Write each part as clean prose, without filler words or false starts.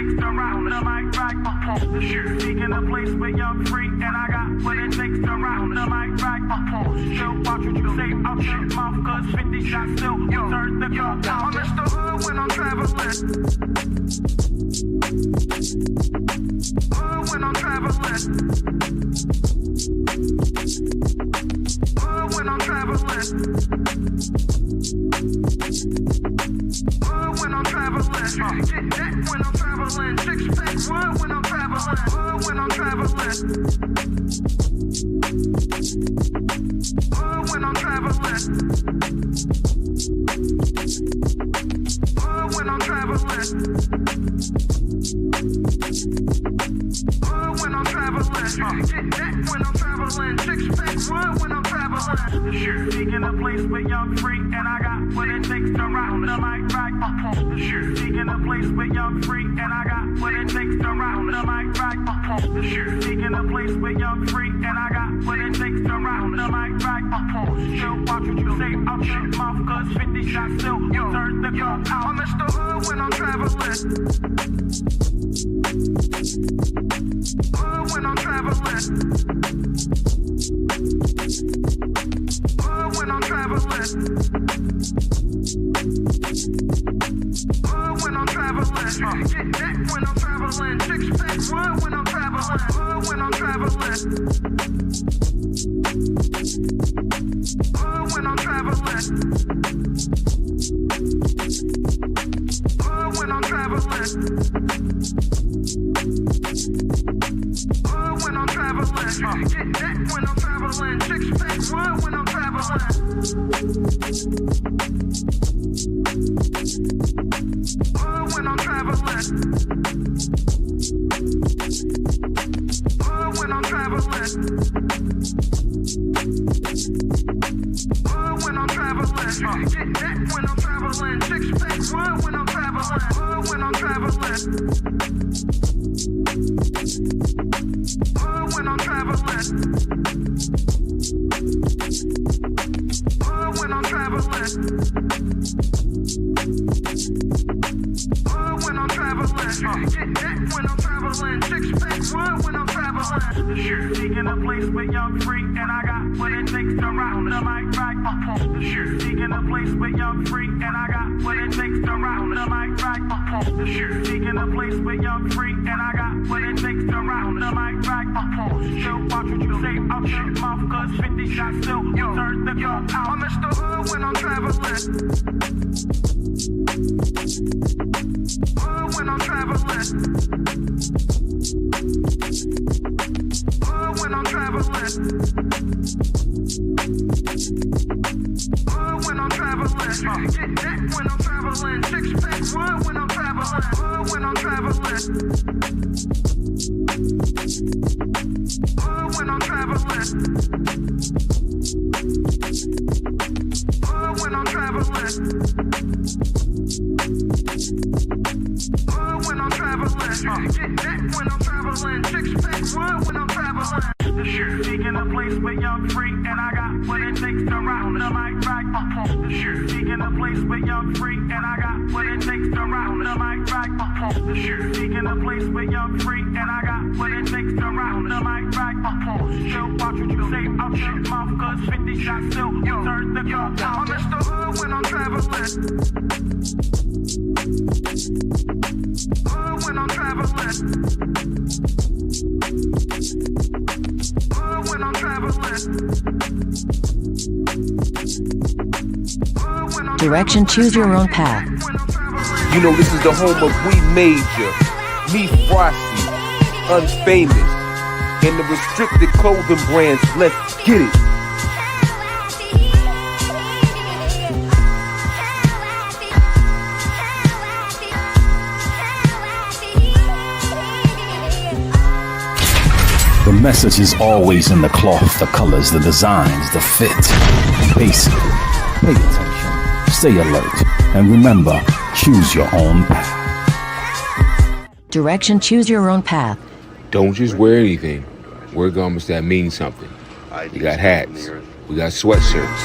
takes to round the mic right. Seeking a place where you're free, and I got what it takes to round the mic right. Still watch what you say out your mouth, cause 50 shots still turn the clock out. I'm Mr. Hood when I'm traveling. Hood when I'm traveling. Hood when I'm traveling. Hood when I'm traveling. Get that when I'm traveling. Six pack wood when I'm traveling. Hood when I'm traveling. Hood when I'm traveling. Hood when I'm traveling. Hood when I'm traveling. Get that when I'm traveling. Six pack wood when I'm traveling. Seeking a place where you're free, and I got what it takes to round the mic right. Seeking a place where you're free, and I got what it takes to round the mic right. Seeking a place where you're free, and I got what it takes to round the mic right. Still watch what you say out your mouth, cause 50 shots still turn the clock out. I'm Mr. Hood when I'm traveling. Hood when I'm traveling. Hood when I'm traveling. Hood when I'm traveling. Get that when I'm traveling. Six pack wood when I'm traveling. Hood when I'm traveling. Hood when I'm traveling. Hood when I'm traveling. Hood when I'm traveling. Get that when I'm traveling. Six pack wood when I'm traveling. Hood when I'm traveling. Hood when I'm traveling. Hood when I'm traveling. Get that when I'm traveling. Six pack wood when I'm traveling. Hood when I'm traveling. Hood when I'm traveling. Hood when I'm traveling. Hood when I'm traveling. Get that when I'm traveling. Six pack wood when I'm traveling. Seeking a place where you're free, and I got what it takes to round the mic right. Seeking a place where you're free, and I got what it takes to round the mic right. Seeking a place where you're free, and I got what it takes to round the mic right. Still watch what you say out your mouth, cause 50 shots still turn the clock out. I'm Mr. Hood when I'm traveling. Hood when I'm traveling. Hood when I'm traveling. Hood when I'm traveling. Get that when I'm traveling. Six pack wood when I'm traveling. Hood when I'm traveling. Hood when I'm traveling. Hood when I'm traveling. Hood when I'm traveling. Get that when I'm traveling. Six pack wood when I'm traveling. Seeking a place where you're free, and I got what it takes to round the mic right. Seeking a place where you're free, and I got what it takes to round the mic right. Seeking a place where you're free, and I got what it takes to round the mic right. Still watch what you say out your mouth, cause 50 shots still turn the clock out. I'm Mr. Hood when I'm traveling. Hood when I'm traveling. Hood when I'm traveling. Direction, choose your own path. You know, this is the home of We Major, Me Frosty, Unfamous, and the restricted clothing brands. Let's get it. The message is always in the cloth, the colors, the designs, the fit. Basic. Pay attention, stay alert, and remember, choose your own path. Direction, choose your own path. Don't just wear anything. Wear garments that mean something. We got hats. We got sweatshirts.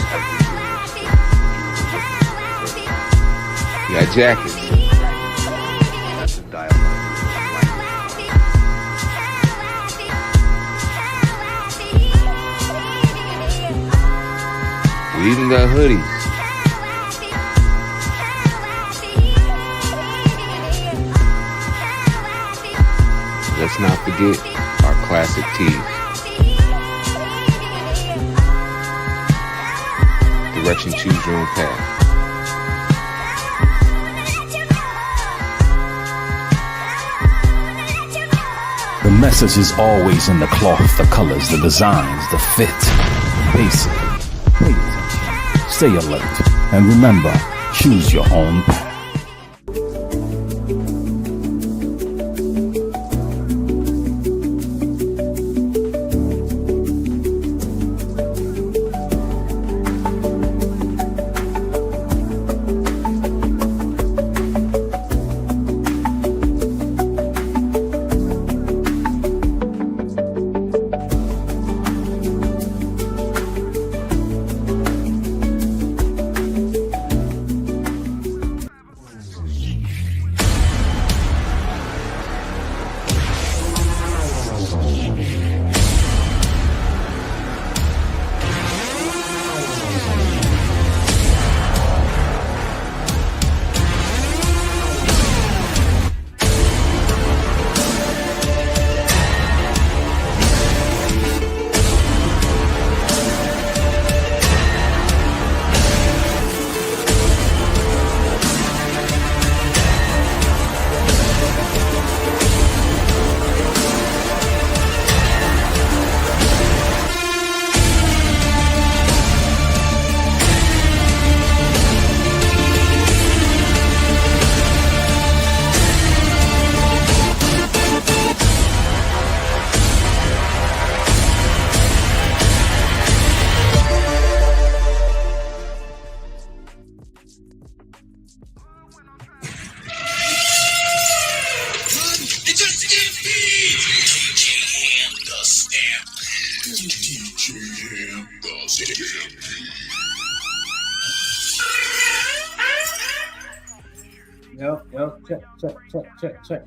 We got jackets. We even got hoodies. Let's not forget our classic tees. Direction, choose your own path. The message is always in the cloth, the colors, the designs, the fit. Basic. Pay attention. Stay alert. And remember, choose your own path.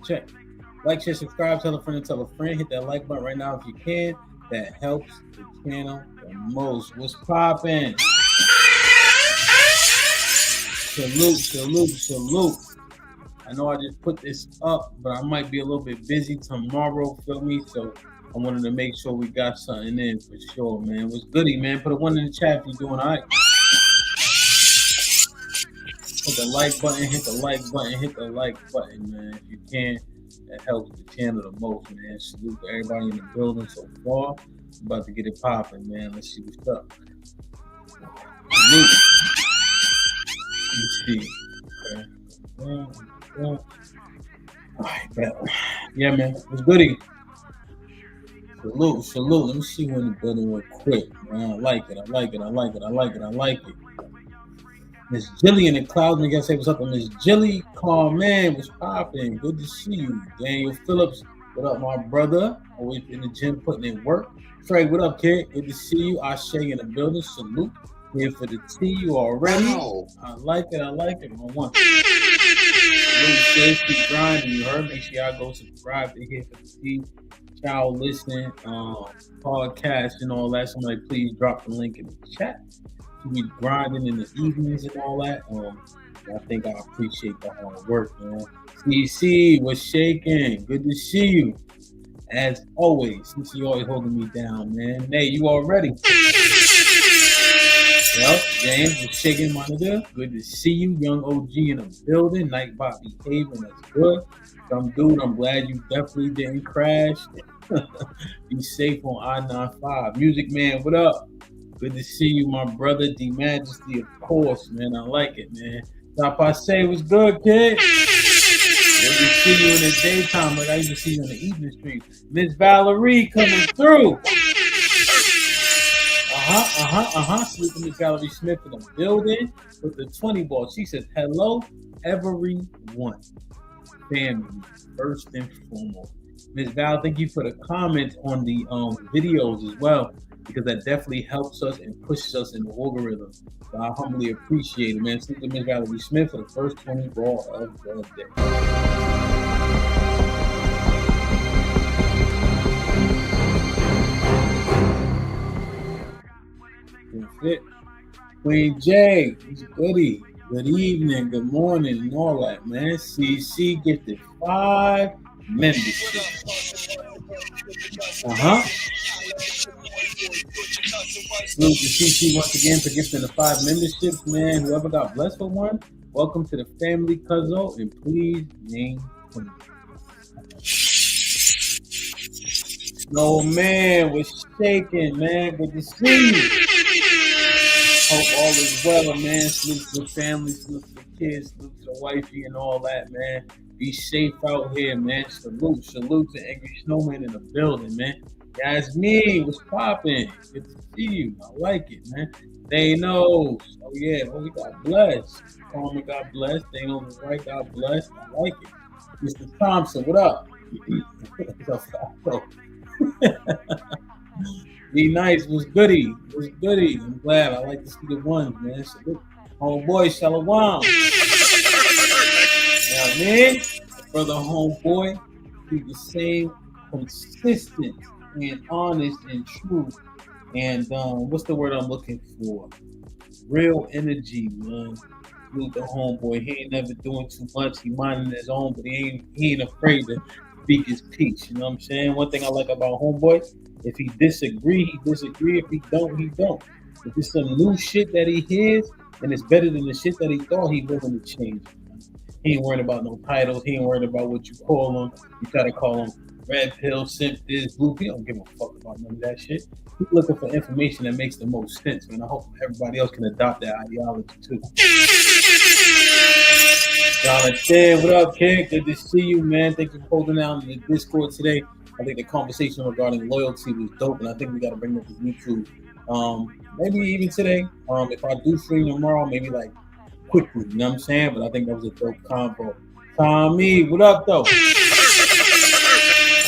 Check. Like, share, subscribe, tell a friend, hit that like button right now if you can. That helps the channel the most. What's poppin'? Salute. I know I just put this up, but I might be a little bit busy tomorrow, feel me? So I wanted to make sure we got something in for sure, man. What's goody, man? Put a one in the chat if you're doing all right. Hit the like button, man. If you can, that helps the channel the most, man. Salute to everybody in the building so far. I'm about to get it popping, man. Let's see what's up. Salute. Let's see. Okay. All right, bet. Yeah, man. What's goody? Salute. Let me see who in the building real quick, man. I like it. Miss Jilly in the clouds, nigga, say what's up to Miss Jilly. Man, what's poppin'? Good to see you. Daniel Phillips, what up, my brother? Always in the gym putting in work. Trey, what up, kid? Good to see you. Ashe in the building. Salute. Here for the tea, you already. Wow. I like it. I want it. Keep grinding. You heard? Make sure y'all go subscribe to Here for the tea. Child listen, podcast and all that. Somebody please drop the link in the chat. We grinding in the evenings and all that. I think I appreciate the hard work, man. CC, what's shaking? Good to see you. As always, since you always holding me down, man. Hey, you all ready? Yep, James, what's shaking, my nigga? Good to see you. Young OG in the building. Nightbot behaving, that's good. Some dude, I'm glad you definitely didn't crash. Be safe on I-95. Music Man, what up? Good to see you, my brother. D Majesty, of course, man. I like it, man. Stop, I say, what's good, kid? Good to see you in the daytime, like I used to see you in the evening stream. Miss Valerie coming through. Sleeping Miss Valerie Smith in the building with the 20 ball. She says, hello, everyone. Family, first and foremost. Miss Val, thank you for the comments on the videos as well, because that definitely helps us and pushes us in the algorithm. So I humbly appreciate it, man. Thank you, Miss Valerie Smith, for the first 20 ball of the day. Queen J, who's goody? Good evening, good morning, and all that, man. CC gifted 5 memberships. Salute to CC once again for gifting the 5 memberships, man. Whoever got blessed with one, welcome to the family, Cuzzo, and please name him. No, man, we're shaking, man. Good to see you. Hope all is well, man. Salute to the family, salute to the kids, salute to the wifey and all that, man. Be safe out here, man. Salute to Angry Snowman in the building, man. Yasmin, what's poppin'? Good to see you. I like it, man. They knows. Oh yeah, we got blessed. Karma got blessed. They know the right got blessed. I like it. Mr. Thompson, what up? Be nice, was goody. I'm glad. I like to see the ones, man. Salute. Homeboy, Shalom. You know what I mean? Brother homeboy, be the same, consistent and honest and true. And what's the word I'm looking for? Real energy, man. Salute the homeboy. He ain't never doing too much. He minding his own, but he ain't afraid to speak his piece. You know what I'm saying? One thing I like about homeboy, if he disagree, he disagree. If he don't, he don't. If it's some new shit that he hears and it's better than the shit that he thought, he willing to change it. He ain't worried about no titles. He ain't worried about what you call him. You try to call him red pill, simp this, blue pill. He don't give a fuck about none of that shit. He's looking for information that makes the most sense, man. I hope everybody else can adopt that ideology too. Jonathan, what up, kid? Good to see you, man. Thank you for holding out in the Discord today. I think the conversation regarding loyalty was dope, and I think we got to bring that to YouTube. Maybe even today. If I do stream tomorrow, maybe like quickly, you know what I'm saying? But I think that was a dope combo. Tommy, what up, though? I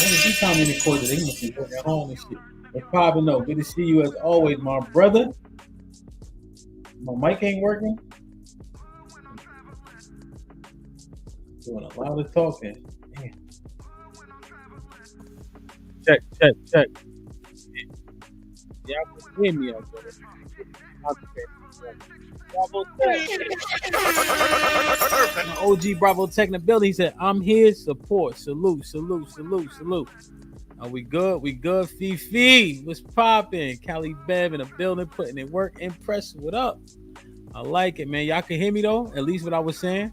didn't see Tommy in the court today. He must be working at home and shit. It's popping, though. Good to see you as always, my brother. My mic ain't working. Doing a lot of talking. Damn. Check. Y'all can hear me out there. Bravo Tech. OG Bravo Tech in the building. He said, I'm here, support. Salute. Are we good? We good. Fifi, what's popping? Cali Bev in the building, putting in work. Impressive. What up? I like it, man. Y'all can hear me though, at least what I was saying.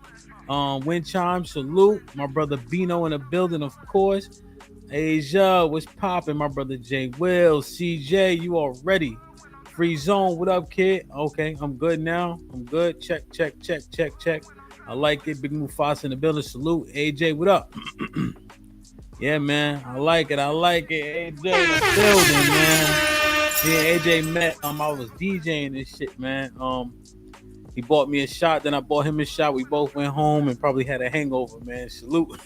Wind chime, salute. My brother Bino in the building, of course. Asia, what's popping? My brother J Will, CJ, you all ready? Free zone, what up, kid? Okay, I'm good now. I'm good. Check. I like it. Big Mufasa in the building. Salute. AJ, what up? Yeah, man. I like it. AJ in the building, man. Yeah, AJ met. I was DJing this shit, man. He bought me a shot, then I bought him a shot. We both went home and probably had a hangover, man. Salute.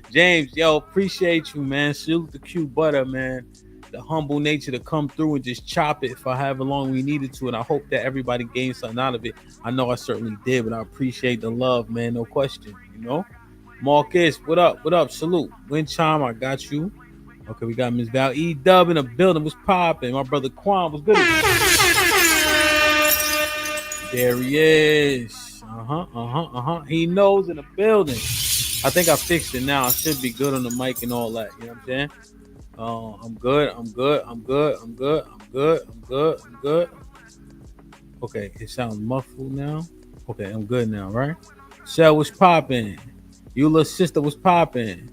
James, yo, appreciate you, man. Salute the Q Butter, man. The humble nature to come through and just chop it for however long we needed to. And I hope that everybody gained something out of it. I know I certainly did, but I appreciate the love, man. No question, you know? Marcus, what up? Salute. Wind chime, I got you. Okay, we got Miss Val E-Dub in the building. What's popping? My brother Quan was good. There he is. He knows in the building. I think I fixed it now. I should be good on the mic and all that. You know what I'm saying? I'm good. Okay, it sounds muffled now. Okay, I'm good now, right? Shell was popping. Eula's sister was popping.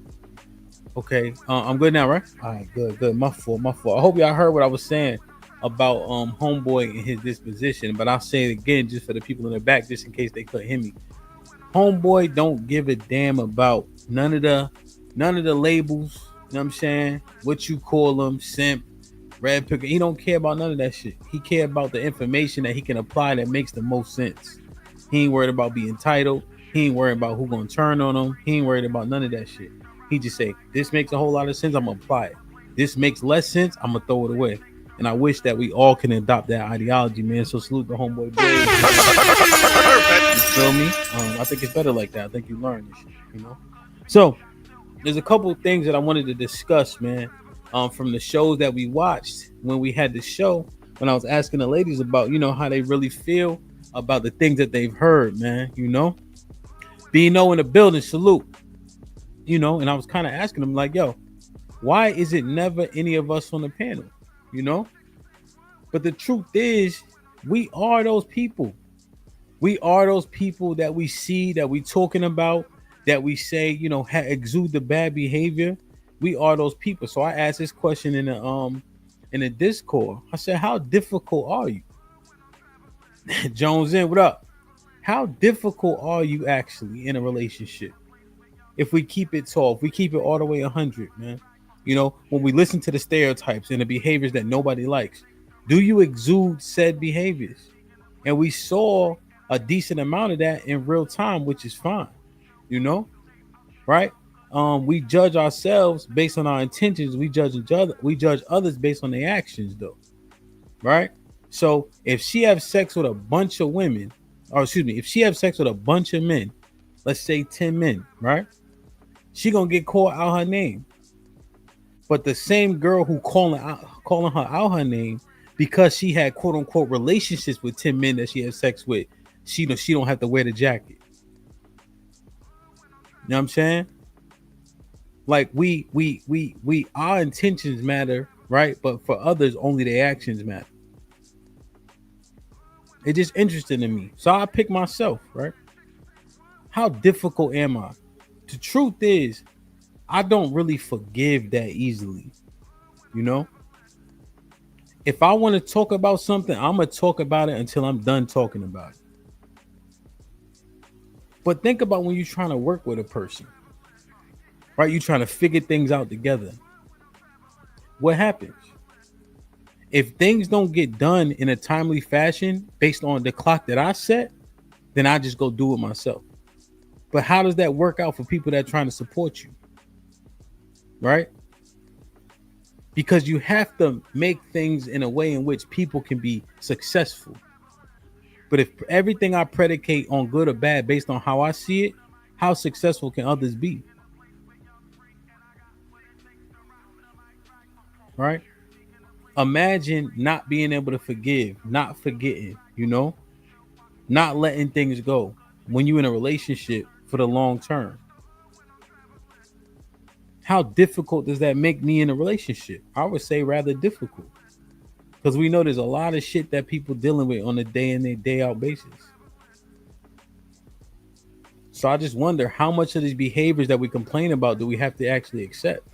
Okay, I'm good now, right? All right, good. My fault. I hope y'all heard what I was saying about homeboy and his disposition, but I'll say it again just for the people in the back, just in case they couldn't hear me. Homeboy don't give a damn about none of the labels. You know what I'm saying? What you call them, simp, red picker. He don't care about none of that shit. He care about the information that he can apply that makes the most sense. He ain't worried about being titled. He ain't worried about who gonna turn on him. He ain't worried about none of that shit. He just say, this makes a whole lot of sense, I'm gonna apply it. This makes less sense, I'm gonna throw it away. And I wish that we all can adopt that ideology, man. So salute the homeboy Blaze. You feel me? I think it's better like that. I think you learn this shit, you know? So there's a couple of things that I wanted to discuss, man, from the shows that we watched when we had the show. when I was asking the ladies about, how they really feel about the things that they've heard, man. Bino in the building, salute. And I was kind of asking them like, yo, why is it never any of us on the panel? But the truth is, we are those people. We are those people that we see, that we talking about, that we say, exude the bad behavior. We are those people. So I asked this question in the Discord. I said, how difficult are you? Jones in, what up? How difficult are you actually in a relationship? If we keep it tall, if we keep it all the way 100, man. When we listen to the stereotypes and the behaviors that nobody likes, do you exude said behaviors? And we saw a decent amount of that in real time, which is fine, right? We judge ourselves based on our intentions. We judge each other. We judge others based on their actions, though, right? So if she have sex with a bunch of women, or excuse me, if she have sex with a bunch of men, let's say 10 men, right? She gonna get called out her name. But the same girl who calling her out her name because she had quote unquote relationships with 10 men that she had sex with, she don't have to wear the jacket. You know what I'm saying? Like we our intentions matter, right? But for others, only their actions matter. It's just interesting to me. So I pick myself, right? How difficult am I? The truth is, I don't really forgive that easily. If I want to talk about something, I'm going to talk about it until I'm done talking about it. But think about when you're trying to work with a person, right? You're trying to figure things out together. What happens? If things don't get done in a timely fashion based on the clock that I set, then I just go do it myself. But how does that work out for people that are trying to support you? Right? Because you have to make things in a way in which people can be successful. But if everything I predicate on good or bad based on how I see it, how successful can others be? Right? Imagine not being able to forgive, not forgetting, not letting things go when you're in a relationship for the long term. How difficult does that make me in a relationship? I would say rather difficult. Because we know there's a lot of shit that people dealing with on a day in and day out basis. So I just wonder how much of these behaviors that we complain about do we have to actually accept?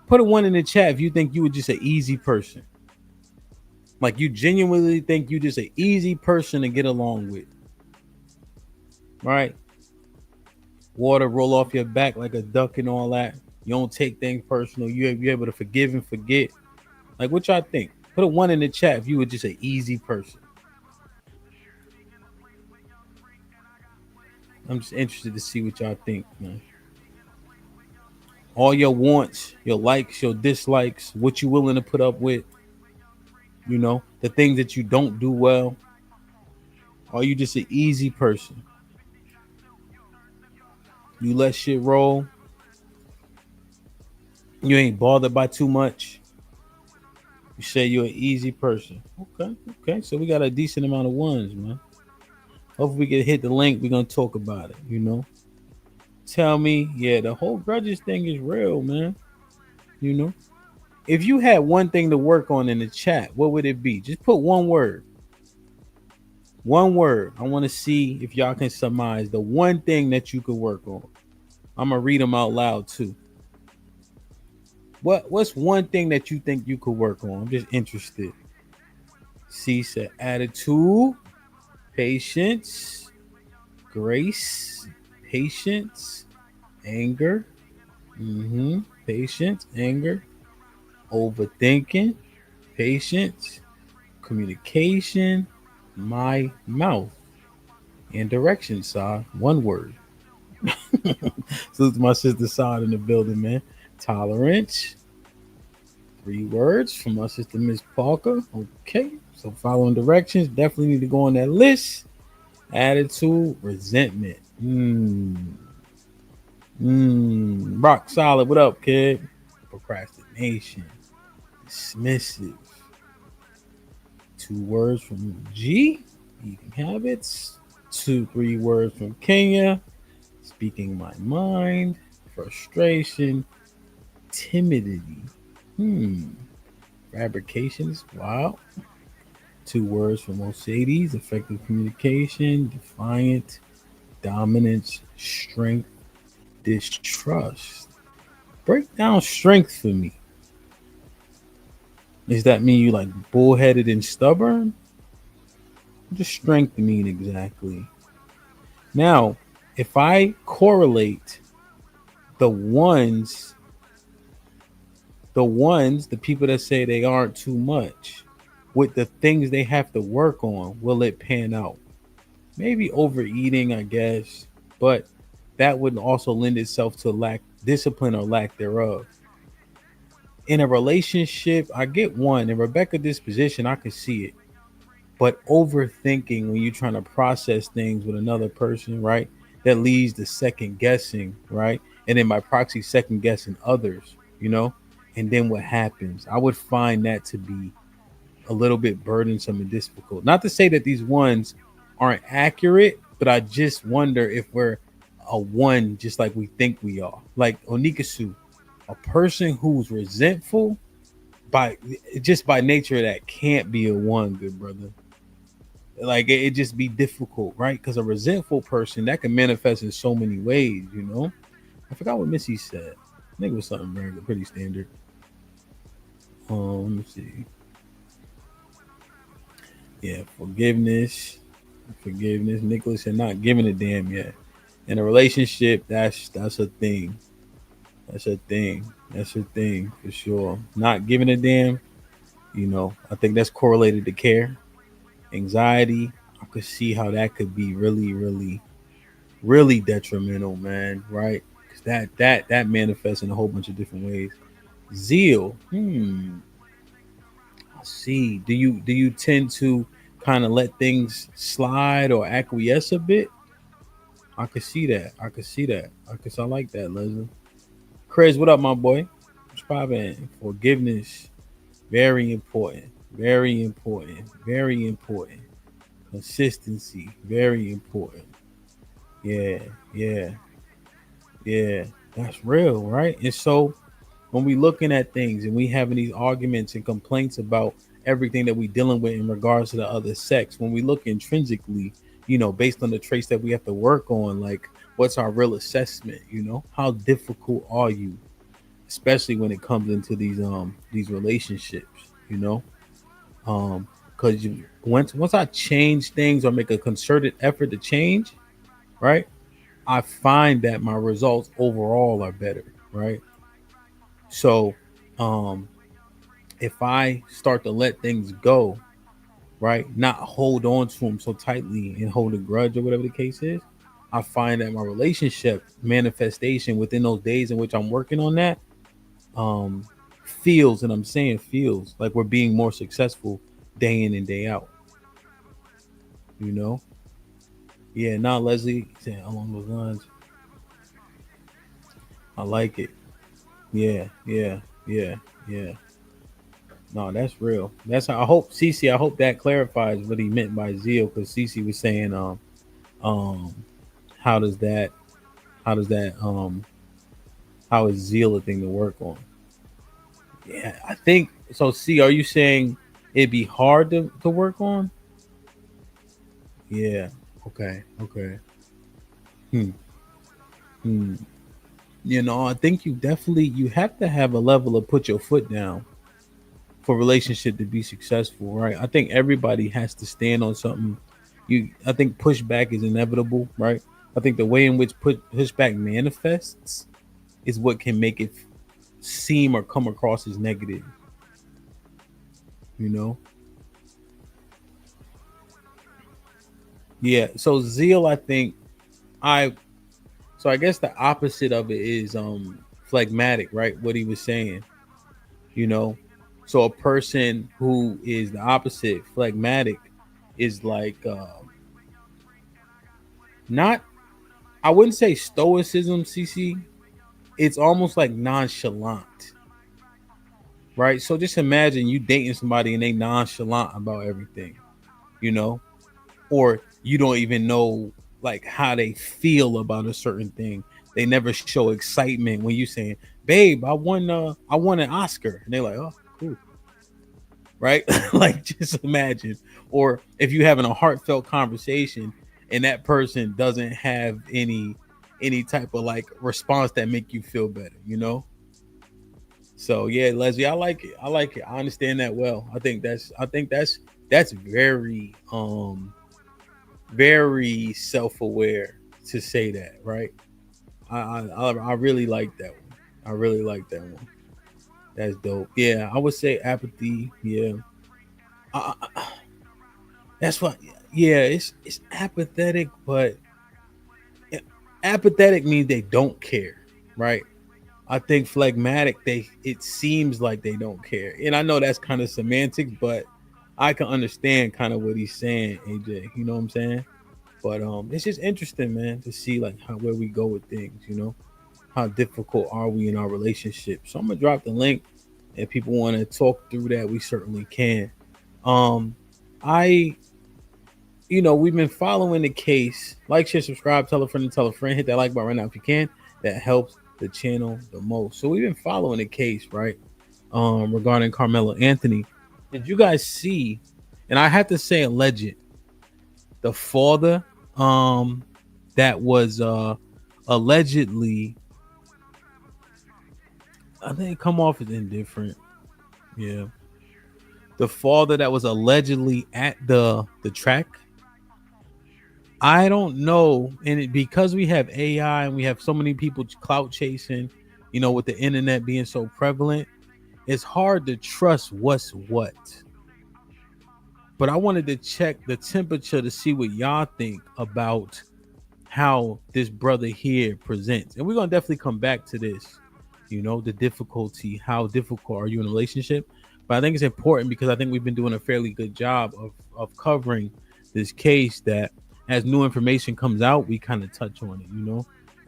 Put a 1 in the chat if you think you were just an easy person. Like you genuinely think you just an easy person to get along with. Right? Water roll off your back like a duck and all that. You don't take things personal. You're able to forgive and forget. Like what y'all think? Put a 1 in the chat if you were just an easy person. I'm just interested to see what y'all think, man. All your wants, your likes, your dislikes, what you willing to put up with, the things that you don't do well. Are you just an easy person? You let shit roll. You ain't bothered by too much. You say you're an easy person. Okay. So we got a decent amount of 1s, man. Hopefully we can hit the link. We're going to talk about it, Tell me, yeah, the whole grudges thing is real, man. If you had one thing to work on in the chat, what would it be? Just put one word. One word. I want to see if y'all can surmise the one thing that you could work on. I'm going to read them out loud too. What's one thing that you think you could work on? I'm just interested. C said attitude, patience, grace, patience, anger, patience, anger, overthinking, patience, communication, my mouth, and direction, side. One word. Salute to my sister side in the building, man. Tolerance. 3 words from my sister Miss Parker. Okay, so following directions, definitely need to go on that list. Attitude, resentment. Rock solid. What up, kid? Procrastination, dismissive, 2 words from G, eating habits. 3 words from Kenya, speaking my mind, frustration, timidity. Fabrications. Wow. 2 words from Mercedes, effective communication, defiant, dominance, strength, distrust. Break down strength for me. Does that mean you like bullheaded and stubborn? What does strength mean exactly? Now, if I correlate the ones, the people that say they aren't too much, with the things they have to work on, will it pan out? Maybe overeating, I guess, but that would also lend itself to lack discipline or lack thereof. In a relationship, I get one. In Rebecca disposition, I can see it. But overthinking when you're trying to process things with another person, right? That leads to second guessing, right? And then by proxy, second guessing others, you know? And then what happens? I would find that to be a little bit burdensome and difficult. Not to say that these ones aren't accurate, but I just wonder if we're a one just like we think we are. Like Onikasu, a person who's resentful by just by nature that can't be a one, good brother. Like it just be difficult, right? Because a resentful person that can manifest in so many ways, you know. I forgot what Missy said. I think it was something very pretty standard. Let me see. Yeah, forgiveness. Nicholas said not giving a damn yet. In a relationship, that's a thing. That's a thing. That's a thing for sure. Not giving a damn, you know, I think that's correlated to care. Anxiety, I could see how that could be really, really, really detrimental, man. Right? 'Cause that manifests in a whole bunch of different ways. Zeal. I see. Do you tend to kind of let things slide or acquiesce a bit? I could see that. I like that, Leslie. Chris, what up, my boy? What's poppin'? Forgiveness. Very important. Very important. Very important. Consistency. Very important. Yeah. Yeah. Yeah. That's real, right? And so when we looking at things and we having these arguments and complaints about everything that we dealing with in regards to the other sex, when we look intrinsically, you know, based on the traits that we have to work on, like what's our real assessment, you know, how difficult are you, especially when it comes into these relationships, you know, because you once I change things or make a concerted effort to change, right, I find that my results overall are better, right? So um if I start to let things go, right, not hold on to them so tightly and hold a grudge or whatever the case is, I find that my relationship manifestation within those days in which I'm working on that um feels, and I'm saying feels like we're being more successful day in and day out, you know. Yeah, now Leslie saying along those lines, I like it. Yeah, yeah, yeah, yeah. No, that's real. That's how I hope Cece. I hope that clarifies what he meant by zeal, because Cece was saying, um, how does that, how does that, how is zeal a thing to work on? Yeah, I think so. See, are you saying it'd be hard to work on? Yeah. Okay. Okay. Hmm. Hmm. You know, I think you have to have a level of put your foot down for relationship to be successful, right? I think everybody has to stand on something. I think pushback is inevitable, right? I think the way in which pushback manifests is what can make it seem or come across as negative, you know? Yeah. So zeal, I think I so I guess the opposite of it is phlegmatic, right? What he was saying, you know. So a person who is the opposite, phlegmatic, is like not, I wouldn't say stoicism, CC. It's almost like nonchalant. right? So just imagine you dating somebody and they nonchalant about everything, you know, or you don't even know like how they feel about a certain thing. They never show excitement when you saying, "Babe, I won an Oscar," and they're like, "Oh, cool." Right? Like just imagine. Or if you having a heartfelt conversation and that person doesn't have any type of like response that make you feel better, you know? So yeah, Leslie, I like it. I like it. I understand that well. I think that's very very self-aware to say that, right? I really like that one. I really like that one. That's dope. Yeah, I would say apathy. Yeah, I, that's what. Yeah, it's apathetic, but apathetic means they don't care, right? I think phlegmatic, they it seems like they don't care, and I know that's kind of semantics, but I can understand kind of what he's saying, AJ. You know what I'm saying? But it's just interesting, man, to see like how where we go with things. You know, how difficult are we in our relationship? So I'm gonna drop the link, and people want to talk through that. We certainly can. Um, I we've been following the case. Like, share, subscribe, tell a friend, and tell a friend. Hit that like button right now if you can. That helps the channel the most. So we've been following the case, right? Regarding Carmelo Anthony. Did you guys see? And I have to say, alleged the father, that was allegedly. I think it come off as indifferent. Yeah, the father that was allegedly at the track. I don't know, and because we have AI and we have so many people clout chasing, with the internet being so prevalent, it's hard to trust what's what. But I wanted to check the temperature to see what y'all think about how this brother here presents, and we're gonna definitely come back to this. The difficulty, how difficult are you in a relationship? But I think it's important because I think we've been doing a fairly good job of covering this case, that as new information comes out, we kind of touch on it. And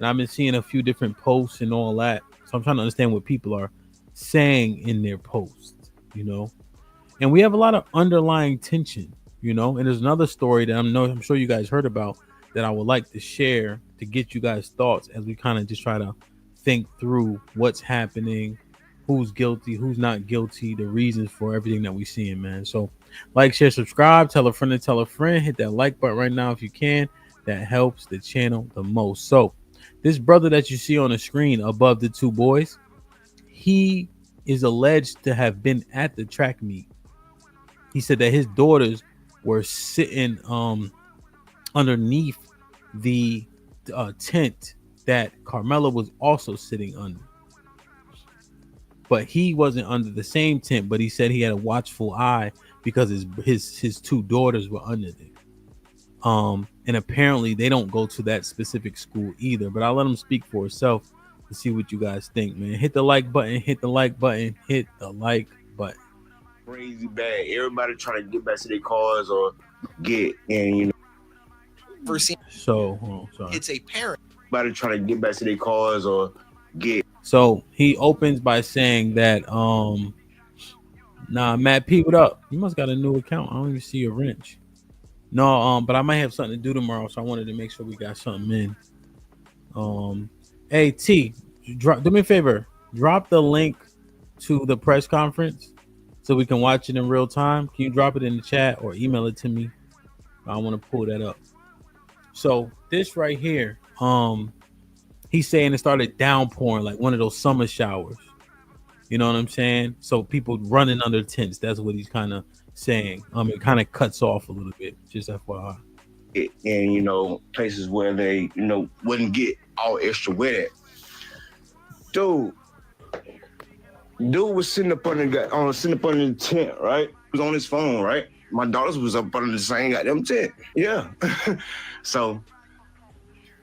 I've been seeing a few different posts and all that. So I'm trying to understand what people are saying in their posts. And we have a lot of underlying tension. And there's another story that I'm sure you guys heard about that I would like to share to get you guys' thoughts as we kind of just try to think through what's happening, who's guilty, who's not guilty, the reasons for everything that we're seeing, man. So like, share, subscribe, tell a friend and tell a friend. Hit that like button right now if you can. That helps the channel the most. So this brother that you see on the screen above the two boys, he is alleged to have been at the track meet. He said that his daughters were sitting underneath the tent that Carmelo was also sitting under. But he wasn't under the same tent, but he said he had a watchful eye because his two daughters were under there. And apparently they don't go to that specific school either. But I'll let him speak for himself to see what you guys think, man. Hit the like button, hit the like button, hit the like button. Crazy bad. Everybody trying to get back to their cars or get in, So sorry. It's a parent. Everybody trying to get back to their cars or get. So he opens by saying that Matt P, what up? You must got a new account. I don't even see your wrench. No, but I might have something to do tomorrow, so I wanted to make sure we got something in. Hey T, do me a favor, drop the link to the press conference so we can watch it in real time. Can you drop it in the chat or email it to me? I want to pull that up. So this right here, he's saying it started downpouring like one of those summer showers. You know what I'm saying? So people running under tents. That's what he's kind of saying. It kind of cuts off a little bit, just FYI. And places where they wouldn't get all extra wet at. Dude was sitting up under the tent, right? He was on his phone, right? My daughters was up under the same goddamn tent. Yeah. So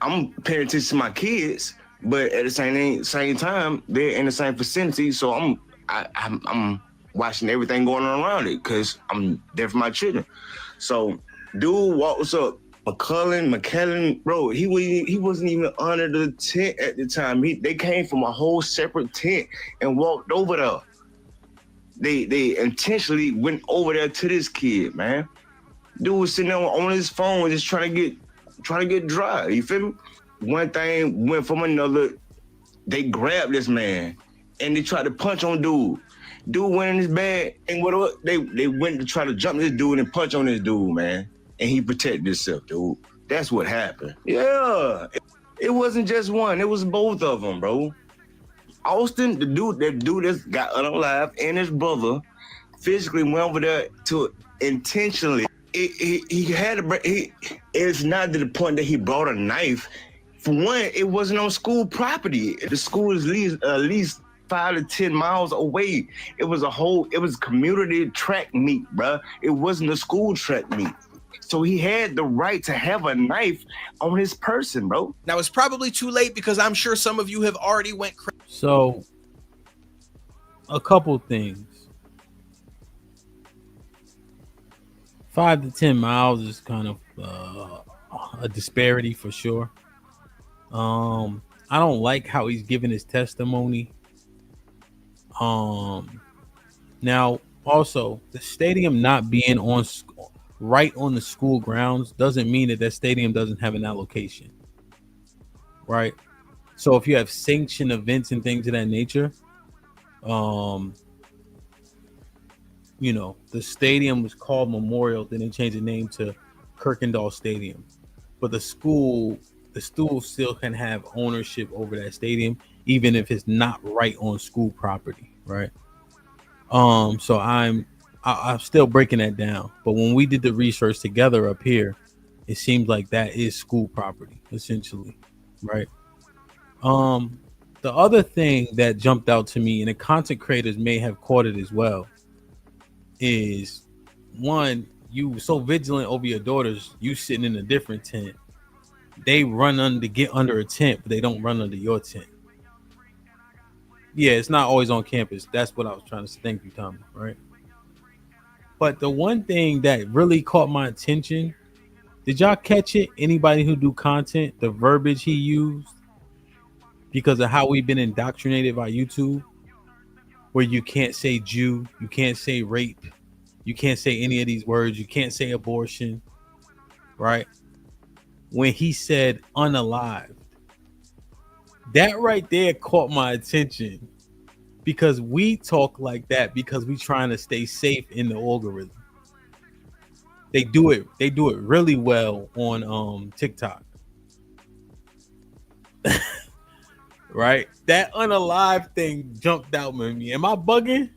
I'm paying attention to my kids, but at the same time, they're in the same vicinity. So I'm watching everything going on around it because I'm there for my children. So dude walks up, McKellen, bro, he wasn't even under the tent at the time. They came from a whole separate tent and walked over there. they intentionally went over there to this kid, man. Dude was sitting there on his phone just trying to get dry. You feel me? One thing went from another. They grabbed this man and they tried to punch on dude. Dude went in his bag and whatever. They went to try to jump this dude and punch on this dude, man. And he protected himself, dude. That's what happened. Yeah. It wasn't just one. It was both of them, bro. Austin, that dude that got unalive, and his brother physically went over there to intentionally. It's not to the point that he brought a knife. For one, it wasn't on school property. The school is at least 5 to 10 miles away. It was community track meet, bruh. It wasn't a school track meet. So he had the right to have a knife on his person, bro. Now it's probably too late because I'm sure some of you have already went crazy. So a couple things. 5 to 10 miles is kind of a disparity for sure. I don't like how he's giving his testimony. Now also the stadium not being right on the school grounds doesn't mean that stadium doesn't have an allocation, right? So if you have sanctioned events and things of that nature, the stadium was called Memorial, then they changed the name to Kirkendall Stadium, but the school still can have ownership over that stadium, even if it's not right on school property, right? So I'm still breaking that down, but when we did the research together up here, it seems like that is school property essentially, right? The other thing that jumped out to me, and the content creators may have caught it as well, is one, you so vigilant over your daughters, you sitting in a different tent. They run to get under a tent, but they don't run under your tent. Yeah, it's not always on campus. That's what I was trying to say. Thank you, Tommy. Right. But the one thing that really caught my attention, did y'all catch it? Anybody who do content, the verbiage he used, because of how we've been indoctrinated by YouTube, where you can't say Jew, you can't say rape, you can't say any of these words, you can't say abortion, right? When he said unalived, that right there caught my attention, because we talk like that because we trying to stay safe in the algorithm. They do it really well on TikTok. Right? That unalive thing jumped out with me. Am I bugging?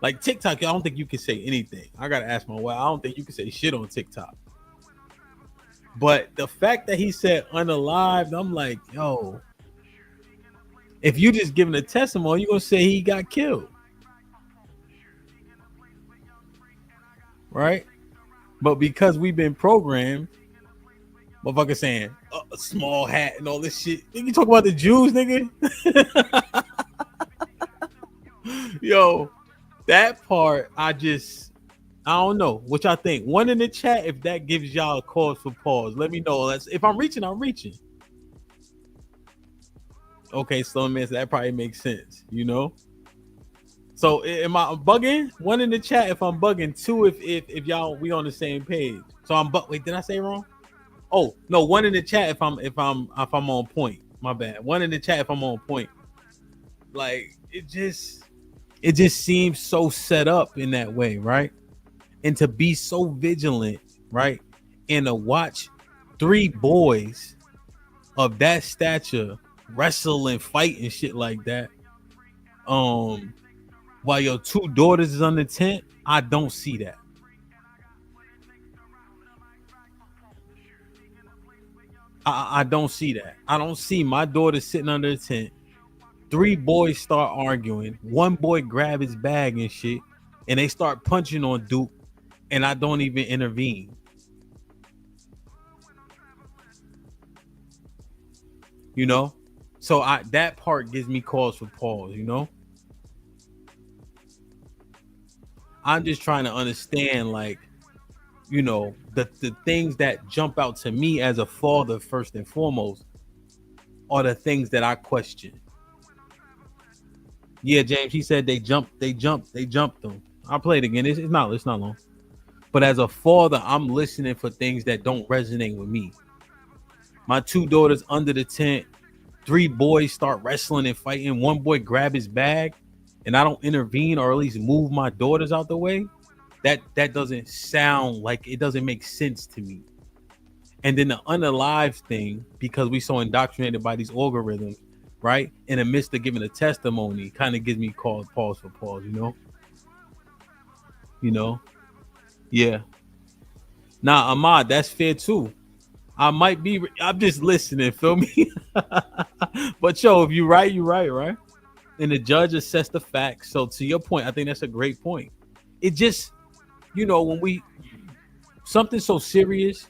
Like TikTok, I don't think you can say anything. I gotta ask my wife. I don't think you can say shit on TikTok. But the fact that he said unalived, I'm like, yo, if you just giving a testimony, you're gonna say he got killed, right? But because we've been programmed, motherfucker saying a small hat and all this shit. You talk about the Jews, nigga. Yo, that part, I don't know what y'all think. One in the chat, if that gives y'all a cause for pause, let me know. If I'm reaching, I'm reaching. Okay, so that probably makes sense, So am I bugging? One in the chat if I'm bugging. Two if y'all we on the same page. So wait, did I say wrong? Oh no, one in the chat if I'm on point. My bad. One in the chat if I'm on point. Like it just seems so set up in that way, right? And to be so vigilant, right? And to watch 3 boys of that stature wrestle and fight and shit like that, while your 2 daughters is on the tent, I don't see that. I don't see that. I don't see my daughter sitting under a tent. 3 boys start arguing. 1 boy grab his bag and shit, and they start punching on Duke, and I don't even intervene. So that part gives me cause for pause. I'm just trying to understand, like, the things that jump out to me as a father first and foremost are the things that I question. Yeah, James. He said they jumped them. I'll play it again. It's not long. But as a father, I'm listening for things that don't resonate with me. My 2 daughters under the tent, 3 boys start wrestling and fighting. 1 boy grab his bag, and I don't intervene or at least move my daughters out the way. That doesn't sound like, it doesn't make sense to me. And then the unalive thing, because we so indoctrinated by these algorithms, right? In the midst of giving a testimony, kind of gives me called pause for pause, Yeah. Nah, Ahmad, that's fair too. I'm just listening, feel me? But yo, if you're right, right? And the judge assessed the facts. So to your point, I think that's a great point. It just, when something so serious,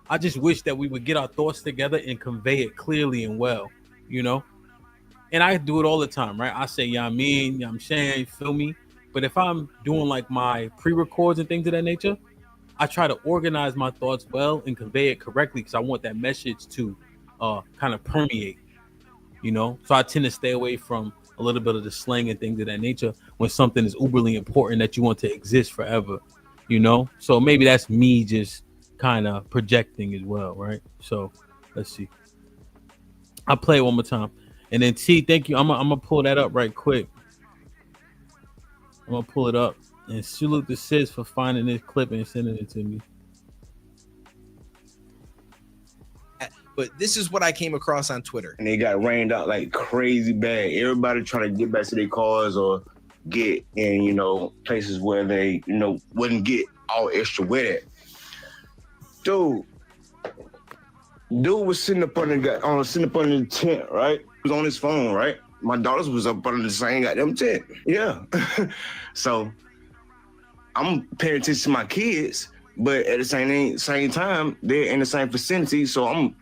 I just wish that we would get our thoughts together and convey it clearly and well, And I do it all the time, right? I say, yeah, I mean, I'm saying, feel me? But if I'm doing like my pre-records and things of that nature, I try to organize my thoughts well and convey it correctly because I want that message to kind of permeate, So I tend to stay away from a little bit of the slang and things of that nature when something is uberly important that you want to exist forever, So maybe that's me just kind of projecting as well, right? So let's see. I'll play it one more time. And then T, thank you. I'm gonna pull that up right quick. I'm gonna pull it up and salute the sis for finding this clip and sending it to me. But this is what I came across on Twitter. And they got rained out like crazy bad. Everybody trying to get back to their cars or get in, places where they, wouldn't get all extra wet. Dude was sitting up under the tent, right? He was on his phone, right? My daughters was up under the same goddamn tent. Yeah. So I'm paying attention to my kids, but at the same time, they're in the same vicinity. So I'm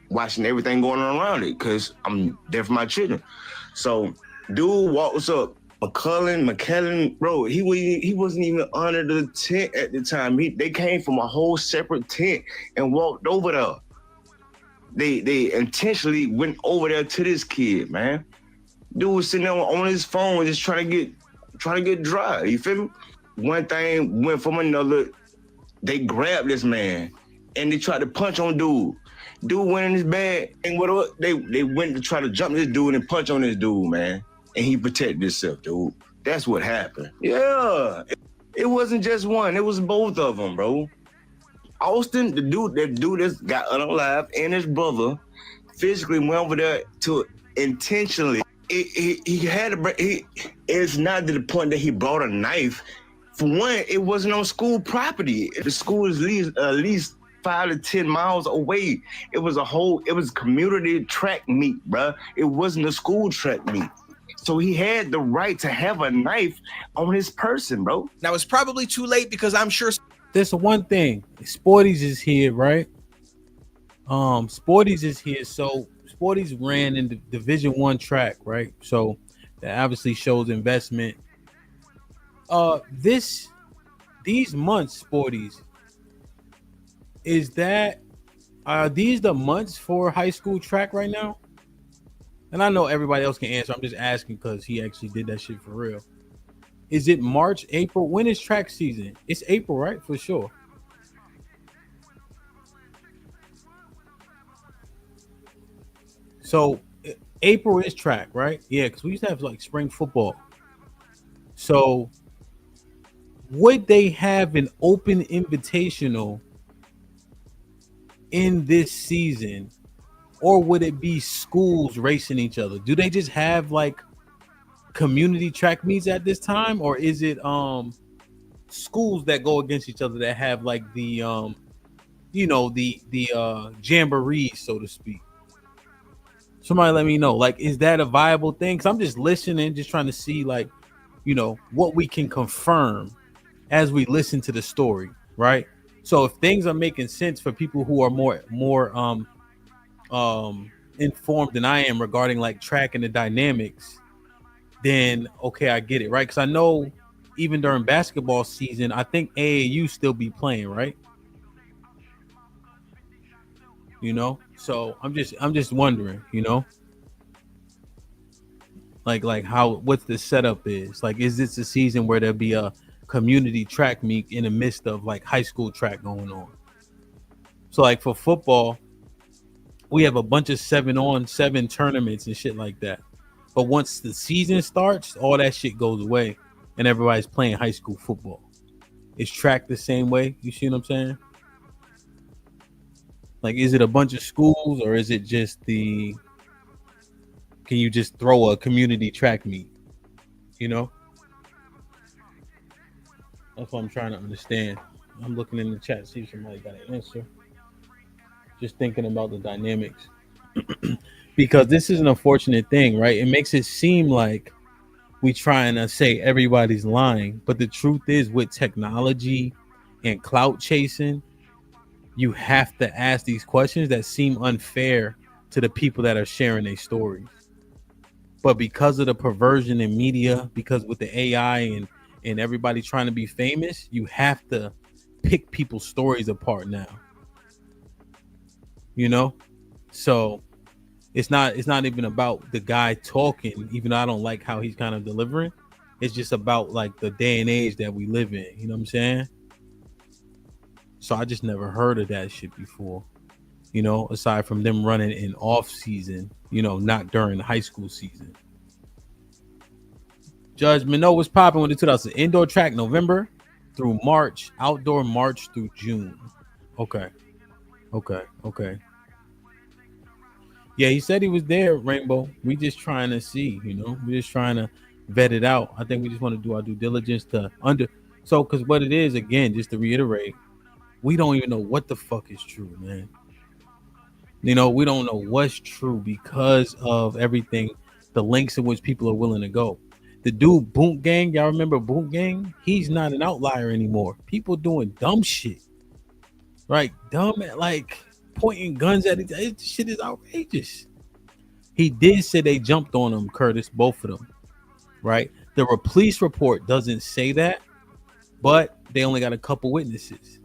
watching everything going on around it because I'm there for my children. So dude walks up, McKellen, bro, he wasn't even under the tent at the time. They came from a whole separate tent and walked over there. They intentionally went over there to this kid, man. Dude was sitting there on his phone just trying to get dry. You feel me? One thing went from another. They grabbed this man and they tried to punch on dude. Dude went in his bag and whatever. They went to try to jump this dude and punch on this dude, man. And he protected himself, dude. That's what happened. Yeah. It wasn't just one. It was both of them, bro. Austin, the dude that got unalive, and his brother physically went over there to intentionally. It's not to the point that he brought a knife. For one, it wasn't on school property. The school is at least 5 to 10 miles away. It was community track meet, bro. It wasn't a school track meet. So he had the right to have a knife on his person, bro. Now it's probably too late because I'm sure there's one thing. Sporties is here, right? Sporties is here. So Sporties ran in the Division 1 track, right? So that obviously shows investment. These months, Sporties, are these the months for high school track right now? And I know everybody else can answer. I'm just asking because he actually did that shit for real. Is it March, April? When is track season? It's April, right? For sure. So April is track, right? Yeah, because we used to have like spring football. So would they have an open invitational in this season, or would it be schools racing each other? Do they just have like community track meets at this time, or is it schools that go against each other that have like the jamborees, so to speak? Somebody let me know. Like, is that a viable thing? Because I'm just listening, just trying to see like, what we can confirm as we listen to the story, right? So if things are making sense for people who are more informed than I am regarding like track and the dynamics, then okay, I get it, right? Because I know even during basketball season, I think AAU still be playing, right? So I'm just wondering, Like how what the setup is. Like, is this a season where there'll be a community track meet in the midst of like high school track going on? So like for football, we have a bunch of 7-on-7 tournaments and shit like that. But once the season starts, all that shit goes away and everybody's playing high school football. Is track the same way? You see what I'm saying? Like, is it a bunch of schools or is it just can you just throw a community track meet? You know? That's what I'm trying to understand. I'm looking in the chat to see if somebody got an answer. Just thinking about the dynamics. Because this is an unfortunate thing, right? It makes it seem like we trying to say everybody's lying, but the truth is, with technology and clout chasing, you have to ask these questions that seem unfair to the people that are sharing their stories. But because of the perversion in media, because with the AI and everybody trying to be famous, you have to pick people's stories apart now. You know? So it's not even about the guy talking, even though I don't like how he's kind of delivering. It's just about like the day and age that we live in. You know what I'm saying? So I just never heard of that shit before. You know, aside from them running in off season, you know, not during the high school season. Judge Minot was popping with the 2000 indoor track November through March, outdoor March through June. Okay. Yeah, he said he was there, Rainbow. We just trying to see, you know, we just trying to vet it out. I think we just want to do our due diligence to so because what it is, again, just to reiterate, we don't even know what the fuck is true, man. You know, we don't know what's true because of everything, the lengths in which people are willing to go. The dude Boot Gang, y'all remember Boot Gang? He's not an outlier anymore. People doing dumb shit, right? Dumb, like pointing guns at each other. This shit is outrageous. He did say they jumped on him, Curtis, both of them, right? The police report doesn't say that, but they only got a couple witnesses.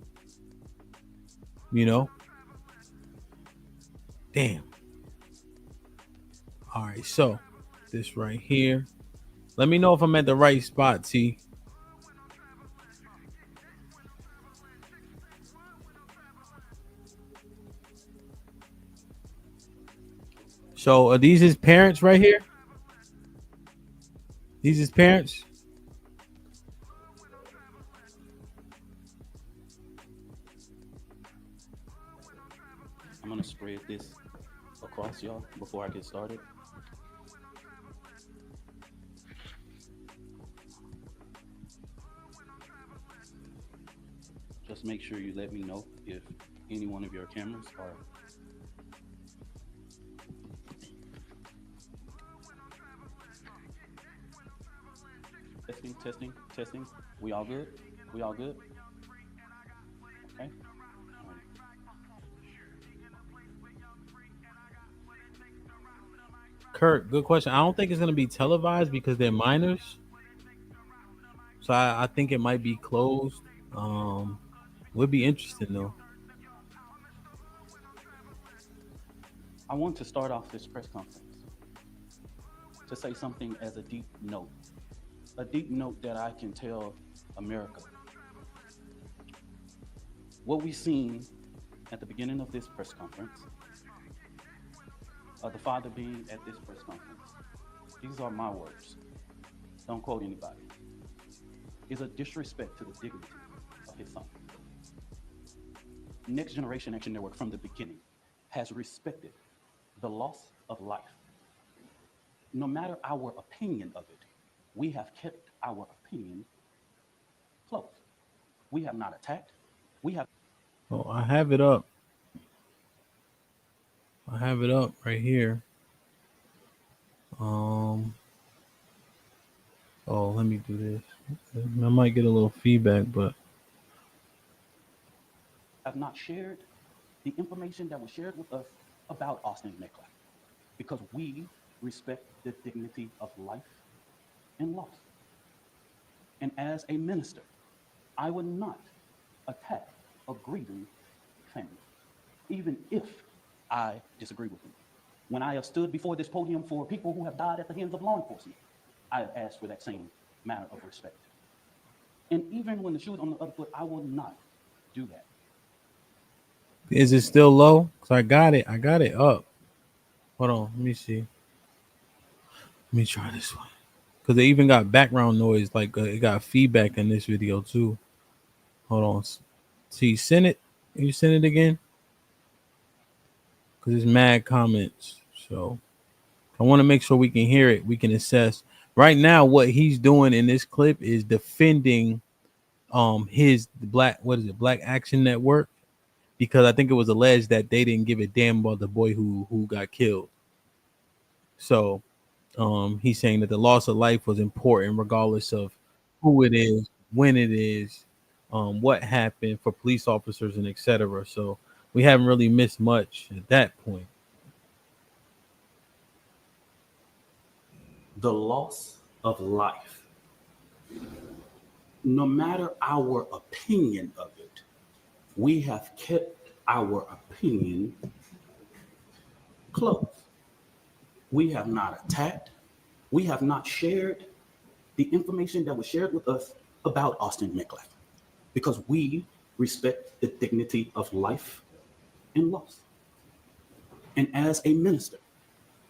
You know? Damn. All right, so this right here. Let me know if I'm at the right spot, T. So are these his parents right here? These his parents? I'm gonna spread this across y'all before I get started. Just make sure you let me know if any one of your cameras are testing. We all good? Okay. Kurt, good question. I don't think it's going to be televised because they're minors. So I think it might be closed. Would be interesting though. I want to start off this press conference to say something as a deep note that I can tell America. What we've seen at the beginning of this press conference, the father being at this press conference, these are my words, don't quote anybody, is a disrespect to the dignity of his son. Next Generation Action Network from the beginning has respected the loss of life. No matter our opinion of it, we have kept our opinion close. We have not attacked. We have. Oh, I have it up. Right here. Oh, let me do this. I might get a little feedback, but have not shared the information that was shared with us about Austin's neckline because we respect the dignity of life and loss. And as a minister, I would not attack a grieving family, even if I disagree with them. When I have stood before this podium for people who have died at the hands of law enforcement, I have asked for that same manner of respect. And even when the shoe is on the other foot, I will not do that. Is it still low? So I got it up. Hold on, let me see. Let me try this one. Because they even got background noise, like it got feedback in this video too. Hold on. See, send it. You send it again? Because it's mad comments. So I want to make sure we can hear it. We can assess. Right now, what he's doing in this clip is defending his Black Action Network, because I think it was alleged that they didn't give a damn about the boy who got killed. So he's saying that the loss of life was important regardless of who it is, when it is, what happened for police officers, and etc. So we haven't really missed much at that point. The loss of life, no matter our opinion of it, we have kept our opinion close. We have not attacked. We have not shared the information that was shared with us about Austin Micklef, because we respect the dignity of life and loss. And as a minister,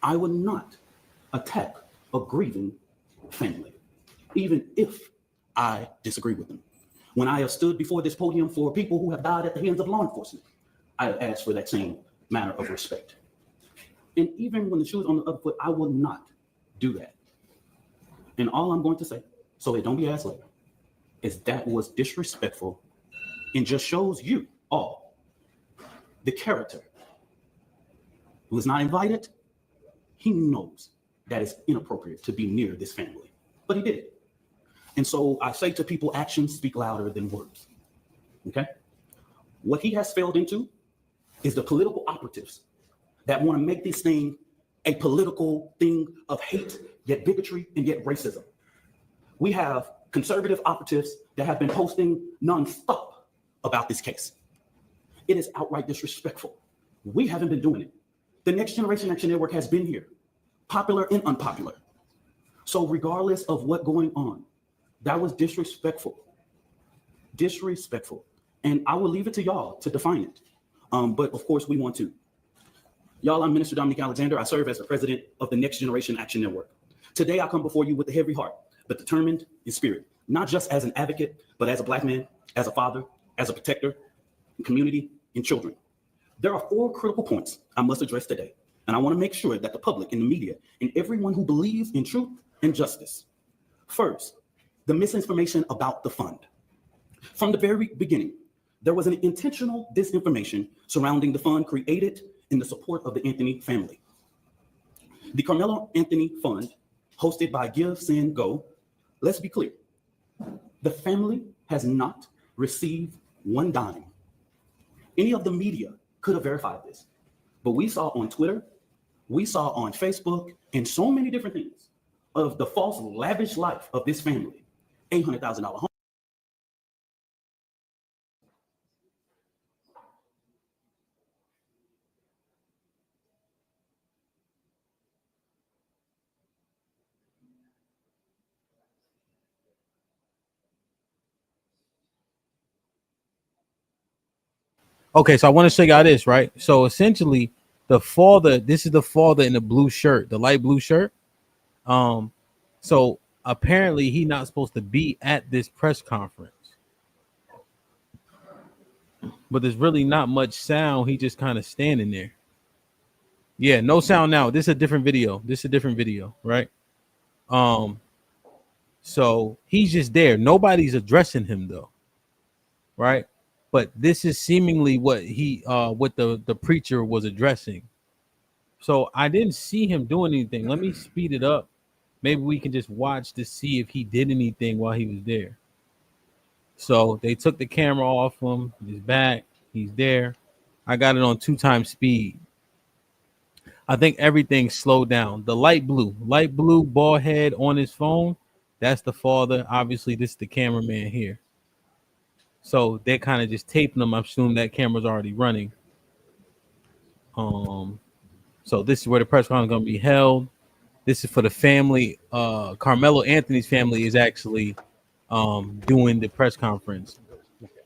I would not attack a grieving family, even if I disagree with them. When I have stood before this podium for people who have died at the hands of law enforcement, I have asked for that same manner of respect. And even when the shoe is on the other foot, I will not do that. And all I'm going to say, so it don't be asked later, is that was disrespectful and just shows you all the character who is not invited. He knows that it's inappropriate to be near this family, but he did it. And so I say to people, actions speak louder than words. Okay? What he has failed into is the political operatives that want to make this thing a political thing of hate, yet bigotry, and yet racism. We have conservative operatives that have been posting nonstop about this case. It is outright disrespectful. We haven't been doing it. The Next Generation Action Network has been here, popular and unpopular. So regardless of what's going on, that was disrespectful. Disrespectful. And I will leave it to y'all to define it. But of course we want to. Y'all, I'm Minister Dominique Alexander. I serve as the president of the Next Generation Action Network. Today I come before you with a heavy heart, but determined in spirit, not just as an advocate, but as a Black man, as a father, as a protector, in community, and children. There are 4 critical points I must address today, and I want to make sure that the public and the media and everyone who believes in truth and justice. First, the misinformation about the fund. From the very beginning, there was an intentional disinformation surrounding the fund created in the support of the Anthony family. The Carmelo Anthony Fund, hosted by Give, Send, Go, let's be clear, the family has not received one dime. Any of the media could have verified this, but we saw on Twitter, we saw on Facebook, and so many different things of the false, lavish life of this family. $800,000 home. Okay, so I want to show y'all this, right? So essentially, the father, this is the father in the blue shirt, the light blue shirt. So apparently he's not supposed to be at this press conference. But there's really not much sound. He just kind of standing there. Yeah, no sound now. This is a different video. Right? So he's just there. Nobody's addressing him though. Right? But this is seemingly what the preacher was addressing. So I didn't see him doing anything. Let me speed it up. Maybe we can just watch to see if he did anything while he was there. So they took the camera off him. He's back. He's there. I got it on 2x speed. I think everything slowed down. The light blue bald head on his phone. That's the father. Obviously, this is the cameraman here. So they're kind of just taping them. I assume that camera's already running. So this is where the press conference is going to be held. This is for the family. Carmelo Anthony's family is actually doing the press conference.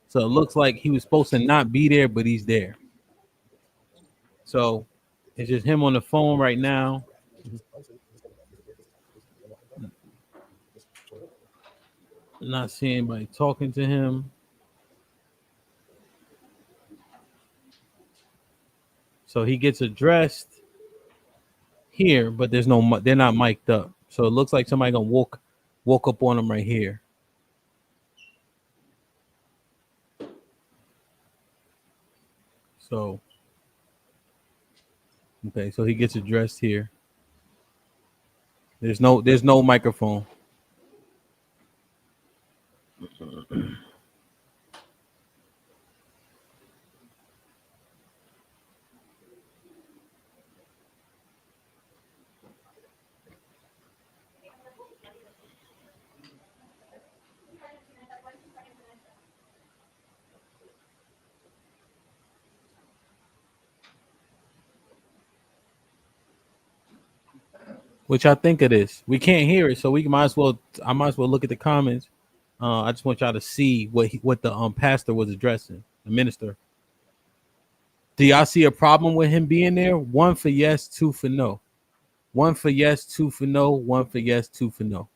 So it looks like he was supposed to not be there, but he's there. So it's just him on the phone right now. Not seeing anybody talking to him. So he gets addressed here, but there's no. They're not mic'd up. So it looks like somebody gonna woke up on him right here. So okay, so he gets addressed here. There's no microphone. Which I think it is. We can't hear it, so I might as well look at the comments. I just want y'all to see what the pastor was addressing, the minister. Do y'all see a problem with him being there? 1 for yes, 2 for no. 1 for yes, 2 for no. 1 for yes, 2 for no.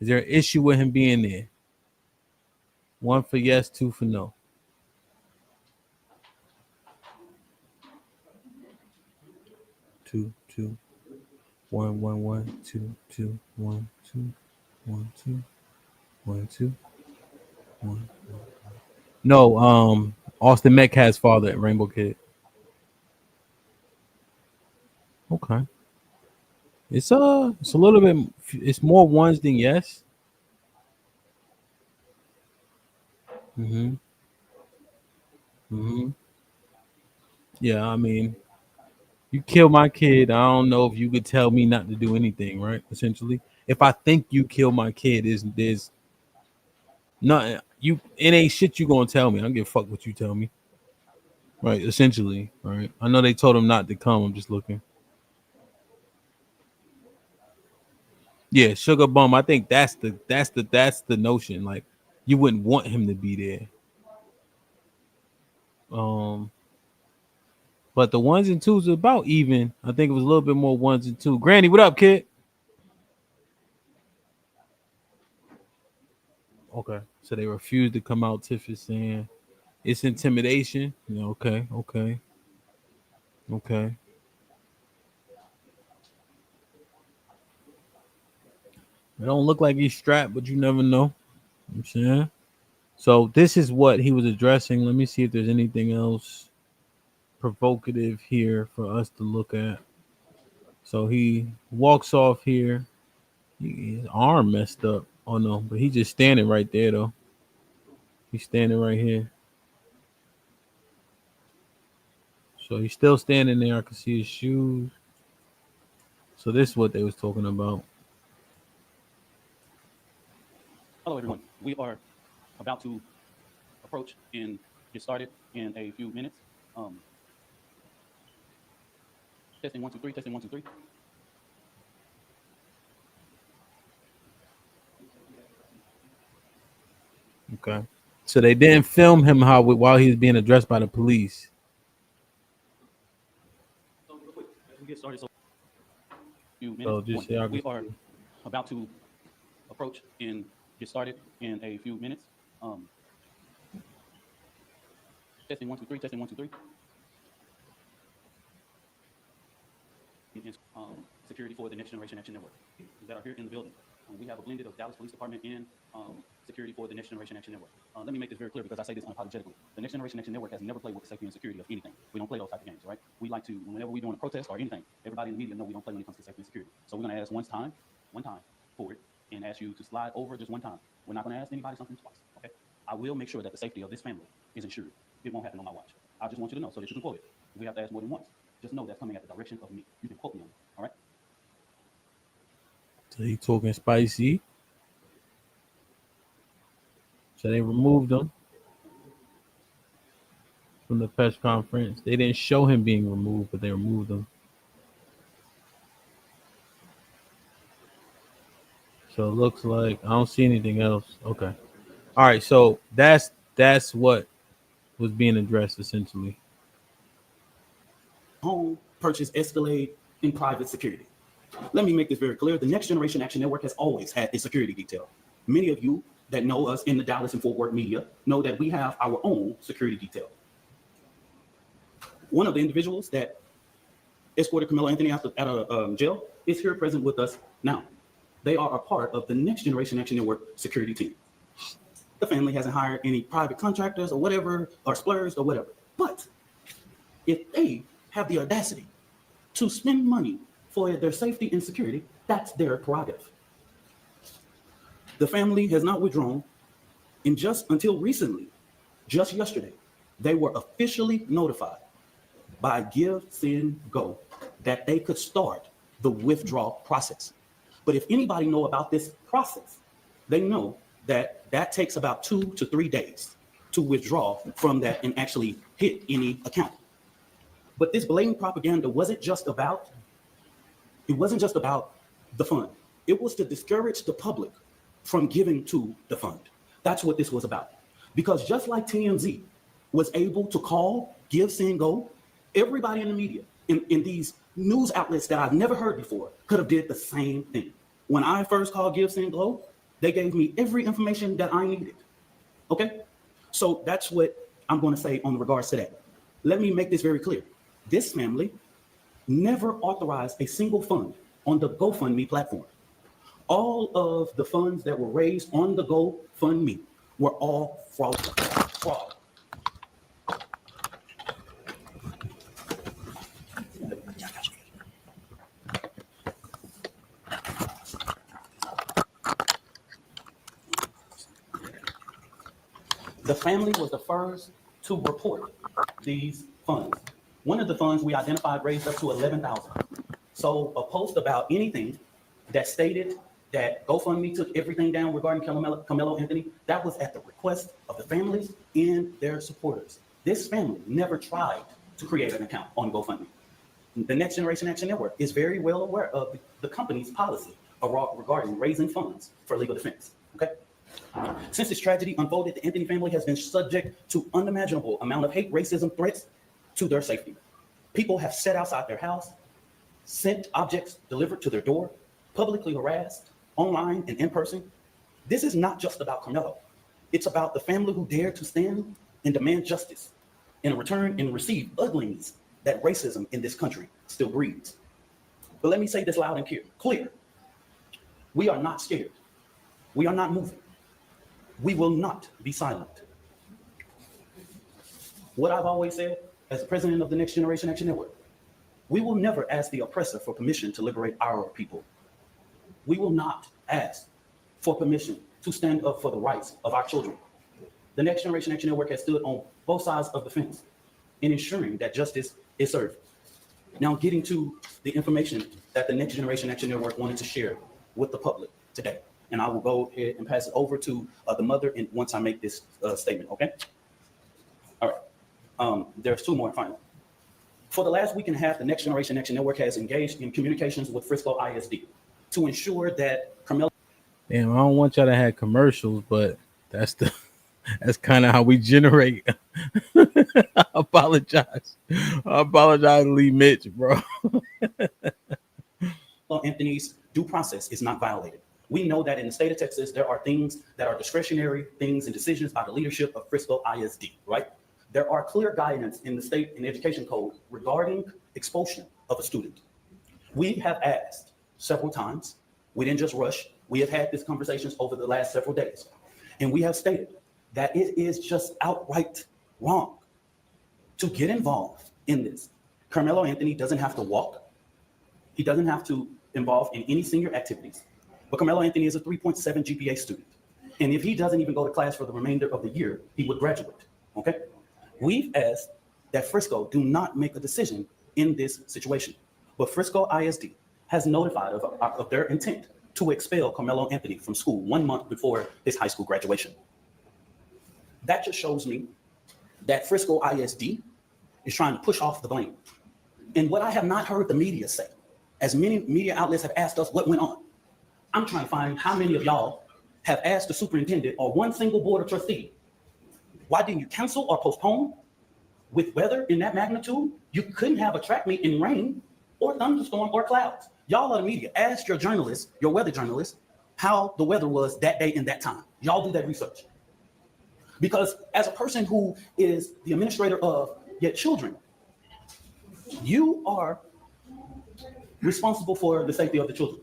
Is there an issue with him being there? 1 for yes, 2 for no. Two, 1, 1, 1, 2, 2, 1, 2, 1, 2, 1, 2, 1. No, Austin Metcalf's father at Rainbow Kid. Okay. It's a little bit. It's more ones than yes. Yeah, I mean, you kill my kid. I don't know if you could tell me not to do anything, right? Essentially, if I think you kill my kid, there's nothing. It ain't shit you gonna tell me. I don't give a fuck what you tell me. Right, essentially, right. I know they told him not to come. I'm just looking. Yeah, sugar bum. I think that's the notion. Like, you wouldn't want him to be there. But the ones and twos are about even. I think it was a little bit more ones and two. Granny, what up, kid? Okay, so they refused to come out. Tiff is saying it's intimidation. Yeah, okay. It don't look like he's strapped, but you never know. I'm saying. So this is what he was addressing. Let me see if there's anything else provocative here for us to look at. So he walks off here. His arm messed up. Oh no, but he's just standing right there though. He's standing right here. So he's still standing there. I can see his shoes. So this is what they was talking about. Hello, everyone. We are about to approach and get started in a few minutes. Testing 1, 2, 3. Testing 1, 2, 3. Okay. So they didn't film him while he was being addressed by the police. So real quick, as we get started, so few minutes. So just we are about to approach and get started in a few minutes. Testing 1, 2, 3. Testing 1, 2, 3. Security for the Next Generation Action Network that are here in the building. We have a blended of Dallas Police Department and security for the Next Generation Action Network. Let me make this very clear because I say this unapologetically. The Next Generation Action Network has never played with the safety and security of anything. We don't play those type of games, right? We like to, whenever we're doing a protest or anything, everybody in the media know we don't play when it comes to safety and security. So we're going to ask one time for it, and ask you to slide over just one time. We're not going to ask anybody something twice, okay? I will make sure that the safety of this family is ensured. It won't happen on my watch. I just want you to know so that you can quote it. If we have to ask more than once, just know that's coming at the direction of me. You can quote me on it, all right? So he talking spicy. So they removed him from the press conference. They didn't show him being removed, but they removed him. So it looks like I don't see anything else. Okay. All right. So that's what was being addressed essentially. Home purchase escalate in private security. Let me make this very clear. The Next Generation Action Network has always had a security detail. Many of you that know us in the Dallas and Fort Worth media know that we have our own security detail. One of the individuals that escorted Carmelo Anthony out of jail is here present with us now. They are a part of the Next Generation Action Network security team. The family hasn't hired any private contractors or whatever, or splurged or whatever. But if they have the audacity to spend money for their safety and security, that's their prerogative. The family has not withdrawn, and just until recently, just yesterday, they were officially notified by Give, Send, Go that they could start the withdrawal process. But if anybody know about this process, they know that that takes about 2 to 3 days to withdraw from that and actually hit any account. But this blatant propaganda wasn't just about the fund. It was to discourage the public from giving to the fund. That's what this was about. Because just like TMZ was able to call, Give, Send, Go, everybody in the media, in these news outlets that I've never heard before, could have did the same thing. When I first called Give, Send, Go, they gave me every information that I needed. Okay? So that's what I'm going to say on regards to that. Let me make this very clear. This family never authorized a single fund on the GoFundMe platform. All of the funds that were raised on the GoFundMe were all fraud. The family was the first to report these funds. One of the funds we identified raised up to $11,000. So a post about anything that stated that GoFundMe took everything down regarding Carmelo Anthony, that was at the request of the families and their supporters. This family never tried to create an account on GoFundMe. The Next Generation Action Network is very well aware of the company's policy regarding raising funds for legal defense. Okay. Since this tragedy unfolded, the Anthony family has been subject to unimaginable amount of hate, racism, threats to their safety. People have sat outside their house, sent objects delivered to their door, publicly harassed, online and in person. This is not just about Carmelo. It's about the family who dared to stand and demand justice in return and receive ugliness that racism in this country still breeds. But let me say this loud and clear. We are not scared. We are not moving. We will not be silent. What I've always said as the president of the Next Generation Action Network, we will never ask the oppressor for permission to liberate our people. We will not ask for permission to stand up for the rights of our children. The Next Generation Action Network has stood on both sides of the fence in ensuring that justice is served. Now getting to the information that the Next Generation Action Network wanted to share with the public today. And I will go ahead and pass it over to the mother and once I make this statement, okay? All right, there's two more finally. For the last week and a half, the Next Generation Action Network has engaged in communications with Frisco ISD to ensure that Carmelo. Damn, I don't want y'all to have commercials, but that's kind of how we generate. I apologize, Lee Mitch, bro. Anthony's due process is not violated. We know that in the state of Texas, there are things that are discretionary things and decisions by the leadership of Frisco ISD, right? There are clear guidance in the state and education code regarding expulsion of a student. We have asked several times. We didn't just rush. We have had these conversations over the last several days. And we have stated that it is just outright wrong to get involved in this. Carmelo Anthony doesn't have to walk. He doesn't have to involve in any senior activities. But Carmelo Anthony is a 3.7 GPA student. And if he doesn't even go to class for the remainder of the year, he would graduate, okay? We've asked that Frisco do not make a decision in this situation. But Frisco ISD has notified of their intent to expel Carmelo Anthony from school 1 month before his high school graduation. That just shows me that Frisco ISD is trying to push off the blame. And what I have not heard the media say, as many media outlets have asked us what went on, I'm trying to find how many of y'all have asked the superintendent or one single board of trustee, why didn't you cancel or postpone? With weather in that magnitude, you couldn't have a track meet in rain or thunderstorm or clouds. Y'all are the media. Ask your journalists, your weather journalists, how the weather was that day and that time. Y'all do that research. Because as a person who is the administrator of your children, you are responsible for the safety of the children.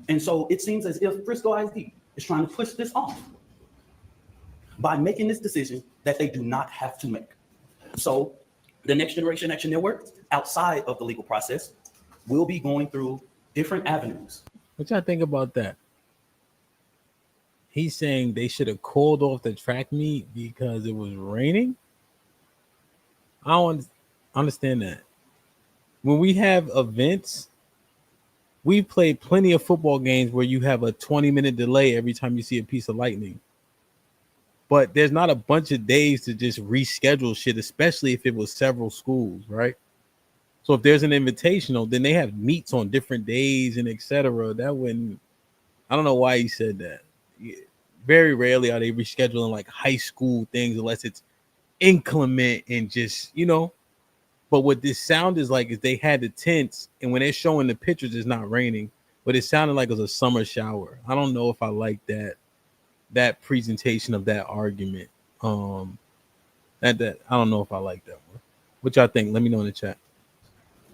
And so it seems as if Frisco ISD is trying to push this off by making this decision that they do not have to make. So the Next Generation Action Network, outside of the legal process, will be going through different avenues. What y'all think about that? He's saying they should have called off the track meet because it was raining. I don't understand that. When we have events, we've played plenty of football games where you have a 20-minute delay every time you see a piece of lightning. But there's not a bunch of days to just reschedule shit, especially if it was several schools, right? So if there's an invitational, then they have meets on different days and etc. That wouldn't, I don't know why he said that. Very rarely are they rescheduling like high school things unless it's inclement and just, you know. But what this sound is like is they had the tents, and when they're showing the pictures, it's not raining, but it sounded like it was a summer shower. I don't know if I like that presentation of that argument. That I don't know if I like that one. What y'all think? Let me know in the chat.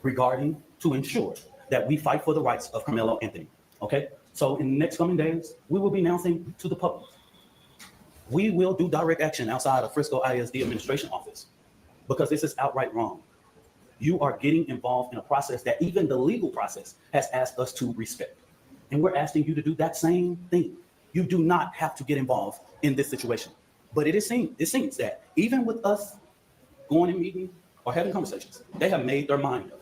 Regarding to ensure that we fight for the rights of Carmelo Anthony. Okay, so in the next coming days, we will be announcing to the public. We will do direct action outside of Frisco ISD administration office because this is outright wrong. You are getting involved in a process that even the legal process has asked us to respect. And we're asking you to do that same thing. You do not have to get involved in this situation. But it seems that even with us going and meeting or having conversations, they have made their mind up.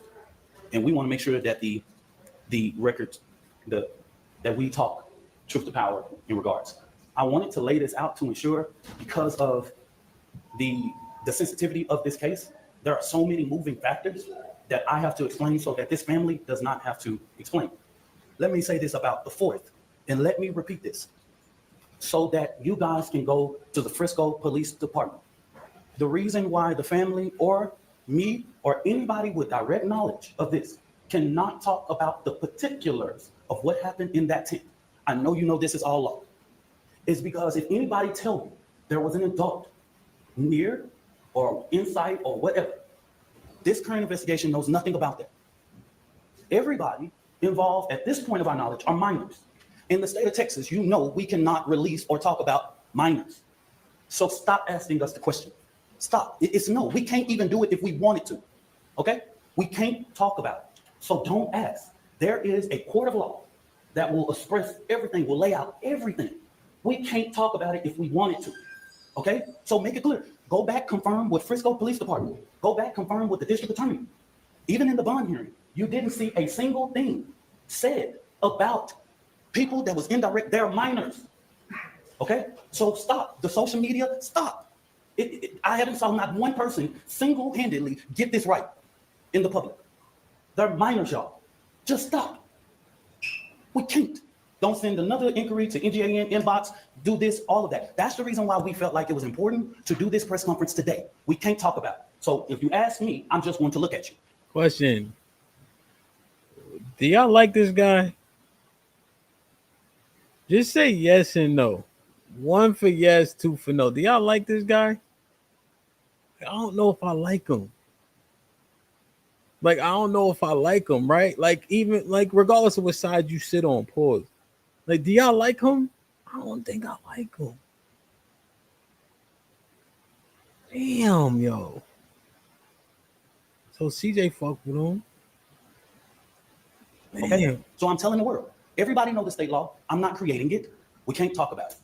And we want to make sure that the records, that we talk truth to power in regards. I wanted to lay this out to ensure, because of the sensitivity of this case, there are so many moving factors that I have to explain so that this family does not have to explain. Let me say this about the 4th, and let me repeat this so that you guys can go to the Frisco Police Department. The reason why the family or me or anybody with direct knowledge of this cannot talk about the particulars of what happened in that tent, I know you know this is all law, is because if anybody tell you there was an adult near or inside or whatever, this current investigation knows nothing about that. Everybody involved at this point of our knowledge are minors. In the state of Texas, you know we cannot release or talk about minors. So stop asking us the question. Stop. It's no, we can't even do it if we wanted to, okay? We can't talk about it. So don't ask. There is a court of law that will express everything, will lay out everything. We can't talk about it if we wanted to, okay? So make it clear. Go back, confirm with Frisco Police Department. Go back, confirm with the district attorney. Even in the bond hearing, you didn't see a single thing said about people that was indirect. They're minors, okay? So stop. The social media, stop. I haven't saw not one person single-handedly get this right in the public. They're minors, y'all. Just stop. We can't. Don't send another inquiry to NGAN inbox, do this, all of that. That's the reason why we felt like it was important to do this press conference today. We can't talk about it. So if you ask me, I'm just going to look at you. Question. Do y'all like this guy? Just say yes and no. 1 for yes, 2 for no. Do y'all like this guy? I don't know if I like him. Like, I don't know if I like him, right? Like, even, like, regardless of what side you sit on, pause. Like, do y'all like him? I don't think I like him. Damn, yo. So CJ fuck with him. Okay, so I'm telling the world, everybody know the state law. I'm not creating it. We can't talk about it.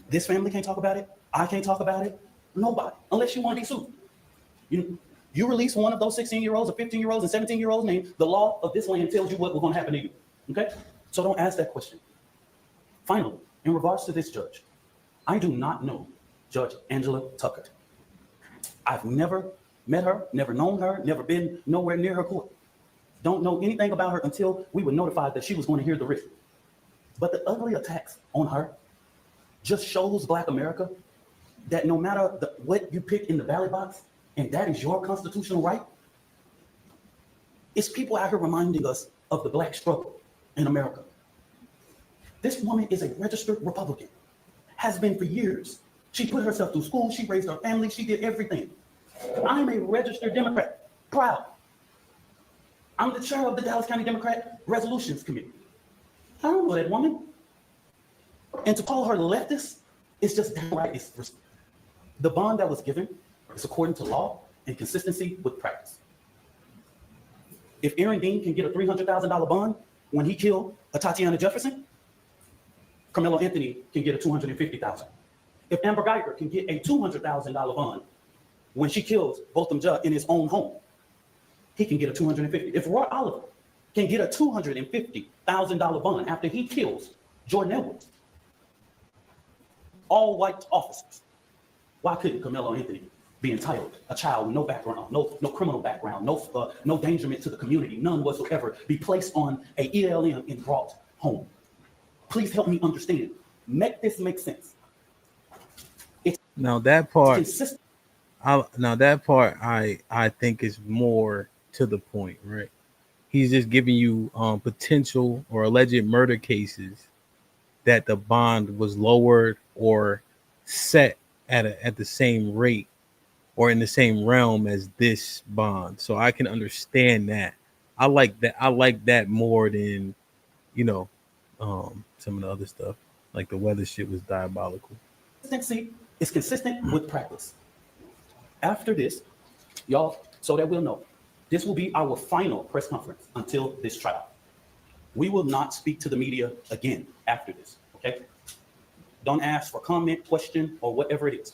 This family can't talk about it. I can't talk about it. Nobody, unless you want to be sued. You release one of those 16-year-olds or 15-year-olds and 17-year-olds name, the law of this land tells you what was going to happen to you. Okay? So don't ask that question. Finally, in regards to this judge, I do not know Judge Angela Tucker. I've never met her, never known her, never been nowhere near her court. Don't know anything about her until we were notified that she was going to hear the writ. But the ugly attacks on her just shows Black America that no matter what you pick in the ballot box, and that is your constitutional right, it's people out here reminding us of the Black struggle in America. This woman is a registered Republican, has been for years. She put herself through school, she raised her family, she did everything. I'm a registered Democrat, proud. I'm the chair of the Dallas County Democrat Resolutions Committee. I don't know that woman. And to call her leftist is just downright disrespectful. The bond that was given is according to law and consistency with practice. If Aaron Dean can get a $300,000 bond when he killed a Tatiana Jefferson, Carmelo Anthony can get a $250,000. If Amber Geiger can get a $200,000 bond when she kills Botham Judge in his own home, he can get a $250,000. If Roy Oliver can get a $250,000 bond after he kills Jordan Edwards, all white officers, why couldn't Carmelo Anthony be entitled, a child with no background, no criminal background, no endangerment to the community, none whatsoever, be placed on a ELM and brought home? Please help me understand. Make this make sense. Now that part, consistent. I think is more to the point, right? He's just giving you potential or alleged murder cases that the bond was lowered or set at the same rate or in the same realm as this bond. So I can understand that. I like that more than, some of the other stuff. Like the weather shit was diabolical. Consistency is consistent with practice. After this, y'all, so that we'll know, this will be our final press conference until this trial. We will not speak to the media again after this, okay? Don't ask for comment, question, or whatever it is.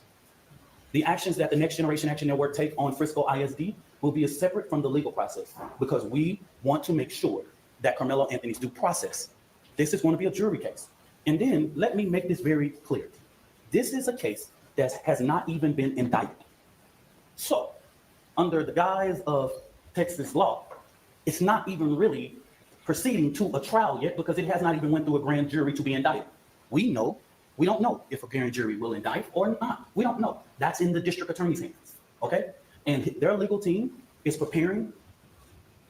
The actions that the Next Generation Action Network take on Frisco ISD will be separate from the legal process because we want to make sure that Carmelo Anthony's due process. This is going to be a jury case. And then let me make this very clear. This is a case that has not even been indicted. So under the guise of Texas law, it's not even really proceeding to a trial yet because it has not even went through a grand jury to be indicted. We don't know if a grand jury will indict or not. We don't know. That's in the district attorney's hands, okay? And their legal team is preparing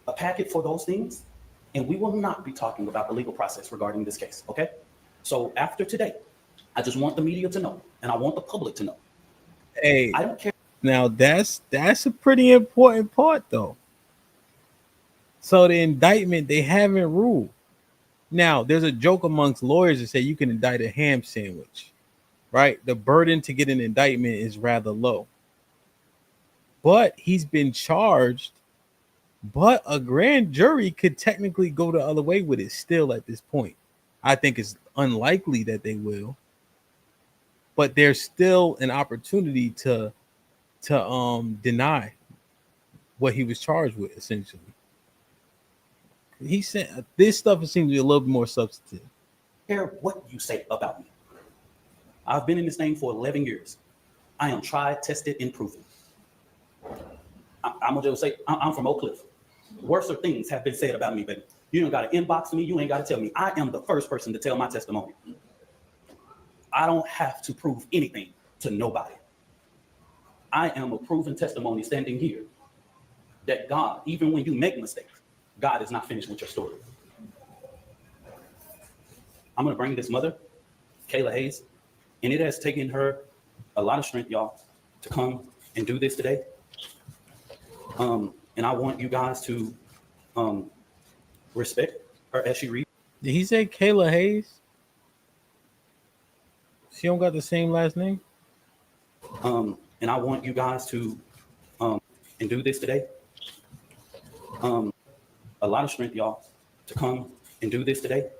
a packet for those things, and we will not be talking about the legal process regarding this case, okay? So after today, I just want the media to know, and I want the public to know. Hey, I don't care. Now that's a pretty important part, though. So the indictment, they haven't ruled. Now, there's a joke amongst lawyers that say you can indict a ham sandwich, right? The burden to get an indictment is rather low. But he's been charged, but a grand jury could technically go the other way with it still at this point. I think it's unlikely that they will. But there's still an opportunity to deny what he was charged with, essentially. He said this stuff seems to be a little bit more substantive. Care what you say about me. I've been in this thing for 11 years. I am tried, tested, and proven. I'm gonna just say I'm from Oak Cliff. Worser things have been said about me, baby. You ain't got to inbox me. You ain't got to tell me. I am the first person to tell my testimony. I don't have to prove anything to nobody. I am a proven testimony standing here that God, even when you make mistakes, God is not finished with your story. I'm going to bring this mother, Kayla Hayes, and it has taken her a lot of strength, y'all, to come and do this today. And I want you guys to respect her as she reads. Did he say Kayla Hayes? She don't got the same last name? And I want you guys to and do this today. A lot of strength, y'all, to come and do this today.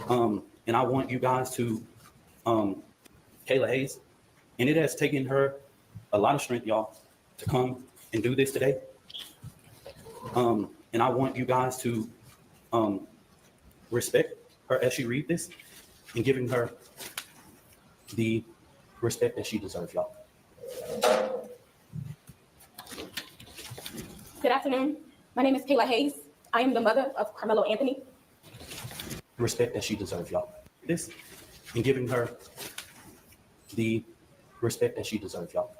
And I want you guys to, Kayla Hayes, and it has taken her a lot of strength, y'all, to come and do this today. And I want you guys to respect her as she reads this and giving her the respect that she deserves, y'all. Good afternoon. My name is Kayla Hayes. I am the mother of Carmelo Anthony. Respect that she deserves, y'all. This, and giving her the respect that she deserves, y'all.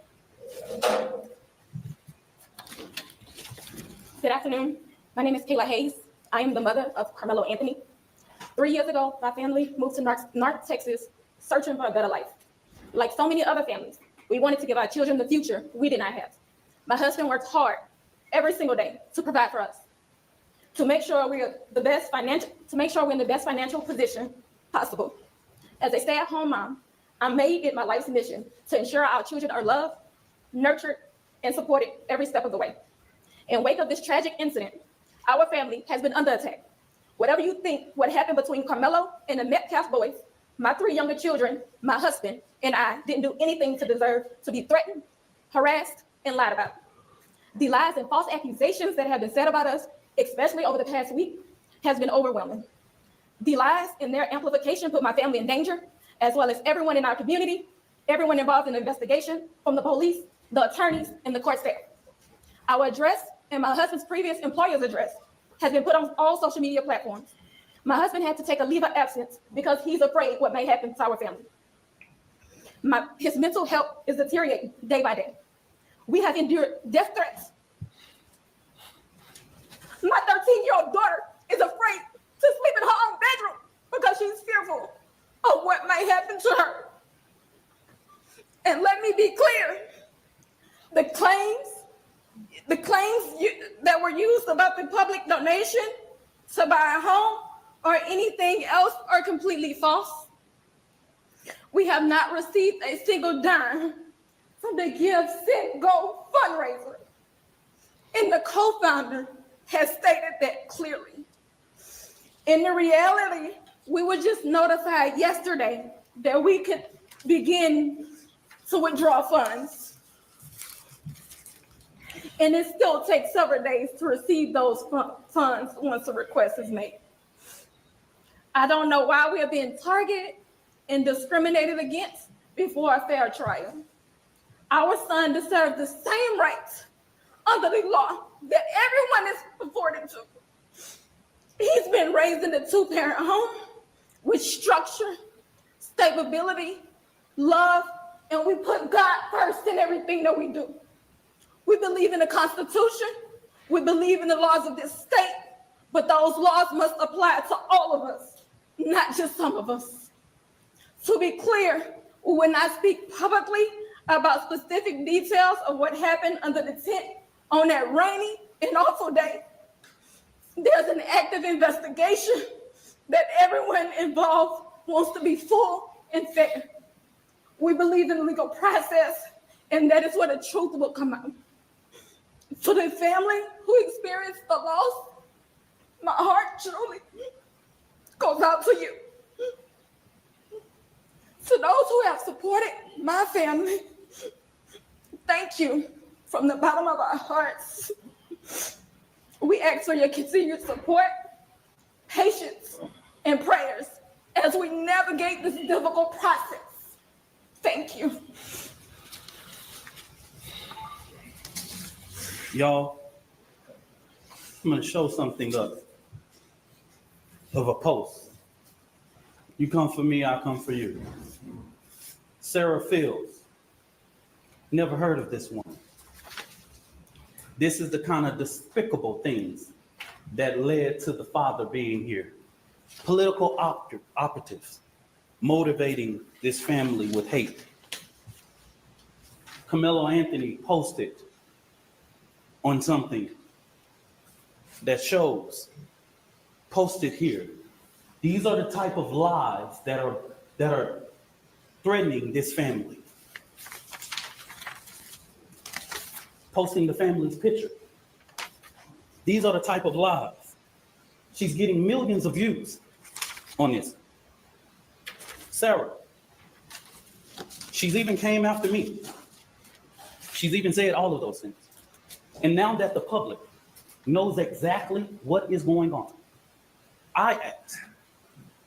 Good afternoon. My name is Kayla Hayes. I am the mother of Carmelo Anthony. 3 years ago, my family moved to North Texas, searching for a better life. Like so many other families, we wanted to give our children the future we did not have. My husband worked hard every single day to provide for us, to make sure we're in the best financial position possible. As a stay-at-home mom, I made it my life's mission to ensure our children are loved, nurtured, and supported every step of the way. In wake of this tragic incident, our family has been under attack. Whatever you think what happened between Carmelo and the Metcalf boys, my 3 younger children, my husband, and I didn't do anything to deserve to be threatened, harassed, and lied about. The lies and false accusations that have been said about us, especially over the past week, has been overwhelming. The lies and their amplification put my family in danger, as well as everyone in our community, everyone involved in the investigation, from the police, the attorneys, and the court staff. Our address and my husband's previous employer's address has been put on all social media platforms. My husband had to take a leave of absence because he's afraid what may happen to our family. His mental health is deteriorating day by day. We have endured death threats. My 13-year-old daughter is afraid to sleep in her own bedroom because she's fearful of what might happen to her. And let me be clear, the claims that were used about the public donation to buy a home or anything else are completely false. We have not received a single dime from the Give, Send, Go fundraiser. And the co-founder has stated that clearly. In the reality, we were just notified yesterday that we could begin to withdraw funds. And it still takes several days to receive those funds once a request is made. I don't know why we are being targeted and discriminated against before a fair trial. Our son deserves the same rights under the law that everyone is afforded to. He's been raised in a 2-parent home with structure, stability, love, and we put God first in everything that we do. We believe in the Constitution. We believe in the laws of this state, but those laws must apply to all of us, not just some of us. To be clear, we will not speak publicly about specific details of what happened under the tent on that rainy and awful day. There's an active investigation that everyone involved wants to be full and fair. We believe in the legal process, and that is where the truth will come out. To the family who experienced the loss, my heart truly goes out to you. To those who have supported my family, thank you from the bottom of our hearts. We ask for your continued support, patience, and prayers as we navigate this difficult process. Thank you. Y'all, I'm going to show something of a post. You come for me, I come for you. Sarah Fields. Never heard of this woman. This is the kind of despicable things that led to the father being here. Political operatives motivating this family with hate. Carmelo Anthony posted on something that shows, posted here. These are the type of lies that are threatening this family. Posting the family's picture. These are the type of lies. She's getting millions of views on this. Sarah, she's even came after me. She's even said all of those things. And now that the public knows exactly what is going on, I ask,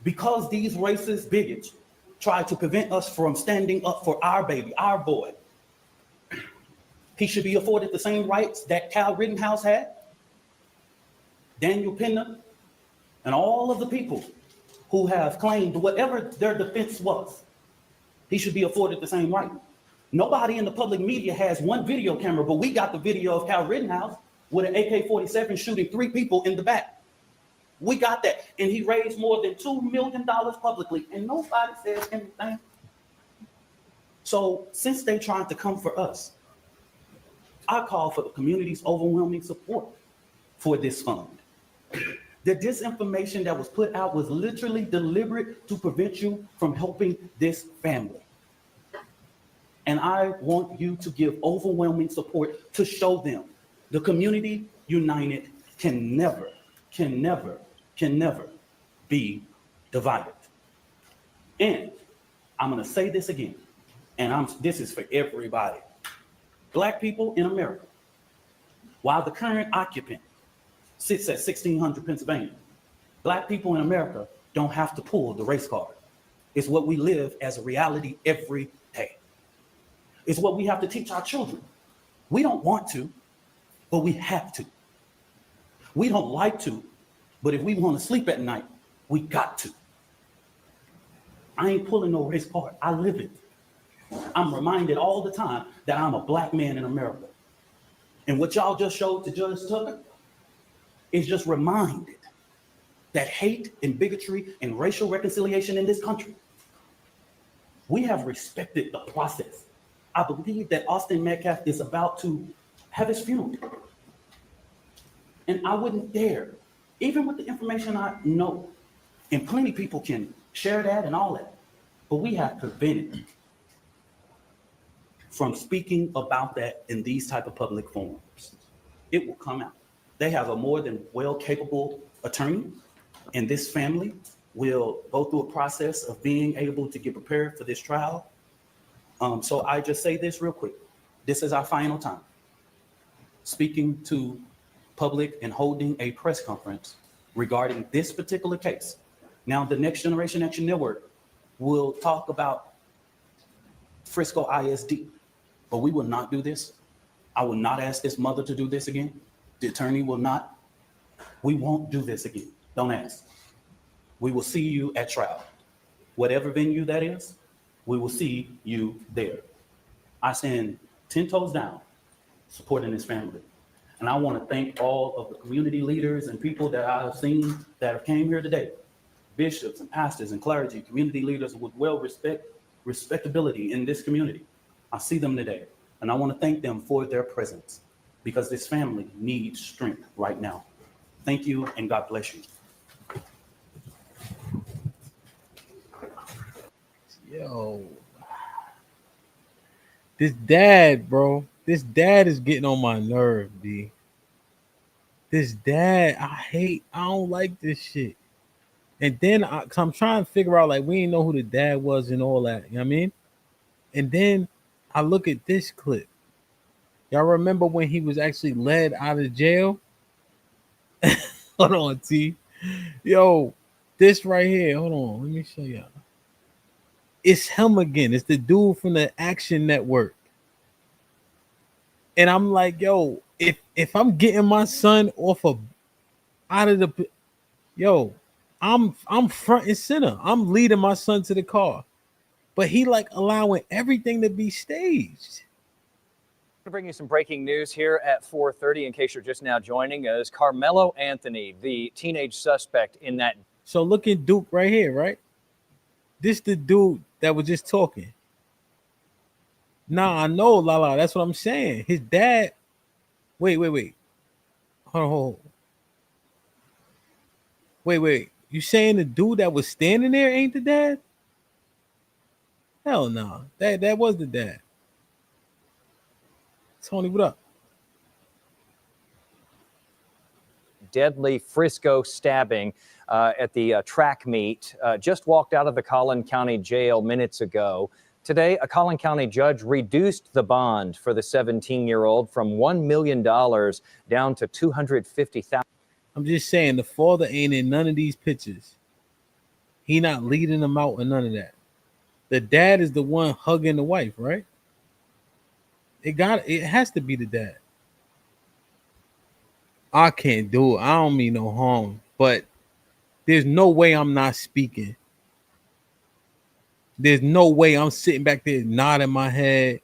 because these racist bigots try to prevent us from standing up for our baby, our boy, He should be afforded the same rights that Kyle Rittenhouse had, Daniel Penna, and all of the people who have claimed whatever their defense was. He should be afforded the same right. Nobody in the public media has one video camera, but we got the video of Kyle Rittenhouse with an AK-47 shooting 3 people in the back. We got that. And he raised more than $2 million publicly, and nobody says anything. So since they tried to come for us, I call for the community's overwhelming support for this fund. The disinformation that was put out was literally deliberate to prevent you from helping this family. And I want you to give overwhelming support to show them the community united can never be divided. And I'm gonna say this again, and this is for everybody. Black people in America, while the current occupant sits at 1600 Pennsylvania, Black people in America don't have to pull the race card. It's what we live as a reality every day. It's what we have to teach our children. We don't want to, but we have to. We don't like to, but if we want to sleep at night, we got to. I ain't pulling no race card. I live it. I'm reminded all the time that I'm a Black man in America. And what y'all just showed to Judge Tucker is just reminded that hate and bigotry and racial reconciliation in this country, we have respected the process. I believe that Austin Metcalf is about to have his funeral. And I wouldn't dare, even with the information I know, and plenty of people can share that and all that, but we have prevented from speaking about that in these type of public forums. It will come out. They have a more than well-capable attorney, and this family will go through a process of being able to get prepared for this trial. So I just say this real quick. This is our final time speaking to public and holding a press conference regarding this particular case. Now, the Next Generation Action Network will talk about Frisco ISD, but we will not do this. I will not ask this mother to do this again. The attorney will not. We won't do this again. Don't ask. We will see you at trial. Whatever venue that is, we will see you there. I stand 10 toes down supporting this family. And I want to thank all of the community leaders and people that I have seen that have came here today. Bishops and pastors and clergy, community leaders with respectability in this community. I see them today. And I want to thank them for their presence because this family needs strength right now. Thank you and God bless you. Yo, this dad, bro. This dad is getting on my nerve, B. This dad, I don't like this shit. And then I'm trying to figure out, like, we didn't know who the dad was and all that. You know what I mean? And then I look at this clip. Y'all remember when he was actually led out of jail? Hold on, T. Yo, this right here. Hold on. Let me show y'all. It's him again. It's the dude from the Action Network. And I'm like, yo, if I'm getting my son out of the, yo, I'm front and center. I'm leading my son to the car. But he like allowing everything to be staged. To bring you some breaking news here at 4:30, in case you're just now joining us. KARMELO Anthony, the teenage suspect in that. So look at Duke right here, right? This the dude that was just talking. Nah, I know, Lala. That's what I'm saying. His dad. Wait. Hold on. Wait. You saying the dude that was standing there ain't the dad? Hell no. That was the dad. Tony, what up? Deadly Frisco stabbing at the track meet. Just walked out of the Collin County Jail minutes ago. Today, a Collin County judge reduced the bond for the 17-year-old from $1 million down to $250,000. I'm just saying, the father ain't in none of these pictures. He not leading them out or none of that. The dad is the one hugging the wife, right? It has to be the dad. I can't do it. I don't mean no harm, but there's no way I'm not speaking. There's no way I'm sitting back there nodding my head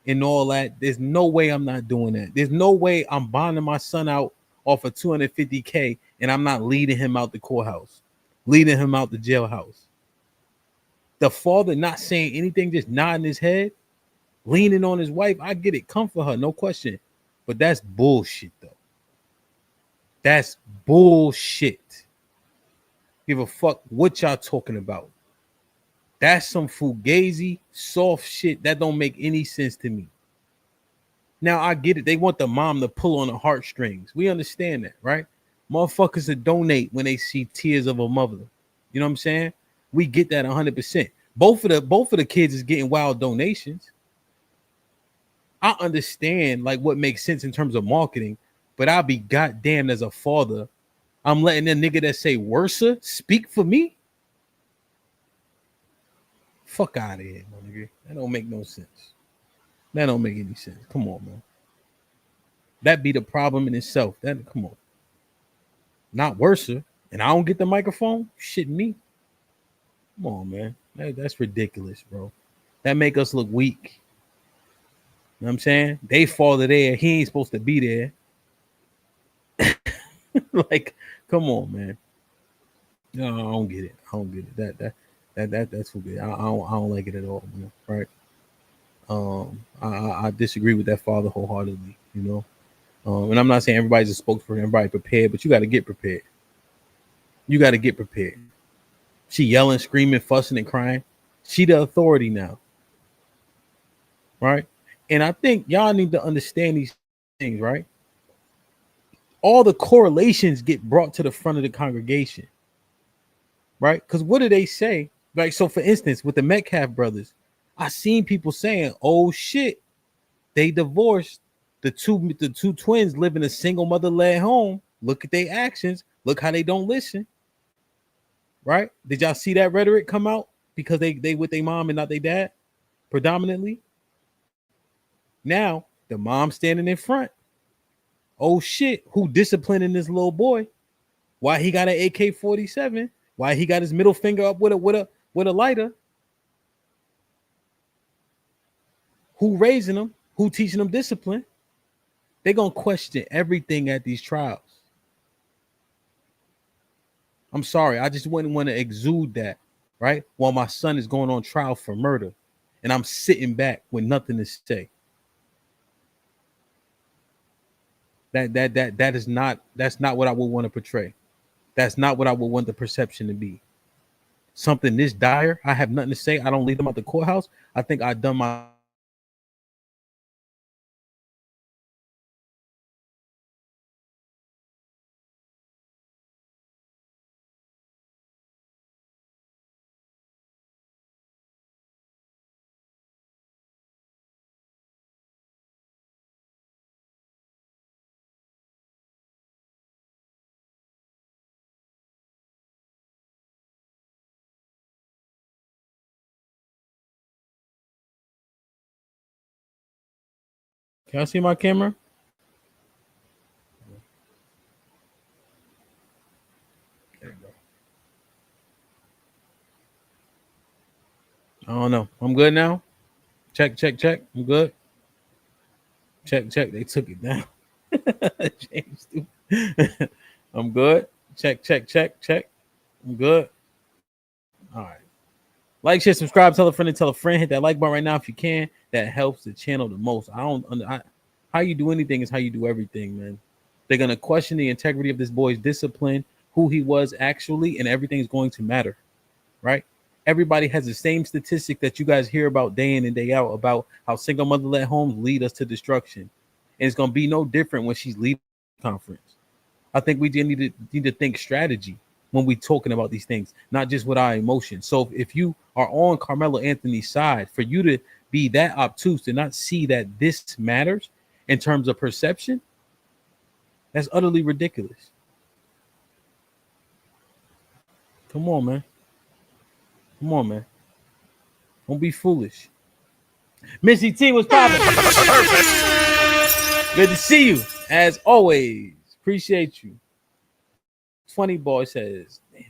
and all that. There's no way I'm not doing that. There's no way I'm bonding my son out off of 250K and I'm not leading him out the courthouse, leading him out the jailhouse. The father not saying anything, just nodding his head, leaning on his wife. I get it. Comfort her, no question. But that's bullshit, though. That's bullshit. Give a fuck what y'all talking about. That's some fugazi, soft shit that don't make any sense to me. Now, I get it. They want the mom to pull on the heartstrings. We understand that, right? Motherfuckers to donate when they see tears of a mother. You know what I'm saying? We get that 100%. Both of the kids is getting wild donations. I understand like what makes sense in terms of marketing, but I'll be goddamn as a father. I'm letting that nigga that say worser speak for me. Fuck out of here, my nigga. That don't make no sense. That don't make any sense. Come on, man. That be the problem in itself. That come on. Not worser. And I don't get the microphone? Shit me. Come on, man. That's ridiculous, bro. That make us look weak. You know what I'm saying? They father there. He ain't supposed to be there. Like, come on, man. No, I don't get it. I don't get it. That's forbid. I don't like it at all, man. Right? I disagree with that father wholeheartedly, you know. And I'm not saying everybody's a spokesperson, everybody prepared, but you got to get prepared. You got to get prepared. She yelling, screaming, fussing, and crying. She the authority now. Right? And I think y'all need to understand these things, right? All the correlations get brought to the front of the congregation. Right? Because what do they say? Like, so for instance, with the Metcalf brothers, I seen people saying, oh shit, they divorced. The two twins live in a single mother-led home. Look at their actions. Look how they don't listen. Right? Did y'all see that rhetoric come out? Because they with their mom and not their dad, predominantly. Now, the mom standing in front. Oh shit, who disciplining this little boy? Why he got an AK-47? Why he got his middle finger up with a lighter? Who raising him? Who teaching them discipline? They're gonna question everything at these trials. I'm sorry, I just wouldn't want to exude that, right? While my son is going on trial for murder, and I'm sitting back with nothing to say. That's not what I would want to portray. That's not what I would want the perception to be. Something this dire, I have nothing to say. I don't lead them out the courthouse. I think I've done my Can I see my camera? There you go. I don't know. I'm good now. Check. I'm good. Check. They took it down. James, I'm good. Check. I'm good. All right. Like, share, subscribe, tell a friend, and tell a friend. Hit that like button right now if you can. That helps the channel the most. How you do anything is how you do everything, man. They're gonna question the integrity of this boy's discipline, who he was actually, and everything's going to matter, right? Everybody has the same statistic that you guys hear about day in and day out about how single mother-led homes lead us to destruction, and it's gonna be no different when she's leading the conference. I think we need to think strategy when we're talking about these things, not just with our emotions. So if you are on Carmelo Anthony's side, for you to be that obtuse to not see that this matters in terms of perception, that's utterly ridiculous. Come on, man. Don't be foolish. Missy T was popping. Good to see you, as always. Appreciate you. Funny boy says, damn,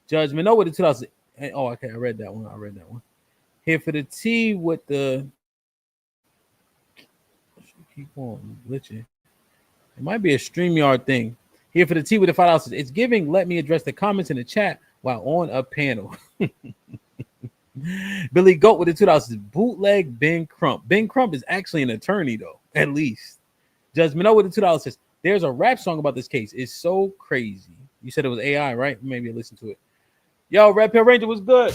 Judgment over the 2000. Oh, okay, I read that one. Here for the T with the. Keep on glitching. It might be a StreamYard thing. Here for the T with the $5. It's giving. Let me address the comments in the chat while on a panel. Billy Goat with the $2. Bootleg Ben Crump. Ben Crump is actually an attorney, though, at least. Judgment O with the $2 says, there's a rap song about this case. It's so crazy. You said it was AI, right? Maybe I listened to it. Yo, Red Pill Ranger was good.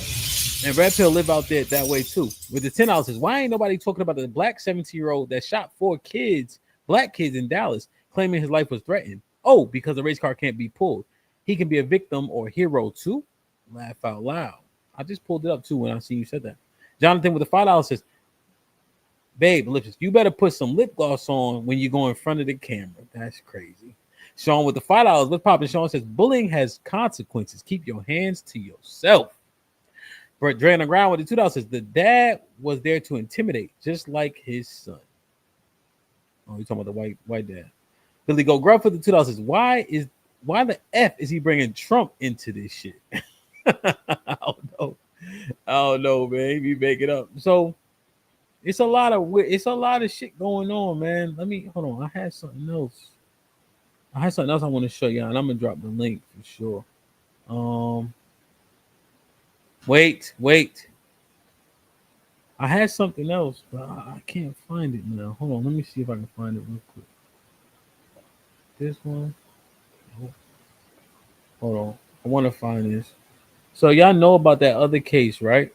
And Red Pill live out there that way, too. With the $10 says, why ain't nobody talking about the black 17-year-old that shot 4 kids, black kids in Dallas, claiming his life was threatened? Oh, because the race car can't be pulled. He can be a victim or a hero, too? Laugh out loud. I just pulled it up too when I see you said that. Jonathan with the $5 says, babe, lipstick, you better put some lip gloss on when you go in front of the camera. That's crazy. Sean with the $5, what's popping? Sean says, bullying has consequences. Keep your hands to yourself. Brett Dre on the ground with the $2 says, the dad was there to intimidate, just like his son. Oh, you're talking about the white dad. Billy Go Gruff with the $2 says, why the F is he bringing Trump into this shit? I don't know, man. He be making up. So it's a lot of shit going on, man. Let me hold on. I had something else I want to show y'all, and I'm gonna drop the link for sure. Wait. I had something else, but I can't find it now. Hold on, let me see if I can find it real quick. This one. Hold on. I want to find this. So y'all know about that other case, right?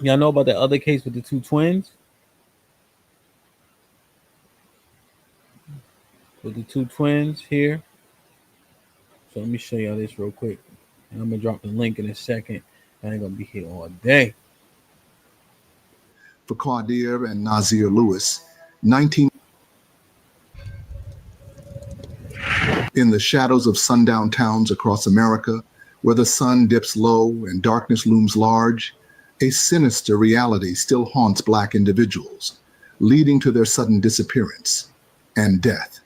Y'all know about that other case with the 2 twins? With the 2 twins here. So let me show y'all this real quick. And I'm going to drop the link in a second. I ain't going to be here all day. For Quadir and Nazir Lewis, 19. In the shadows of sundown towns across America, where the sun dips low and darkness looms large, a sinister reality still haunts Black individuals, leading to their sudden disappearance and death.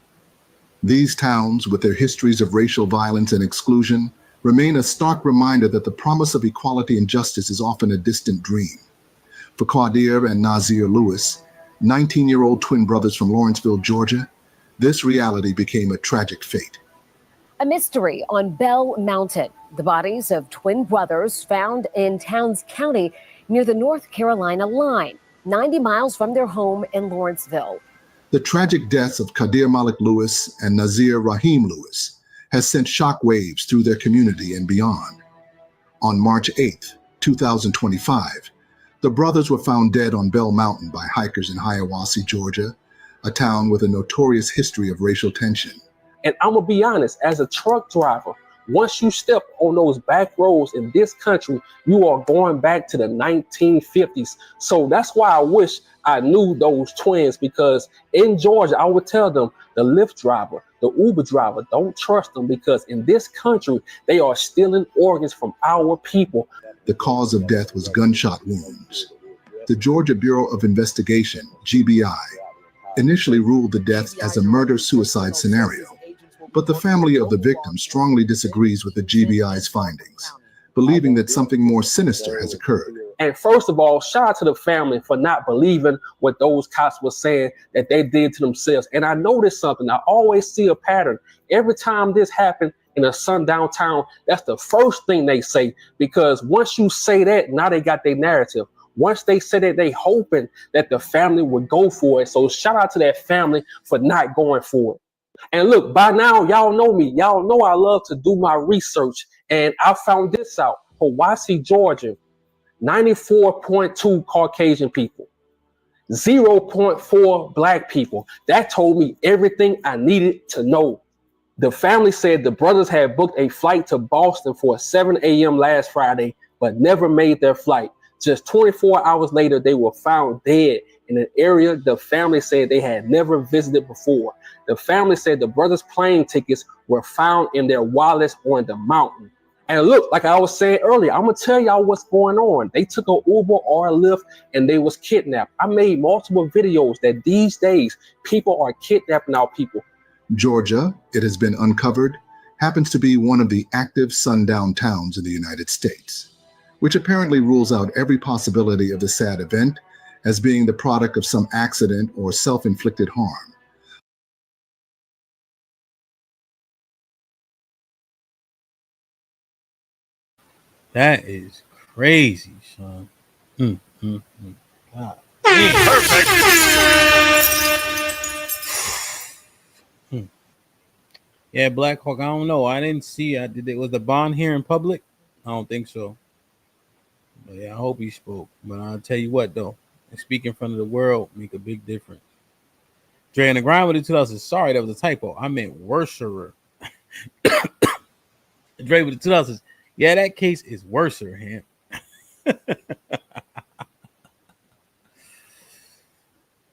These towns, with their histories of racial violence and exclusion, remain a stark reminder that the promise of equality and justice is often a distant dream. For Quadir and Nazir Lewis, 19-year-old twin brothers from Lawrenceville, Georgia, this reality became a tragic fate. A mystery on Bell Mountain. The bodies of twin brothers found in Towns County near the North Carolina line, 90 miles from their home in Lawrenceville. The tragic deaths of Qadir Malik Lewis and Nazir Rahim Lewis has sent shockwaves through their community and beyond. On March 8, 2025, the brothers were found dead on Bell Mountain by hikers in Hiawassee, Georgia, a town with a notorious history of racial tension. And I'm gonna be honest, as a truck driver, once you step on those back roads in this country, you are going back to the 1950s. So that's why I wish I knew those twins, because in Georgia, I would tell them, the Lyft driver, the Uber driver, don't trust them, because in this country, they are stealing organs from our people. The cause of death was gunshot wounds. The Georgia Bureau of Investigation, GBI, initially ruled the deaths as a murder-suicide scenario. But the family of the victim strongly disagrees with the GBI's findings, believing that something more sinister has occurred. And first of all, shout out to the family for not believing what those cops were saying that they did to themselves. And I noticed something. I always see a pattern. Every time this happened in a sundown town, that's the first thing they say, because once you say that, now they got their narrative. Once they said that, they hoping that the family would go for it. So shout out to that family for not going for it. And look, by now, y'all know me. Y'all know I love to do my research. And I found this out. Hiawassee, Georgia, 94.2 Caucasian people, 0.4 Black people. That told me everything I needed to know. The family said the brothers had booked a flight to Boston for 7 a.m. last Friday, but never made their flight. Just 24 hours later, they were found dead in an area the family said they had never visited before. The family said the brothers' plane tickets were found in their wallets on the mountain. And look, like I was saying earlier, I'm gonna tell y'all what's going on. They took an Uber or a Lyft and they was kidnapped. I made multiple videos that these days people are kidnapping our people. Georgia, it has been uncovered, happens to be one of the active sundown towns in the United States, which apparently rules out every possibility of the sad event as being the product of some accident or self-inflicted harm. That is crazy, son. God. Perfect. Yeah, Black Hawk. I don't know. I didn't see. Was the bond here in public? I don't think so. But yeah, I hope he spoke. But I'll tell you what, though, speak in front of the world make a big difference. Dre and the grind with the 2000s. Sorry, that was a typo. I meant worser. Dre with the 2000s. Yeah, that case is worser, Hamp.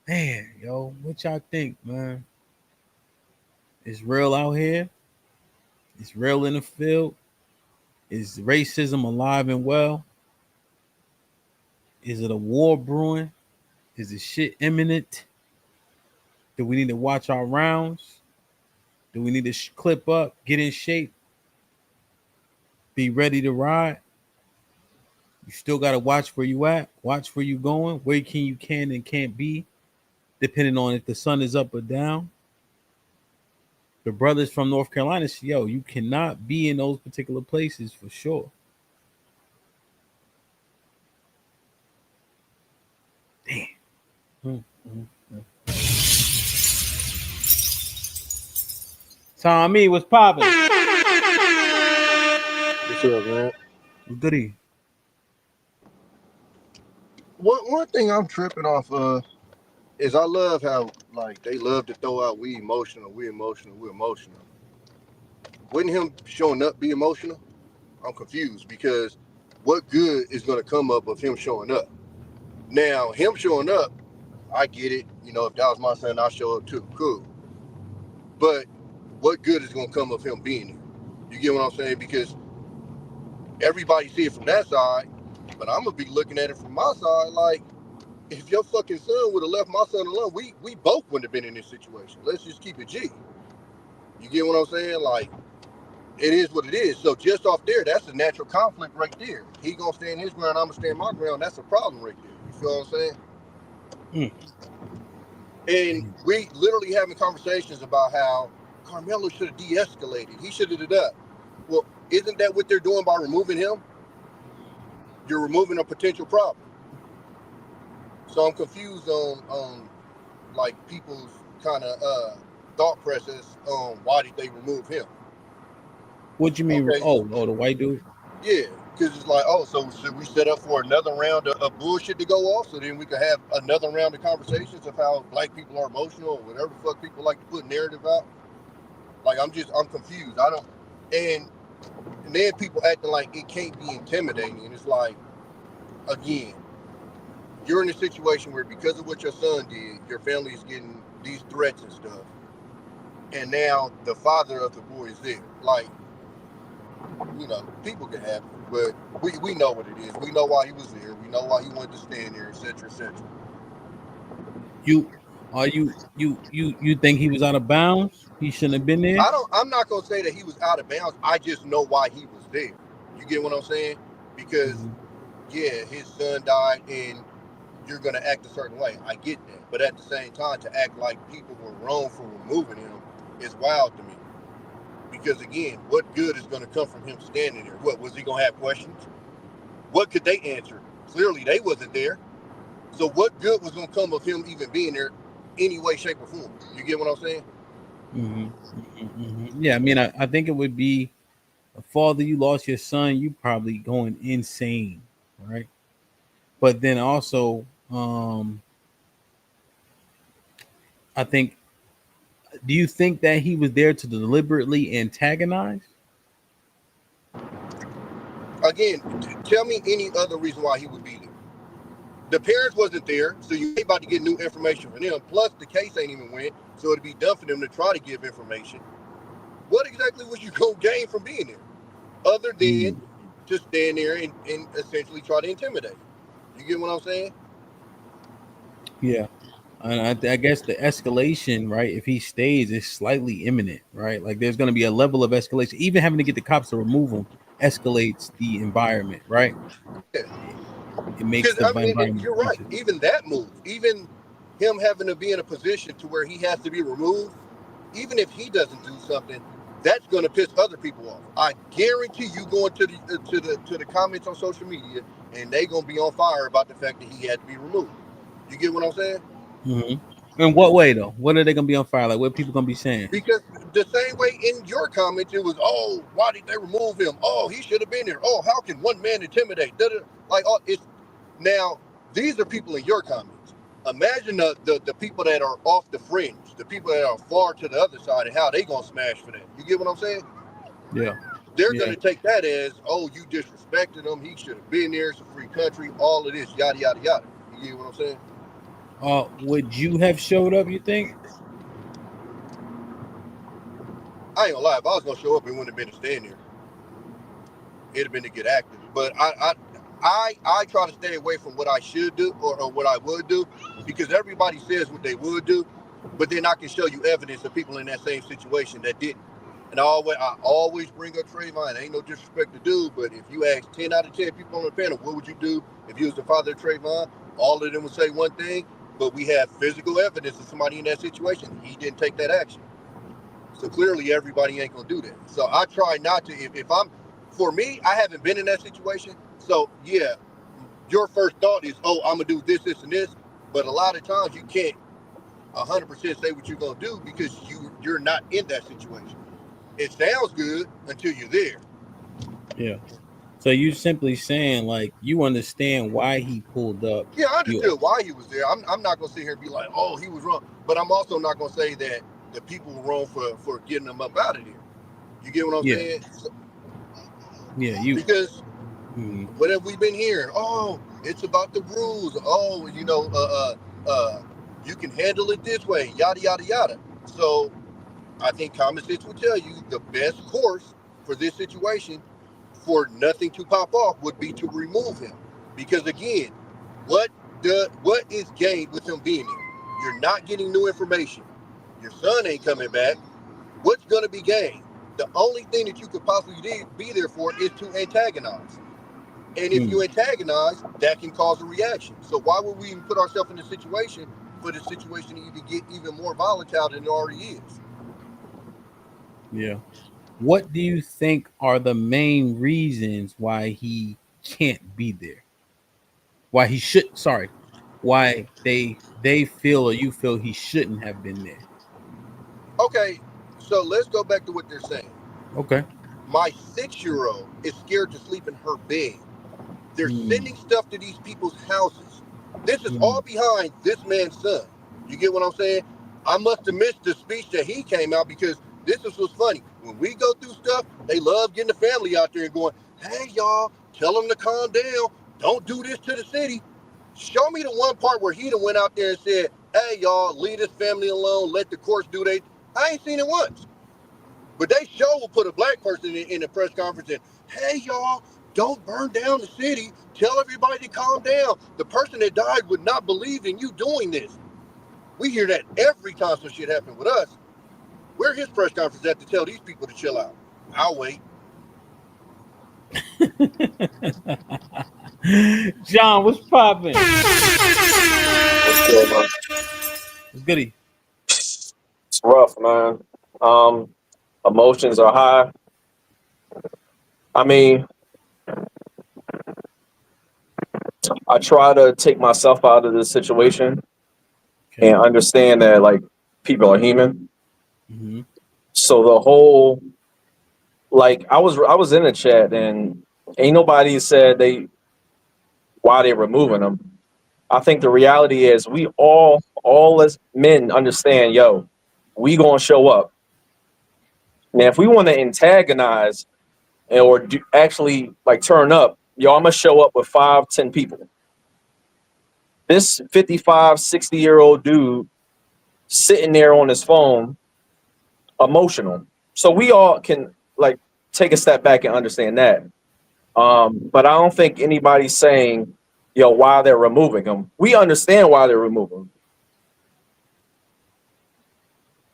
Man, yo, what y'all think, man? It's real out here. It's real in the field. Is racism alive and well? Is it a war brewing? Is the shit imminent? Do we need to watch our rounds? Do we need to clip up, get in shape, be ready to ride? You still got to watch where you at, watch where you going, where you can and can't be, depending on if the sun is up or down. The brothers from North Carolina, yo, you cannot be in those particular places for sure. Damn. Tommy, what's poppin'? What's up, man? Goody. One thing I'm tripping off of is I love how like they love to throw out we emotional. Wouldn't him showing up be emotional? I'm confused because what good is going to come up of him showing up? Now, him showing up, I get it. You know, if that was my son, I'd show up too. Cool. But what good is going to come of him being there? You get what I'm saying? Because everybody see it from that side, but I'm going to be looking at it from my side like, if your fucking son would have left my son alone, we both wouldn't have been in this situation. Let's just keep it G. You get what I'm saying? Like, it is what it is. So just off there, that's a natural conflict right there. He gonna stand his ground, I'm gonna stand my ground. That's a problem right there. You feel what I'm saying? And we literally having conversations about how Carmelo should have de-escalated. He should have did that. Well, isn't that what they're doing by removing him? You're removing a potential problem. So I'm confused on like people's kind of thought process on why did they remove him? What you mean? Okay. Oh, the white dude? Yeah, because it's like, oh, so should we set up for another round of bullshit to go off so then we could have another round of conversations of how black people are emotional or whatever the fuck people like to put narrative out? Like, I'm confused. And then people acting like it can't be intimidating. And it's like, again, you're in a situation where because of what your son did, your family is getting these threats and stuff. And now the father of the boy is there. Like, you know, people can have it, but we know what it is. We know why he was there. We know why he wanted to stand there, etc., etc. You think he was out of bounds? He shouldn't have been there? I'm not gonna say that he was out of bounds. I just know why he was there. You get what I'm saying? Because yeah, his son died and you're gonna act a certain way. I get that. But at the same time, to act like people were wrong for removing him is wild to me. Because again, what good is going to come from him standing there? What, was he going to have questions? What could they answer? Clearly, they wasn't there. So what good was going to come of him even being there any way, shape, or form? You get what I'm saying? Yeah, I mean, I think it would be a father, you lost your son, you probably going insane, right? But then also, I think, do you think that he was there to deliberately antagonize? Again, tell me any other reason why he would be there. The parents wasn't there, so you ain't about to get new information from them. Plus, the case ain't even went, so it'd be dumb for them to try to give information. What exactly was you going to gain from being there? other than to stand there and essentially try to intimidate. You get what I'm saying? Yeah. And I guess the escalation, right, if he stays, is slightly imminent, right? Like there's going to be a level of escalation. Even having to get the cops to remove him escalates the environment, right? Yeah. It makes Because the I mean, environment you're right. tense. Even that move, even him having to be in a position to where he has to be removed, even if he doesn't do something, that's going to piss other people off. I guarantee you, going to the comments on social media, and they going to be on fire about the fact that he had to be removed. You get what I'm saying? Mm-hmm. In what way though? What are they gonna be on fire? Like what people gonna be saying? Because the same way in your comments, it was, oh, why did they remove him? Oh, he should have been there. Oh, how can one man intimidate? Like, oh, it's now these are people in your comments. Imagine the people that are off the fringe, the people that are far to the other side, and how they gonna smash for that. You get what I'm saying? Yeah. They're Yeah. gonna take that as, oh, you disrespected him. He should have been there. It's a free country. All of this, yada yada yada. You get what I'm saying? Would you have showed up? You think? I ain't gonna lie. If I was gonna show up, it wouldn't have been to stand there. It'd have been to get active. But I try to stay away from what I should do or what I would do, because everybody says what they would do, but then I can show you evidence of people in that same situation that didn't. And I always bring up Trayvon. Ain't no disrespect to dude, but if you ask 10 out of 10 people on the panel, what would you do if you was the father of Trayvon? All of them would say one thing, but we have physical evidence of somebody in that situation. He didn't take that action. So clearly everybody ain't gonna do that. So I try not to, if I'm, for me, I haven't been in that situation. So yeah, your first thought is, oh, I'm gonna do this, this, and this. But a lot of times you can't 100% say what you're gonna do because you're not in that situation. It sounds good until you're there. Yeah. So you simply saying like you understand why he pulled up. Yeah, I understood why he was there. I'm not gonna sit here and be like, oh, he was wrong. But I'm also not gonna say that the people were wrong for getting him up out of there. You get what I'm saying? So, yeah, because what have we been hearing? Oh, it's about the rules. Oh, you can handle it this way, yada yada yada. So I think common sense will tell you the best course for this situation, for nothing to pop off, would be to remove him. Because again, what is gained with him being there? You're not getting new information. Your son ain't coming back. What's going to be gained? The only thing that you could possibly be there for is to antagonize. And if you antagonize, that can cause a reaction. So why would we even put ourselves in a situation for the situation to even get even more volatile than it already is? Yeah. What do you think are the main reasons why he can't be there? Why he should? Sorry, why they feel or you feel he shouldn't have been there? Okay, so let's go back to what they're saying. Okay. My 6-year-old is scared to sleep in her bed. They're sending stuff to these people's houses. This is all behind this man's son. You get what I'm saying? I must have missed the speech that he came out, because this is what's funny. When we go through stuff, they love getting the family out there and going, hey, y'all, tell them to calm down. Don't do this to the city. Show me the one part where he done went out there and said, hey, y'all, leave this family alone. Let the courts do they. I ain't seen it once. But they sure will put a black person in a press conference and, hey, y'all, don't burn down the city. Tell everybody to calm down. The person that died would not believe in you doing this. We hear that every time some shit happens with us. Where his press conference at to tell these people to chill out? I'll wait. John, what's popping? What's good, man? What's goody? It's rough, man. Emotions are high. I mean, I try to take myself out of this situation and understand that like people are human. So the whole, like, I was in the chat and ain't nobody said why they removing them. I think the reality is we all as men understand, yo, we gonna show up. Now, if we want to antagonize or actually like turn up, yo, I'm gonna show up with 5-10 people. This 55, 60-year-old dude sitting there on his phone, emotional. So we all can, like, take a step back and understand that. But I don't think anybody's saying, why they're removing them. We understand why they're removing them.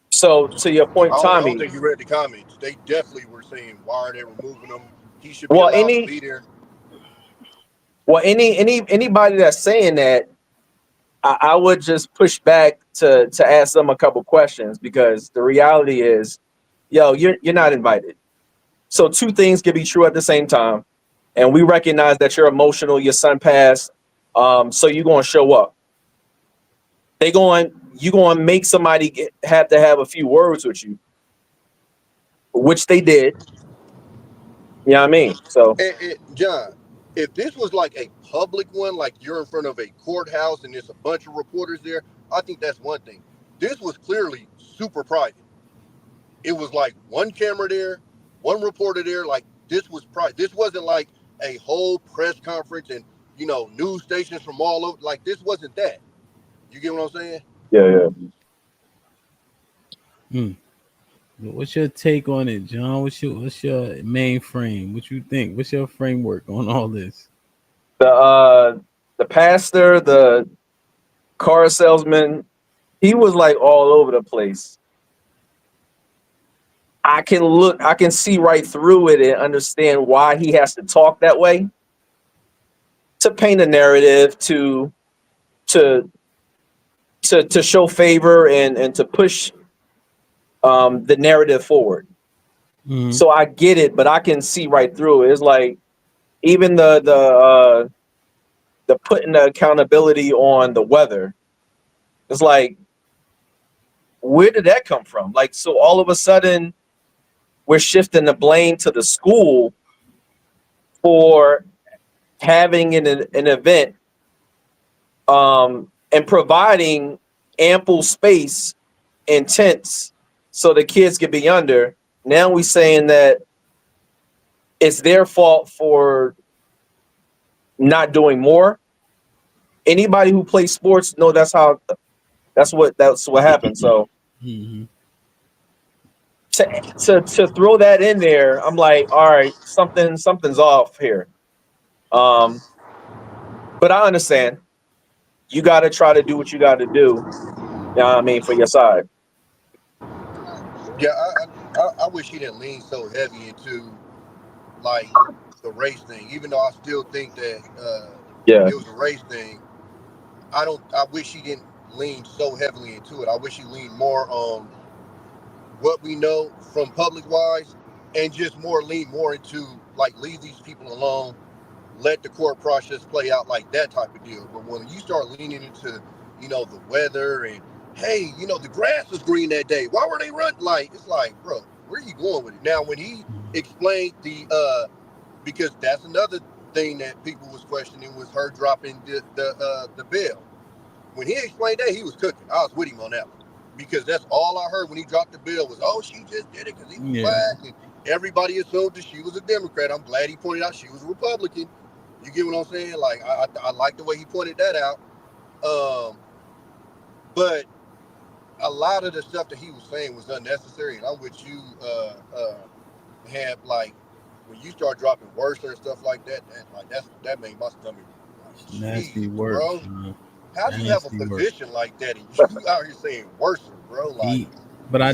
So to your point, I don't Tommy. think you read the comments. They definitely were saying, why are they removing them? He should be Well, allowed to be there. Well, anybody that's saying that, I would just push back to ask them a couple questions, because the reality is, you're not invited. So two things can be true at the same time, and we recognize that you're emotional. Your son passed, so you're going to show up. You going to make somebody have to have a few words with you, which they did. You know what I mean? So, And John, if this was like a public one, like you're in front of a courthouse and there's a bunch of reporters there, I think that's one thing. This was clearly super private. It was like one camera there, one reporter there. Like this was private. This wasn't like a whole press conference and news stations from all over. Like this wasn't that. You get what I'm saying? Yeah. What's your take on it, John? What's your main frame? What you think? What's your framework on all this? The pastor, the car salesman, he was like all over the place. I can see right through it and understand why he has to talk that way, to paint a narrative, to show favor and to push the narrative forward. Mm-hmm. So I get it, but I can see right through it. It's like even the putting the accountability on the weather. It's like, where did that come from? Like, so all of a sudden we're shifting the blame to the school for having an event and providing ample space and tents so the kids could be under. Now we're saying that it's their fault for not doing more. Anybody who plays sports know that's what happens. So to throw that in there, I'm like, all right, something's off here. But I understand. You got to try to do what you got to do. You know what I mean, for your side. Yeah, I wish he didn't lean so heavy into like the race thing. Even though I still think that it was a race thing, I wish he didn't lean so heavily into it. I wish he leaned more on what we know from public wise, and just lean more into like leave these people alone, let the court process play out, like that type of deal. But when you start leaning into the weather and hey, the grass was green that day, why were they running? Like, it's like, bro, where are you going with it? Now when he explained because that's another thing that people was questioning, was her dropping the bill. When he explained that, he was cooking. I was with him on that one, because that's all I heard when he dropped the bill was, oh, she just did it because he was black, and everybody assumed that she was a Democrat. I'm glad he pointed out she was a Republican. You get what I'm saying? Like, I like the way he pointed that out. But a lot of the stuff that he was saying was unnecessary, and I'm with you, Hamp. Like, when you start dropping worse and stuff like that, that made my stomach like, Nasty work, bro. How do you have a position like that and you out here saying worse, bro? Like, but I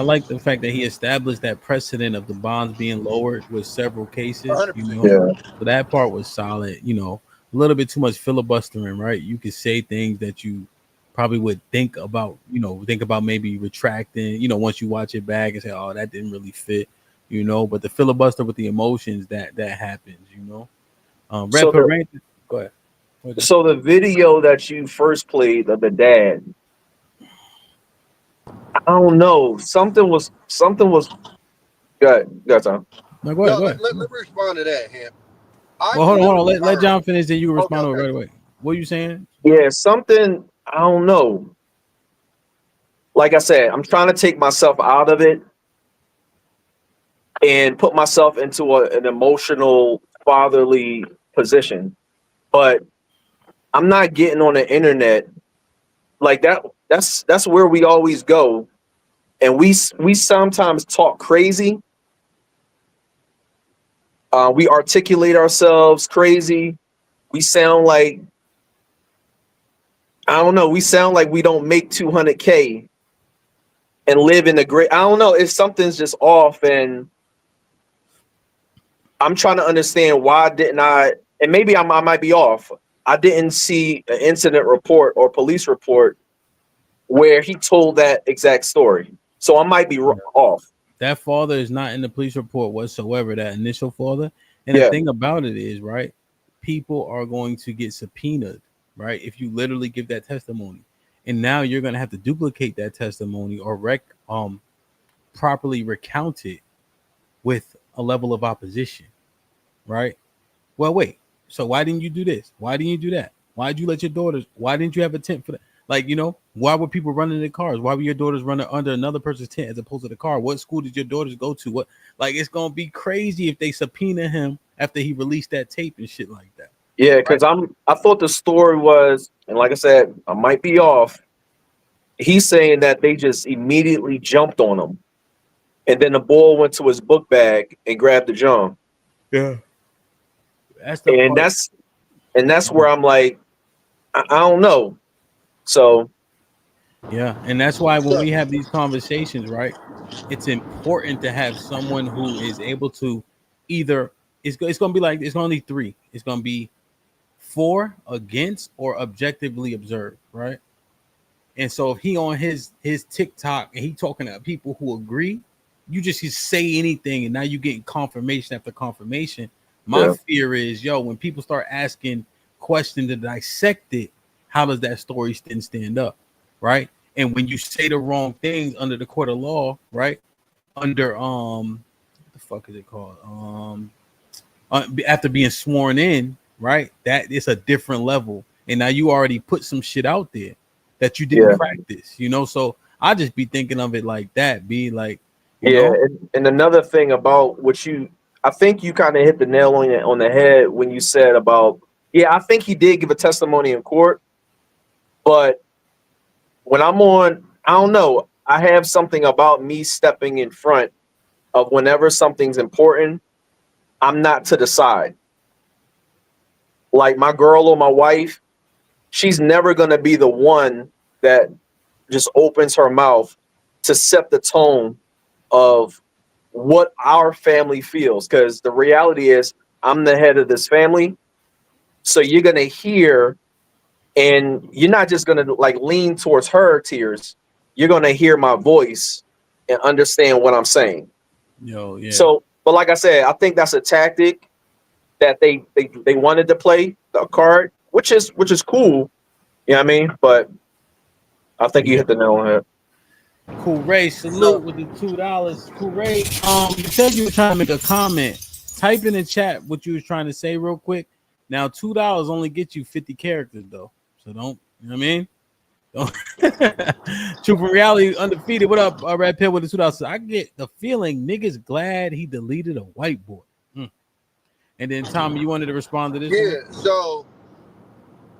like the fact that he established that precedent of the bonds being lowered with several cases. 100%. So that part was solid. A little bit too much filibustering, right? You could say things that you probably would think about maybe retracting. Once you watch it back and say, oh, that didn't really fit. But the filibuster with the emotions that happens. Go ahead. So the video that you first played of the dad, I don't know. Something was. Go ahead, Tom. No, go ahead. Let me respond to that, Hamp. Well, hold on. Let John finish, then you can respond to it right away. What are you saying? Yeah, something. I don't know. Like I said, I'm trying to take myself out of it and put myself into an emotional, fatherly position, but I'm not getting on the internet like that. That's where we always go, and we sometimes talk crazy, We articulate ourselves crazy. We sound like, I don't know, we sound like we don't make 200K and live in a great, I don't know, if something's just off, and I'm trying to understand why didn't I, and maybe I might be off. I didn't see an incident report or police report where he told that exact story. So I might be off. That father is not in the police report whatsoever, that initial father. And the thing about it is, right, people are going to get subpoenaed, right, if you literally give that testimony. And now you're going to have to duplicate that testimony or properly recount it with a level of opposition, right? Well, wait. So why didn't you do this? Why didn't you do that? Why did you let your daughters? Why didn't you have a tent for that? Like, you know, why were people running their cars? Why were your daughters running under another person's tent as opposed to the car? What school did your daughters go to? What, like, it's gonna be crazy if they subpoena him after he released that tape and shit like that. Yeah, because I thought the story was, and like I said, I might be off. He's saying that they just immediately jumped on him, and then the boy went to his book bag and grabbed the jump. Yeah, that's where I'm like, I don't know. So yeah, and that's why when we have these conversations, right, it's important to have someone who is able to either it's going to be like, it's only three. It's going to be for, against, or objectively observed, right? And so if he on his TikTok and he talking to people who agree, you just say anything, and now you getting confirmation after confirmation. My fear is, when people start asking questions to dissect it, how does that story stand up, right? And when you say the wrong things under the court of law, right? Under what the fuck is it called? After being sworn in, right? That it's a different level, and now you already put some shit out there that you didn't practice, you know. So I just be thinking of it like that, be like, you know? And another thing about what I think you kind of hit the nail on the head when you said about, I think he did give a testimony in court, but when I'm on, I don't know, I have something about me stepping in front of whenever something's important, I'm not to the side. Like my girl or my wife, she's never going to be the one that just opens her mouth to set the tone of what our family feels. Because the reality is, I'm the head of this family. So you're going to hear, and you're not just going to like lean towards her tears. You're going to hear my voice and understand what I'm saying. So, but like I said, I think that's a tactic that they wanted to play the card, which is cool. You know what I mean? But I think you hit the nail on the head. Cool Ray, salute with the $2. Cool Ray, you said you were trying to make a comment. Type in the chat what you was trying to say real quick. Now $2 only gets you 50 characters though, so don't, you know what I mean? Don't. Truth and Reality Undefeated. What up, Red Pill with the $2? I get the feeling niggas glad he deleted a whiteboard. And then Tommy, you wanted to respond to this? So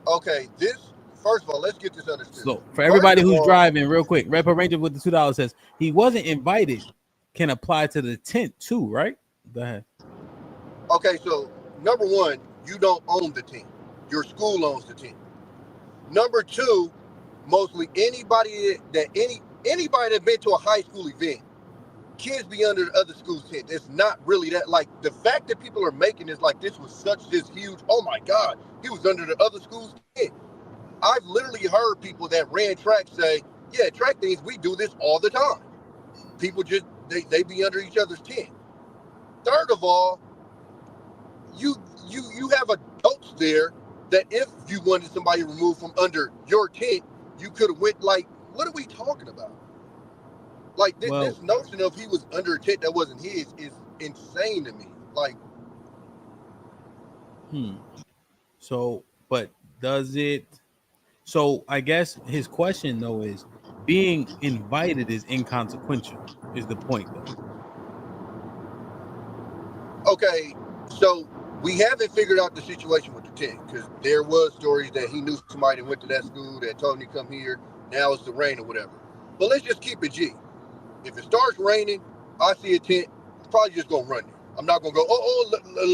okay, first of all, let's get this understood. So for everybody who's driving, real quick, Red Pill Ranger with the $2 says he wasn't invited. Can apply to the tent too, right? Go ahead. Okay, so number one, you don't own the team. Your school owns the team. Number two, mostly anybody that's been to a high school event, kids be under the other school's tent. It's not really that, like, the fact that people are making this like this was this huge, oh my God, he was under the other school's tent. I've literally heard people that ran track say, yeah, track things, we do this all the time. People just, they be under each other's tent. Third of all, you have adults there that if you wanted somebody removed from under your tent, you could have went, like, what are we talking about? Like, this notion of he was under a tent that wasn't his is insane to me. Like, So, but does it? So, I guess his question though is, being invited is inconsequential. Is the point though? okay, so we haven't figured out the situation with the tent, because there was stories that he knew somebody that went to that school that told him to come here. Now it's the rain or whatever. But let's just keep it G. If it starts raining, I see a tent, it's probably just gonna run there. I'm not gonna go,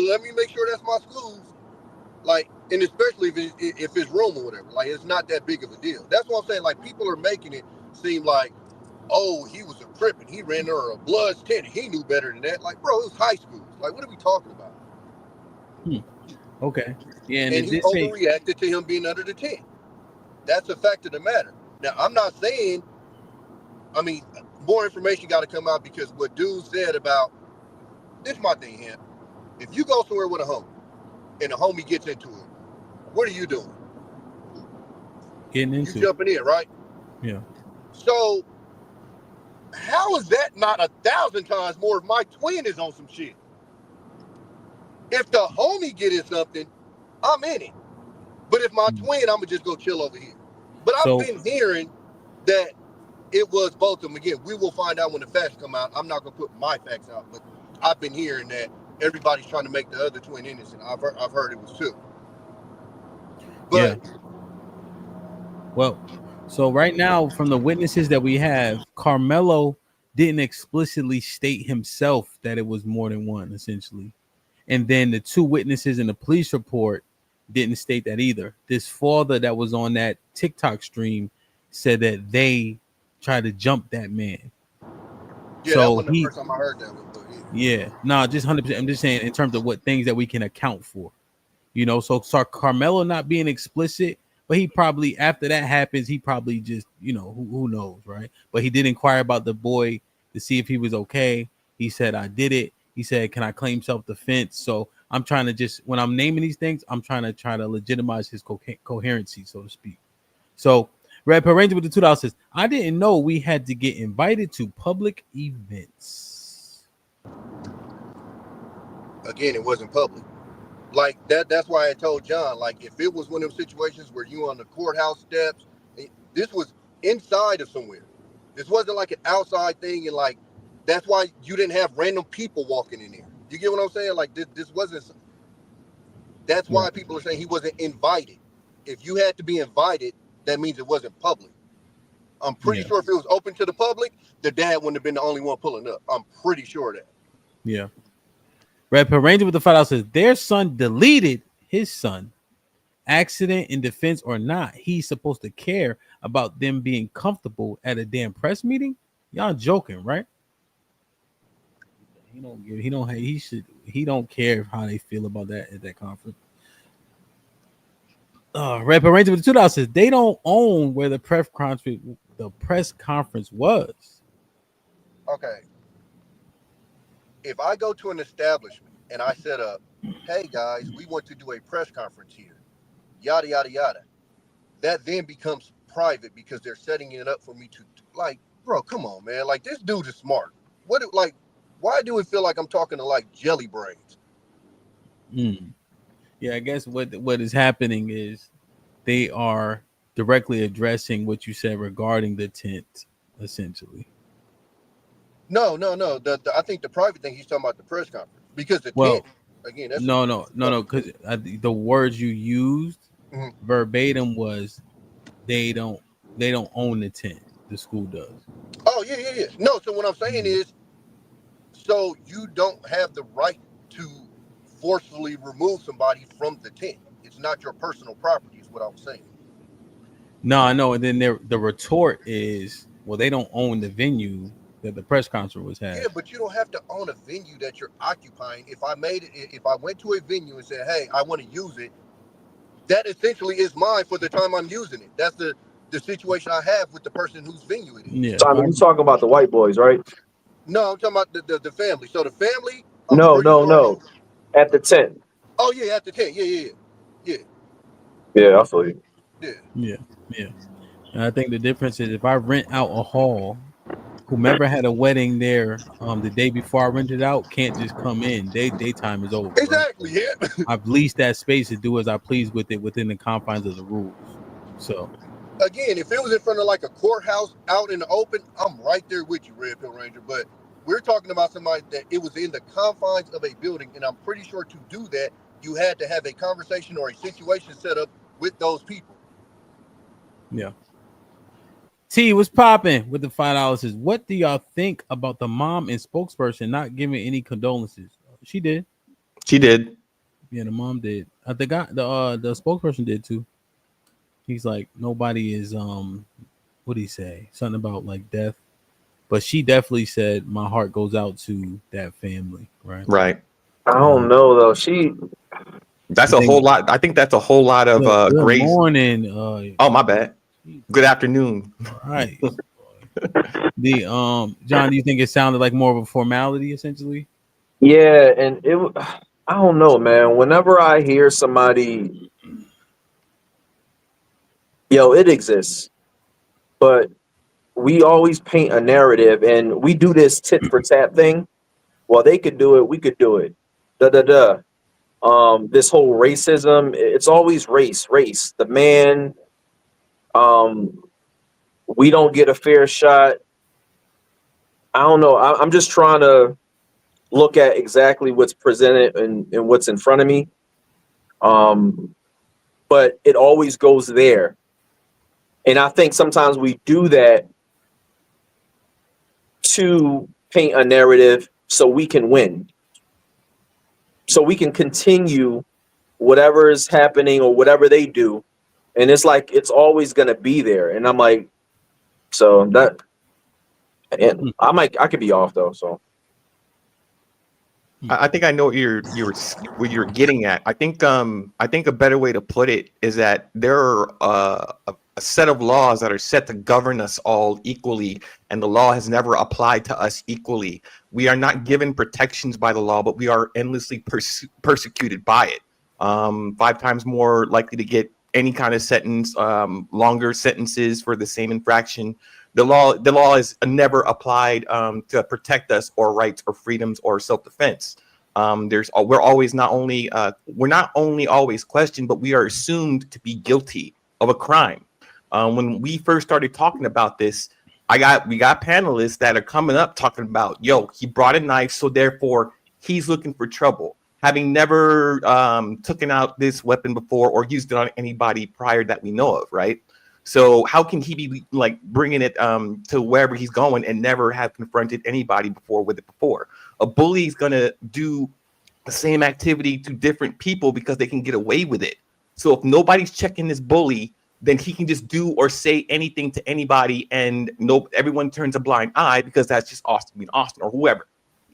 let me make sure that's my schools. Like, and especially if it's room or whatever. Like, it's not that big of a deal. That's what I'm saying. Like, people are making it seem like, oh, he was a crip and he ran her a Bloods tent. He knew better than that. Like, bro, it was high school. Like, what are we talking about? Okay. Yeah, And he overreacted to him being under the tent. That's a fact of the matter. Now, I'm not saying, I mean, more information got to come out, because what dude said about, this is my thing here. If you go somewhere with a homie and a homie gets into it, what are you doing? Getting into You jumping in, right? Yeah. So how is that not 1,000 times more if my twin is on some shit? If the homie get in something, I'm in it. But if my twin, I'm gonna just go chill over here. But I've been hearing that it was both of them. Again, we will find out when the facts come out. I'm not gonna put my facts out, but I've been hearing that everybody's trying to make the other twin innocent. I've heard it was two. But well, so right now, from the witnesses that we have, Carmelo didn't explicitly state himself that it was more than one, essentially. And then the two witnesses in the police report didn't state that either. This father that was on that TikTok stream said that they tried to jump that man. Yeah, so that wasn't the first time I heard that one. But yeah, no, just 100%. I'm just saying in terms of what things that we can account for. You know, so Carmelo not being explicit, but he probably, after that happens, he probably just, you know, who knows, right? But he did inquire about the boy to see if he was okay. He said, I did it. He said, can I claim self-defense? So I'm trying to just, when I'm naming these things, I'm trying to legitimize his coherency, so to speak. So Red Pill Ranger with the $2 says, I didn't know we had to get invited to public events. Again, it wasn't public. Like that's why I told John, like, if it was one of those situations where you on the courthouse steps, this was inside of somewhere. This wasn't like an outside thing, and like that's why you didn't have random people walking in there. You get what I'm saying? Like this wasn't. That's why people are saying he wasn't invited. If you had to be invited, that means it wasn't public. I'm pretty sure if it was open to the public, the dad wouldn't have been the only one pulling up. I'm pretty sure of that. Yeah. Red Pill Ranger with the $5 says their son deleted his son. Accident in defense or not, he's supposed to care about them being comfortable at a damn press meeting. Y'all joking, right? He don't care how they feel about that at that conference. Red Pill Ranger with the $2 says they don't own where the press conference was. Okay. If I go to an establishment and I set up, hey guys, we want to do a press conference here, yada, yada, yada, that then becomes private because they're setting it up for me to, like, bro, come on, man. Like, this dude is smart. Why do it feel like I'm talking to, like, jelly brains? Yeah, I guess what is happening is they are directly addressing what you said regarding the tent, essentially. No. I think the private thing he's talking about the press conference, because the tent, again, that's no, because the words you used verbatim was they don't own the tent. The school does. Oh yeah. No, so what I'm saying is, so you don't have the right to forcefully remove somebody from the tent. It's not your personal property, is what I was saying. No, I know. And then the retort is, well, they don't own the venue that the press conference was had. Yeah, but you don't have to own a venue that you're occupying. If I went to a venue and said, hey, I want to use it, that essentially is mine for the time I'm using it. That's the situation I have with the person whose venue it is. Yeah. Simon, you talking about the white boys, right? No, I'm talking about the family. So the family. No. At the tent. Oh yeah, at the tent. Yeah. Yeah, I feel you. Yeah. And I think the difference is if I rent out a hall, whomever had a wedding there the day before I rented out can't just come in. They time is over. Exactly. Right? Yeah. I've leased that space to do as I please with it within the confines of the rules. So again, if it was in front of like a courthouse out in the open, I'm right there with you, Red Pill Ranger. But we're talking about somebody that it was in the confines of a building, and I'm pretty sure to do that, you had to have a conversation or a situation set up with those people. Yeah. T was popping with the $5 says, what do y'all think about the mom and spokesperson not giving any condolences? She did. She did. Yeah, the mom did. The guy, the spokesperson did too. He's like, nobody is what did he say? Something about like death. But she definitely said, my heart goes out to that family, right? Right. I don't know though. That's a whole lot. I think that's a whole lot of good grace. morning. Oh, my bad. Good afternoon. All right. The John, do you think it sounded like more of a formality essentially? Yeah, and I don't know, man. Whenever I hear somebody, it exists, but we always paint a narrative, and we do this tit for tat thing. Well, they could do it, we could do it. Da da da. This whole racism, it's always race. The man, we don't get a fair shot. I don't know. I'm just trying to look at exactly what's presented and what's in front of me. But it always goes there. And I think sometimes we do that to paint a narrative so we can win. So we can continue whatever is happening or whatever they do. And it's like, it's always going to be there. And I'm like, so that, and I could be off though. So I think I know what you're getting at. I think a better way to put it is that there are a set of laws that are set to govern us all equally, and the law has never applied to us equally. We are not given protections by the law, but we are endlessly persecuted by it. 5 times more likely to get any kind of sentence, longer sentences for the same infraction. The law is never applied to protect us or rights or freedoms or self-defense. We're not only always questioned, but we are assumed to be guilty of a crime. When we first started talking about this, we got panelists that are coming up talking about, he brought a knife, so therefore he's looking for trouble, having never taken out this weapon before or used it on anybody prior that we know of, right? So how can he be like bringing it to wherever he's going and never have confronted anybody with it before? A bully is going to do the same activity to different people because they can get away with it. So if nobody's checking this bully, then he can just do or say anything to anybody, and everyone turns a blind eye because that's just Austin being Austin or whoever.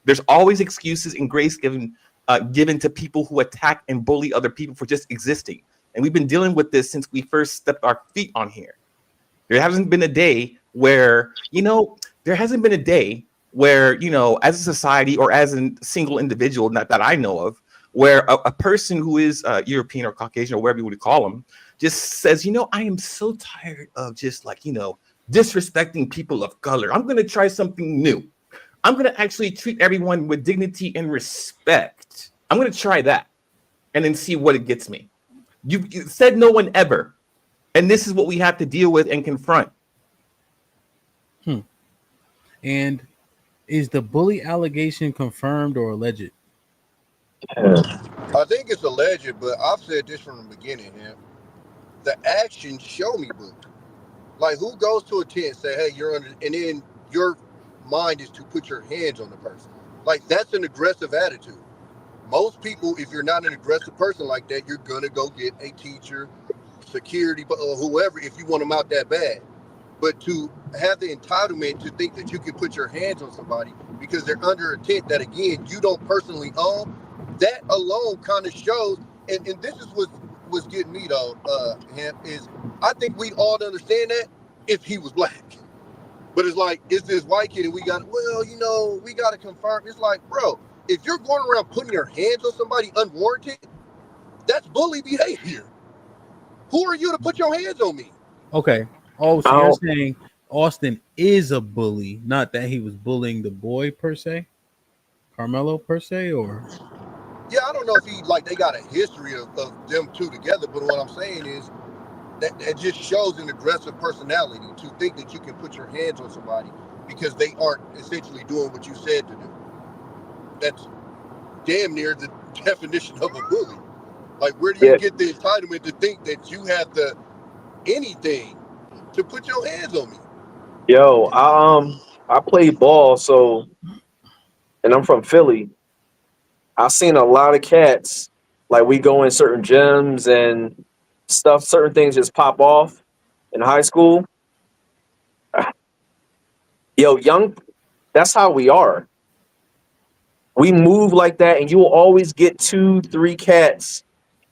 There's always excuses and grace given to people who attack and bully other people for just existing. And we've been dealing with this since we first stepped our feet on here. There hasn't been a day where, as a society or as a single individual, not that I know of, where a person who is European or Caucasian or whatever you would call them, just says, I am so tired of just disrespecting people of color. I'm going to try something new. I'm going to actually treat everyone with dignity and respect. I'm going to try that and then see what it gets me. You said no one ever. And this is what we have to deal with and confront. And is the bully allegation confirmed or alleged? I think it's alleged, but I've said this from the beginning. The actions show me bully. Like, who goes to a tent and say, hey, you're under, and then your mind is to put your hands on the person. Like, that's an aggressive attitude. Most people, if you're not an aggressive person like that, you're gonna go get a teacher, security, or whoever if you want them out that bad. But to have the entitlement to think that you can put your hands on somebody because they're under a tent that, again, you don't personally own, that alone kind of shows, and this is what's getting me though, is I think we'd all understand that if he was black. But it's like, it's this white kid and we got to confirm. It's like, bro, if you're going around putting your hands on somebody unwarranted, that's bully behavior. Who are you to put your hands on me? Okay. Oh, so you're saying Austin is a bully, not that he was bullying the boy per se? Carmelo per se, or? Yeah, I don't know if they got a history of them two together, but what I'm saying is that just shows an aggressive personality to think that you can put your hands on somebody because they aren't essentially doing what you said to do. That's damn near the definition of a bully. Like, where do you get the entitlement to think that you have the anything to put your hands on me? Yo, I play ball, and I'm from Philly. I've seen a lot of cats, like we go in certain gyms and stuff, certain things just pop off in high school. Yo, young, that's how we are. We move like that, and you will always get 2-3 cats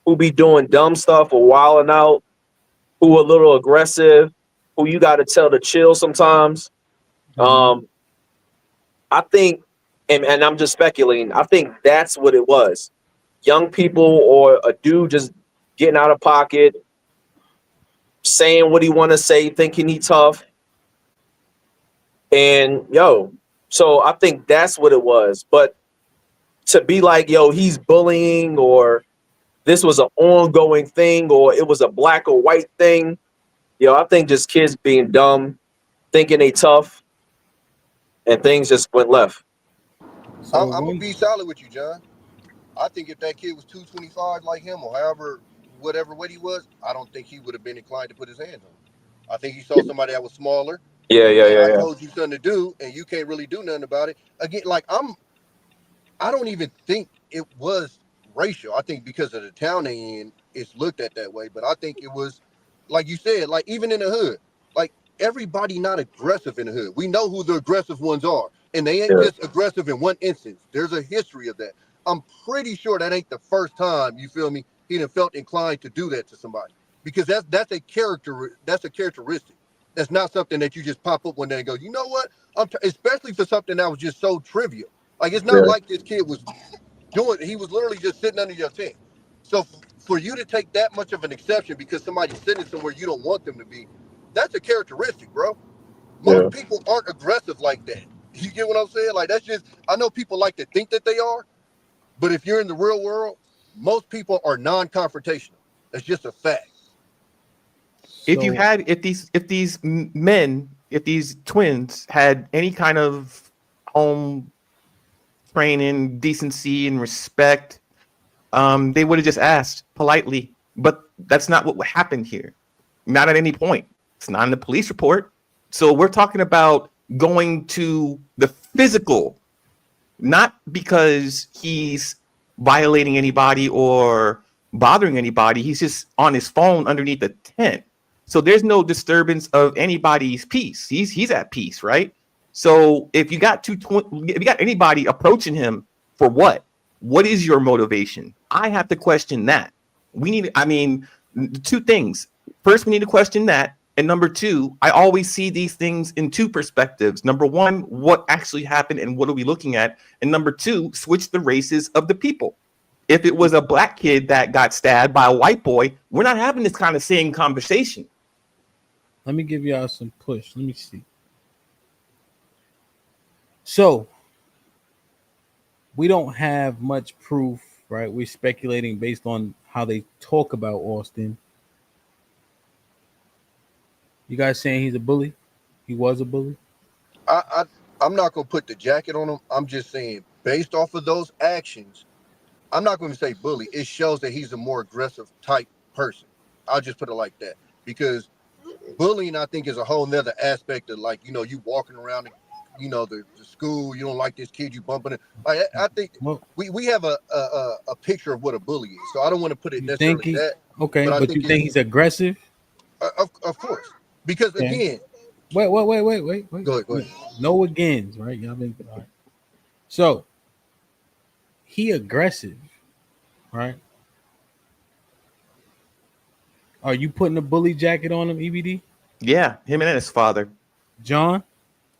who be doing dumb stuff or wilding out, who a little aggressive, who you got to tell to chill sometimes. I think, and I'm just speculating, I think that's what it was. Young people or a dude just getting out of pocket, saying what he want to say, thinking he tough. And so I think that's what it was. But to be like, yo, he's bullying, or this was an ongoing thing, or it was a black or white thing. I think just kids being dumb, thinking they tough, and things just went left. I'm gonna be solid with you, John. I think if that kid was 225 like him, or whatever weight he was, I don't think he would have been inclined to put his hands on him. I think he saw somebody that was smaller. I told you something to do, and you can't really do nothing about it. Again, like I don't even think it was racial. I think because of the town they in, it's looked at that way. But I think it was, like you said, like even in the hood, like everybody not aggressive in the hood. We know who the aggressive ones are, and they ain't just aggressive in one instance. There's a history of that. I'm pretty sure that ain't the first time, you feel me, he done felt inclined to do that to somebody, because that's a characteristic. That's not something that you just pop up one day and go, you know what? Especially for something that was just so trivial. Like, it's not like this kid was doing it. He was literally just sitting under your tent. So for you to take that much of an exception because somebody's sitting somewhere you don't want them to be, that's a characteristic, bro. Most people aren't aggressive like that. You get what I'm saying? Like, that's just, I know people like to think that they are, but if you're in the real world, most people are non-confrontational. That's just a fact. If these twins had any kind of home training, decency, and respect, they would have just asked politely. But that's not what happened here. Not at any point. It's not in the police report. So we're talking about going to the physical, not because he's violating anybody or bothering anybody. He's just on his phone underneath the tent. So there's no disturbance of anybody's peace. He's at peace, right? So if you got if you got anybody approaching him for what is your motivation? I have to question that. Two things. First, we need to question that. And number two, I always see these things in two perspectives. Number one, what actually happened and what are we looking at? And number two, switch the races of the people. If it was a black kid that got stabbed by a white boy, we're not having this kind of same conversation. Let me give y'all some push. Let me see. So we don't have much proof, right? We're speculating based on how they talk about Austin. You guys saying he's a bully? He was a bully? I'm not going to put the jacket on him. I'm just saying, based off of those actions, I'm not going to say bully. It shows that he's a more aggressive type person. I'll just put it like that. Because bullying, I think, is a whole nother aspect of, like, you walking around, the school, you don't like this kid, you bumping it. Like, I think we have a picture of what a bully is. So I don't want to put it necessarily that. Okay, but you think he's aggressive? Of course. Because, again. Wait. Go ahead. No agains, right? Y'all been all right. So, he aggressive, right? Are you putting a bully jacket on him, EBD? Yeah, him and his father. John,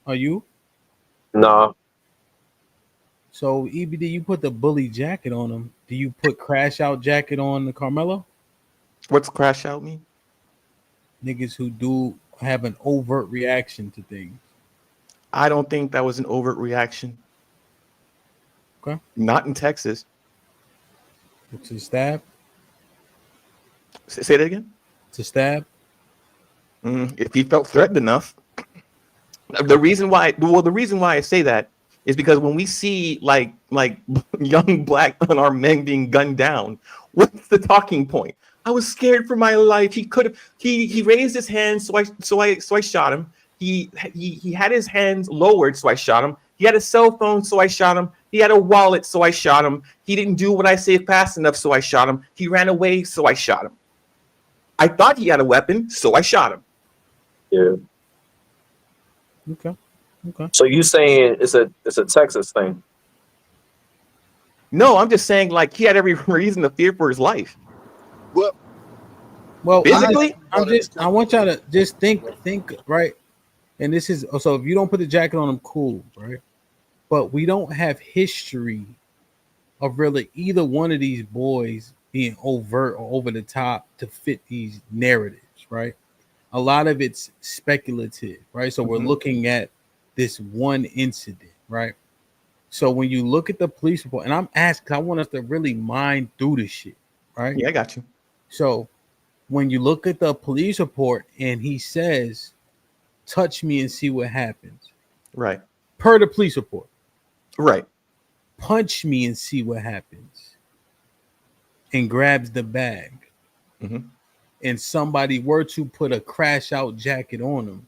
are you? No. So, EBD, you put the bully jacket on him. Do you put crash out jacket on the Carmelo? What's crash out mean? Niggas who do have an overt reaction to things. I don't think that was an overt reaction. Okay. Not in Texas. It's a stab. Say that again. It's a stab. If he felt threatened enough. The reason why I say that is because when we see like young black unarmed men being gunned down, what's the talking point? I was scared for my life. He raised his hands, so I shot him. He had his hands lowered, so I shot him. He had a cell phone, so I shot him. He had a wallet, so I shot him. He didn't do what I say fast enough, so I shot him. He ran away, so I shot him. I thought he had a weapon, so I shot him. Yeah. Okay. Okay. So you saying it's a Texas thing? No, I'm just saying, like, he had every reason to fear for his life. Well, physically, I want y'all to just think, right? And this is so if you don't put the jacket on him, cool, right? But we don't have history of really either one of these boys being overt or over the top to fit these narratives, right? A lot of it's speculative, right? So we're looking at this one incident, right? So when you look at the police report, and I'm asking, I want us to really mine through this shit, right? Yeah, I got you. So when you look at the police report and he says, touch me and see what happens. Right. Per the police report. Right. Punch me and see what happens. And grabs the bag. Mm-hmm. And somebody were to put a crash out jacket on him,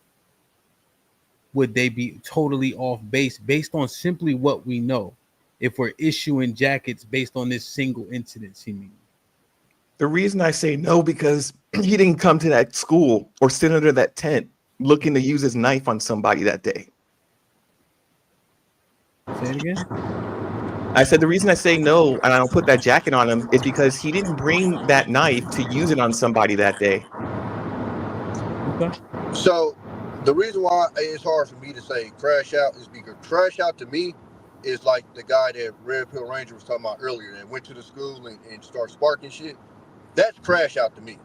would they be totally off base based on simply what we know? If we're issuing jackets based on this single incident, seemingly. The reason I say no, because he didn't come to that school or sit under that tent looking to use his knife on somebody that day. Say it again. I said the reason I say no and I don't put that jacket on him is because he didn't bring that knife to use it on somebody that day. Okay. So the reason why it's hard for me to say crash out is because crash out to me is like the guy that Red Pill Ranger was talking about earlier that went to the school and started sparking shit. That's crash out to me.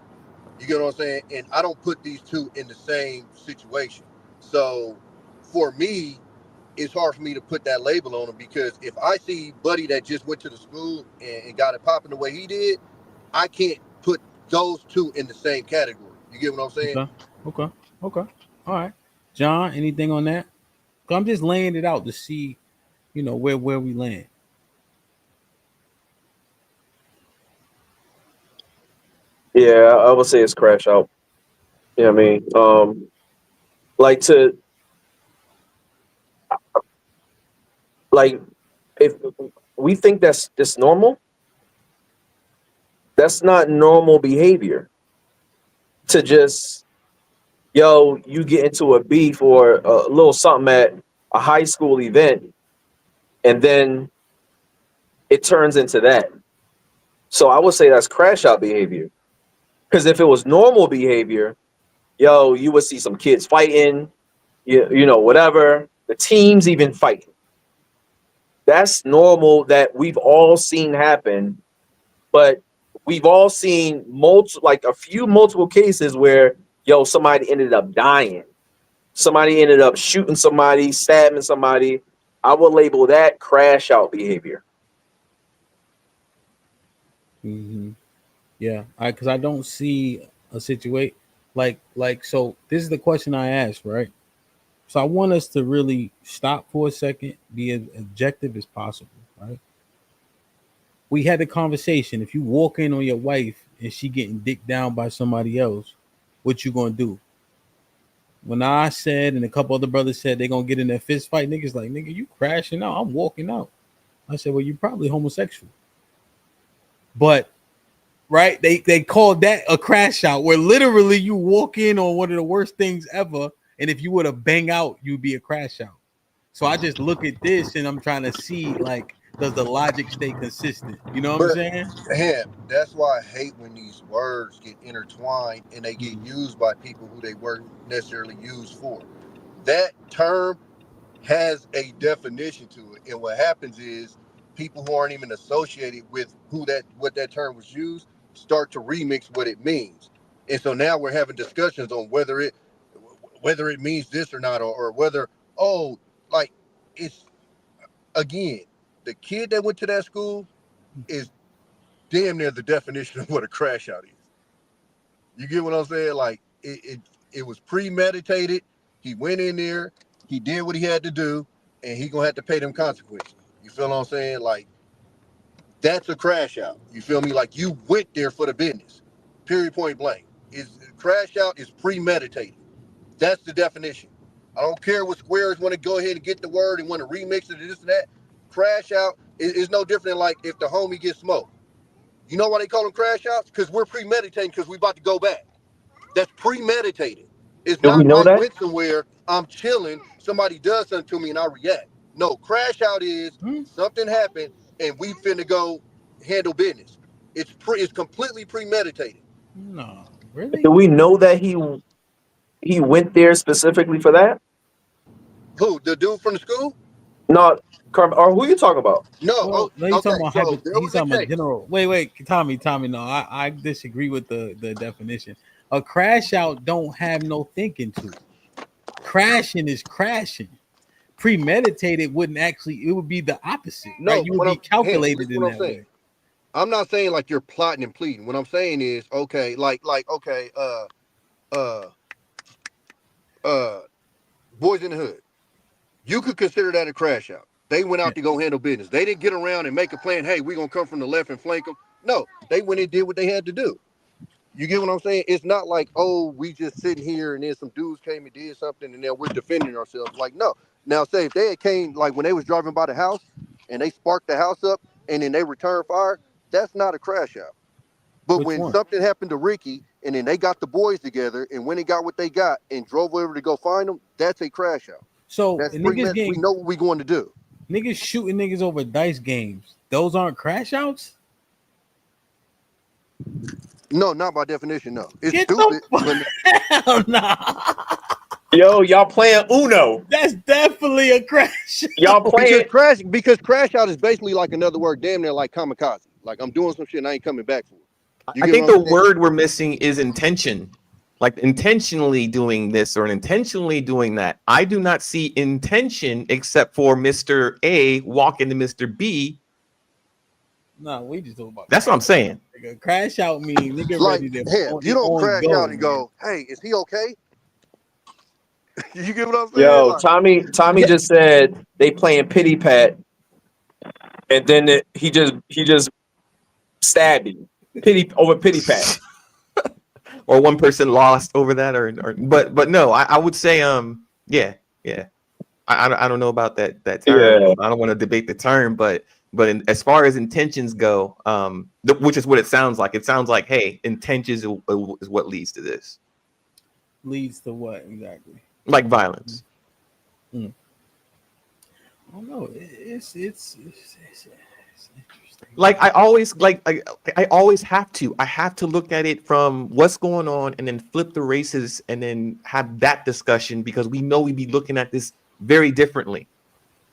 You get what I'm saying? And I don't put these two in the same situation. So for me, it's hard for me to put that label on him because if I see Buddy that just went to the school and got it popping the way he did, I can't put those two in the same category. You get what I'm saying? Okay. All right. John, anything on that? I'm just laying it out to see, where we land. Yeah, I would say it's crash out. You know what I mean? If we think that's normal, that's not normal behavior. To just, you get into a beef or a little something at a high school event, and then it turns into that. So I would say that's crash out behavior. Because if it was normal behavior, you would see some kids fighting, whatever. The teams even fighting. That's normal that we've all seen happen, but we've all seen multiple cases where somebody ended up dying. Somebody ended up shooting somebody, stabbing somebody. I would label that crash out behavior. Mm-hmm. Yeah, because I don't see a situation like so. This is the question I asked, right? So I want us to really stop for a second, be as objective as possible, right? We had a conversation. If you walk in on your wife and she getting dicked down by somebody else, what you gonna do? When I said and a couple other brothers said they're gonna get in that fist fight, niggas like, nigga, you crashing out. I'm walking out. I said, well, you're probably homosexual. But right, they called that a crash out, where literally you walk in on one of the worst things ever, and if you were to bang out, you'd be a crash out. So I just look at this and I'm trying to see, like, does the logic stay consistent? You know what I'm saying? Yeah, that's why I hate when these words get intertwined and they get used by people who they weren't necessarily used for. That term has a definition to it, and what happens is people who aren't even associated with what that term was used start to remix what it means, and so now we're having discussions on whether it means this or not, or whether it's again, the kid that went to that school is damn near the definition of what a crash out is. You get what I'm saying? Like it was premeditated. He went in there, he did what he had to do, and he gonna have to pay them consequences. You feel what I'm saying? Like that's a crash out. You feel me? Like you went there for the business. Period, point blank. Crash out is premeditated. That's the definition. I don't care what squares want to go ahead and get the word and want to remix it and this and that. Crash out is no different than like if the homie gets smoked. You know why they call them crash outs? Because we're premeditating because we about to go back. That's premeditated. It's Do we not know I that? went somewhere, I'm chilling, somebody does something to me and I react. No, crash out is something happened and we finna go handle business. It's completely premeditated. No, really? Do we know that he went there specifically for that? Who? The dude from the school? No, or who you talking about? No. Well, no, he's Okay. talking about So there he's was a talking about case. general. Wait, Tommy. No, I disagree with the definition. A crash out don't have no thinking to it. Crashing is crashing. Premeditated wouldn't actually. It would be the opposite, No, right? You would be calculated in what I'm that saying. way. I'm not saying like you're plotting and pleading. What I'm saying is, okay, okay, Boys in the Hood. You could consider that a crash out. They went out to go handle business. They didn't get around and make a plan. Hey, we're gonna come from the left and flank them. No, they went and did what they had to do. You get what I'm saying? It's not like, oh, we just sitting here and then some dudes came and did something and then we're defending ourselves. Like, no. Now, say if they had came, like when they was driving by the house and they sparked the house up and then they returned fire, that's not a crash out. But when something happened to Ricky and then they got the boys together and when they got what they got and drove over to go find them, that's a crash out. So That's niggas we know what we're going to do. Niggas shooting niggas over dice games. Those aren't crash outs? No, not by definition, no. It's Get stupid. Hell nah. Yo, y'all playing Uno. That's definitely a crash. Y'all playing because crash out is basically like another word, damn near like kamikaze. Like I'm doing some shit and I ain't coming back for it. I think the word we're missing is intention. Like intentionally doing this or intentionally doing that. I do not see intention except for Mr. A walking to Mr. B. No, we just talking about That's what I'm saying. Nigga, crash out mean nigga like, ready to hell, you don't crash out and go, hey, is he okay? You get what I'm saying? Yo, Like, Tommy just said they playing pity pat, and then he just stabbed him. Pity pat. Or one person lost over that, but no, I would say yeah. I don't know about that term. Yeah. I don't want to debate the term, but as far as intentions go, which is what it sounds like. It sounds like, hey, intentions is what leads to this. Leads to what exactly? Like violence. I don't know. It's interesting. Like I always have to look at it from what's going on and then flip the races and then have that discussion because we know we'd be looking at this very differently.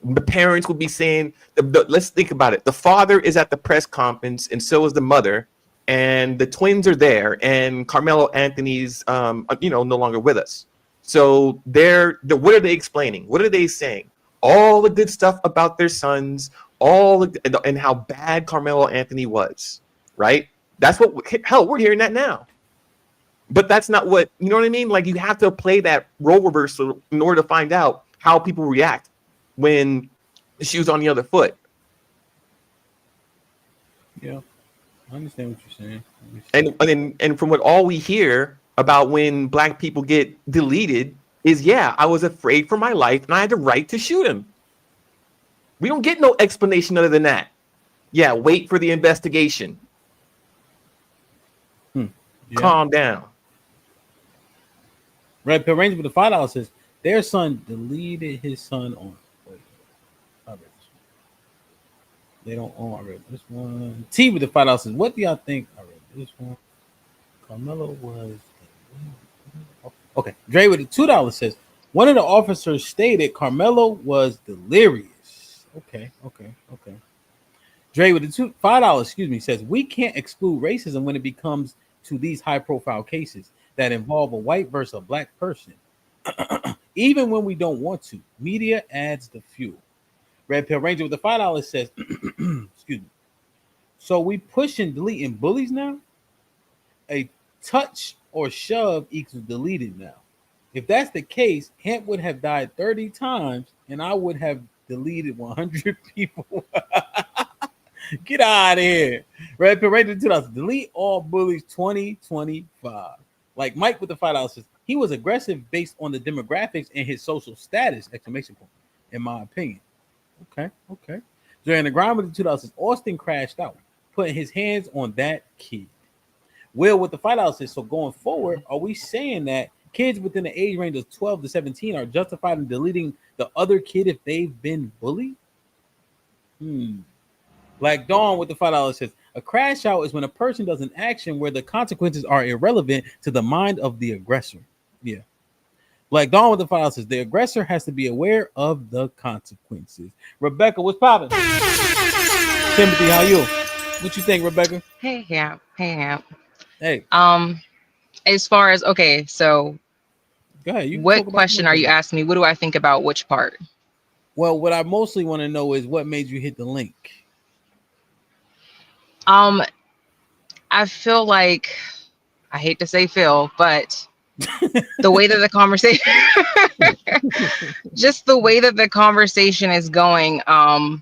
The parents would be saying, let's think about it. The father is at the press conference and so is the mother, and the twins are there, and Carmelo Anthony's no longer with us. So what are they explaining? What are they saying? All the good stuff about their sons, and how bad Carmelo Anthony was, right? That's what we're hearing that now. But that's not what, you know what I mean? Like you have to play that role reversal in order to find out how people react when the shoe's on the other foot. Yeah, I understand what you're saying. And from what all we hear about when black people get deleted is, yeah, I was afraid for my life and I had the right to shoot him. We don't get no explanation other than that. Yeah, wait for the investigation. Yeah. Calm down. Red Pill Ranger with the $5 says their son deleted his son on. Wait, I read this one. They don't own. I read this one. T with the $5 says, what do y'all think? I read this one. Carmelo was okay. Dre with the $2 says one of the officers stated Carmelo was delirious. Okay. Dre with the $5, says we can't exclude racism when it becomes to these high-profile cases that involve a white versus a black person. Even when we don't want to, media adds the fuel. Red Pill Ranger with the $5 says, excuse me. So we pushing deleting bullies now? A touch or shove equals deleted now. If that's the case, Hamp would have died 30 times and I would have deleted 100 people. Get out of here. Red Pill Ranger 2000. Delete all bullies 2025. Like Mike with the $5 says, He was aggressive based on the demographics and his social status, exclamation point, in my opinion. Okay. During the grind with the 2000s, Austin crashed out, putting his hands on that kid. Will with the fight out says, so going forward, are we saying that kids within the age range of 12 to 17 are justified in deleting the other kid if they've been bullied? Black Dawn with the $5 says, a crash out is when a person does an action where the consequences are irrelevant to the mind of the aggressor. Yeah. Black Dawn with the $5 says, the aggressor has to be aware of the consequences. Rebecca, what's popping? Timothy, how you? What you think, Rebecca? Hey, Hamp. Hey. As far as, okay, so go ahead. You what question are you asking me? What do I think about which part? Well, what I mostly want to know is what made you hit the link. I feel like, I hate to say Phil, but the way that the conversation, just the way that the conversation is going, I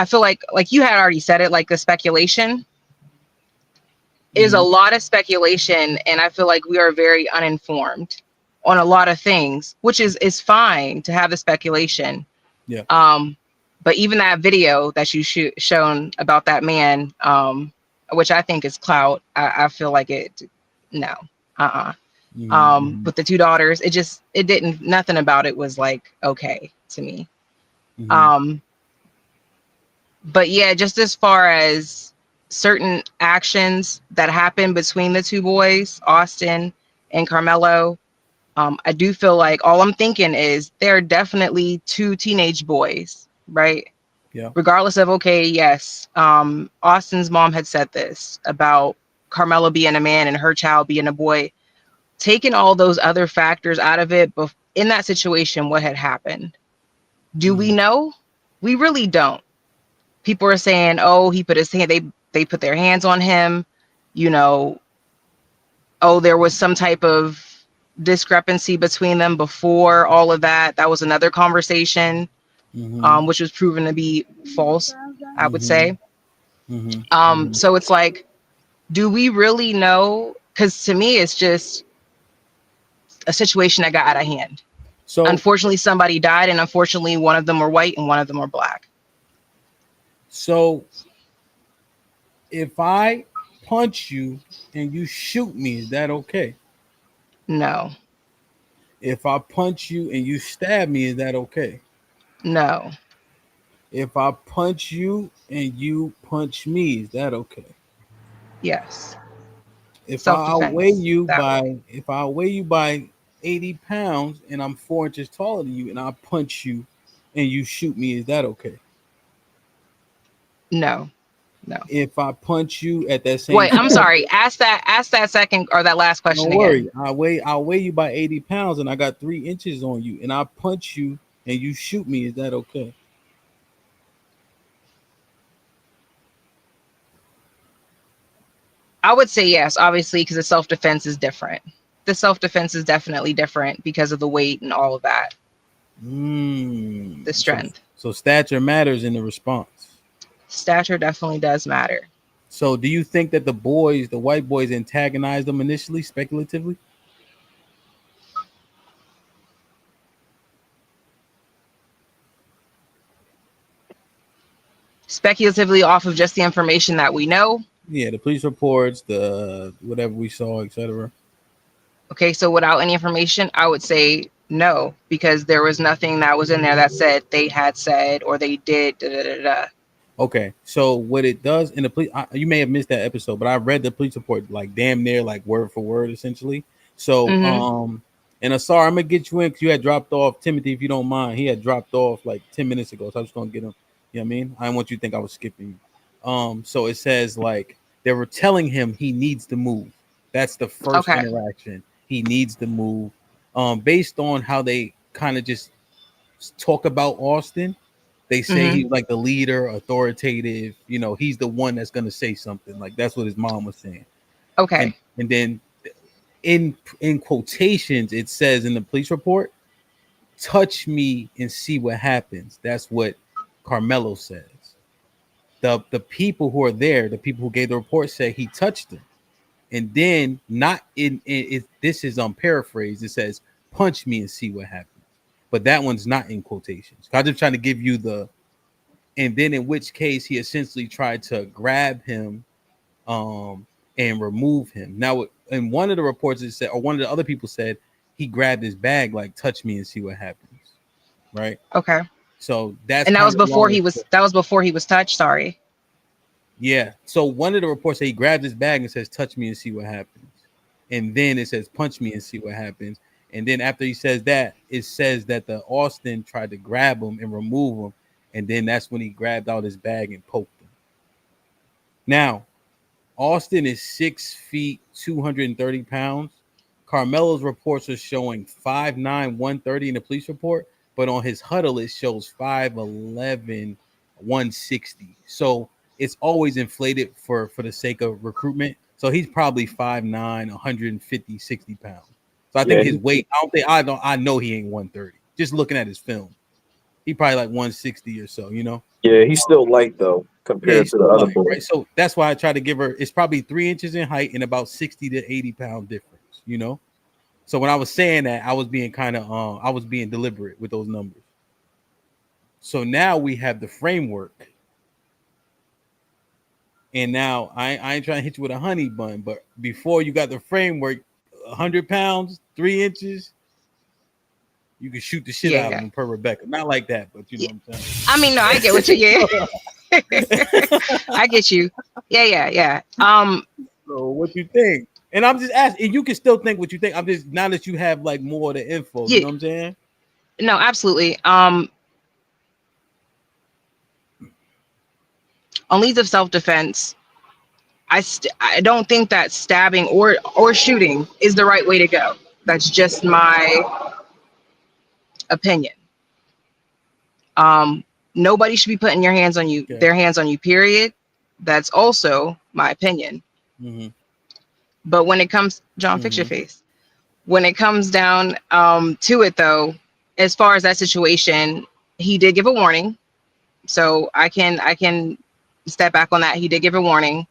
feel like you had already said it, like the speculation is a lot of speculation, and I feel like we are very uninformed on a lot of things, which is fine to have the speculation. Yeah. But even that video that you shown about that man, which I think is clout, I feel like with the two daughters, it didn't, nothing about it was like okay to me. But yeah, just as far as certain actions that happened between the two boys, Austin and Carmelo, I do feel like all I'm thinking is they're definitely two teenage boys, right? Yeah. Regardless of, okay, yes, Austin's mom had said this about Carmelo being a man and her child being a boy. Taking all those other factors out of it, but in that situation, what had happened? Do we know? We really don't. People are saying, oh, he put his hand, they put their hands on him, oh, there was some type of discrepancy between them before all of that. That was another conversation, which was proven to be false, I would say. So it's like, do we really know? Because to me, it's just a situation that got out of hand. So unfortunately, somebody died, and unfortunately, one of them were white and one of them were black. So if I punch you and you shoot me, is that okay? No. If I punch you and you stab me, is that okay? No. If I punch you and you punch me, is that okay? Yes. If I outweigh you by 80 pounds and I'm 4 inches taller than you and I punch you and you shoot me, is that okay? No. If I punch you at that same Wait, I'm sorry. Ask that second or that last question Don't worry. again. I'll weigh you by 80 pounds and I got 3 inches on you and I punch you and you shoot me, is that okay? I would say yes, obviously, because the self-defense is different. The self-defense is definitely different because of the weight and all of that. The strength. So stature matters in the response. Stature definitely does matter. So do you think that the white boys antagonized them initially, speculatively? Speculatively off of just the information that we know? Yeah, the police reports, the whatever we saw, etc. Okay, so without any information, I would say no, because there was nothing that was in there that said they had said or they did. Okay, so what it does in the police, you may have missed that episode, but I read the police report like damn near like word for word, essentially. So, and Asar, I'm gonna get you in because you had dropped off. Timothy, if you don't mind, he had dropped off like 10 minutes ago, so I'm just gonna get him. You know what I mean? I don't want you to think I was skipping you. So it says like they were telling him he needs to move. That's the first interaction. He needs to move. Based on how they kind of just talk about Austin, they say he's like the leader, authoritative. He's the one that's gonna say something. Like that's what his mom was saying. Okay. And then in quotations, it says in the police report, "Touch me and see what happens." That's what Carmelo says. The people who are there, the people who gave the report, say he touched him. And then not this is paraphrased. It says, punch me and see what happens. But that one's not in quotations. I'm just trying to give you the, and then in which case he essentially tried to grab him and remove him. Now, in one of the reports it said, or one of the other people said, he grabbed his bag, like, touch me and see what happens. Right. Okay. So that's, and that was before he was touched. Sorry. Yeah. So one of the reports said he grabbed his bag and says, touch me and see what happens. And then it says, punch me and see what happens. And then after he says that, it says that the Austin tried to grab him and remove him. And then that's when he grabbed out his bag and poked him. Now, Austin is 6 feet, 230 pounds. Carmelo's reports are showing 5'9", 130 in the police report. But on his huddle, it shows 5'11", 160. So it's always inflated for the sake of recruitment. So he's probably 5'9", 150, 60 pounds. So I think his weight, I know he ain't 130. Just looking at his film. He probably like 160 or so, you know? Yeah, he's still light though compared to the other boys. Right? So that's why I try to give her, it's probably 3 inches in height and about 60 to 80 pound difference, you know? So when I was saying that, I was being I was being deliberate with those numbers. So now we have the framework. And now I ain't trying to hit you with a honey bun, but before you got the framework, 100 pounds, 3 inches, you can shoot the shit out of them per Rebecca. Not like that, but you know what I'm saying? I mean, no, I get what you I get you. Yeah. So what you think? And I'm just asking, and you can still think what you think. I'm just, now that you have like more of the info, you know what I'm saying? No, absolutely. On leads of self-defense, I don't think that stabbing or shooting is the right way to go. That's just my opinion. Nobody should be putting their hands on you, period. That's also my opinion. Mm-hmm. But when it comes, John, fix your face. When it comes down to it, though, as far as that situation, he did give a warning. So I can step back on that. He did give a warning.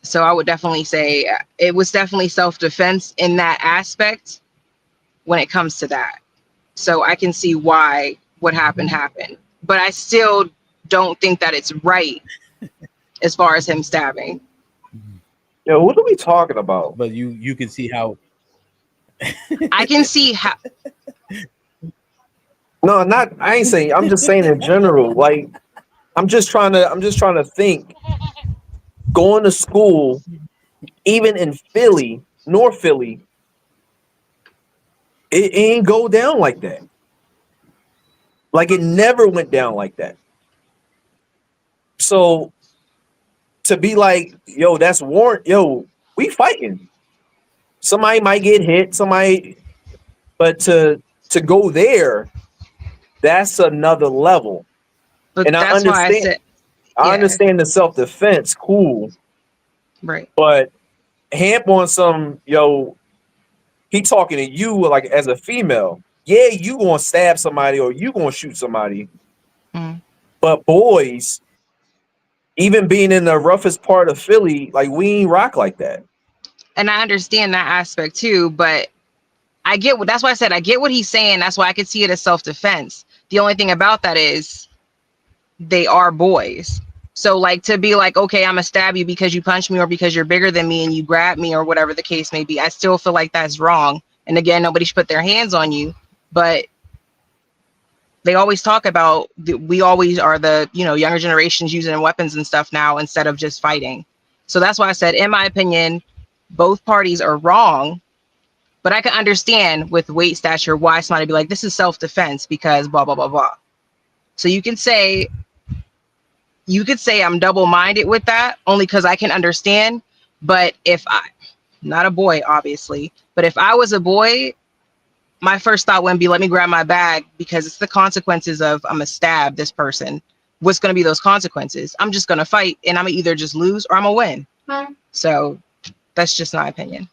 So I would definitely say it was definitely self-defense in that aspect when it comes to that. So I can see why what happened. But I still don't think that it's right as far as him stabbing. Yo, what are we talking about? But you can see how I can see how. No, I ain't saying, I'm just saying in general. Like, I'm just trying to think. Going to school, even in Philly, North Philly, it ain't go down like that. Like, it never went down like that. So to be like, yo, that's warrant, yo, we fighting. Somebody might get hit, but to go there, that's another level. But and that's why I said, I understand the self-defense, cool. Right. But Hamp on some, yo, he talking to you like as a female. Yeah, you gonna stab somebody or you gonna shoot somebody. But boys, even being in the roughest part of Philly, like, we ain't rock like that. And I understand that aspect too, but that's why I said I get what he's saying. That's why I could see it as self-defense. The only thing about that is they are boys. So like to be like, okay, I'm gonna stab you because you punched me or because you're bigger than me and you grab me or whatever the case may be, I still feel like that's wrong. And again, nobody should put their hands on you, but they always talk about we always are the, younger generations using weapons and stuff now instead of just fighting. So that's why I said, in my opinion, both parties are wrong, but I can understand with weight, stature, why somebody be like, this is self-defense because blah, blah, blah, blah. So you could say I'm double-minded with that only because I can understand. But not a boy, obviously, but if I was a boy, my first thought wouldn't be, let me grab my bag, because it's the consequences of I'm gonna stab this person. What's going to be those consequences? I'm just going to fight and I'm gonna either just lose or I'm gonna win. So that's just my opinion.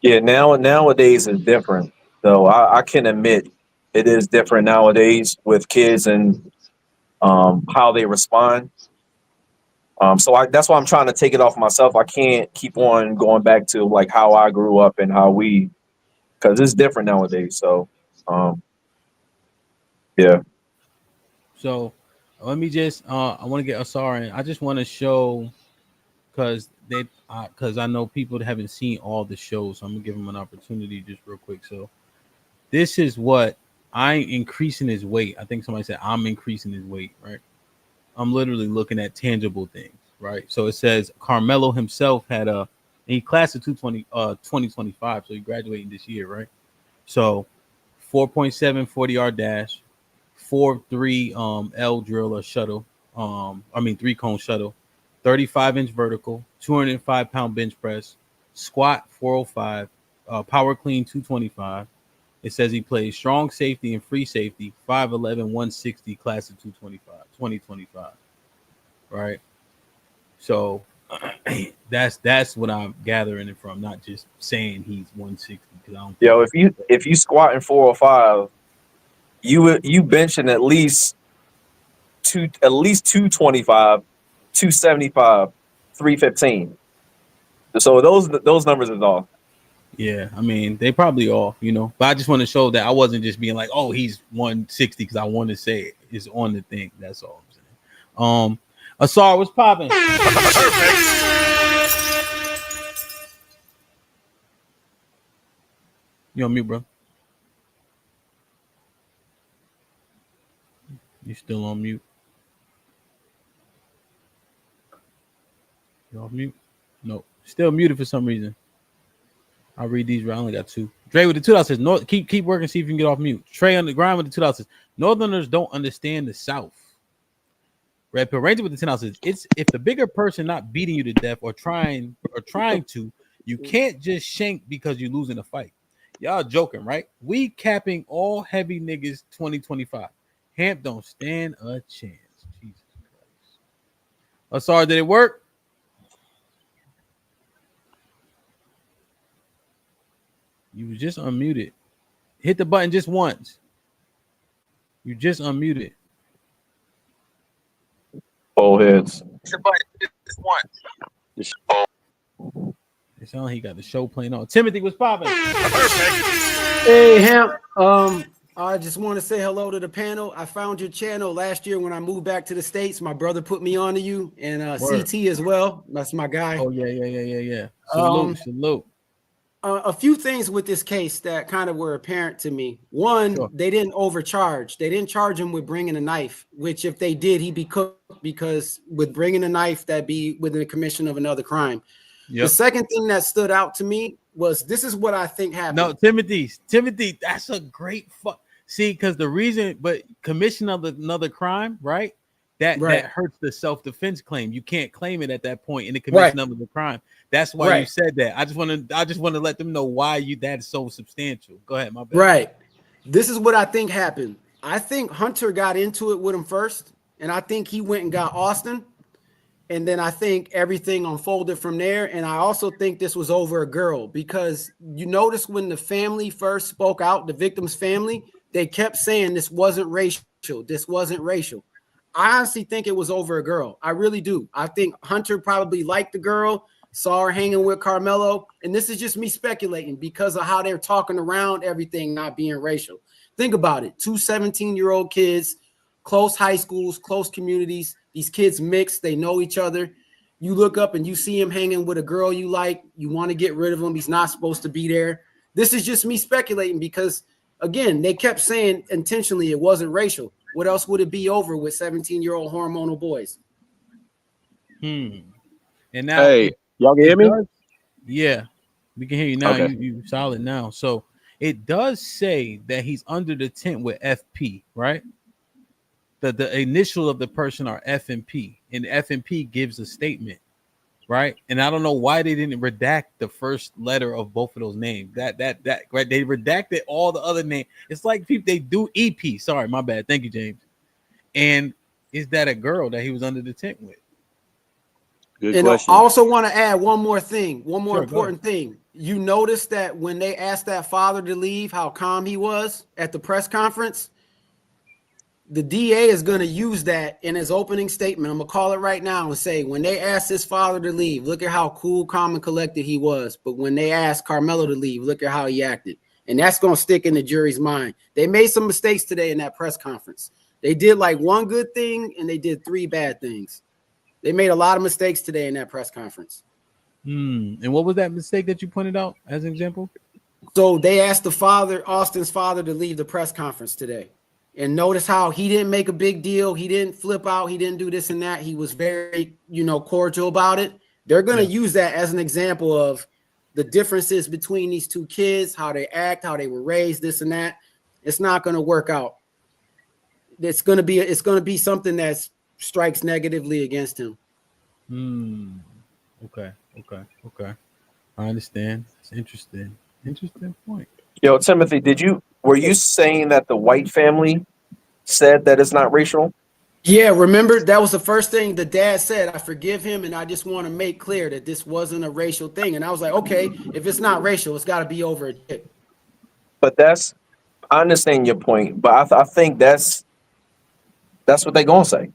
Yeah, nowadays is different. So I can admit it is different nowadays with kids, and how they respond. So that's why I'm trying to take it off myself. I can't keep on going back to like how I grew up and how we, because it's different nowadays. So, yeah. So let me just I want to get Asar in. I just want to show because I know people that haven't seen all the shows. So I'm gonna give them an opportunity just real quick. So this is what I'm increasing his weight. I think somebody said I'm increasing his weight, right? I'm literally looking at tangible things, right? So it says Carmelo himself had he class of 2025, so he graduating this year, right? So 4.7 40-yard dash, 4.3 L drill or shuttle, 3-cone shuttle, 35-inch vertical, 205-pound bench press, squat 405, power clean 225. It says he plays strong safety and free safety, 5'11", 160, class of 2025, right? So that's what I'm gathering it from, not just saying he's 160. Because I don't. Yo, if you squatting 405, you benching at least 225, 275, 315. So those numbers is off. Yeah, I mean, they probably all, but I just want to show that I wasn't just being like, oh, he's 160 because I want to say it. It's on the thing. That's all I'm saying. Asar, what's popping? You on mute, bro? You still on mute? You off mute? No, still muted for some reason. I'll read these. I only got two. Dre with the $2 says, no, keep working, see if you can get off mute. Trey on the grind with the $2 says, Northerners don't understand the South. Red Pill Ranger with the $10 says, it's if the bigger person not beating you to death or trying to, you can't just shank because you're losing a fight. Y'all joking, right? We capping all heavy niggas 2025. Hamp don't stand a chance. Jesus Christ. Asar, did it work? You was just unmuted. Hit the button just once. You just unmuted. Old heads. Hit the button just once. It sounds like he got the show playing on. Timothy was popping. Hey, Hamp. I just want to say hello to the panel. I found your channel last year when I moved back to the States. My brother put me on to you, and CT as well. That's my guy. Oh, yeah. Salute. A few things with this case that kind of were apparent to me. One, They didn't overcharge. They didn't charge him with bringing a knife, which if they did, he'd be cooked, because with bringing a knife, that'd be within the commission of another crime. Yep. The second thing that stood out to me was, this is what I think happened. No, Timothy, that's a great see, because the reason, but commission of another crime, right? That hurts the self-defense claim. You can't claim it at that point in the commission of the crime. That's why you said that. I just want to let them know why that's so substantial. Go ahead, my bad. Right. This is what I think happened. I think Hunter got into it with him first, and I think he went and got Austin. And then I think everything unfolded from there. And I also think this was over a girl, because you notice when the family first spoke out, the victim's family, they kept saying this wasn't racial. This wasn't racial. I honestly think it was over a girl. I really do. I think Hunter probably liked the girl, saw her hanging with Carmelo. And this is just me speculating because of how they're talking around everything not being racial. Think about it. 2 17-year-old kids, close high schools, close communities. These kids mix, they know each other. You look up and you see him hanging with a girl you like. You want to get rid of him. He's not supposed to be there. This is just me speculating because, again, they kept saying intentionally it wasn't racial. What else would it be over with 17-year-old hormonal boys? And now, hey, y'all can hear me? Yeah, we can hear you now. Okay. You solid now. So it does say that he's under the tent with FP, right? The initial of the person are F and P, and F and P gives a statement, right? And I don't know why they didn't redact the first letter of both of those names. That right? They redacted all the other names. It's like people, they do EP. Sorry, my bad. Thank you, James. And is that a girl that he was under the tent with? Good question. I also want to add one more thing, important thing. You notice that when they asked that father to leave, how calm he was at the press conference. the DA is going to use that in his opening statement. I'm going to call it right now and say, when they asked his father to leave, look at how cool, calm, and collected he was. But when they asked Carmelo to leave, look at how he acted. And that's going to stick in the jury's mind. They made some mistakes today in that press conference. They did like one good thing and they did 3 bad things. They made a lot of mistakes today in that press conference. And what was that mistake that you pointed out as an example? So they asked the father, Austin's father, to leave the press conference today. And notice how he didn't make a big deal. He didn't flip out. He didn't do this and that. He was very, cordial about it. They're going to use that as an example of the differences between these 2 kids, how they act, how they were raised, this and that. It's not going to work out. It's going to be something that strikes negatively against him. Okay. I understand. It's interesting. Interesting point. Yo, Timothy, were you saying that the white family said that it's not racial? Yeah, remember that was the first thing the dad said. I forgive him, and I just want to make clear that this wasn't a racial thing. And I was like, okay, if it's not racial, it's got to be over a dick. But I understand your point, but I think that's what they gonna say.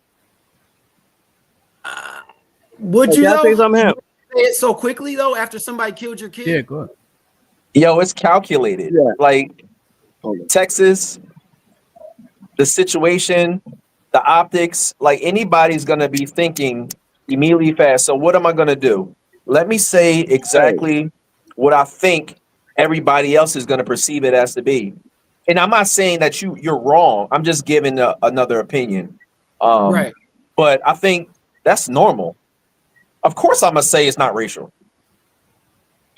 Would you say something say it so quickly though after somebody killed your kid? Yeah, go ahead. Yo, it's calculated. Yeah. Like Texas, the situation, the optics, like anybody's gonna be thinking immediately fast. So what am I gonna do? Let me say exactly what I think everybody else is gonna perceive it as to be. And I'm not saying that you're wrong. I'm just giving another opinion. Right. But I think that's normal. Of course, I'm gonna say it's not racial.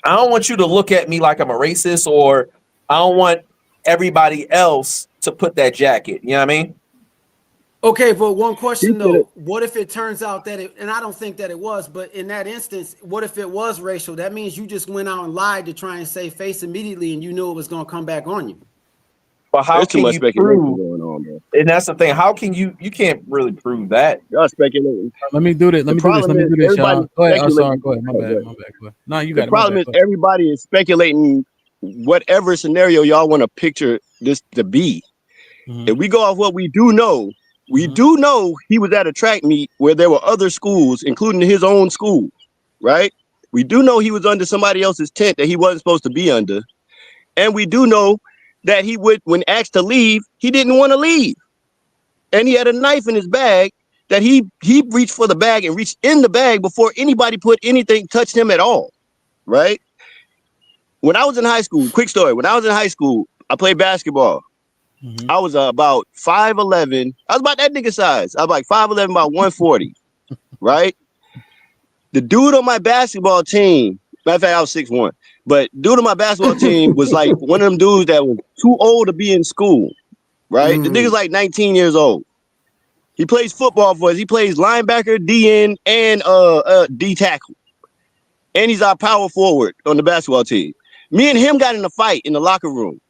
I don't want you to look at me like I'm a racist, or I don't want everybody else to put that jacket. You know what I mean? Okay, but one question though, what if it turns out that and I don't think that it was, but in that instance, what if it was racial? That means you just went out and lied to try and save face immediately, and you knew it was going to come back on you. But how There's too can much you speculation prove? going on, bro. And that's the thing. How can you can't really prove that? Y'all speculating. Let me do this. Let me do this, y'all. Go ahead. I'm sorry. Go ahead. My bad. Go ahead. No, you got it. The problem is everybody is speculating whatever scenario y'all want to picture this to be. If we go off what we do know, do know he was at a track meet where there were other schools, including his own school, right? We do know he was under somebody else's tent that he wasn't supposed to be under. And we do know that he would, when asked to leave, he didn't want to leave. And he had a knife in his bag that he reached for the bag and reached in the bag before anybody touched him at all, right? When I was in high school, quick story, when I was in high school, I played basketball. I was about 5'11". I was about that nigga size. I was like 5'11", about 140, right? The dude on my basketball team, matter of fact, I was 6'1", but dude on my basketball team was like one of them dudes that was too old to be in school, right? The nigga's like 19 years old. He plays football for us. He plays linebacker, DN, and D tackle. And he's our power forward on the basketball team. Me and him got in a fight in the locker room,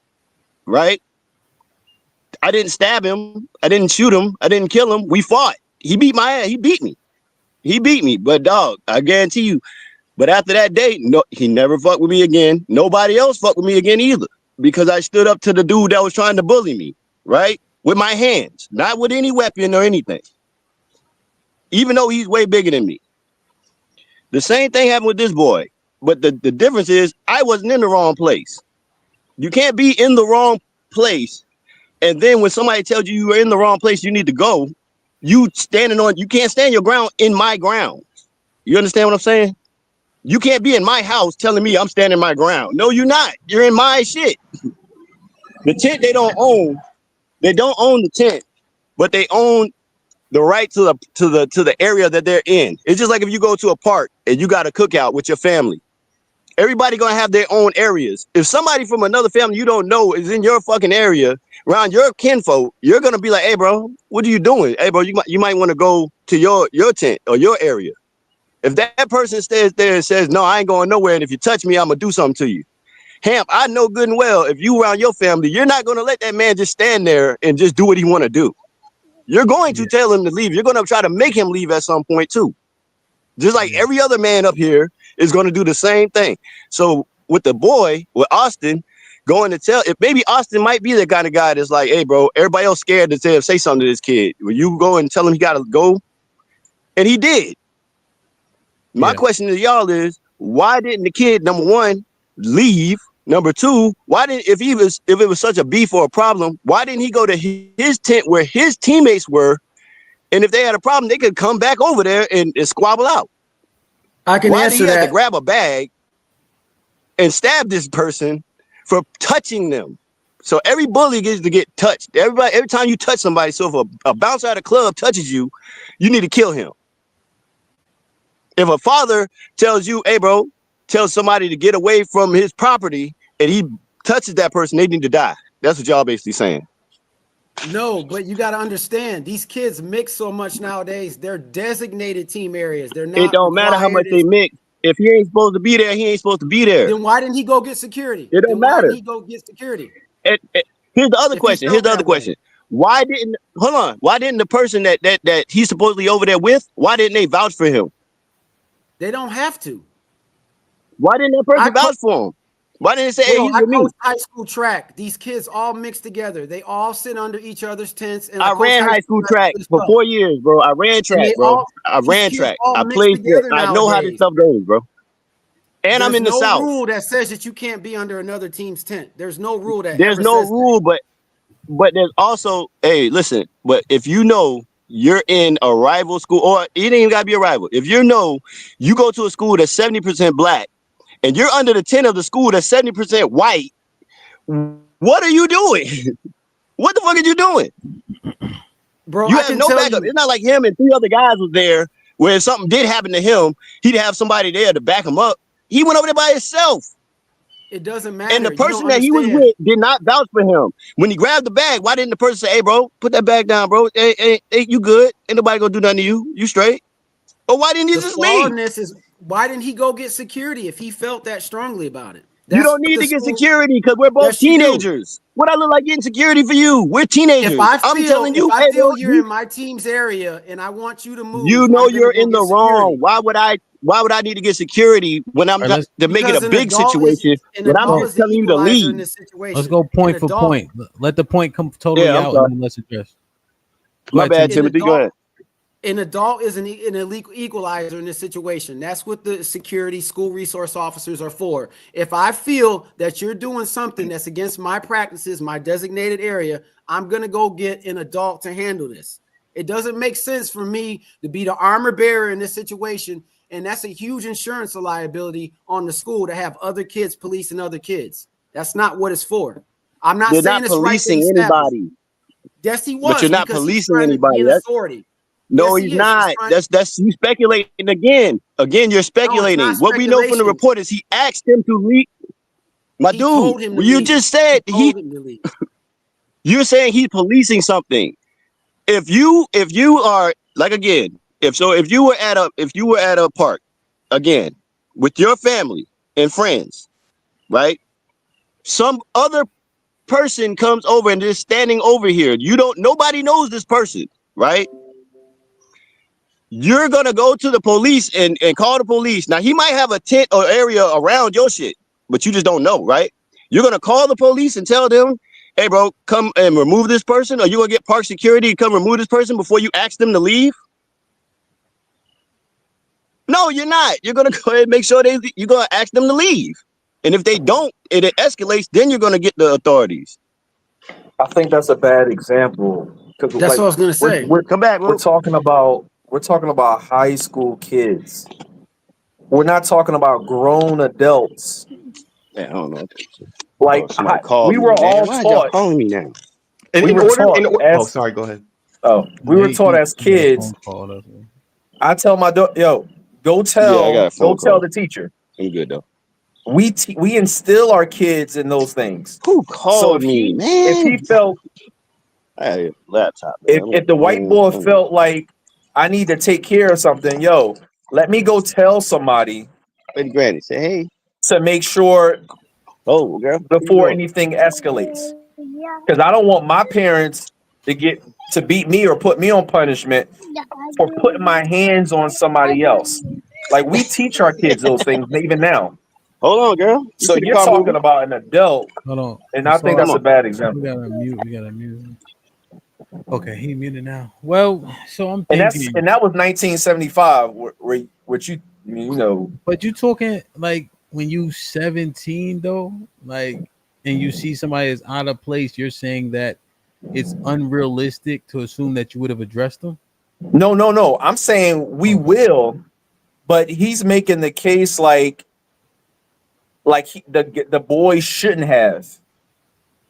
right? I didn't stab him. I didn't shoot him. I didn't kill him. We fought. He beat my ass. He beat me. He beat me. But dog, I guarantee you. But after that day, no, he never fucked with me again. Nobody else fucked with me again either. Because I stood up to the dude that was trying to bully me, right? With my hands, not with any weapon or anything. Even though he's way bigger than me. The same thing happened with this boy. But the difference is I wasn't in the wrong place. You can't be in the wrong place. And then when somebody tells you are in the wrong place, you need to go. You can't stand your ground in my ground. You understand what I'm saying? You can't be in my house telling me I'm standing my ground. No, you're not. You're in my shit. The tent they don't own. They don't own the tent, but they own the right to the area that they're in. It's just like if you go to a park and you got a cookout with your family. Everybody gonna have their own areas. If somebody from another family you don't know is in your fucking area, around your kinfolk, you're gonna be like, "Hey, bro, what are you doing? Hey, bro, you might want to go to your tent or your area." If that person stays there and says, "No, I ain't going nowhere, and if you touch me, I'm gonna do something to you," Hamp, I know good and well if you around your family, you're not gonna let that man just stand there and just do what he want to do. You're going to tell him to leave. You're gonna try to make him leave at some point too. Just like every other man up here is going to do the same thing. So with the boy, with Austin, going to tell, if maybe Austin might be the kind of guy that's like, hey, bro, everybody else scared to say something to this kid. Will you go and tell him he got to go? And he did. My question to y'all is, why didn't the kid, number one, leave? Number two, why didn't, if it was such a beef or a problem, why didn't he go to his tent where his teammates were? And if they had a problem, they could come back over there and squabble out. I can answer that. Why did he have that. to grab a bag and stab this person for touching them? So every bully gets to get touched. Every time you touch somebody, so if a bouncer at a club touches you, you need to kill him. If a father tells you, hey, bro, tell somebody to get away from his property and he touches that person, they need to die. That's what y'all basically saying. No, but you got to understand, these kids mix so much nowadays. They're designated team areas. They're not. It don't matter how much they mix. If he ain't supposed to be there, he ain't supposed to be there. Then why didn't he go get security? It don't matter. Why didn't he go get security? Here's the other question. Why didn't the person that he's supposedly over there with, why didn't they vouch for him? They don't have to. Why didn't that person vouch for him? Why didn't they say, hey, he's I with me? coach high school track. These kids all mix together. They all sit under each other's tents. And I ran high school track for 4 years, bro. I ran track, bro. I ran track. I played it. I know how this stuff goes, bro. And I'm in the South. There's no rule that says that you can't be under another team's tent. There's no rule that there's no rule, but there's also, hey, listen, but if you know you're in a rival school, or it ain't even gotta be a rival. If you know you go to a school that's 70% black and you're under the tent of the school that's 70% white, what are you doing? What the fuck are you doing? Bro, you have no backup. It's not like him and 3 other guys was there where if something did happen to him, he'd have somebody there to back him up. He went over there by himself. It doesn't matter. And the person that he was with did not vouch for him. When he grabbed the bag, why didn't the person say, hey, bro, put that bag down, bro. Hey, you good? Ain't nobody gonna do nothing to you. You straight? Or why didn't he just leave? Why didn't he go get security if he felt that strongly about it? You don't need to get security because we're both teenagers. What I look like getting security for you? We're teenagers. I'm telling you, I feel you're in my team's area and I want you to move. You know you're in the wrong. Why would I need to get security when I'm not to make it a big situation when I'm just telling you to leave? Let's go point for point. Let the point come totally out and then let's address. My bad, Timothy. Go ahead. An adult is an illegal equalizer in this situation. That's what the security school resource officers are for. If I feel that you're doing something that's against my practices, my designated area, I'm going to go get an adult to handle this. It doesn't make sense for me to be the armor bearer in this situation. And that's a huge insurance liability on the school to have other kids policing other kids. That's not what it's for. I'm not saying it's policing anybody. Yes, he was. But you're not policing anybody. No, he's not. That's you speculating again. Again, you're speculating. What we know from the report is he asked him to leave. My dude, you just said you're saying he's policing something. If you are like again, if you were at a park again with your family and friends, right? Some other person comes over and is standing over here. Nobody knows this person, right? You're gonna go to the police and call the police. Now he might have a tent or area around your shit, but you just don't know, right? You're gonna call the police and tell them, hey bro, come and remove this person, or you gonna get park security and come remove this person before you ask them to leave? No, you're not. You're gonna go ahead and make sure you're gonna ask them to leave. And if they don't, and it escalates, then you're gonna get the authorities. I think that's a bad example. That's what I was gonna say. Come back. We're talking about high school kids. We're not talking about grown adults. Yeah, I don't know. Like we were all taught. Calling me now. Sorry, go ahead. Oh, we were taught as kids. I tell my daughter, yo, go tell the teacher. I'm good though. We instill our kids in those things. Who called me, man? If he felt, hey, laptop. If the white boy felt like I need to take care of something, yo, let me go tell somebody. Lady Granny, say hey. To make sure. Oh, girl. Before anything escalates, because I don't want my parents to beat me or put me on punishment for putting my hands on somebody else. Like we teach our kids those things even now. Hold on, girl. You So see the you're car talking moving? about an adult, Hold on. and I think Sorry. that's a bad We example. gotta mute. We gotta mute. Okay, he muted now. Well, so I'm And thinking. that was 1975. Which you know. But you talking like when you 17 though, like, and you see somebody is out of place, you're saying that it's unrealistic to assume that you would have addressed them? No. I'm saying we will, but he's making the case like the boys shouldn't have.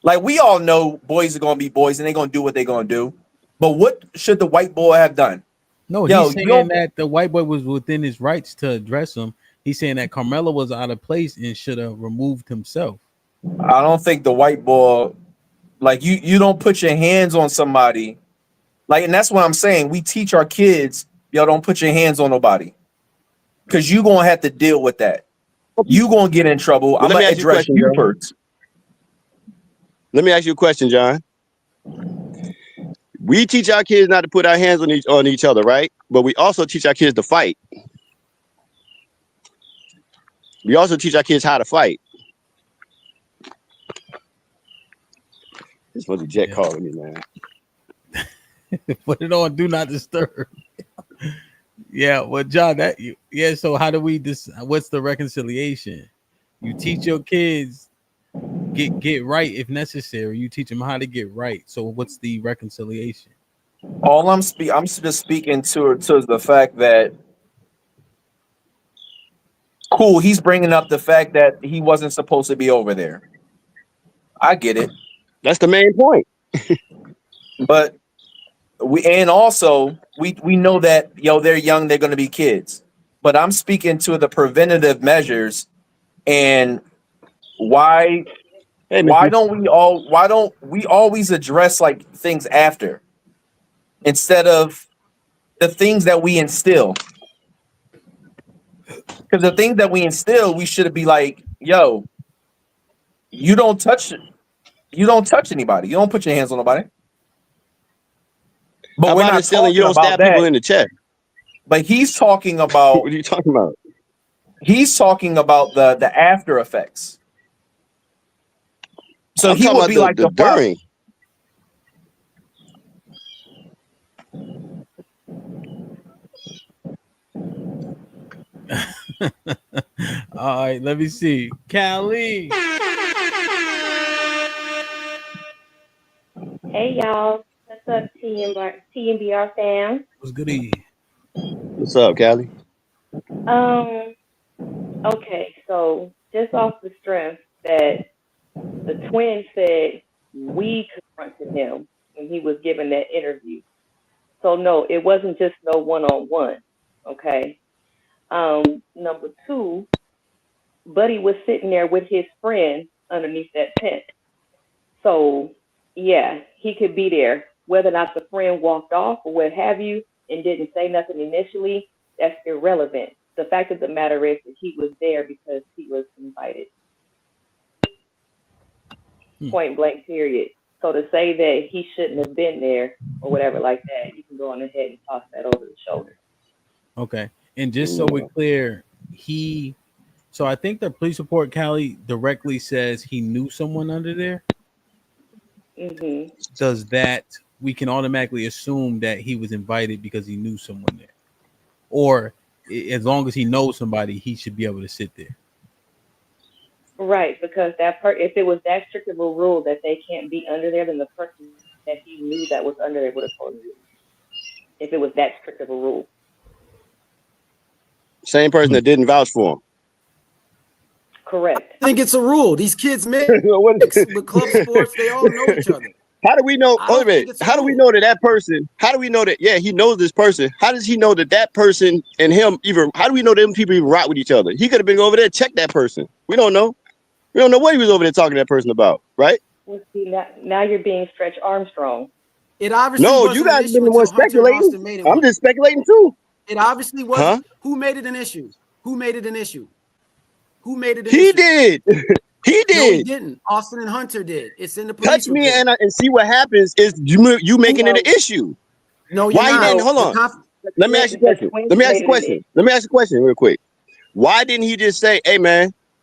Like we all know boys are gonna be boys and they're gonna do what they're gonna do. But what should the white boy have done? No, Yo, he's you saying don't. that the white boy was within his rights to address him. He's saying that Carmelo was out of place and should have removed himself. I don't think the white boy, like you don't put your hands on somebody. Like, and that's what I'm saying. We teach our kids, yo, don't put your hands on nobody. Cause you gonna have to deal with that. You gonna get in trouble. Well, I'm let me gonna ask you a address question, you John. first. Let me ask you a question, John. We teach our kids not to put our hands on each other, right? But we also teach our kids to fight. We also teach our kids how to fight. This was a jet calling me, man. Put it on do not disturb. Yeah, well, John, so how do we what's the reconciliation? You teach your kids get right if necessary. You teach them how to get right. So what's the reconciliation? All I'm just speaking to the fact that cool, he's bringing up the fact that he wasn't supposed to be over there. I get it. That's the main point. But we know that they're young, they're going to be kids. But I'm speaking to the preventative measures and why don't we always address like things after instead of the things that we instill? Because the things that we instill, we should be like, yo, you don't touch anybody. You don't put your hands on nobody. But How we're about not instilling talking you don't about stab people that. in the chest? But he's talking about what are you talking about? He's talking about the after effects. So I'm he talking would about be like the during. All right, let me see. Callie. Hey y'all, what's up, TNBR fam? What's goody? What's up, Callie? Okay, so just off the strength that the twin said we confronted him when he was given that interview. So no, it wasn't just no one-on-one. Okay. Number two, Buddy was sitting there with his friend underneath that tent. So yeah, he could be there. Whether or not the friend walked off or what have you and didn't say nothing initially, that's irrelevant. The fact of the matter is that he was there because he was invited. Point blank, period. So to say that he shouldn't have been there or whatever like that, you can go on ahead and toss that over the shoulder. Okay. And just so we're clear, so I think the police report, Callie, directly says he knew someone under there. Mm-hmm. Does that we can automatically assume that he was invited because he knew someone there, or as long as he knows somebody, he should be able to sit there? Right, because if it was that strict of a rule that they can't be under there, then the person that he knew that was under there would have told him. If it was that strict of a rule. Same person that didn't vouch for him. Correct. I think it's a rule. These kids mix with club sports. They all know each other. How do we know? Wait a minute. How do we know that person? How do we know that? Yeah, he knows this person. How does he know that person and him even? How do we know them people even rock with each other? He could have been over there, check that person. We don't know. We don't know what he was over there talking to that person about, right? Well, see, now you're being Stretch Armstrong. It obviously No, wasn't you guys an have issue been the one until Hunter and speculating. Austin made it I'm one. just speculating too. It obviously wasn't. Huh? Who made it an issue? Who made it an issue? Who made it an He issue? did. He did. No, he didn't. Austin and Hunter did. It's in the police Touch me report. and see what happens is you making it an issue. No, you're Why not. he didn't? Hold on. Let me ask you a question. Let me ask you a question real quick. Why didn't he just say, hey man,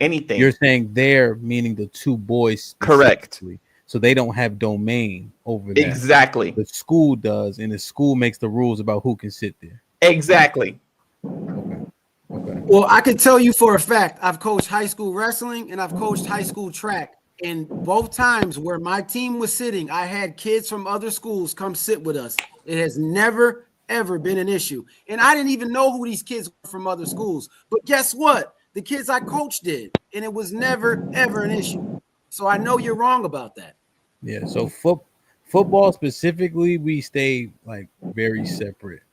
anything. You're saying they're meaning the two boys. Correct. So they don't have domain over that. Exactly. The school does, and the school makes the rules about who can sit there. Exactly. Well, I can tell you for a fact, I've coached high school wrestling and I've coached high school track. And both times where my team was sitting, I had kids from other schools come sit with us. It has never, ever been an issue. And I didn't even know who these kids were from other schools. But guess what? The kids I coached did. And it was never, ever an issue. So I know you're wrong about that. Yeah. So football specifically, we stay like very separate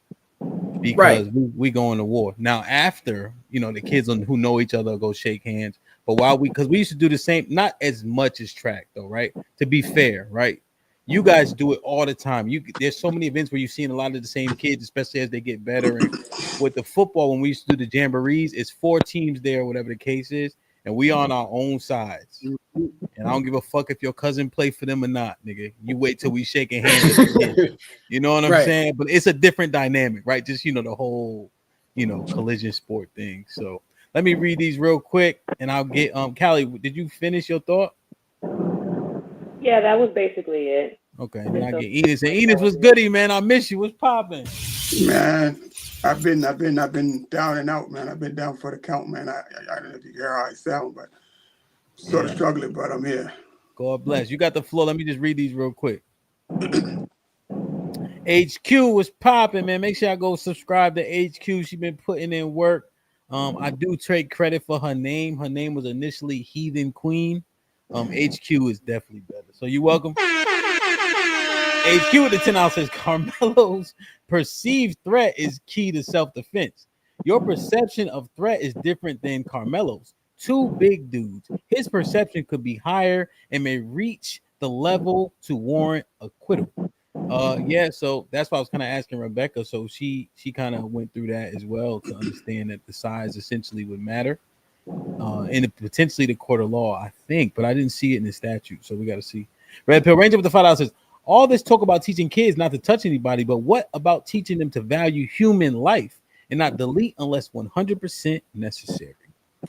because we go into war. Now, after, you know, the kids who know each other go shake hands. But because we used to do the same, not as much as track though, right? To be fair, right? You guys do it all the time. There's so many events where you've seen a lot of the same kids, especially as they get better. And with the football, when we used to do the jamborees, it's 4 teams there, whatever the case is, and we on our own sides. And I don't give a fuck if your cousin play for them or not, nigga. You wait till we shaking hands. You know what I'm saying? But it's a different dynamic, right? Just, you know, the whole, you know, collision sport thing. So let me read these real quick, and I'll get Callie. Did you finish your thought? Yeah, that was basically it. Okay, and then I get Enos. And Enos was goody, man. I miss you. What's popping? Man, I've been down and out, man. I've been down for the count, man. I don't know if you hear how I sound, but sort of struggling, but I'm here. God bless. You got the floor. Let me just read these real quick. HQ was popping, man. Make sure I go subscribe to HQ. She been putting in work. I do take credit for her name. Her name was initially Heathen Queen. HQ is definitely better. So you're welcome. HQ with the 10 says Carmelo's perceived threat is key to self-defense. Your perception of threat is different than Carmelo's. 2 big dudes. His perception could be higher and may reach the level to warrant acquittal. Yeah, so that's why I was kind of asking Rebecca. So she kind of went through that as well to understand that the size essentially would matter. And potentially the court of law, I think, but I didn't see it in the statute, so we got to see. Red Pill Ranger with the $5 says, all this talk about teaching kids not to touch anybody, but what about teaching them to value human life and not delete unless 100% necessary?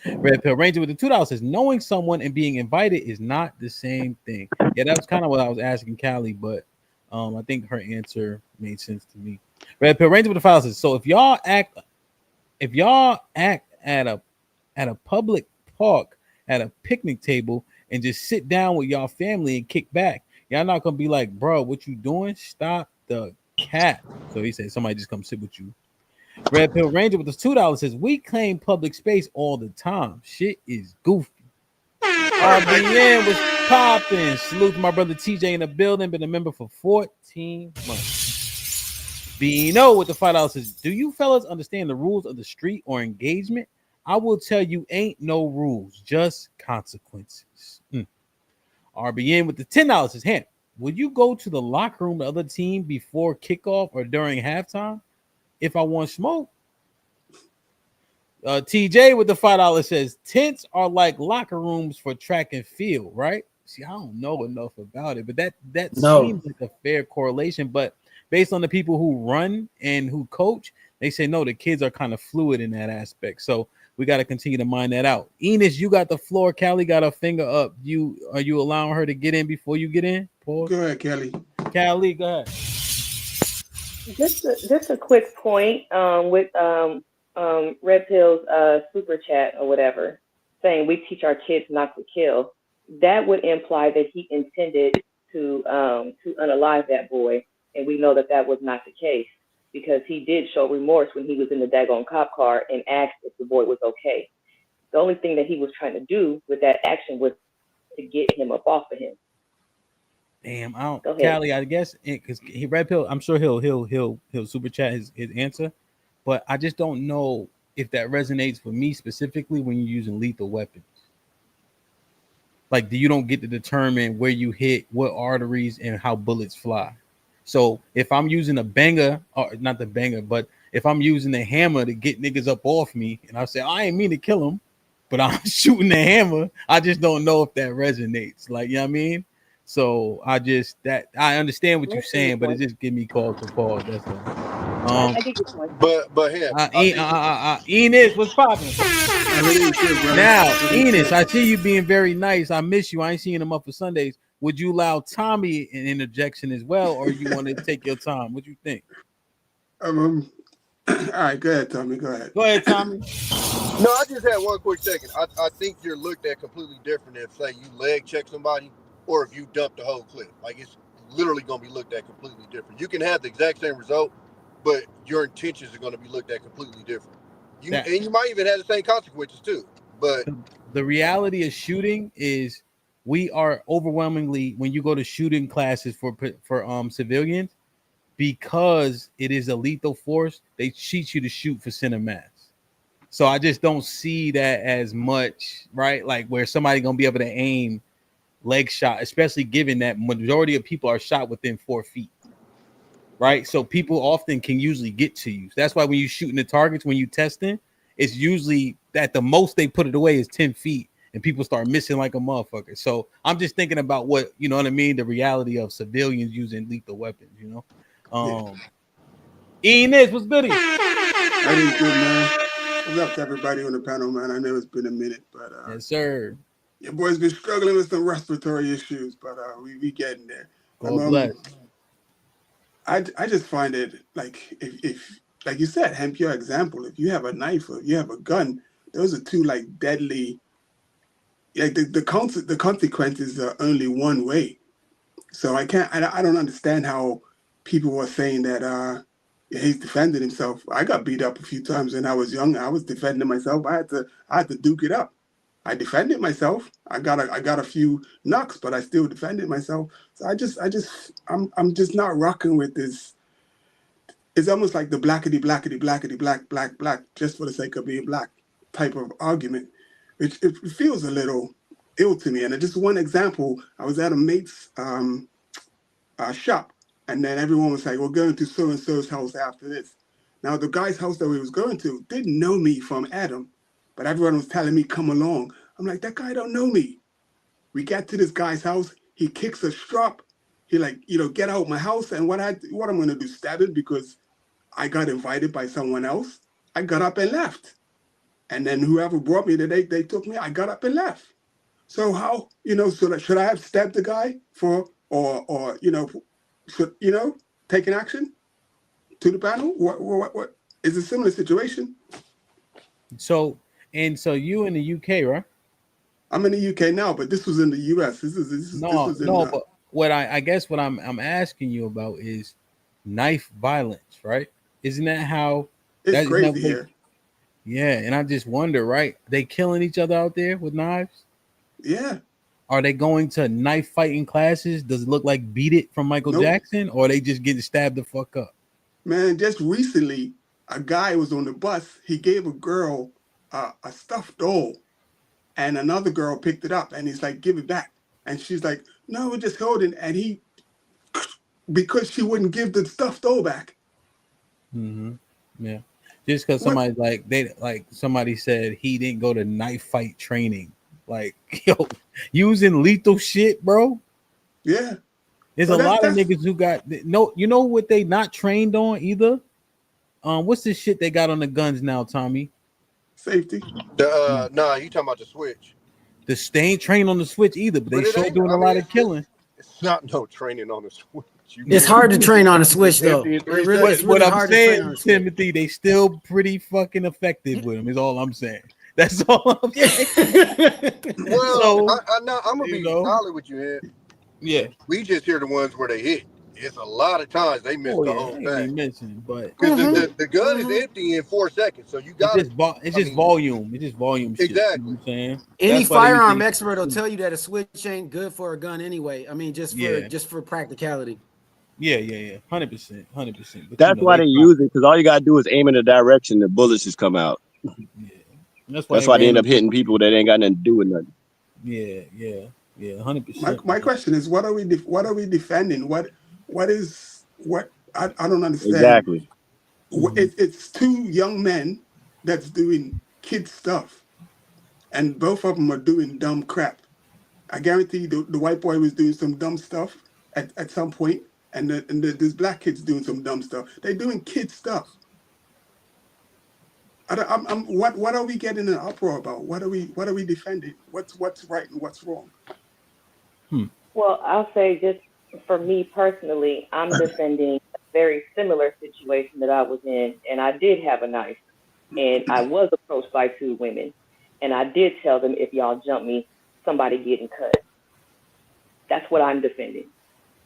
Red Pill Ranger with the $2 says, knowing someone and being invited is not the same thing. Yeah, that was kind of what I was asking Callie, but I think her answer made sense to me. Red Pill Ranger with the $5 says, so if y'all act at a public park at a picnic table and just sit down with y'all family and kick back, y'all not gonna be like, bro, what you doing? Stop the cat. So he said somebody just come sit with you. Red Pill Ranger with the $2 says, we claim public space all the time. Shit is goofy. RBN was popping. Salute to my brother TJ in the building. Been a member for 14 months. Bino with the $5 says, do you fellas understand the rules of the street or engagement? I will tell you, ain't no rules, just consequences. RBN with the $10 says, Hamp, would you go to the locker room of the other team before kickoff or during halftime if I want smoke? TJ with the $5 says, tents are like locker rooms for track and field, right? See, I don't know enough about it, but that seems like a fair correlation. But based on the people who run and who coach, they say, no, the kids are kind of fluid in that aspect. So we got to continue to mine that out. Enos, you got the floor. Callie got her finger up. Are you allowing her to get in before you get in? Paul? Go ahead, Kelly. Callie, go ahead. Just a quick point with Red Pill's super chat or whatever, saying we teach our kids not to kill. That would imply that he intended to unalive that boy, and we know that was not the case, because he did show remorse when he was in the daggone cop car and asked if the boy was okay. The only thing that he was trying to do with that action was to get him up off of him. Damn, I don't, Callie, I guess because he Red Pill, I'm sure he'll super chat his answer, but I just don't know if that resonates with me specifically when you're using lethal weapons. Like, you don't get to determine where you hit, what arteries, and how bullets fly. So if I'm using a banger, or not the banger, but if I'm using the hammer to get niggas up off me, and I say, I ain't mean to kill him, but I'm shooting the hammer, I just don't know if that resonates. Like, you know what I mean? So I understand what you're saying, but it just give me cause for pause. That's all. I get your point. But here, Enos, what's popping? Now, Enos, I see you being very nice. I miss you. I ain't seeing him up for Sundays. Would you allow Tommy an interjection as well, or you want to take your time? What you think? All right, go ahead, Tommy. Go ahead. Go ahead, Tommy. No, I just had one quick second. I think you're looked at completely different if, say, you leg check somebody or if you dump the whole clip. Like, it's literally going to be looked at completely different. You can have the exact same result, but your intentions are going to be looked at completely different. And you might even have the same consequences too. But the reality of shooting is we are overwhelmingly, when you go to shooting classes for civilians, because it is a lethal force, they teach you to shoot for center mass. So I just don't see that as much, right? Like where somebody gonna be able to aim leg shot, especially given that majority of people are shot within 4 feet, right? So people often can usually get to you. That's why when you shooting the targets, when you testing, it's usually that the most they put it away is 10 feet, and people start missing like a motherfucker. So I'm just thinking about what, you know what I mean, the reality of civilians using lethal weapons, you know. Enos, what's goody? That is good, man. What's up to everybody on the panel, man? I know it's been a minute, but yes, sir. Your boy's been struggling with some respiratory issues, but we getting there. God bless. I just find it like if like you said, hemp, your example, if you have a knife or you have a gun, those are two like deadly. Like the consequences are only one way. So I don't understand how people were saying that he's defending himself. I got beat up a few times when I was young. I was defending myself. I had to duke it up. I defended myself. I got a few knocks, but I still defended myself. So I'm just not rocking with this. It's almost like the blackety black just for the sake of being black type of argument, which it feels a little ill to me. And just one example, I was at a mate's shop, and then everyone was like, "We're going to so and so's house after this." Now the guy's house that we was going to didn't know me from Adam, but everyone was telling me come along. I'm like, that guy don't know me. We get to this guy's house, he kicks a strap. He like, get out my house. And what I'm gonna do, stab him because I got invited by someone else. I got up and left. And then whoever brought me today, they took me, I got up and left. So how, should I have stabbed the guy for or taking action to the panel? What is a similar situation? So you in the UK, right? I'm in the UK now, but this was in the US. This was in but what I guess what I'm asking you about is knife violence, right? Isn't that how it's crazy here? Yeah, and I just wonder, right? They killing each other out there with knives? Yeah. Are they going to knife fighting classes? Does it look like Beat It from Michael Jackson, or are they just getting stabbed the fuck up? Man, just recently, a guy was on the bus. He gave a girl a stuffed doll, and another girl picked it up, and he's like, "Give it back." And she's like, "No, we're just holding." And he, because she wouldn't give the stuffed doll back. Mm-hmm. Yeah, just because somebody said he didn't go to knife fight training. Like, yo, using lethal shit, bro. Yeah. There's a lot of niggas who got you know what they not trained on either? What's this shit they got on the guns now, Tommy? Safety. You talking about the switch. They ain't trained on the switch either, but they sure doing a lot of killing. It's not no training on the switch. It's hard to train on a switch though. What I'm saying, Timothy, they still pretty fucking effective with them, is all I'm saying. That's all I'm saying. Well, I'm gonna be solid with you, Ed. Yeah, we just hear the ones where they hit. It's a lot of times they miss the whole thing. But the gun is empty in 4 seconds, so you got it's just volume. It's just volume. Shit, exactly. You know what I'm saying? Any firearm expert will tell you that a switch ain't good for a gun anyway. I mean, just for practicality. Yeah, 100%. That's why they use it, because all you gotta do is aim in the direction the bullets just come out. Yeah, that's why they end up hitting people that ain't got nothing to do with nothing. Yeah, 100%. My question is, what are we defending? What I don't understand. Exactly. It's two young men that's doing kid stuff, and both of them are doing dumb crap. I guarantee the white boy was doing some dumb stuff at some point, and this black kid's doing some dumb stuff. They're doing kid stuff. What are we getting an uproar about? What are we defending? What's right and what's wrong? Well, I'll say just for me personally, I'm defending very similar situation that I was in, and I did have a knife, and I was approached by 2 women, and I did tell them, if y'all jump me, somebody getting cut. That's what I'm defending,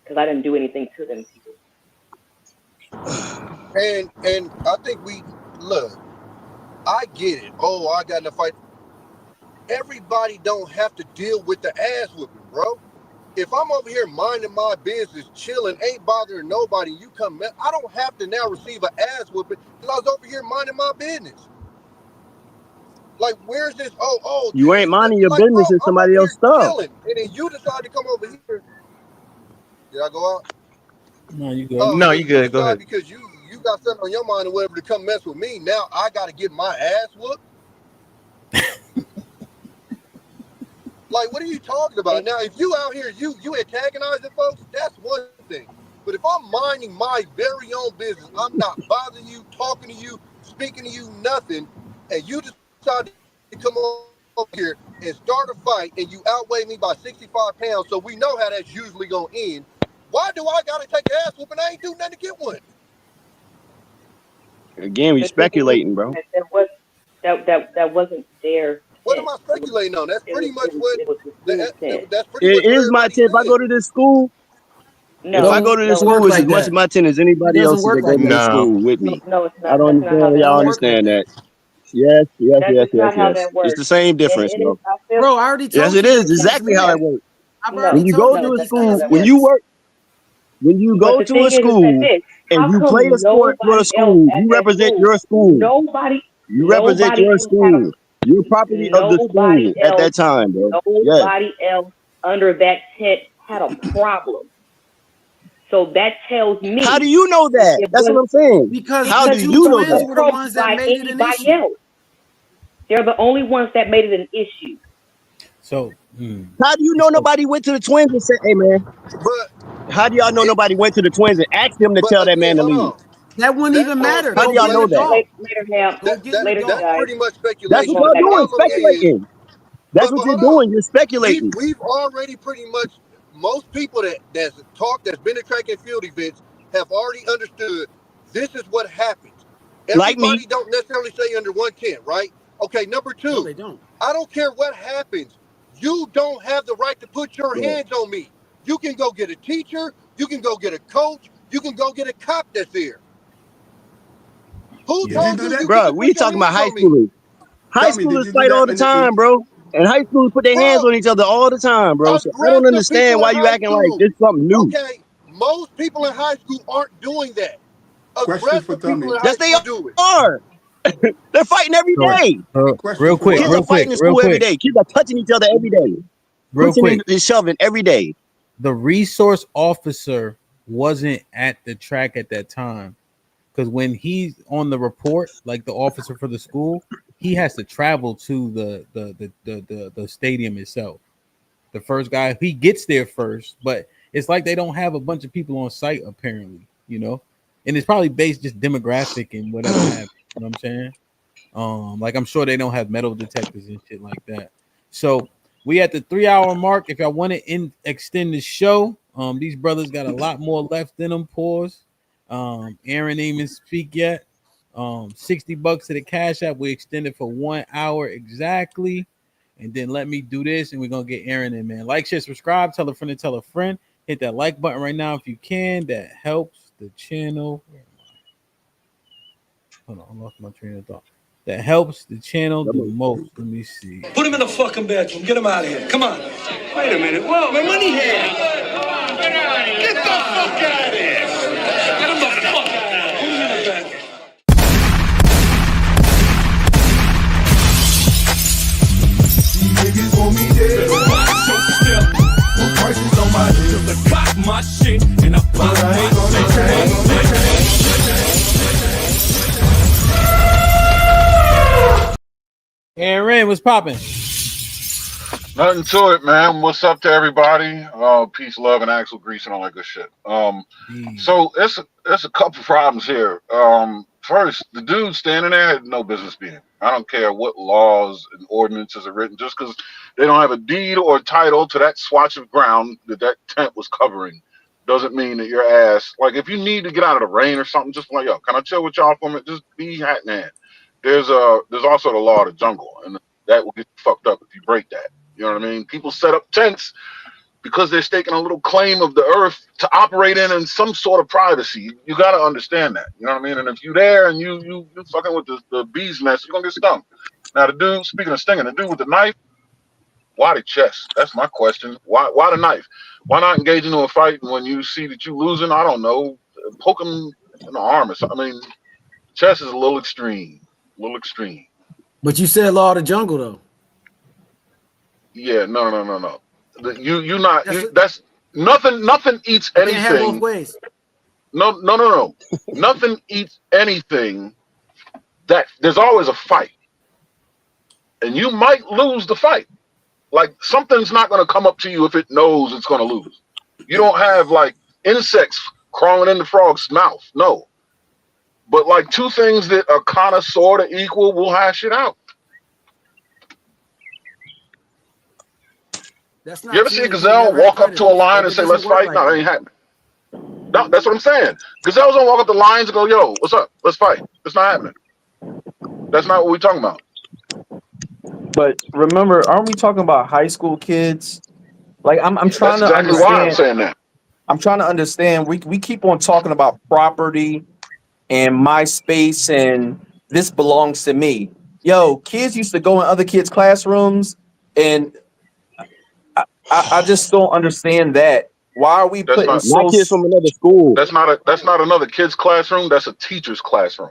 because I didn't do anything to them people. And I think look, I get it. Oh, I got in a fight. Everybody don't have to deal with the ass whooping, bro. If I'm over here minding my business, chilling, ain't bothering nobody, you come, I don't have to now receive an ass whooping because I was over here minding my business. Like, where's this? You ain't minding your like, bro, business in I'm over somebody here else's stuff. chilling, and then you decide to come over here. Did I go out? No, you good. No, you good. Go ahead. Because you got something on your mind or whatever to come mess with me. Now I got to get my ass whooped. Like, what are you talking about? Now, if you out here, you antagonizing folks, that's one thing. But if I'm minding my very own business, I'm not bothering you, talking to you, speaking to you, nothing, and you decide to come over here and start a fight, and you outweigh me by 65 pounds, so we know how that's usually going to end, why do I got to take an ass whooping? I ain't do nothing to get one. Again, we speculating, bro. That wasn't their What tent. am I speculating on? That's pretty much It was the school tent. that's pretty much It what is my everybody tent. If I said. go to this school, if I go to this school, it's as much of my tent as anybody else that go to this school with me. No, it's I not. don't That's not how understand. that Y'all works. understand that? Yes, yes, That yes, is yes, not how yes. that It's works. the same difference, And it is, bro. I feel, Bro, I already Yes, told it you is the kids exactly how win. it works. I've No, already When you told go you to a the school, kids when win. you work, when you but go the to thing a is that school this, and how you play come a sport for the nobody else school, at you that represent school, your school. You represent nobody your else had a, school. You're property of the nobody school at else, that time, bro. Yes. nobody else under that tent had a problem. So that tells How do me you know that? it That's what was I'm saying. Because How the do because two you you know twins that? were the approached ones that by made it an anybody issue. else. They're the only ones that made it an issue. So, How do you know nobody went to the Twins and said, "Hey, man"? But how do y'all know nobody went to the Twins and asked them to tell that again, man to hold leave? on. That wouldn't That even falls matter. How do Go y'all get know the that? dog. Later, Ham. Go get the Later, dog. That's guys. pretty much That's what speculation. Going y'all back doing, and Problem forth. is, speculating. That's what but you're hold on. doing. You're speculating. We've already pretty much, most people that's been to track and field events have already understood this is what happens. Like me. Everybody don't necessarily stay under one tent, right? Okay, number No, two, they don't. I don't care what happens. You don't have the right to put your Yeah. hands on me. You can go get a teacher, you can go get a coach, you can go get a cop that's there. Who Did you told do you that? you get Bro, to we put your talking about hands high on me? schoolers. High Tommy, did schoolers you do fight all that the in the time, bro. And high schoolers put their hands on Bro, each other all the time, bro. So I don't aggressive understand people why in you high acting like school. this something new. Okay, most people in high school aren't doing that. question for Aggressive people Tommy? in Yes, high they school do it. are. They're fighting every so, day. Question real for quick, Kids are real Tommy. quick, fighting in real school every quick, day. Kids are touching each other every day. real Pushing quick. and shoving every day. The resource officer wasn't at the track at that time because when he's on the report, like the officer for the school, he has to travel to the stadium itself. The first guy, he gets there first, but it's like they don't have a bunch of people on site apparently, and it's probably based just demographic and whatever have you know what I'm saying. Like I'm sure they don't have metal detectors and shit like that. So we at the 3-hour mark. If y'all want to extend the show, these brothers got a lot more left in them. Pause. Aaron ain't even speak yet. $60 to the cash app. We extended for 1 hour exactly. And then let me do this, and we're gonna get Aaron in, man. Like, share, subscribe, tell a friend to tell a friend. Hit that like button right now if you can. That helps the channel. Hold on, I lost my train of thought. That helps the channel the most. Let me see. Put him in the fucking bedroom. Get him out of here. Come on. Wait a minute. Whoa, my money here. Get the fuck out of here. Get him the fuck out of here. Put him in the bedroom. Niggas want me dead. Put prices on my head. The cock my shit and I pop my Aaron, what's popping? Nothing to it, man. What's up to everybody? Peace, love, and axle grease and all that good shit. So it's a couple problems here. First, the dude standing there had no business being. I don't care what laws and ordinances are written, just because they don't have a deed or a title to that swatch of ground that tent was covering, doesn't mean that your ass, like, if you need to get out of the rain or something, just like, yo, can I chill with y'all for a minute? Just be hat in hand. There's also the law of the jungle, and that will get you fucked up if you break that. You know what I mean? People set up tents because they're staking a little claim of the earth to operate in some sort of privacy. You got to understand that. You know what I mean? And if you there and you fucking with the bee's nest, you're gonna get stung. Now the dude, speaking of stinging, the dude with the knife, why the chest? That's my question. Why the knife? Why not engage into a fight when you see that you losing? I don't know, poke him in the arm or something. I mean, chest is a little extreme. A little extreme. But you said law of the jungle though. Yeah, no. That's nothing. Nothing eats anything. Can't have both ways. No. Nothing eats anything. That there's always a fight, and you might lose the fight. Like something's not going to come up to you if it knows it's going to lose. You don't have like insects crawling in the frog's mouth. No, but like two things that are kind of sort of equal will hash it out. That's not You ever see a gazelle walk up to a lion and say, "Let's fight"? No, that ain't happening. No, that's what I'm saying. Gazelles don't walk up to lions and go, "Yo, what's up? Let's fight." It's not happening. That's not what we're talking about. But remember, aren't we talking about high school kids? Like I'm trying to exactly understand. Why I'm saying that. I'm trying to understand. We keep on talking about property and my space and this belongs to me. Yo, kids used to go in other kids' classrooms, and I just don't understand that. Why are we putting my kids from another school? That's not another kid's classroom. That's a teacher's classroom.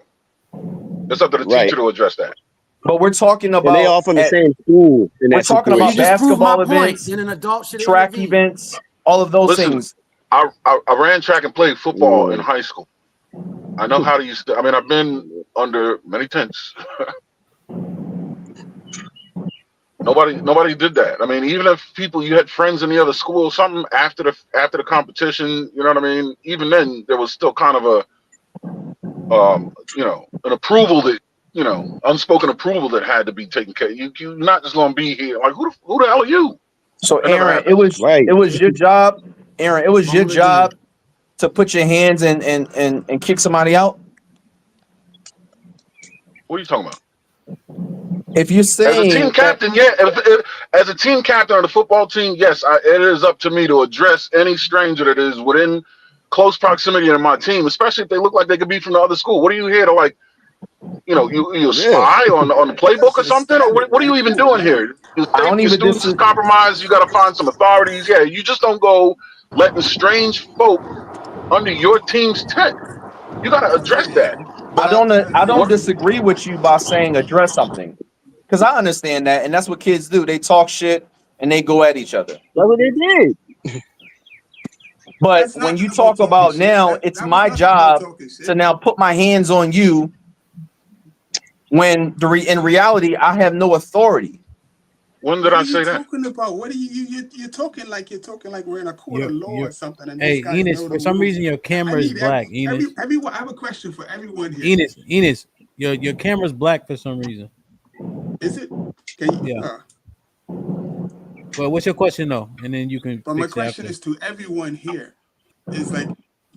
It's up to the teacher to address that. But we're talking about and they all from the same school. We're talking about basketball events, an adult should track events, all of those things. I ran track and played football in high school. I know how to use. I mean, I've been under many tents. Nobody did that. I mean, even if you had friends in the other school or something after the competition, you know what I mean? Even then, there was still kind of a an approval that, unspoken approval that had to be taken care of. You're not just gonna be here like who the hell are you? So Aaron, it was your job. Aaron, it was your job to put your hands and kick somebody out. What are you talking about? If you're saying as a team captain, as a team captain of the football team, yes, it is up to me to address any stranger that is within close proximity to my team, especially if they look like they could be from the other school. What are you here to like? You spy on the playbook or something, or what are you even doing here? You think your students is compromised? You got to find some authorities. Yeah, you just don't go letting strange folk under your team's tent. You got to address that. I don't disagree with you by saying address something, because I understand that, and that's what kids do. They talk shit and they go at each other. That's what they did. But when you talk about now, it's my job to now put my hands on you. When in reality, I have no authority. When did I say that? Talking about what are you're talking like we're in a court of law or something. And hey, Enos, for some reason your camera is black. Enos, everyone, I have a question for everyone here. Enos, your camera's black for some reason. Is it? Yeah. Well, what's your question though? And then you can. But my question is to everyone here: is like,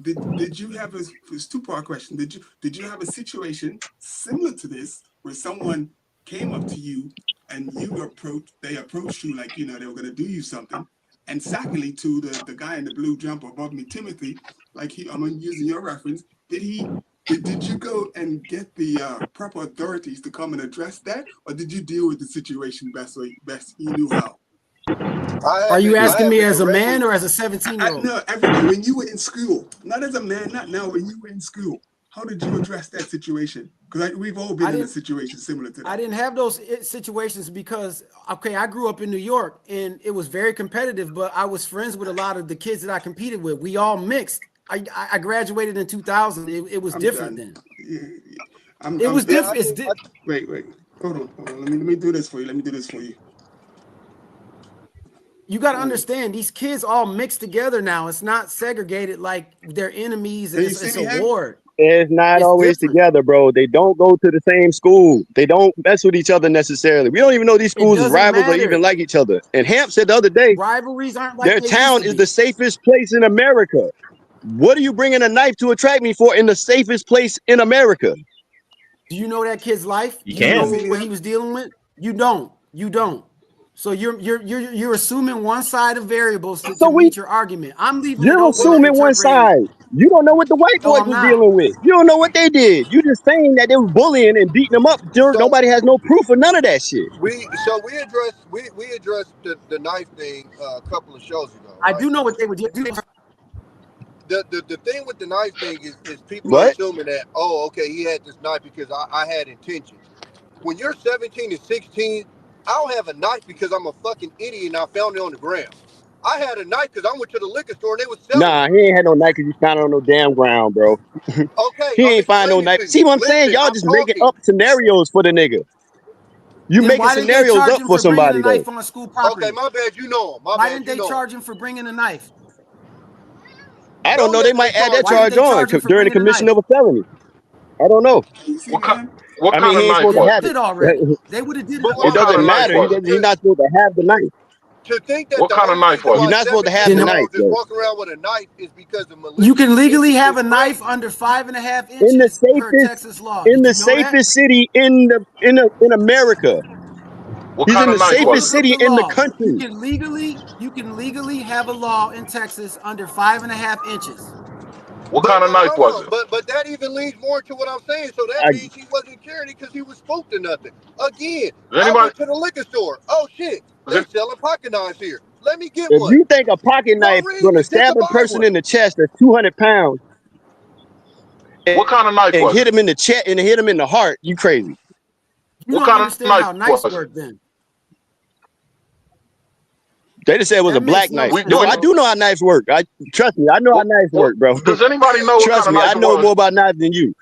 did you have it's two-part question? Did you have a situation similar to this where someone came up to you and they approached you like they were gonna do you something? And secondly, to the guy in the blue jumper above me, Timothy, I'm using your reference. Did you go and get the proper authorities to come and address that, or did you deal with the situation best you knew how? Are you asking me as a man or as a 17-year-old? No, everyone. When you were in school, not as a man, not now. When you were in school, how did you address that situation? Because we've all been in a situation similar to that. I didn't have those situations because, I grew up in New York and it was very competitive, but I was friends with a lot of the kids that I competed with. We all mixed. I graduated in 2000. It was different then. It was different. Wait. Hold on. Let me do this for you. You got to understand, these kids all mixed together now. It's not segregated like they're enemies and it's a war. It's not always together, bro. They don't go to the same school. They don't mess with each other necessarily. We don't even know these schools is rivals or even like each other. And Hamp said the other day, rivalries aren't like their town is the safest place in America. What are you bringing a knife to a track meet for in the safest place in America? Do you know that kid's life? You Do you know can. what he was dealing with? You don't. You don't. So you're assuming one side of variables to So meet your argument. I'm leaving it you're open to assuming one interpreting. side. You don't know what the white No, boys I'm was not. dealing with. You don't know what they did. You just saying that they was bullying and beating them up. Nobody has no proof of none of that shit. We addressed the knife thing a couple of shows ago, I right? do know what they would do. The thing with the knife thing is people are What? assuming that, oh, okay, he had this knife because I had intentions. When you're 17 and 16, I don't have a knife because I'm a fucking idiot and I found it on the ground. I had a knife because I went to the liquor store and they was selling Nah, it. he ain't had no knife because you found it on no damn ground, bro. Okay, He I'm ain't find no explaining knife. to See you. what I'm saying? Listen, Y'all I'm just making talking. up scenarios for the nigga. You Then making why didn't they scenarios charge up him for for bringing a somebody though. knife on school property? Okay, my bad, you know him. My Why bad, didn't you they know him. charge him for bringing a knife? I don't Don't know. They let them might add that charge Why didn't charge they on charge him for during the bringing a commission knife? of a felony. I don't know. What I mean, kind of he ain't knife supposed to They was have it? did it. already. They would have did it But It What what kind doesn't of knife matter. was it? He's not supposed to have the knife. To think that What the kind of only knife reason was You're why it? not supposed to have 17 the year knife, olds is though. walking around with a knife is because of You malicious can legally intent have is a knife crazy. under 5.5 In the inches per safest, Texas law. in Did the you know that? safest city in America. What He's kind in of the knife Take a was safest look it? up city the in the law. country. You can legally have a law in Texas under 5.5 inches. What kind of But knife hold was on, it? but that even leads more to what I'm saying. So that I, means he wasn't carrying it because he was spooked to nothing. Again, Is I anybody? went to the liquor store. Oh shit, Is they it, selling pocket knives here. Let me get if one. you think a pocket No knife gonna reason, just stab to a buy person one. in the chest that's 200 pounds and, what kind of knife and was hit it? him in the chest and hit him in the heart, you crazy. You What don't kind of understand knife how knives was it? work then. They just said it was a That makes black no knife. Do sense, No, we? I bro. do know how knives work. Trust me, I know how What, knives what, work, bro. does anybody know what kind Trust of me, knife I it know was? more about knives than you.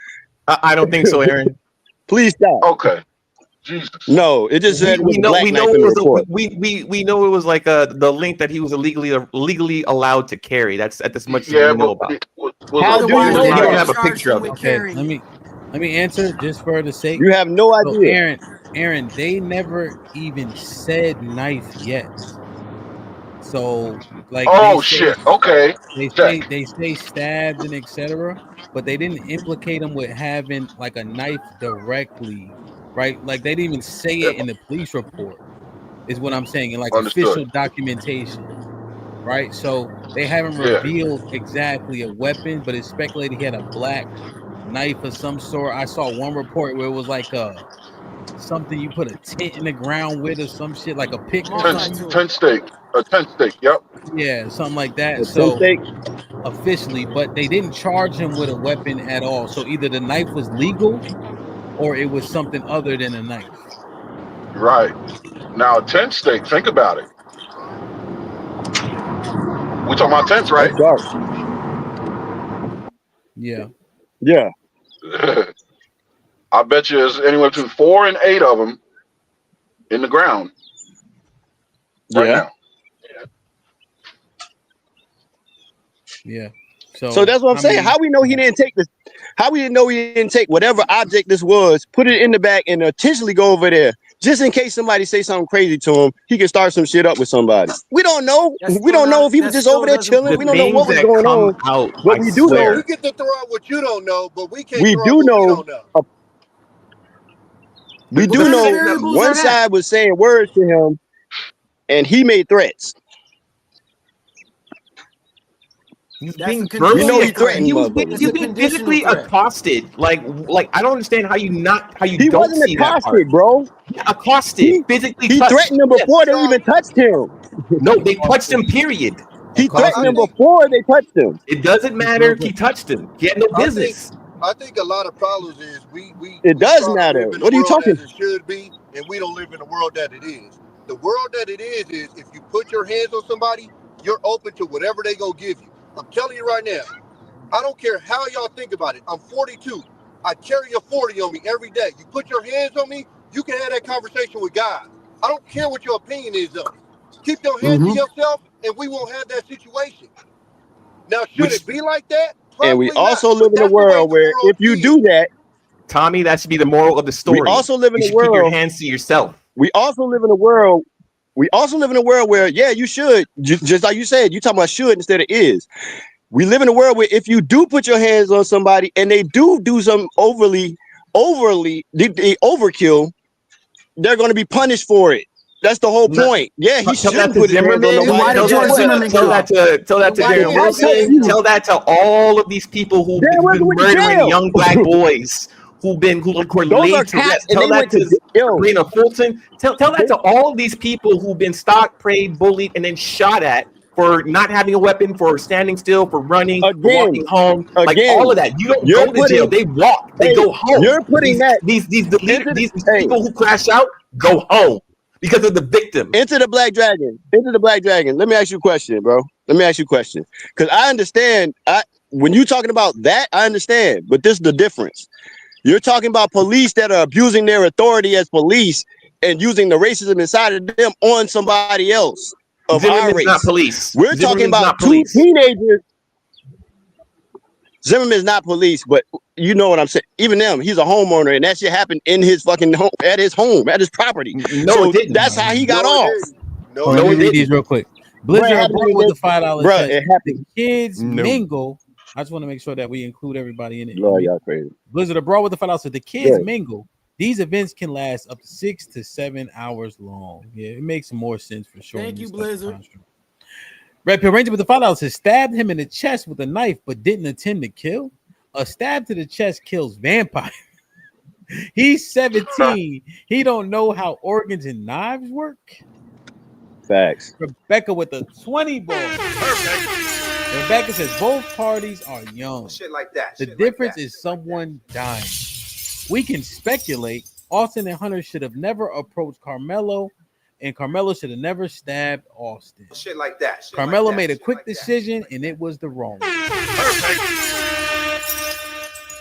I don't think so, Aaron. Please stop. Okay, Jesus. No, it just said it was We a know black we know knife it in the was report. we know it was like the link that he was legally allowed to carry. That's as much as Yeah, we know but about. was How a do you Otherwise, full know they We would don't have that? have a knife. charged picture him of it. with Okay, carrying it. let me answer just for the sake. You have no So idea. Aaron, they never even said knife yet. So like Oh shit. Okay, check. they say stabbed and etc. But they didn't implicate him with having like a knife directly, right? Like they didn't even say Yeah, it in the police report. Is what I'm saying in like understood. official documentation, right? So they haven't Yeah. revealed exactly a weapon, but it's speculated he had a black knife of some sort. I saw one report where it was like a something you put a tent in the ground with or some shit like a pick or something. Multi-tool. Tent stake. A tent stake. Yep. Yeah, something like A that. 10 So stake? officially, but they didn't charge him with a weapon at all. So either the knife was legal or it was something other than a knife. Right. Now a tent stake. Think about it. We talking about tents, right? That's sharp. Yeah. Yeah. I bet you there's anywhere between 4 and 8 of them in the ground right Yeah. now. Yeah. So So that's what I'm I saying. mean, How we know he didn't take this? How we know he didn't take whatever object this was, put it in the back, and intentionally go over there, just in case somebody say something crazy to him, he can start some shit up with somebody. We don't know. We don't know if he was That just still over there doesn't chilling. The We prove don't know things what was that going come on. out, But I we do So know. you swear. get to throw out what you don't know, but we can't We throw out do what we know. don't know. We What do kind of know. variables One are that? side was saying words to him, and he made threats. He's That's a being We know verbally conditional he threat. threatened he was motherfuckers. It's he's a being conditional physically threat. accosted. Like I don't understand how you He don't wasn't see that part. accosted, bro. Yeah, accosted, He physically he touched. threatened them before Yes. they even So touched him. No, they touched accosted, him. Period. He threatened I them accosted. think before they touched him. It doesn't Just real matter if he quick. touched him. He had no I think business. I think a lot of problems is It we does try to matter. live in the What are you world talking? as it should be, and we don't live in the world that it is. The world that it is if you put your hands on somebody, you're open to whatever they gonna give you. I'm telling you right now. I don't care how y'all think about it. I'm 42. I carry a 40 on me every day. You put your hands on me, you can have that conversation with God. I don't care what your opinion is of me. Keep your hands to Mm-hmm. yourself, and we won't have that situation. Now, should Which it be like that? And we Probably not. also live But in a that's the way world the where world if you is. do that, Tommy, that should be the moral of the we story. also live in You a should keep your world. hands to yourself. We also live in a world. We also live in a world where, yeah, you should, just like you said, you talking about should instead of is. We live in a world where if you do put your hands on somebody and they do some overly they overkill, they're going to be punished for it. That's the whole point. Yeah, he Tell that shouldn't to put his hands on Zimmerman. nobody. Tell Guess that what? to Darren I tell Wilson. you, Tell that to all of these people who've Darren Wilson been went to murdering jail. young black boys who were Those are laid to cats, rest. and Tell they that went to to yo. Sabrina Fulton. Tell that to all these people who've been stalked, preyed, bullied, and then shot at for not having a weapon, for standing still, for running, for walking home. Like all of that. You don't you're go to jail. They walk. They go home. You're But putting that these into these people who crash out go home because of the victim. Into the Black Dragon. Let me ask you a question, bro. Because I understand. When you're talking about that, I understand. But this is the difference. You're talking about police that are abusing their authority as police and using the racism inside of them on somebody else of our Zimmerman's race. not police. We're talking Zimmerman's about not two police. teenagers. Zimmerman's not police, but you know what I'm saying. Even them, he's a homeowner, and that shit happened in his fucking home, at his property. No, So it didn't. that's how he got No, it off. didn't. No, Hold it on, let me didn't. read these real quick. Bro, it Blizzard happened abroad with the $5 bro, says it the happened. kids No. mingle. I just want to make sure that we include everybody in it. Lord, y'all crazy. Blizzard abroad with the $5 says the kids Good. mingle. These events can last up to 6 to 7 hours long. Yeah, it makes more sense for sure. Thank you, Blizzard. Red Pill Ranger with the $5 says stabbed him in the chest with a knife, but didn't intend to kill. A stab to the chest kills vampire. He's 17. He don't know how organs and knives work. Facts. Rebecca with the 20 ball. Perfect. Rebecca says both parties are young. Shit like that. The difference is someone dying. We can speculate. Austin and Hunter should have never approached Carmelo, and Carmelo should have never stabbed Austin. Shit like that. Shit Carmelo like that. made a quick decision, and it was the wrong one.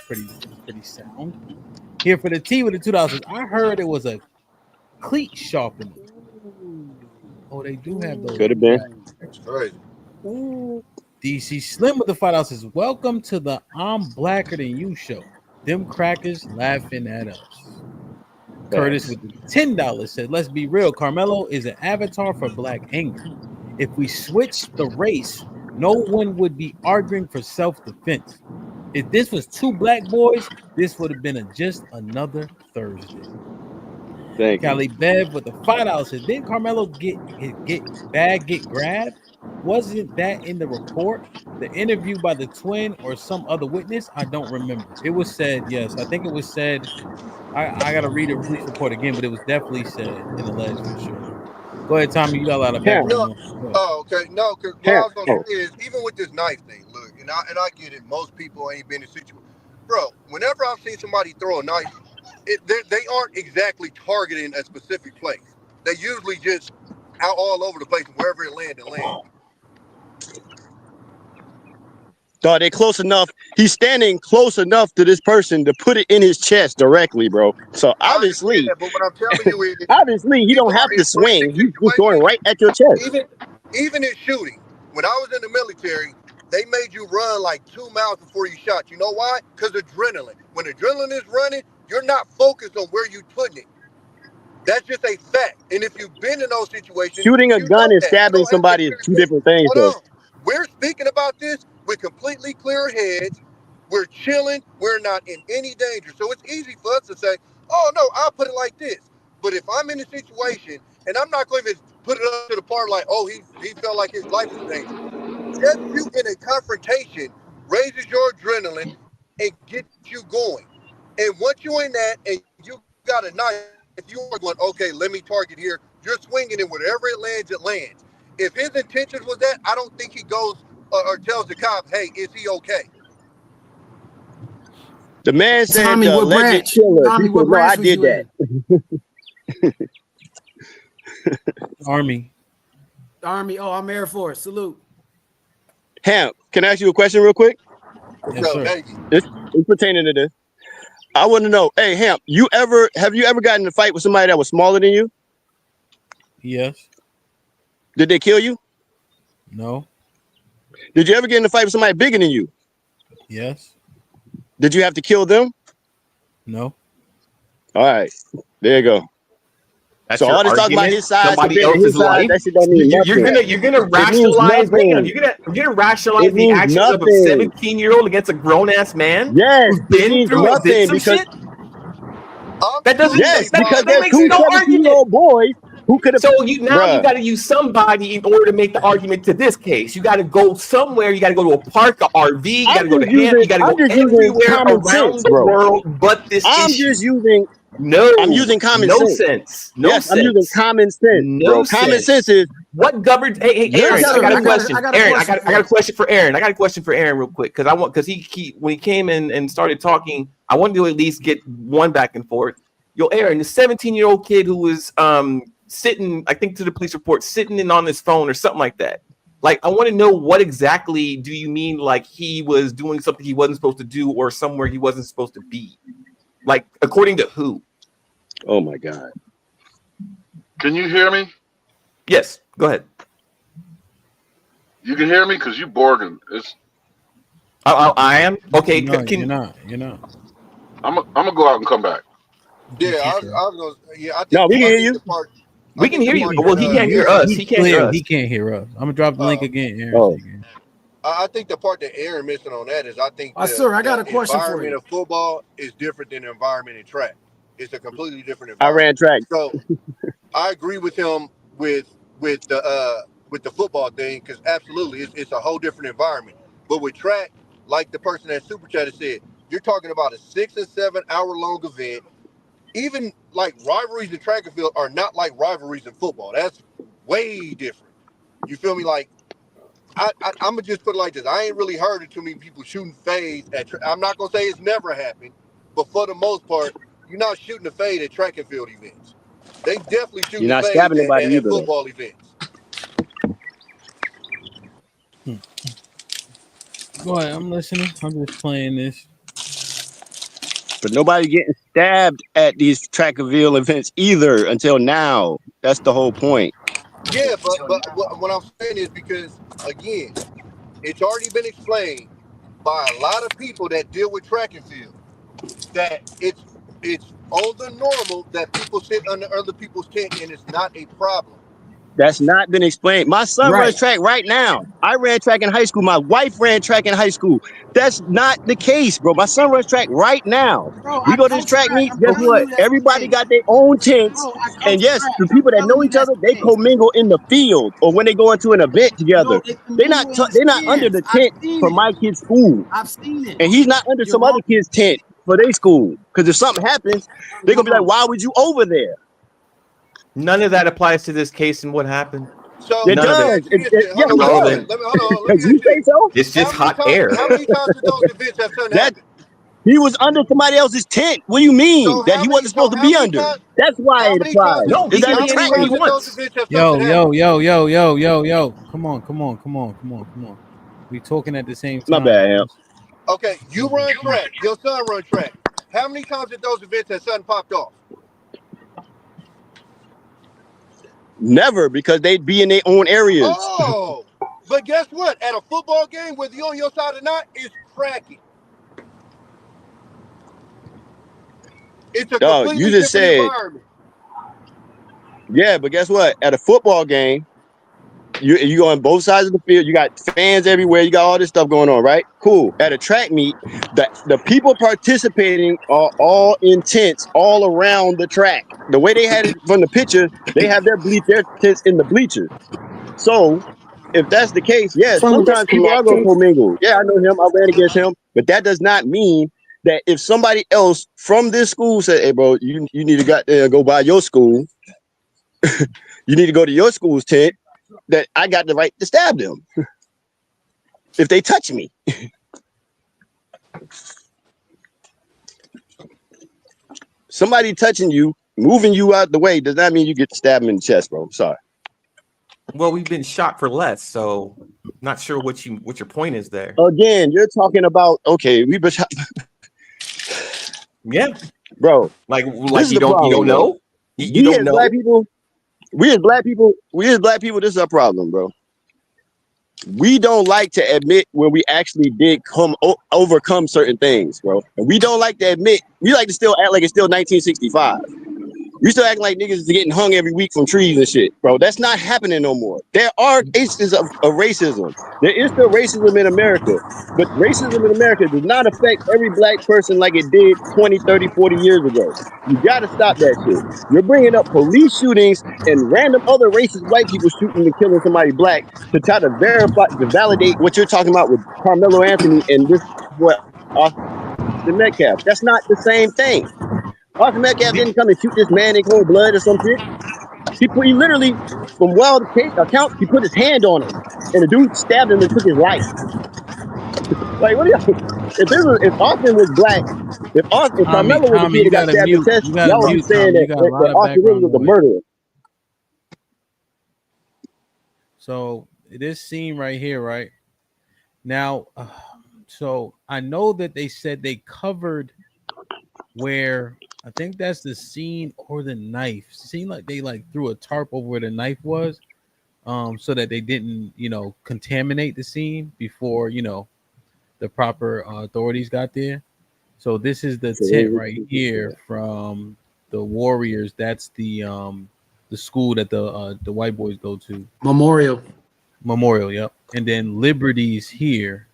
Pretty sound. Here for the T with the $2. I heard it was a cleat sharpener. Oh, they do have those. Could have been. That's crazy. DC Slim with the $5 says, welcome to the I'm Blacker Than You show. Them crackers laughing at us. Curtis with the $10 said, let's be real. Carmelo is an avatar for black anger. If we switched the race, no one would be arguing for self-defense. If this was two black boys, this would have been just another Thursday. Thank Callie Bev with the $5 says, didn't Carmelo get grabbed? Wasn't that in the report? The interview by the twin or some other witness? I don't remember. It was said, yes. I think it was said. I gotta read the police report again, but it was definitely said in the ledge for sure. Go ahead, Tommy. You got a lot of background. Oh, okay. No, because what I was gonna say is, even with this knife thing, look, and I get it. Most people ain't been in a situation, bro. Whenever I've seen somebody throw a knife, they aren't exactly targeting a specific place. They usually just out all over the place, wherever it lands. Dog, they're close enough. He's standing close enough to this person to put it in his chest directly, bro. So obviously, but what I'm telling you is, obviously, he don't have to swing. He's just going right at your chest. Even in shooting, when I was in the military, they made you run like 2 miles before you shot. You know why? Because adrenaline. When adrenaline is running, you're not focused on where you're putting it. That's just a fact. And if you've been in those situations, Shooting a you gun know and that. stabbing somebody is two different things, though. Hold on. We're speaking about this with completely clear heads. We're chilling. We're not in any danger. So it's easy for us to say, oh, no, I'll put it like this. But if I'm in a situation, and I'm not going to even put it up to the part like, oh, he felt like his life was dangerous. Just you in a confrontation raises your adrenaline and gets you going. And once you're in that and you got a knife, if you are going, okay, let me target here, you're swinging it wherever it lands, it lands. If his intentions was that, I don't think he goes or tells the cop, hey, is he okay? The man said Tommy, the what alleged branch? killer. Tommy, He what said, no, branch I was did you that. Army. Army. Oh, I'm Air Force. Salute. Hamp, can I ask you a question real quick? Yes, sir. It's pertaining to this. I want to know, hey, Hamp, have you ever gotten in a fight with somebody that was smaller than you? Yes. Did they kill you? No. Did you ever get in a fight with somebody bigger than you? Yes. Did you have to kill them? No. All right. There you go. That's So your all this talking about argument. his side, Somebody compared to else's his side, life. that shit don't mean nothing. You're gonna It means rationalize. Hang on. nothing. You're gonna rationalize It the means actions of a nothing. 17-year-old against a grown ass man Yes, who's it been means through and did nothing some because shit. That doesn't. yes, because That they're makes two no argument. 17-year-old boys who could have, So you bruh. got to use somebody in order to make the argument to this case. You got to go somewhere. You got to go to a park, a RV. You got to go to HAMP. You got to I'm go just using everywhere common sense, around the bro. world but this I'm issue. just using I'm using common No sense. sense. No Yes, I'm using sense. common sense, No bro. Common sense sense. is What governs? Hey, you're Aaron, I telling got a me. question. Aaron, I got a you. question for Aaron. I got a question for Aaron real quick because when he came in and started talking, I wanted to at least get one back and forth. Yo, Aaron, the 17-year-old kid who was sitting, I think to the police report, sitting in on his phone or something like that. Like, I want to know what exactly do you mean? Like he was doing something he wasn't supposed to do or somewhere he wasn't supposed to be? Like, according to who? Oh my God. Can you hear me? Yes, go ahead. You can hear me because you Borgin. It's. I am okay. No, you're not. You're not. I'm gonna go out and come back. Yeah, I was gonna. Yeah, I No, think. we can I hear think you. the part. I We can think hear the you. part Well, that, he can't hear Aaron, us. He can't hear us. He can't hear us. I'm gonna drop the link again, Aaron. Oh. I think the part that Aaron missing on that is I think sir, I got a the question for environment you. of football is different than the environment in track. It's a completely different I environment. ran track. So I agree with him with the football thing because absolutely it's a whole different environment. But with track, like the person that super chat said, you're talking about a 6 or 7 hour long event. Even like rivalries in track and field are not like rivalries in football. That's way different. You feel me? Like I'm gonna just put it like this: I ain't really heard of too many people shooting fades at. I'm not gonna say it's never happened, but for the most part, you're not shooting a fade at track and field events. They definitely shooting You're the not fades stabbing nobody at either though. football events. Go ahead. I'm listening. I'm just playing this. But nobody getting stabbed at these track and field events either until now. That's the whole point. Yeah, but what I'm saying is because again, it's already been explained by a lot of people that deal with track and field that it's on the normal that people sit under other people's tent and it's not a problem. That's not been explained. My son runs track right now. I ran track in high school. My wife ran track in high school. That's not the case, bro. My son runs track right now. Bro, We I go to this coach track track. meet. I'm Guess telling what? you that's the Everybody case. got their own tents. Bro, I And coach yes, track. the I'm people that telling know you each that's other, the they case. commingle in the field or when they go into an event together. Bro, they They're commingle in the not under stands. the I've tent seen for it. my kid's school. I've seen it. And he's not under You're some wrong. other kid's tent for their school. Because if something happens, they're gonna be like, why would you over there? None of that applies to this case and what happened. So It None of let me it. does. ask you this then. Yeah, Hold on, it hold on. does. Irrelevant. Let Because me you ask you say this. so? It's just hot air. How many times did those events have something That happen? he was under somebody else's tent. What do you mean? So That he wasn't supposed to be under. That's why how it many times applies. did No, Is he can that a how be many track anywhere he times meet? did those wants. events have Yo, something happen? Come on. We talking at the same My time. bad, Amp. Okay, you run track, your son run track. How many times did those events have something popped off? Never, because they'd be in their own areas. Oh, but guess what? At a football game, whether you're on your side or not, it's cracking. It's a Dog, you completely just different said, environment. yeah, but guess what? At a football game, you on both sides of the field. You got fans everywhere. You got all this stuff going on, right? Cool. At a track meet, the people participating are all in tents all around the track. The way they had it from the picture, they have their tents in the bleachers. So if that's the case, yes, Phone sometimes people are gonna disconnected. commingle. Yeah, I know him. I ran against him, but that does not mean that if somebody else from this school said, "Hey, bro, you need to go by your school. You need to go to your school's tent," that I got the right to stab them if they touch me. Somebody touching you, moving you out the way, does not mean you get to stab them in the chest, bro. I'm sorry. Well, we've been shot for less, so not sure what your point is there. Again, you're talking about we've been shot. Yeah, bro. Like This is you the problem, don't bro. know. You We don't as know. black people, this is our problem, bro. We don't like to admit when we actually did overcome certain things, bro. And we don't like to admit, we like to still act like it's still 1965. You still acting like niggas is getting hung every week from trees and shit, bro. That's not happening no more. There are instances of racism. There is still racism in America, but racism in America does not affect every black person like it did 20, 30, 40 years ago. You got to stop that shit. You're bringing up police shootings and random other racist white people shooting and killing somebody black to try to verify, to validate what you're talking about with Carmelo Anthony and this boy Austin Metcalf. That's not the same thing. Austin Metcalf didn't come and shoot this man in cold blood or some shit. He literally, from wild accounts, he put his hand on him, and the dude stabbed him and took his life. Like, what do y'all? If Austin was black, if Tommy, Carmelo was the Tommy, kid you that got gotta stabbed in mute. the chest, You gotta y'all would be mute, saying Tommy. You got a lot that of Austin really background was the noise. murderer. So this scene right here, right now. So I know that they said they covered where I think that's the scene or the knife. Seemed like they like threw a tarp over where the knife was, so that they didn't, contaminate the scene before, the proper authorities got there. So this is the tent right here from the Warriors. That's the school that the white boys go to. Memorial, yep. And then Liberty's here,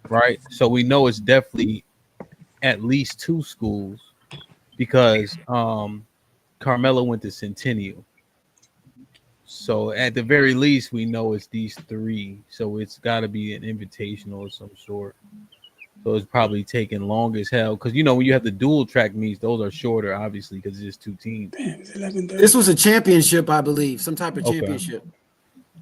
right? So we know it's definitely at least two schools because Carmelo went to Centennial. So at the very least, we know it's these three. So it's got to be an invitational of some sort. So it's probably taking long as hell because when you have the dual track meets, those are shorter, obviously, because it's just two teams. This was a championship, I believe, some type of championship.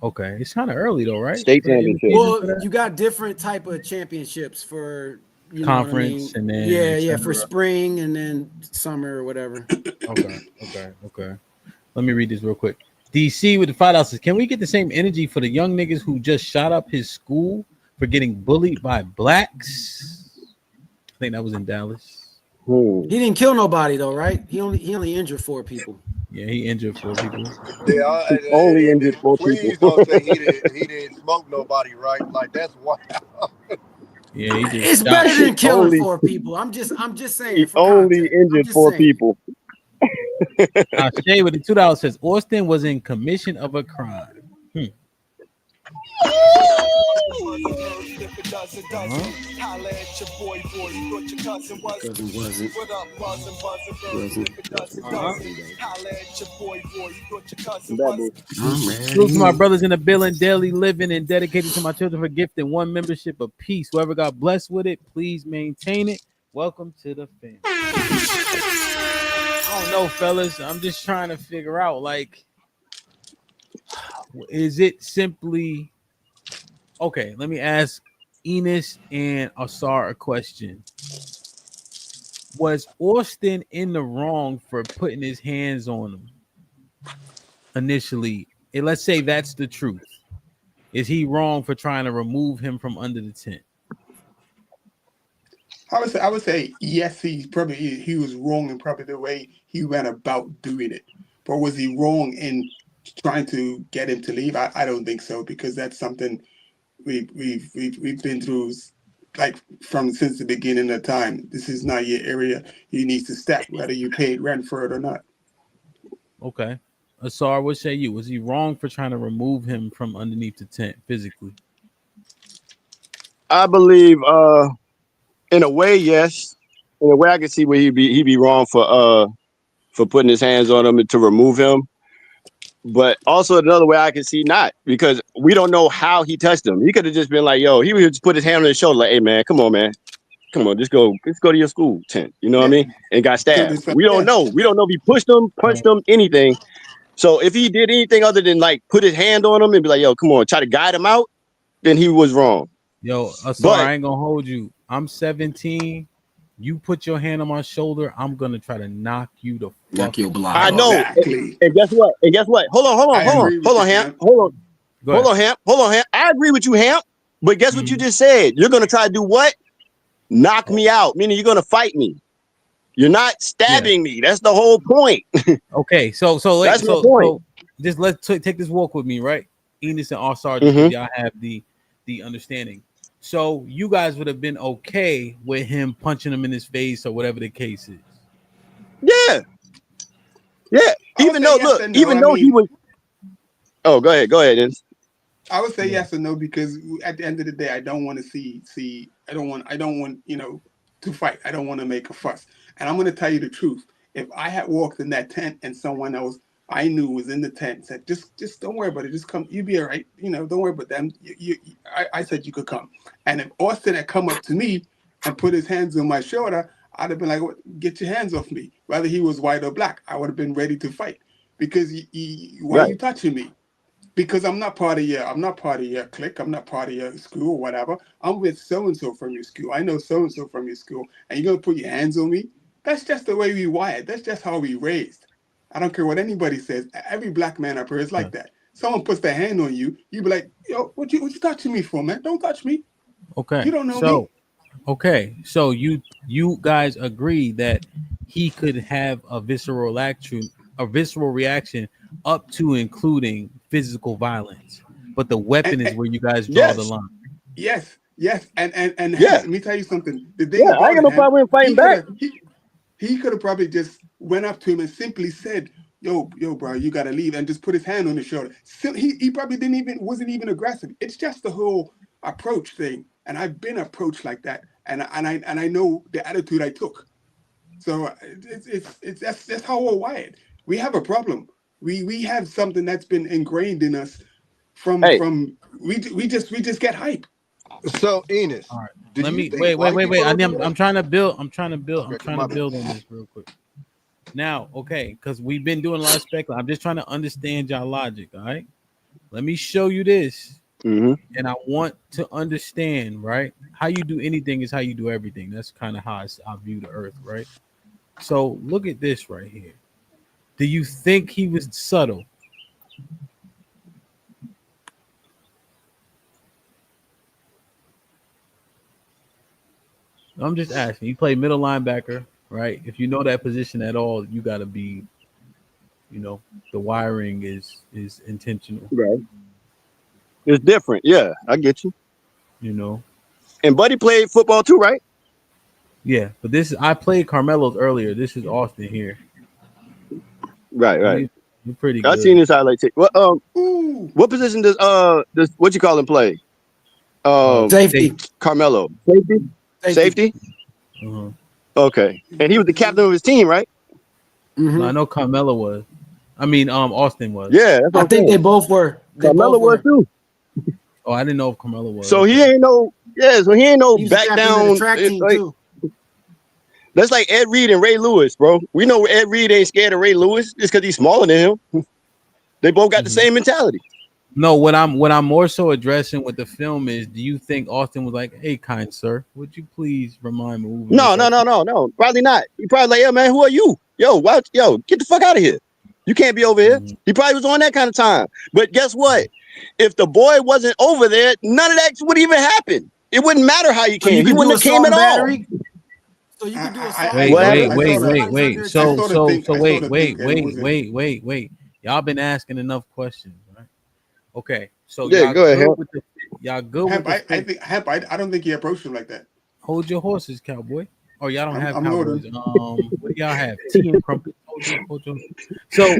Okay, it's kind of early though, right? State championship. Well, you got different type of championships for Conference and then yeah, for spring and then summer or whatever. Okay. Let me read this real quick. DC with the $5 says, can we get the same energy for the young niggas who just shot up his school for getting bullied by blacks? I think that was in Dallas. He didn't kill nobody though, right? He only injured 4 people. Yeah, he injured 4 people. Yeah, only injured 4 people. Please don't say he didn't smoke nobody, right? Like that's wild. Yeah, he just It's better than killing 4 people. I'm just saying. He for only context. injured 4 people. Shay with the $2 says Austin was in commission of a crime. Salute to my brothers in the building, daily living and dedicated to my children for gifting 1 membership apiece. Whoever got blessed with it, please maintain it. Welcome to the family. I don't know, fellas. I'm just trying to figure out, like, is it simply okay? Let me ask Enos and Asar a question. Was Austin in the wrong for putting his hands on him initially? And let's say that's the truth. Is he wrong for trying to remove him from under the tent? I would say yes. He was wrong in probably the way he went about doing it. But was he wrong in trying to get him to leave? I don't think so, because that's something we've been through, like since the beginning of time. This is not your area. You need to step, whether you paid rent for it or not. Okay. Asar, what say you? Was he wrong for trying to remove him from underneath the tent physically? I believe, in a way, yes. In a way, I can see where he'd be wrong for putting his hands on him to remove him. But also another way I can see not, because we don't know how he touched him. He could have just been like, yo, he would just put his hand on his shoulder, like, hey man, come on, man. Come on, let's go to your school tent. You know what I mean? And got stabbed. We don't know. We don't know if he pushed him, punched him, anything. So if he did anything other than like put his hand on him and be like, yo, come on, try to guide him out, then he was wrong. Yo, Asar, I ain't gonna hold you. I'm 17. You put your hand on my shoulder, I'm gonna try to knock you the fuck out. I know. Exactly. And guess what? Hold on, Hamp. Hold on, Hamp. I agree with you, Hamp. But guess what you just said? You're gonna try to do what? Knock me out, meaning you're gonna fight me. You're not stabbing me. That's the whole point. Okay, so that's my point. So just let's take this walk with me, right? Enos and Asar, because y'all have the understanding. So you guys would have been okay with him punching him in his face or whatever the case is. Yeah. Yeah, even though look, even though he was. Oh, go ahead, Dennis. I would say yes or no because at the end of the day, I don't want to see. I don't want to fight. I don't want to make a fuss. And I'm going to tell you the truth. If I had walked in that tent and someone else I knew was in the tent and said, just don't worry about it. Just come. You be all right. Don't worry about them. I said you could come. And if Austin had come up to me and put his hands on my shoulder, I'd have been like, get your hands off me. Whether he was white or black, I would have been ready to fight. Because why are you touching me? Because I'm not part of your clique. I'm not part of your school or whatever. I'm with so-and-so from your school. I know so-and-so from your school. And you're going to put your hands on me? That's just the way we wired. That's just how we raised. I don't care what anybody says. Every black man up here is like that. Someone puts their hand on you, you be like, yo, what you touching me for, man? Don't touch me. Okay. You don't know me. Okay. So you guys agree that he could have a visceral reaction up to including physical violence, but the weapon is where you guys draw the line. Yes, and let me tell you something. The thing I ain't got no problem fighting back. He could have probably just went up to him and simply said, "Yo, bro, you gotta leave," and just put his hand on his shoulder. So he probably wasn't even aggressive. It's just the whole approach thing, and I've been approached like that, and I know the attitude I took. So that's how we're wired. We have a problem. We have something that's been ingrained in us from we just get hype. So Enos, all right. Let me wait. I'm trying to build on this real quick. Now, okay, because we've been doing a lot of speculation. I'm just trying to understand y'all logic. All right. Let me show you this. And I want to understand, right? How you do anything is how you do everything. That's kind of how I view the earth, right? So look at this right here. Do you think he was subtle? I'm just asking. You play middle linebacker, right? If you know that position at all, you got to be, the wiring is intentional. Right. It's different. Yeah, I get you. And Buddy played football too, right? Yeah, but I played Carmelo's earlier. This is Austin here. Right. You're pretty good. I seen this highlight tape. What position does what you call him play? Safety. Carmelo. Safety? Okay. And he was the captain of his team, right? No, I know Carmelo was. Austin was. Yeah, I think they both were. Carmelo was too. Oh, I didn't know if Carmelo was. So he ain't no back down. Track team too. That's like Ed Reed and Ray Lewis, bro. We know Ed Reed ain't scared of Ray Lewis just because he's smaller than him. They both got the same mentality. No, what I'm more so addressing with the film is, do you think Austin was like, "Hey, kind sir, would you please remind me?" No. Probably not. He probably like, "Yeah, man, who are you? Yo, get the fuck out of here. You can't be over here." He probably was on that kind of time. But guess what? If the boy wasn't over there, none of that would even happen. It wouldn't matter how you came. He wouldn't have came at all. So you could do a wait. So wait. Y'all been asking enough questions, right? Okay. So yeah, go ahead. Y'all good Hemp, with the Hemp, I don't think he approached him like that. Hold your horses, cowboy. Oh, y'all don't have cowboys. What do y'all have? Tea and crumpet. Hold your. So,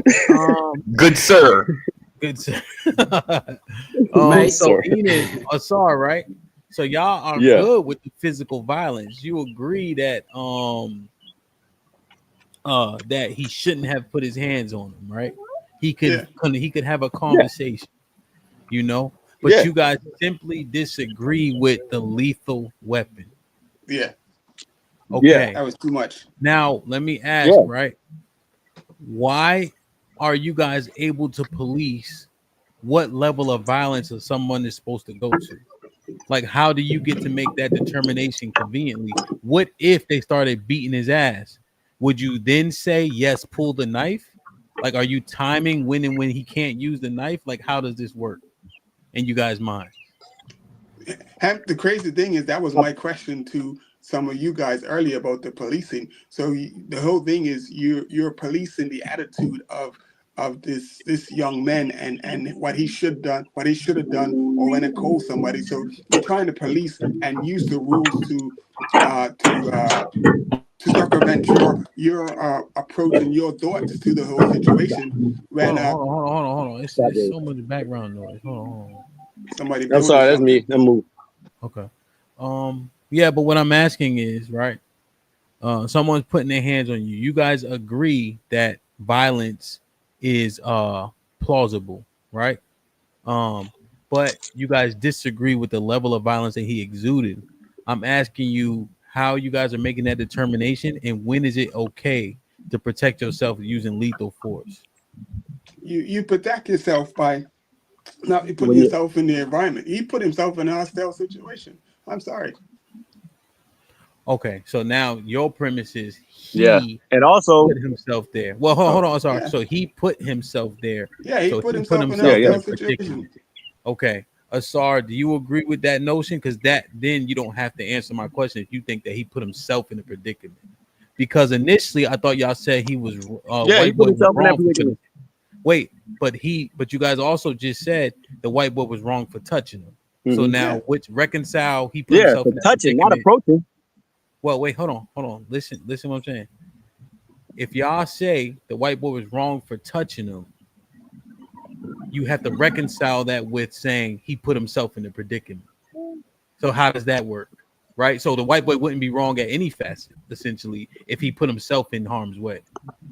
good sir. Good sir. So Enos, Asar, right? So y'all are good with the physical violence. You agree that that he shouldn't have put his hands on him, right? He could have a conversation, but you guys simply disagree with the lethal weapon. Yeah. Okay. That was too much. Now let me ask, right? Why are you guys able to police what level of violence someone is supposed to go to? Like, how do you get to make that determination conveniently? What if they started beating his ass? Would you then say, yes, pull the knife? Like, are you timing when and when he can't use the knife? Like, how does this work in you guys' mind? The crazy thing is that was my question to some of you guys earlier about the policing. So the whole thing is you're policing the attitude of this young man and what he should have done, or when it calls somebody. So you're trying to police and use the rules to circumvent your approach and your thoughts to the whole situation. When hold on. It's so much background noise. Hold on. Somebody. I'm sorry, that's me. That move. Okay. Yeah, but what I'm asking is, right? Someone's putting their hands on you. You guys agree that violence is plausible, right? But you guys disagree with the level of violence that he exuded. I'm asking you how you guys are making that determination, and when is it okay to protect yourself using lethal force? You protect yourself by not putting yourself in the environment. He put himself in a hostile situation. I'm sorry. Okay, so now your premise is he and also put himself there. Well, hold on, sorry. Yeah. So he put himself there. Yeah, he put himself in a hostile situation. Okay, Asar, do you agree with that notion? Because then you don't have to answer my question if you think that he put himself in a predicament. Because initially I thought y'all said he was white boy was wrong for wait, but you guys also just said the white boy was wrong for touching him. Mm-hmm. So now which reconcile he put himself in touching, not approaching. Well, wait, hold on. Listen what I'm saying. If y'all say the white boy was wrong for touching him, you have to reconcile that with saying he put himself in a predicament. So how does that work? Right? So the white boy wouldn't be wrong at any facet, essentially, if he put himself in harm's way.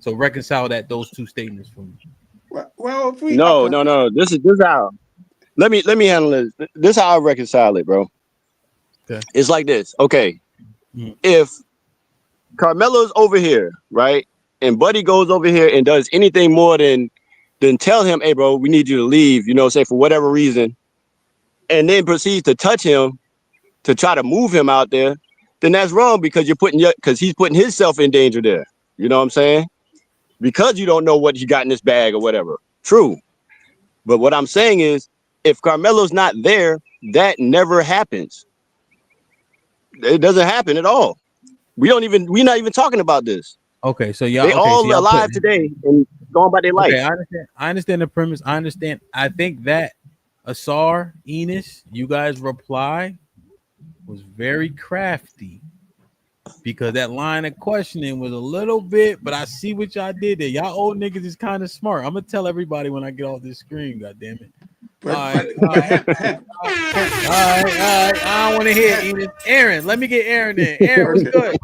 So reconcile those two statements for me. Well, if we no. This is how. Let me handle this. This is how I reconcile it, bro. Okay. It's like this. Okay. If Carmelo's over here, right, and Buddy goes over here and does anything more than tell him, hey, bro, we need you to leave, say for whatever reason, and then proceeds to touch him to try to move him out there, then that's wrong because he's putting himself in danger there. You know what I'm saying? Because you don't know what he got in his bag or whatever. True. But what I'm saying is, if Carmelo's not there, that never happens. It doesn't happen at all. We're not even talking about this. Okay, so y'all all alive today and going about their life. Okay, I understand the premise. I understand. I think that Asar, Enos, you guys' reply was very crafty because that line of questioning was a little bit, but I see what y'all did there. Y'all old niggas is kind of smart. I'm gonna tell everybody when I get off this screen. God damn it! All right. I don't want to hear Enos. Aaron, let me get Aaron in. Aaron, what's good?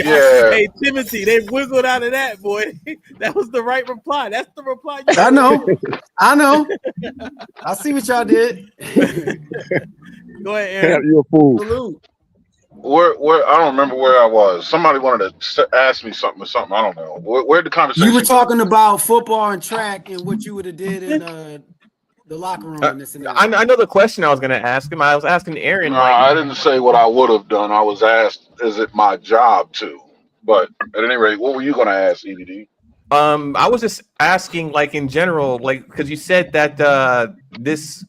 Hey, Timothy, they wiggled out of that, boy. That was the right reply. That's the reply. I know. I see what y'all did. Go ahead, Aaron. You're a fool. Salute. Where I don't remember where I was. Somebody wanted to ask me something or something. I don't know. Where the conversation? You were talking about football and track and what you would have did in the locker room. I know the question I was going to ask him. I was asking Aaron. No, I didn't say what I would have done. I was asked, is it my job to? But at any rate, what were you going to ask, EVD? I was just asking, like in general, like because you said that this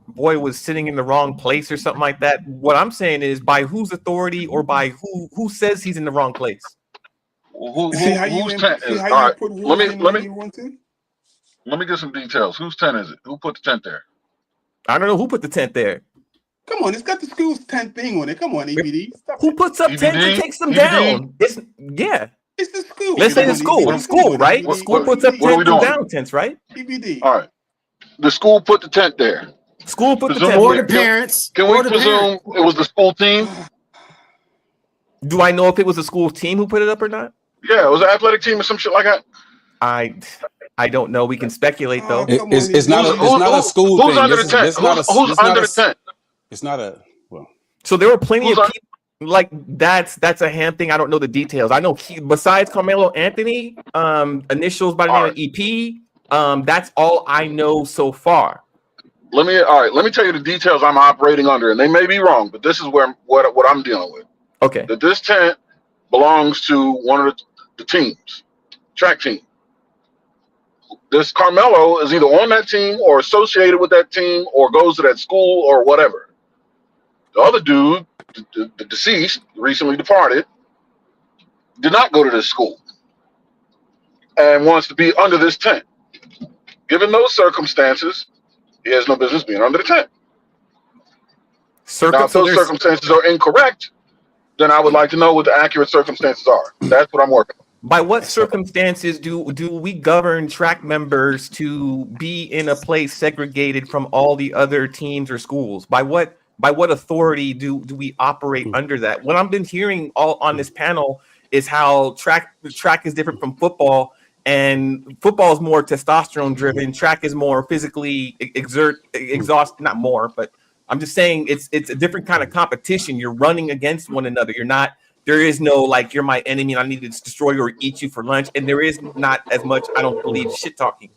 boy was sitting in the wrong place or something like that. What I'm saying is, by whose authority or by who says he's in the wrong place? Whose tent is? All right, let me get some details. Whose tent is it? Who put the tent there? I don't know who put the tent there. Come on, it's got the school's tent thing on it. Come on, EBD. Who puts up tents and takes them down? It's the school. Let's say the school. The school, right? The school puts up tents and down tents, right? EBD. All right. The school put the tent there. School put the tent there. The parents. Can we presume it was the school team? Do I know if it was the school team who put it up or not? Yeah, it was an athletic team or some shit like that. I don't know. We can speculate though. It's not a school thing. Who's under the tent? Who's under the tent? It's not a So there were plenty of people. Like that's a HAMP thing. I don't know the details. I know besides Carmelo Anthony, initials by the name of EP. That's all I know so far. Let me tell you the details I'm operating under, and they may be wrong, but this is what I'm dealing with. Okay. That this tent belongs to one of the teams, track team. This Carmelo is either on that team or associated with that team or goes to that school or whatever. The other dude, the deceased, recently departed, did not go to this school and wants to be under this tent. Given those circumstances, he has no business being under the tent. Now, if those circumstances are incorrect, then I would like to know what the accurate circumstances are. That's what I'm working on. By what circumstances do we govern track members to be in a place segregated from all the other teams or schools? By what authority do we operate under that? What I've been hearing all on this panel is how track is different from football, and football is more testosterone driven. Track is more physically exhaust, not more, but I'm just saying it's a different kind of competition. You're running against one another. You're not. There is no like you're my enemy and I need to destroy you or eat you for lunch. And there is not as much, I don't believe, shit talking.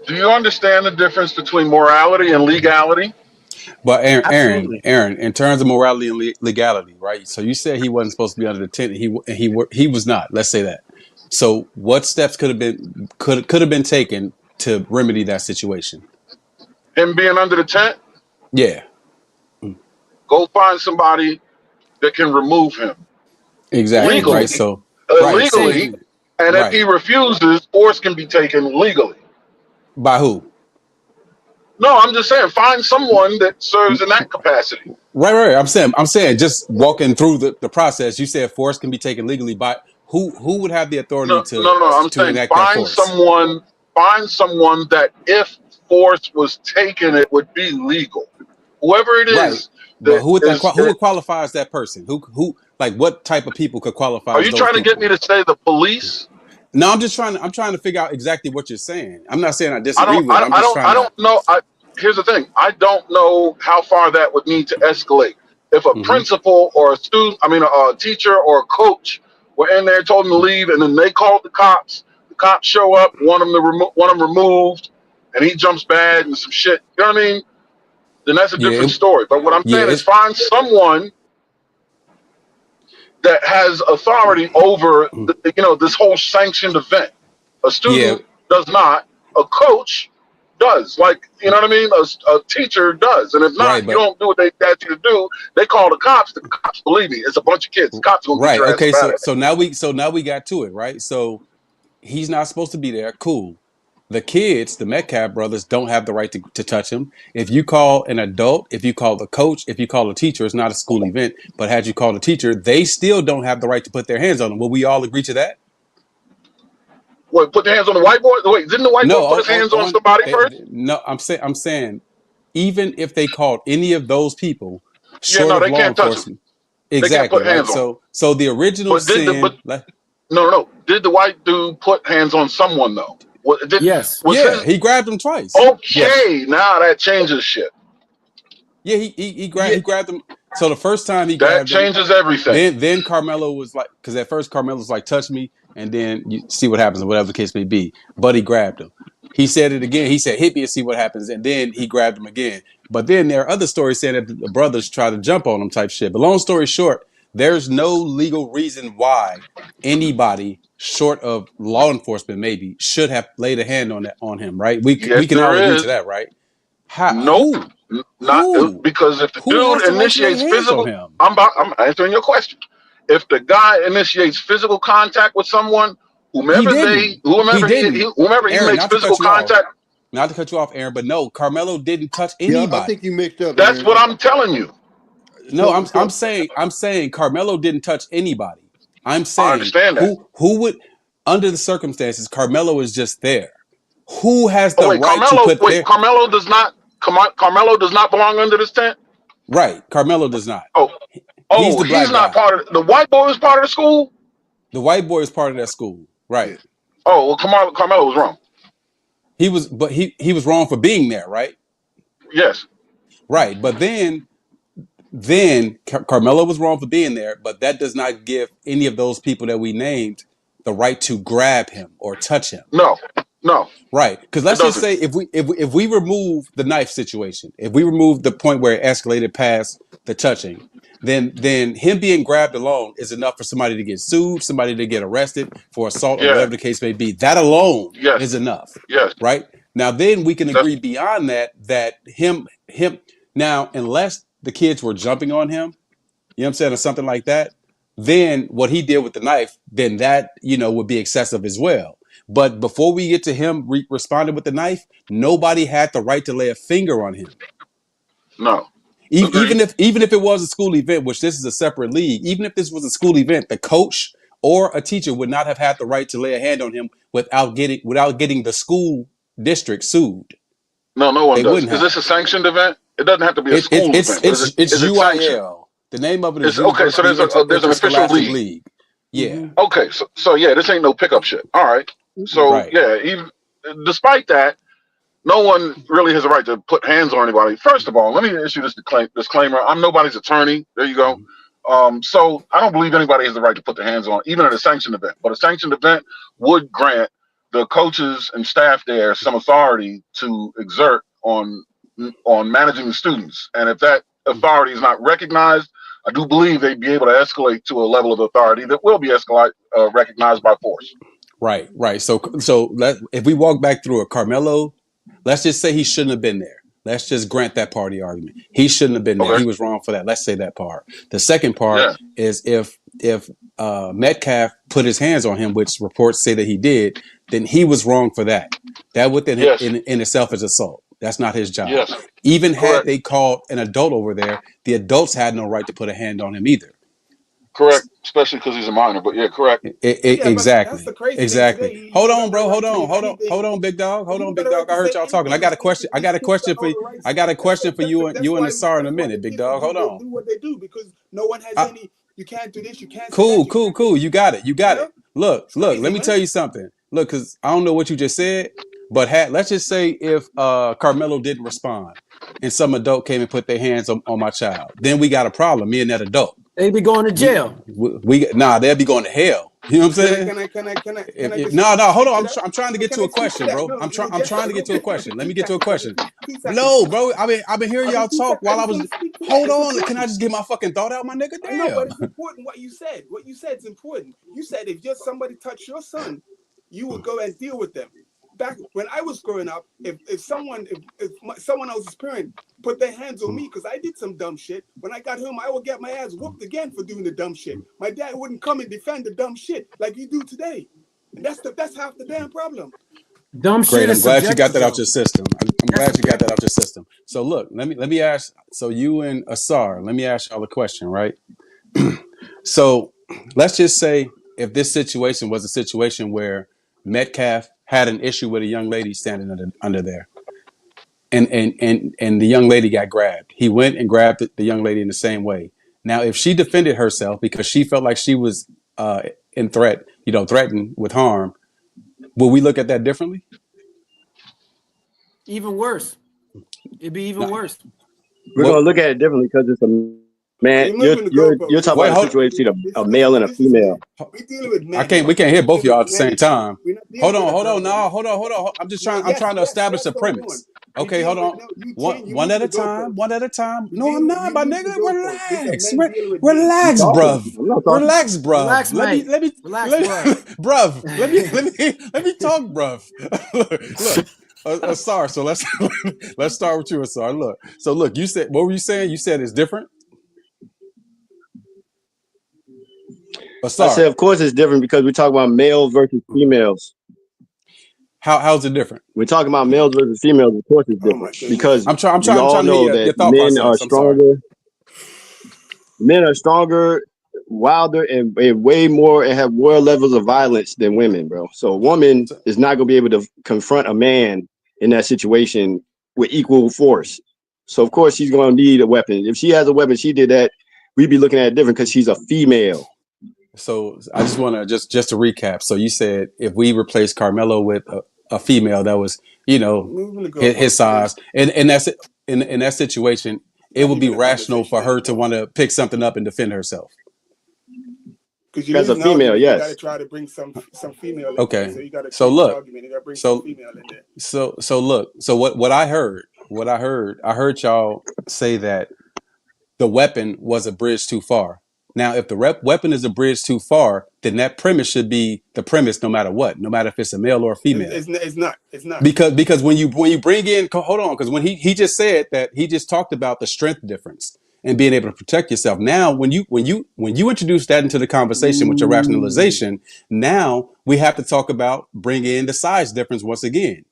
Do you understand the difference between morality and legality? But Aaron, in terms of morality and legality, right? So you said he wasn't supposed to be under the tent. He was not. Let's say that. So what steps could have been taken to remedy that situation? Him being under the tent? Yeah. Go find somebody that can remove him. Exactly. Legally, right. So legally, and if he refuses, force can be taken legally. By who? No, I'm just saying, find someone that serves in that capacity. Right. I'm saying, just walking through the process. You said force can be taken legally by who would have the authority I'm saying enact that force? Find someone that if force was taken, it would be legal. Whoever it is. Right. But who would qualify as that person? Who like what type of people could qualify? Are you trying to get me to say the police? No, I'm trying to figure out exactly what you're saying. I'm not saying I disagree with it. I don't know. Here's the thing. I don't know how far that would need to escalate. If a principal or a student, a teacher or a coach were in there, told them to leave, and then they called the cops show up, want them removed, and he jumps bad and some shit. You know what I mean? Then that's a different story. But what I'm saying is find someone that has authority over, this whole sanctioned event. A student does not. A coach does. Like, you know what I mean? A teacher does. And if not, you don't do what they ask you to do. They call the cops. The cops, believe me, it's a bunch of kids. The cops gonna get your ass okay. back. So now we got to it, right? So he's not supposed to be there. Cool. The kids, the Metcalf brothers, don't have the right to touch him. If you call an adult, if you call the coach, if you call a teacher, it's not a school event. But had you called a teacher, they still don't have the right to put their hands on him. Will we all agree to that? What? Put their hands on the white boy? Wait, didn't the white boy put his hands on somebody first? No, I'm saying, even if they called any of those people, they can't touch them. Exactly. Right? So the original sin. No. Did the white dude put hands on someone though? Yes. He grabbed him twice. Okay, now that changes shit. Yeah, he grabbed him. So the first time he grabbed him, that changes everything. Then Carmelo was like, because at first Carmelo was like, touch me, and then you see what happens, or whatever the case may be. But he grabbed him. He said it again. He said, hit me and see what happens. And then he grabbed him again. But then there are other stories saying that the brothers try to jump on him type shit. But long story short, there's no legal reason why anybody short of law enforcement maybe should have laid a hand on him, right? We can all agree to that, right? Nope. Not because if the dude initiates physical, I'm answering your question. If the guy initiates physical contact with someone, whomever he makes physical contact. Not to cut you off, Aaron, but no, Carmelo didn't touch anybody. I think you mixed up. That's what I'm telling you. No, I'm saying Carmelo didn't touch anybody. I'm saying I understand that. Who would, under the circumstances, Carmelo is just there. Who has the right to put their... Carmelo does not belong under this tent? Right, Carmelo does not. He's not part of the white boy is part of the school? The white boy is part of that school, right. Oh, well, Carmelo was wrong. He was wrong for being there, right? Yes. Right, but then Carmelo was wrong for being there, but that does not give any of those people that we named the right to grab him or touch him. No. Right, because let's just say if we remove the knife situation, if we remove the point where it escalated past the touching, then him being grabbed alone is enough for somebody to get sued, somebody to get arrested for assault or whatever the case may be. That alone is enough. Yes. Right? Now then we can agree beyond that him now, unless the kids were jumping on him, you know what I'm saying, or something like that, then what he did with the knife, then that, would be excessive as well. But before we get to him responding with the knife, nobody had the right to lay a finger on him. No. Even if it was a school event, which this is a separate league, even if this was a school event, the coach or a teacher would not have had the right to lay a hand on him without getting the school district sued. No one They does. wouldn't Is have. this a sanctioned event? It doesn't have to be a school event. But It's is it sanctioned? UIL. The name of it is Okay, so there's an official Interscholastic league. Yeah. Okay, so yeah, this ain't no pickup shit. All right. So Right. yeah, even despite that, no one really has a right to put hands on anybody. First of all, let me issue this disclaimer. I'm nobody's attorney. There you go. So I don't believe anybody has the right to put their hands on, even at a sanctioned event. But a sanctioned event would grant the coaches and staff there some authority to exert on managing the students. And if that authority is not recognized, I do believe they'd be able to escalate to a level of authority that will be recognized by force. Right. So if we walk back through it, Carmelo, let's just say he shouldn't have been there. Let's just grant that party argument. He shouldn't have been there. Okay. He was wrong for that. Let's say that part. The second part is if Metcalf put his hands on him, which reports say that he did, then he was wrong for that. That within in itself is assault. That's not his job. Yes. Even had they called an adult over there, the adults had no right to put a hand on him either. Correct, especially because he's a minor. But yeah, correct. Exactly. That's the crazy Exactly. thing today. Hold on, bro. Hold on, big dog. Hold on, big dog. I heard y'all talking. I got a question. I got a question for you and Asar in a minute, big dog. Hold on. Do what they do because no one has any. You can't do this. You can't. Cool. You got it. Look. Let me tell you something. Look, because I don't know what you just said, but let's just say if Carmelo didn't respond and some adult came and put their hands on my child, then we got a problem. Me and that adult. They'd be going to jail. They'll be going to hell. You know what I'm saying? Can I No, hold on. I'm trying to get to a question, bro. I'm trying to get to a question. Let me get to a question. No, bro. I've been hearing y'all talk while I was. Hold on. Can I just get my fucking thought out, my nigga? Damn. I know, but it's important what you said. What you said is important. You said if just somebody touched your son, you would go and deal with them. Back when I was growing up, if someone else's parent put their hands on me because I did some dumb shit, when I got home, I would get my ass whooped again for doing the dumb shit. My dad wouldn't come and defend the dumb shit like you do today, and that's half the damn problem. Dumb shit. Great. I'm glad you got that out your system. I'm glad you got that out your system. So look, let me ask. So you and Asar, let me ask y'all a question, right? So let's just say if this situation was a situation where Metcalf had an issue with a young lady standing under there, and the young lady got grabbed. He went and grabbed the young lady in the same way. Now, if she defended herself because she felt like she was threatened with harm, will we look at that differently? Even worse. It'd be even worse. We're gonna look at it differently because it's a man. You're talking about a situation of a male and a female. We can't hear both of y'all at the same time. Hold on. I'm trying to establish a premise. Okay, hold on. One at a time. No, I'm not, my nigga. Relax, bruv. Relax, bruv. Let me talk, bruv. Look, Asar. So let's start with you, Asar. Look. You said, what were you saying? You said it's different. Asar. I said, of course, it's different because we talk about males versus females. How's it different? We're talking about males versus females. Of course, it's different because I'm trying to know that men are stronger. Men are stronger, wilder, and way more, and have more levels of violence than women, bro. So a woman is not gonna be able to confront a man in that situation with equal force. So of course she's gonna need a weapon. If she has a weapon, she did that. We'd be looking at it different because she's a female. So I just want to just to recap. So you said if we replace Carmelo with a female that was, his size, and that's it. In that situation, it would be rational for her to want to pick something up and defend herself. As a female, yes. You got to try to bring some female. Okay. So you got to. So look. Argument. You got to bring some female in there. So look. So what I heard y'all say that the weapon was a bridge too far. Now, if the weapon is a bridge too far, then that premise should be the premise no matter what, no matter if it's a male or a female. It's not. Because when you bring in, hold on, because when he just said that, he just talked about the strength difference and being able to protect yourself. Now, when you introduce that into the conversation with your rationalization, now we have to talk about bring in the size difference once again.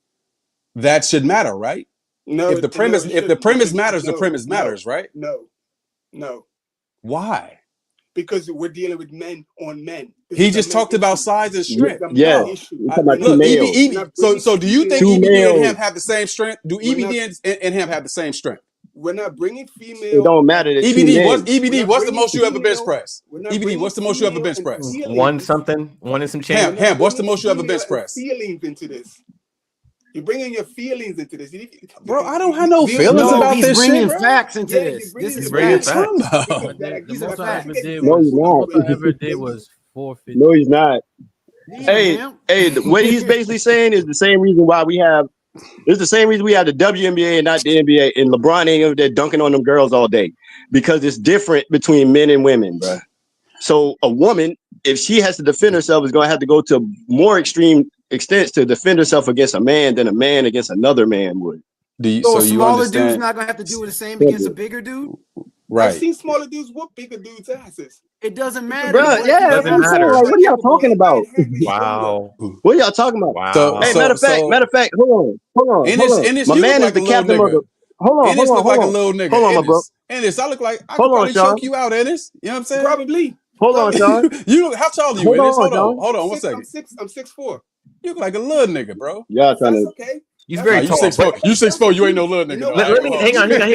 That should matter, right? No, If the premise, it if the shouldn't, premise because matters, the premise matters, right? No. Why? Because we're dealing with men on men. This He is a just men talked about issue. size and This strength. is a men No, issue. We're talking about two look, males. So do you think Two EBD and males. Hemp have the same strength? Do EBD and Hemp have the same strength? We're not bringing It female. don't matter. They're two EBD, men. what's the most you ever bench press? We're not EBD, bringing what's the most you ever female bench and press? feelings. One and some Hemp, change. what's the Bringing most you ever female bench and press? feelings into this. You're bringing your feelings into this. Bro, I don't have no feelings No, about he's this bringing shit. facts into Yeah, this. This is What are you facts. talking about? Because The these are most the I facts. ever Get did No, was he's the not. most I ever did was 450. No, he's not. Damn, man. Hey, what he's basically saying is the same reason why we have. It's the same reason we have the WNBA and not the NBA. And LeBron ain't over there dunking on them girls all day because it's different between men and women, bro. So a woman, if she has to defend herself, is going to have to go to more extreme extents to defend herself against a man than a man against another man would. So a you smaller dude's understand? not gonna have to do the same against a bigger dude. I've Right. seen smaller dudes whoop bigger dudes' asses. It doesn't matter. Bro, What if yeah, he's that's what I'm saying. capable? Like, what are y'all talking about? Wow. What are y'all talking about? Wow. Hey, matter of fact, hold on. Ennis, My you look man is like a the little captain of the. nigga. Ennis look like a little nigga. Hold on, my bro. Ennis, I look like I could Hold on, probably Sean. choke you out, Ennis. You know what I'm saying? Probably. Hold on, Sean. You how tall are you, Hold Ennis? on, Hold Sean. on, 1 second. I'm 6'4". You look like a little nigga, bro. Y'all trying to. Okay. He's Nah, very you tall. 6'4". But You 6'4". You ain't no little nigga. know though. what? I ain't let me gonna hang hold on. you. Let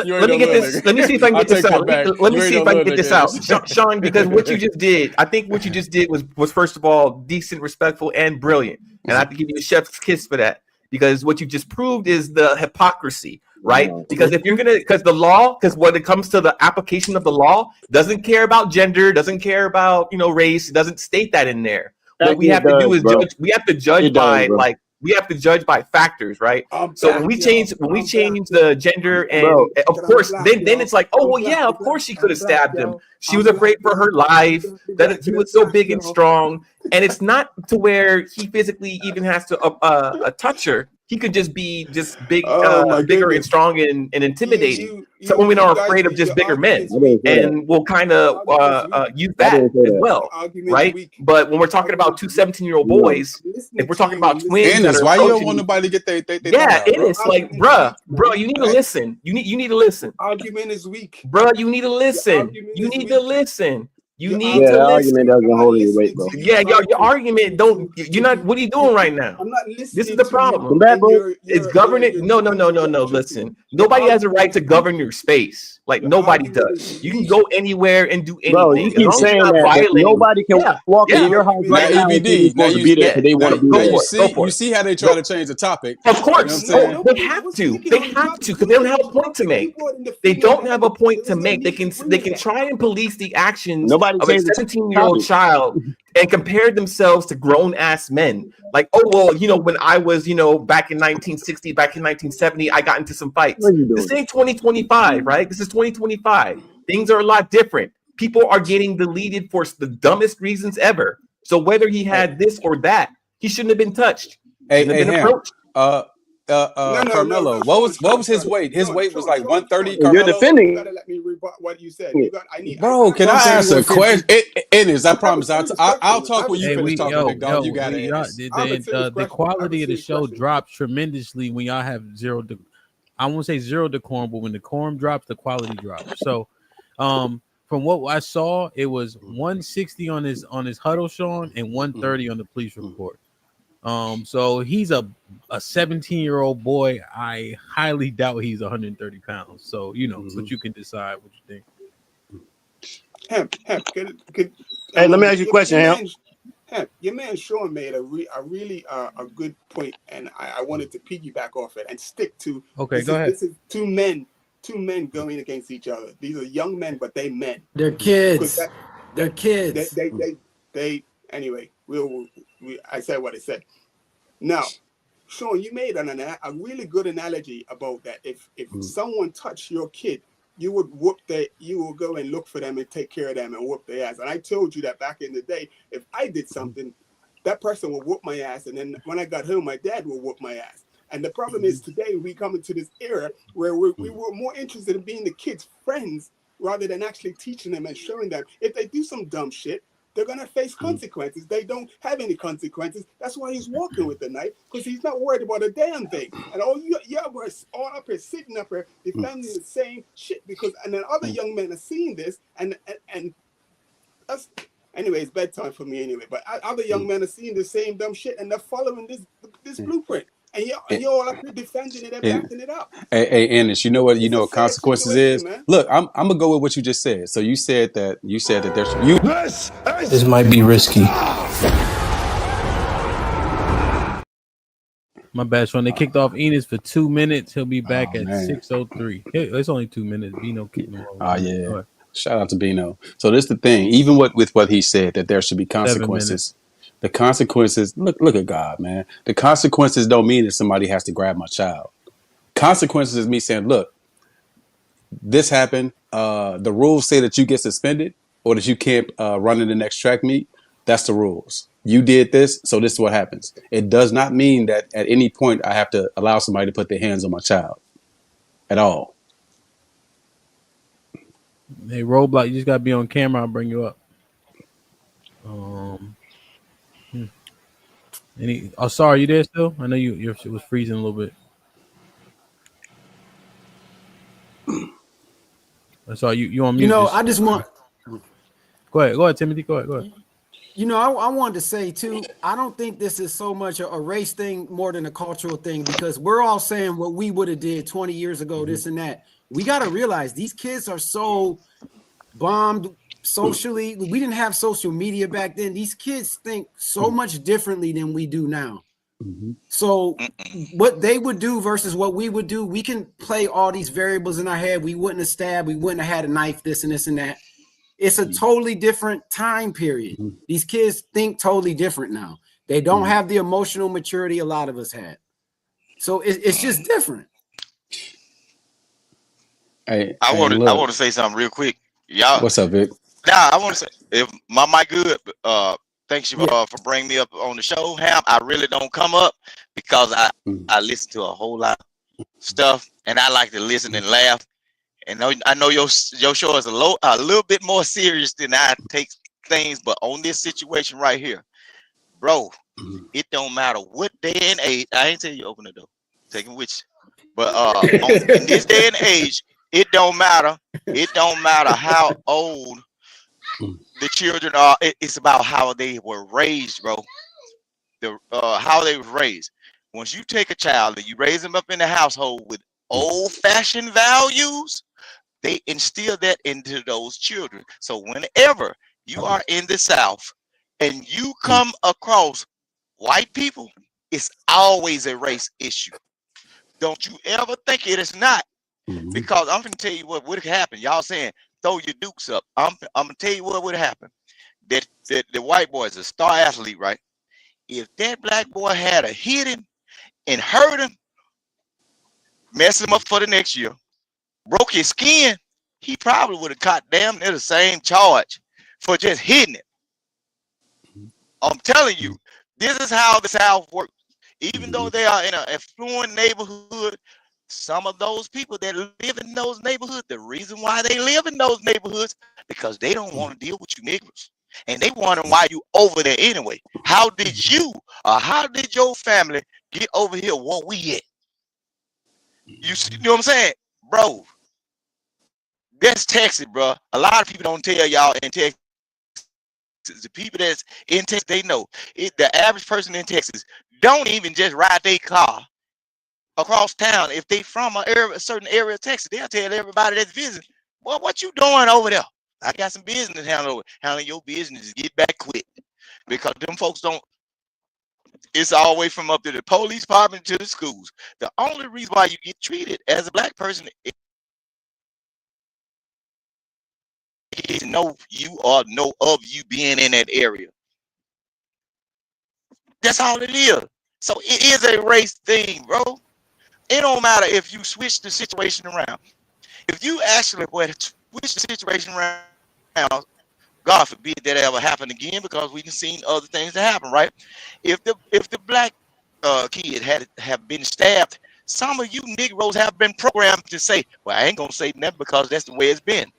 You me ain't no get little this. nigga. Let me see if I can I get this take out. that back. Let me You ain't see no if I can little get this nigga, out, Sean. Because what you just did, I think what you just did was first of all decent, respectful, and brilliant. And I have to give you a chef's kiss for that. Because what you just proved is the hypocrisy, right? Because if you're because the law, because when it comes to the application of the law, doesn't care about gender, doesn't care about race, it doesn't state that in there. What we have to do is judge. We have to judge by we have to judge by factors, right? So when we change the gender, and of course, then it's like, oh well, yeah, of course she could have stabbed him. She was afraid for her life. That he was so big and strong, and it's not to where he physically even has to touch her. He could just be big, bigger and strong and intimidating. Some women are afraid of just bigger men, and will kind of use that as well, right? But when we're talking about two 17-year-old boys, if we're talking about twins that Ennis, are why you don't approaching, want nobody to get their yeah, thought out, it bro? is like, bruh, you need to listen. You need to listen. Argument is weak. Bruh, you need to listen. You need to listen. You need Yeah, to that listen. argument doesn't hold any weight, bro. Yeah, your argument don't. You're not. What are you doing right now? I'm not listening. This is the problem. Come back, bro. It's governing. No. Listen, nobody has a right to govern your space. Like nobody does. You can go anywhere and do anything. Bro, you as keep long as you're saying not that, but violating. nobody can walk into your house right now and say they're EBD. Now supposed to be there because they want to be now there. you see how they try to change the topic. Of course, You know what I'm saying? they have to. They have to because they don't have a point to make. They don't have a point to make. They can try and police the actions Nobody of a changed the 17-year-old topic. child and compare themselves to grown ass men. Like, oh well, when I was, back in 1960, back in 1970, I got into some fights. What are you This doing? ain't 2025, right? This is 2025. Things are a lot different. People are getting deleted for the dumbest reasons ever. So whether he had this or that, he shouldn't have been touched. Shouldn't have been Ham. approached. Carmelo, what was his weight? His weight was like 130. And you're Carmelo, defending You gotta let me rebut what you said. bro. Can I ask a question? It is. I promise. I'll talk when you Hey, finish talking, big dog. You got it. The quality of the show drops tremendously when y'all have I won't say zero decorum, but when the decorum drops, the quality drops. So, from what I saw, it was 160 on his huddle, Sean, and 130 on the police report. So he's a 17-year-old boy. I highly doubt he's 130 pounds. So but you can decide what you think. Hemp, Hey, let me ask you a question, Hemp. Your man Sean made a really good point, and I wanted to piggyback off it and stick to. Okay, go ahead. This is two men going against each other. These are young men, but they men. They're kids. They're kids. They anyway. I said what I said. Now, Sean, you made a really good analogy about that. If someone touched your kid, you would go and look for them and take care of them and whoop their ass. And I told you that back in the day, if I did something, that person would whoop my ass. And then when I got home, my dad would whoop my ass. And the problem is today we come into this era where we were more interested in being the kids' friends rather than actually teaching them and showing them. If they do some dumb shit, they're going to face consequences. They don't have any consequences. That's why he's walking with the knife, because he's not worried about a damn thing. And all you are all up here, sitting up here, defending the same shit, because, and then other young men are seeing this, and us. Anyway, it's bedtime for me anyway. But other young men are seeing the same dumb shit, and they're following this blueprint. And you're all up here defending it and backing it up. Hey, Ennis, you know what? You know what It's a sad consequences situation, is. man. Look, I'm gonna go with what you just said. So you said that there's you. This might be risky. My bad, Sean. They kicked off Enos for 2 minutes. He'll be back at 6:03. It's only 2 minutes. Bino kicked him over. Oh yeah. Shout out to Bino. So this is the thing. Even with what he said, that there should be consequences. The consequences. Look at God, man. The consequences don't mean that somebody has to grab my child. Consequences is me saying, look, this happened. The rules say that you get suspended or that you can't run in the next track meet. That's the rules. You did this, so this is what happens. It does not mean that at any point I have to allow somebody to put their hands on my child at all. Hey, Roadblock, you just gotta be on camera. I'll bring you up. Sorry, you there still? I know your shit was freezing a little bit. Sorry, you on mute. I just want. Go ahead, Timothy. Go ahead. I wanted to say too, I don't think this is so much a race thing more than a cultural thing, because we're all saying what we would have did 20 years ago, this and that. We got to realize these kids are so bombed socially. We didn't have social media back then. These kids think so much differently than we do now. So what they would do versus what we would do, we can play all these variables in our head. We wouldn't have stabbed. We wouldn't have had a knife, this and this and that. It's a totally different time period. These kids think totally different now. They don't have the emotional maturity a lot of us had. So it's just different. I want to say something real quick. Y'all, what's up, Vic? Nah, I want to say, if my mic good, thanks you for bringing me up on the show, Ham. I really don't come up because I listen to a whole lot of stuff, and I like to listen and laugh. And I know your show is a little bit more serious than I take things, but on this situation right here, bro, it don't matter what day and age. I ain't tell you open the door, take it with you. But in this day and age, it don't matter. It don't matter how old the children are. It's about how they were raised, bro. How they were raised. Once you take a child and you raise them up in the household with old-fashioned values, they instill that into those children. So whenever you are in the South and you come across white people, it's always a race issue. Don't you ever think it is not. Because I'm going to tell you what would happen. Y'all saying, throw your dukes up. I'm going to tell you what would happen. That the white boy is a star athlete, right? If that black boy had a hit him and hurt him, mess him up for the next year, broke his skin, he probably would have caught damn near the same charge for just hitting it. I'm telling you, this is how the South works. Even though they are in an affluent neighborhood, some of those people that live in those neighborhoods, the reason why they live in those neighborhoods, because they don't want to deal with you niggas. And they wondering why you over there anyway. How did you or how did your family get over here where we at? You know what I'm saying? Bro, that's Texas, bro. A lot of people don't tell y'all in Texas. The people that's in Texas, they know. The average person in Texas don't even just ride their car across town. If they from a certain area of Texas, they'll tell everybody that's visiting, well, what you doing over there? I got some business handling your business. Get back quick. Because them folks don't, it's all the way from up to the police department to the schools. The only reason why you get treated as a black person is know you or know of you being in that area. That's all it is. So it is a race thing, bro. It don't matter if you switch the situation around. If you actually switch the situation around, God forbid that ever happen again, because we've seen other things that happen, right? If the black kid have been stabbed, some of you Negroes have been programmed to say, well, I ain't gonna say nothing because that's the way it's been.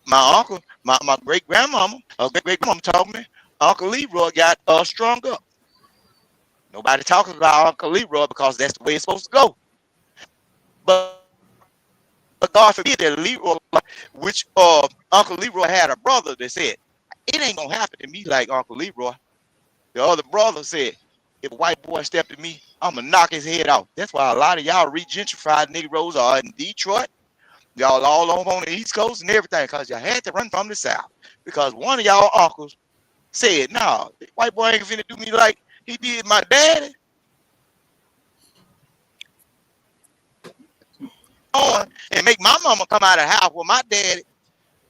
My uncle, my great grandmama, great grandmama told me Uncle Leroy got strung up. Nobody talking about Uncle Leroy because that's the way it's supposed to go. But God forbid that Leroy, which Uncle Leroy had a brother that said, it ain't gonna happen to me like Uncle Leroy. The other brother said, if a white boy stepped at me, I'm gonna knock his head off. That's why a lot of y'all regentrified Negroes are in Detroit. Y'all all over on the East Coast and everything, because you had to run from the South. Because one of y'all uncles said, nah, the white boy ain't finna do me like he did my daddy. And make my mama come out of the house with my daddy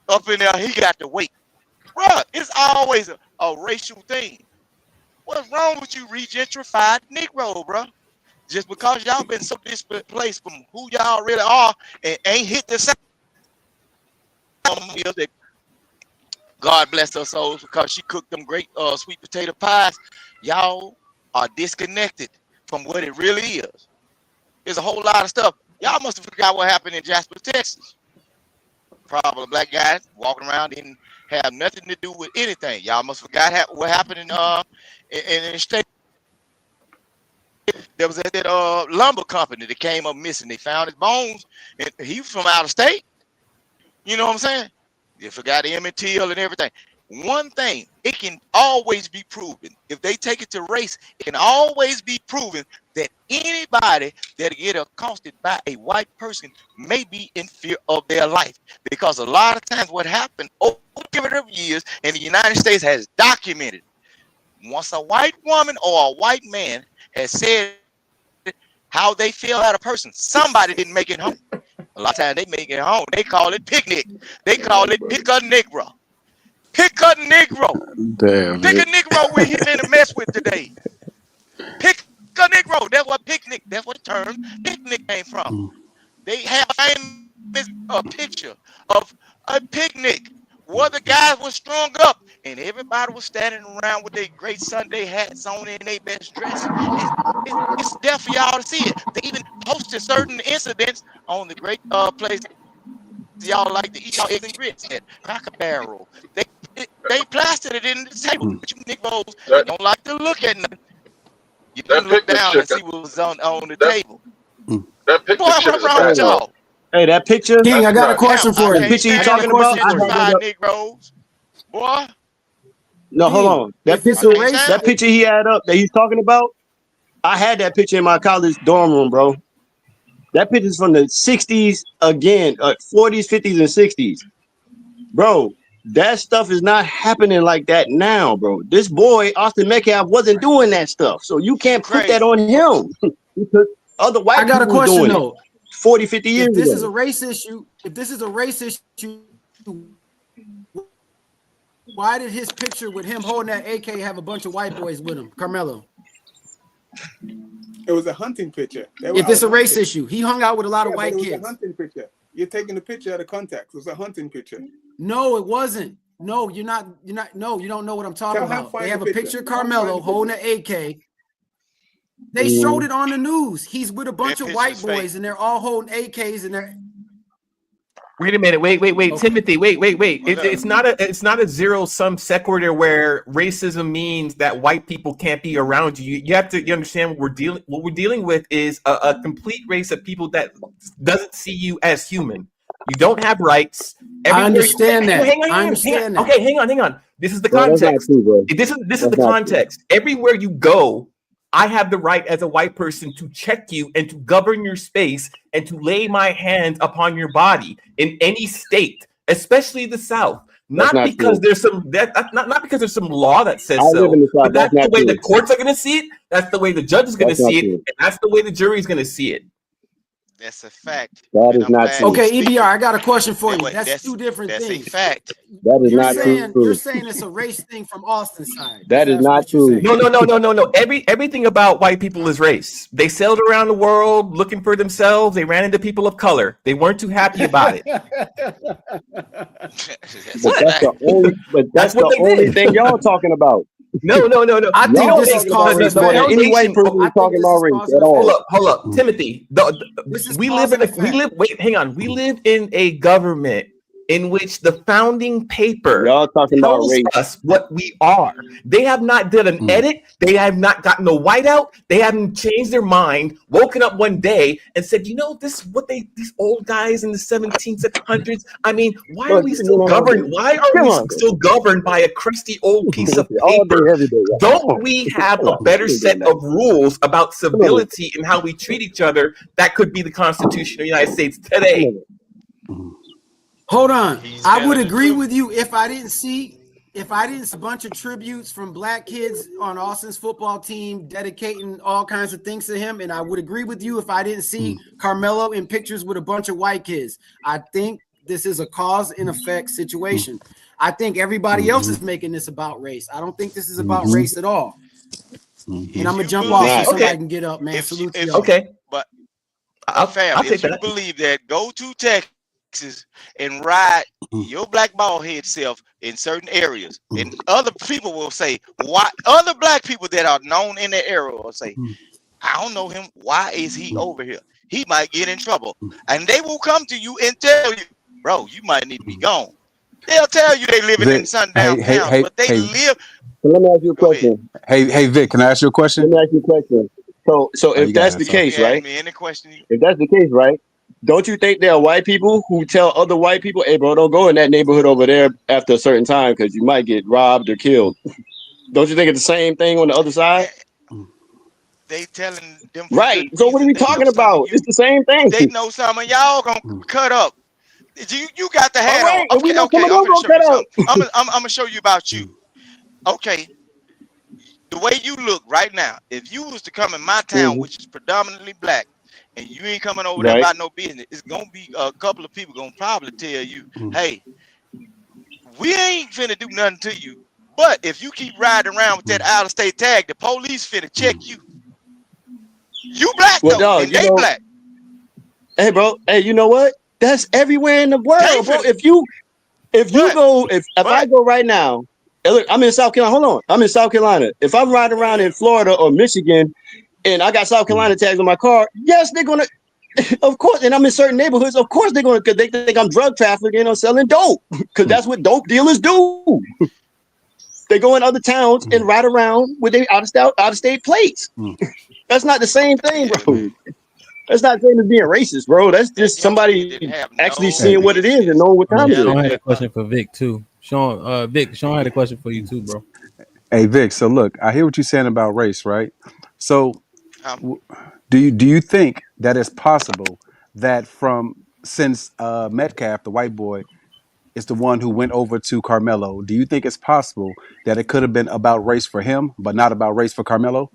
up in there, he got to wait. Bruh, it's always a racial thing. What's wrong with you regentrified Negro, bruh? Just because y'all been so displaced from who y'all really are and ain't hit the South. God bless her souls because she cooked them great sweet potato pies. Y'all are disconnected from what it really is. There's a whole lot of stuff. Y'all must have forgot what happened in Jasper, Texas. Probably black guys walking around didn't have nothing to do with anything. Y'all must have forgot what happened in the state. There was that lumber company that came up missing. They found his bones, and he was from out of state. You know what I'm saying? They forgot Emmett Till and everything. One thing, it can always be proven. If they take it to race, it can always be proven that anybody that get accosted by a white person may be in fear of their life. Because a lot of times what happened over a period of years in the United States has documented. Once a white woman or a white man has said how they feel at a person, somebody didn't make it home. A lot of times they make it home. They call it picnic. They call it pick a Negro. Pick a Negro. Damn, pick a Negro we in a mess with today. Pick a Negro. That's what picnic. That's what the term picnic came from. They have a picture of a picnic where the guys were strung up and everybody was standing around with their great Sunday hats on and their best dress. It's there for y'all to see it. They even posted certain incidents on the great place y'all like to eat y'all eggs and grits at Cracker Barrel. They plastered it in the table. But you Negroes don't like to look at nothing. You can look down and see what was on the table. That picture what's wrong with y'all? Hey, that picture. King, I got a question for you. That picture you talking about? Negroes, boy. No, hold on. That picture he had up that he's talking about. I had that picture in my college dorm room, bro. That picture's from the 60s again, 40s, 50s, and 60s. Bro, that stuff is not happening like that now, bro. This boy, Austin Metcalf, wasn't doing that stuff. So you can't put that on him. Because other white people were doing it 40, 50 years ago. If this is a race issue, why did his picture with him holding that AK have a bunch of white boys with him? Carmelo. It was a hunting picture. If it's a race issue, he hung out with a lot of white kids. It was a hunting picture. You're taking the picture out of context. It was a hunting picture. No, it wasn't. No, you're not. No, you don't know what I'm talking about. They have a picture of Carmelo holding an AK. They showed it on the news. He's with a bunch of white boys, and they're all holding AKs, and they're. Wait a minute. Wait. Okay. Timothy, wait. It's not a zero sum sequitur where racism means that white people can't be around you. You understand what we're dealing with is a complete race of people that doesn't see you as human. You don't have rights. I understand that. I understand that. Okay, hang on. This is the context. This is the context. Everywhere you go, I have the right as a white person to check you and to govern your space and to lay my hands upon your body in any state, especially the South. Not because there's some law that says so, but that's the way the courts are going to see it. That's the way the judge is going to see it, and that's the way the jury is going to see it. That's a fact. That is not true. Okay, EBR, I got a question for you. That's two different things. That's a fact. That is not true. You're saying it's a race thing from Austin's side. That is not true. No. Everything about white people is race. They sailed around the world looking for themselves. They ran into people of color. They weren't too happy about it. That's the only thing y'all talking about. No. I think this is causing any white person is talking about race at all. Hold up, Timothy. We live in a government in which the founding paper Y'all talking about tells race. us what we are. They have not did an edit. They have not gotten the whiteout. They haven't changed their mind, woken up one day and said, you know, this is what these old guys in the 1700s. I mean, why are Bro, we you been still doing all governed? day. Why are Come we on, bro. still governed by a crusty old piece of All day, paper? every day. Come Don't on. we have Come a on. better You ain't set doing of rules about civility and how we treat each other? That could be the Constitution of the United States today. Hold on. He's I would telling the agree truth. with you if I didn't see a bunch of tributes from black kids on Austin's football team dedicating all kinds of things to him. And I would agree with you if I didn't see Carmelo in pictures with a bunch of white kids. I think this is a cause and effect situation. I think everybody else is making this about race. I don't think this is about race at all. And I'm gonna jump off so somebody can get up, man. Salute to y'all. But I'll fam, take if you that. believe that, go to Texas and ride your black bald head self in certain areas, and other people will say, why? Other black people that are known in the area will say, I don't know him. Why is he over here? He might get in trouble, and they will come to you and tell you, bro, you might need to be gone. They'll tell you they living in Vic, sundown towns, but they live. So let me ask you a question. Hey, Vic, can I ask you a question? Let me ask you a question. So Oh, you if got that's it, the sorry. case, You ask right? me any question. If that's the case, right? Don't you think there are white people who tell other white people, hey, bro, don't go in that neighborhood over there after a certain time because you might get robbed or killed? Don't you think it's the same thing on the other side? They telling them for Right. good So what are reason. we They know talking some of about? you. It's the same thing. They know some of y'all gonna cut up. You got the All hat right. on. And we know some Okay. of I'm them gonna gonna show you cut out. something. I'm gonna show you about you. Okay. The way you look right now, if you was to come in my town, which is predominantly black, and you ain't coming over there Right. about no business, it's gonna be a couple of people gonna probably tell you, hey, we ain't finna do nothing to you. But if you keep riding around with that out of state tag, the police finna check you. You black Well, though, dog, and they black. hey, bro, hey, you know what? That's everywhere in the They world, bro. finna, If I go right now, and look, I'm in South Carolina. Hold on, I'm in South Carolina. If I'm riding around in Florida or Michigan, and I got South Carolina tags on my car, yes, they're gonna, of course. And I'm in certain neighborhoods, of course they're gonna, because they think I'm drug trafficking or selling dope, because that's what dope dealers do. They go in other towns and ride around with their out of state plates. That's not the same thing, bro. That's not the same as being racist, bro. That's just somebody actually seeing what it is and knowing what time it Sean is. had a question for Vic too. Sean had a question for you too, bro. Hey, Vic. So look, I hear what you're saying about race, right? So, do you think that it's possible that since Metcalf, the white boy, is the one who went over to Carmelo, do you think it's possible that it could have been about race for him, but not about race for Carmelo?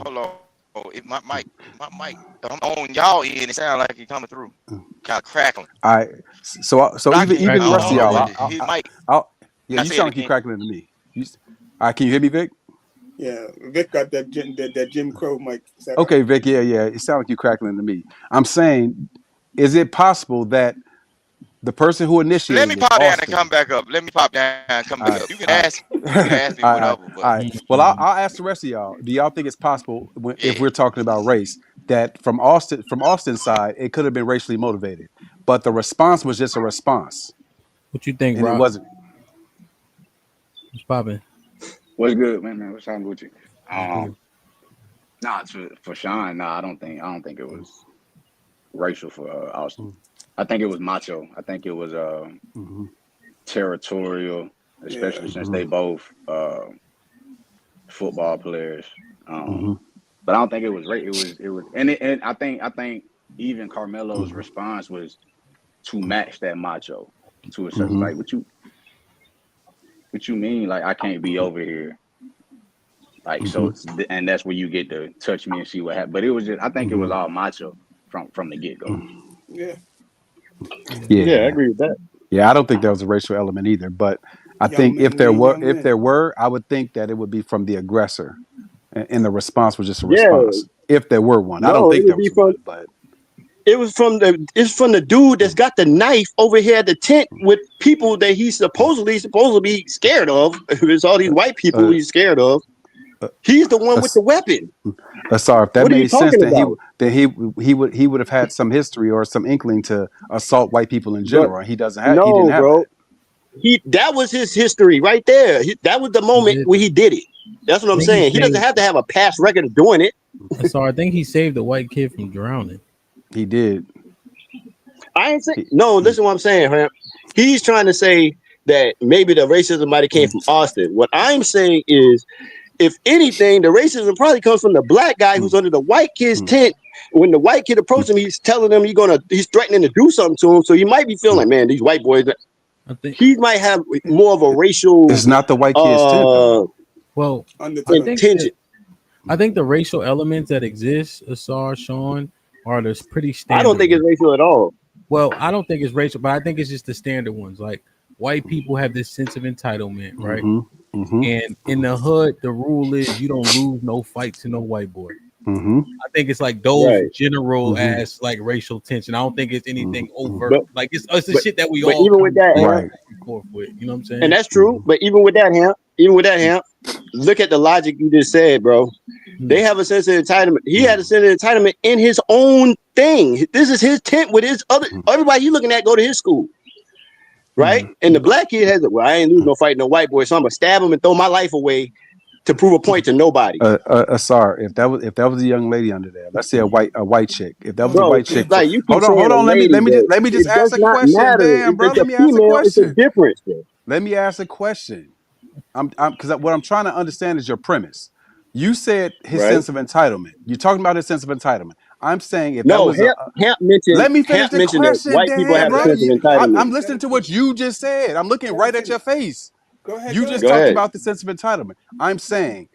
hold on. My mic, I'm on y'all end. It sound like it coming through, kind of crackling. All right. So I even can, even the I rest don't of know y'all, if his mic. yeah, I you say it sound like you again. crackling to me. Can you hear me, Vic? Yeah, Vic got that Jim Crow mic set up. Okay, Vic. Yeah. It sounds like you crackling to me. I'm saying, is it possible that the person who Let me initiated it, pop down and Austin? come back up. Let me pop down and come All back right, up. You can all right, ask me all right, whatever, all but right. Well, I'll ask the rest of y'all. Do y'all think it's possible, if we're talking about race, that from Austin's side, it could have been racially motivated, but the response was just a response, What you think, and it Rock? wasn't? What's popping? What's good, man? What's up with you? Good. Nah, for Sean, nah, I don't think it was racial for Austin. I think it was macho. I think it was territorial, especially since they both football players. But I don't think it was it was, and I think even Carmelo's response was to match that macho to a certain, like, what you mean? Like, I can't be over here. Like, so, and that's where you get to touch me and see what happens. But it was just, I think it was all macho from the get go. Yeah. Yeah, I Yeah, agree with that. yeah. I don't think there was a racial element either, but I Young think men being young if men. there were, I would think that it would be from the aggressor, and the response was just a Yeah, response. If there were one, I don't no, it think would there be was from. one, but It's from the dude that's got the knife over here at the tent with people that he's supposedly supposed to be scared of. It's all these white people he's scared of. He's the one with the weapon. Sorry, if that What are you made sense, talking then about? he would have had some history or some inkling to assault white people in But general. And he didn't no, have bro. that. That was his history right there. That was the moment where he did it. That's what I I'm think he saying. He doesn't saved. have to have a past record of doing it. So I think he saved a white kid from drowning. He did. I ain't saying no. Listen, what I'm saying, man. He's trying to say that maybe the racism might have came from Austin. What I'm saying is, if anything, the racism probably comes from the black guy who's under the white kid's tent. When the white kid approaches him, he's telling him he's threatening to do something to him. So he might be feeling like, man, these white boys. I think He might have more of a racial It's not the white kid's tent though. Well, intention. I think the racial elements that exist, Asar, Sean, are the pretty standard. I don't think it's racial at all. Well, I don't think it's racial, but I think it's just the standard ones. Like white people have this sense of entitlement, right? And in the hood, the rule is you don't lose no fight to no white boy. I think it's like those general ass like racial tension. I don't think it's anything overt. Like it's the shit that we all even with that, back and forth with. You know what I'm saying? And that's true. But even with that, look at the logic you just said, bro. They have a sense of entitlement. He had a sense of entitlement in his own thing. This is his tent with his other everybody he looking at go to his school. Right? And the black kid has it. Well, I ain't lose no fight no white boy, so I'm gonna stab him and throw my life away to prove a point to nobody. Sorry, if that was a young lady under there, let's say a white chick. If that was a white chick, like you keep hold on. Let me just it ask does a not question. matter. Damn, bro. It's Let a me ask a female. It's a question. difference, bro. Let me ask a question. I'm because what I'm trying to understand is your premise. You said his sense of entitlement. You're talking about his sense of entitlement. I'm saying if that was Hamp mentioned. let me finish Hamp the mentioned that question, white people damn, have a bro. sense of entitlement. I'm listening to what you just said. I'm looking right at your face. Go ahead. You just talked about the sense of entitlement. I'm saying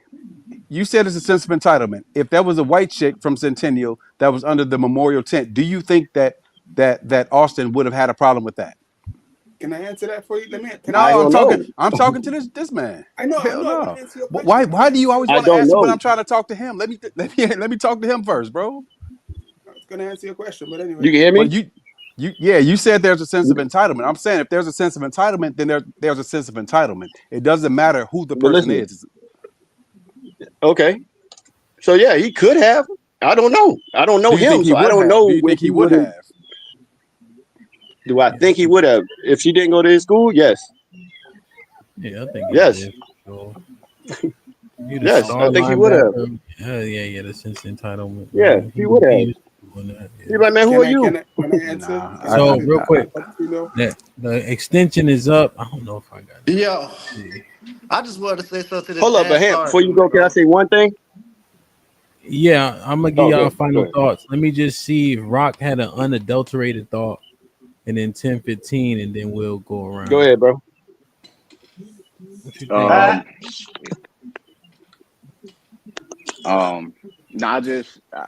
you said it's a sense of entitlement. If there was a white chick from Centennial that was under the memorial tent, do you think that Austin would have had a problem with that? Can I answer that for you? I'm talking to this man. I know. Hell I no. want to answer your question. Why do you always want to don't answer when know. I'm trying to talk to him? Let me talk to him first, bro. I was going to answer your question, but anyway. You can hear me? But you said there's a sense of entitlement. I'm saying if there's a sense of entitlement, then there's a sense of entitlement. It doesn't matter who the person is. Okay. So yeah, he could have. I don't know. I don't know him, so I don't know. Do you think he would have? Do I think he would have if she didn't go to his school? Yes. Yeah, I think yes. Yes, I think he would have. Yeah, the sense of entitlement. Yeah, he would have. You're like, man, who are you? Can I answer? So real quick, the extension is up. I don't know if I got it. Yo, I just wanted to say something to this. Hold up, but before you go, can I say one thing? Yeah, I'm gonna give y'all final thoughts. Let me just see if Rock had an unadulterated thought, and then 10-15, and then we'll go around. Go ahead, bro.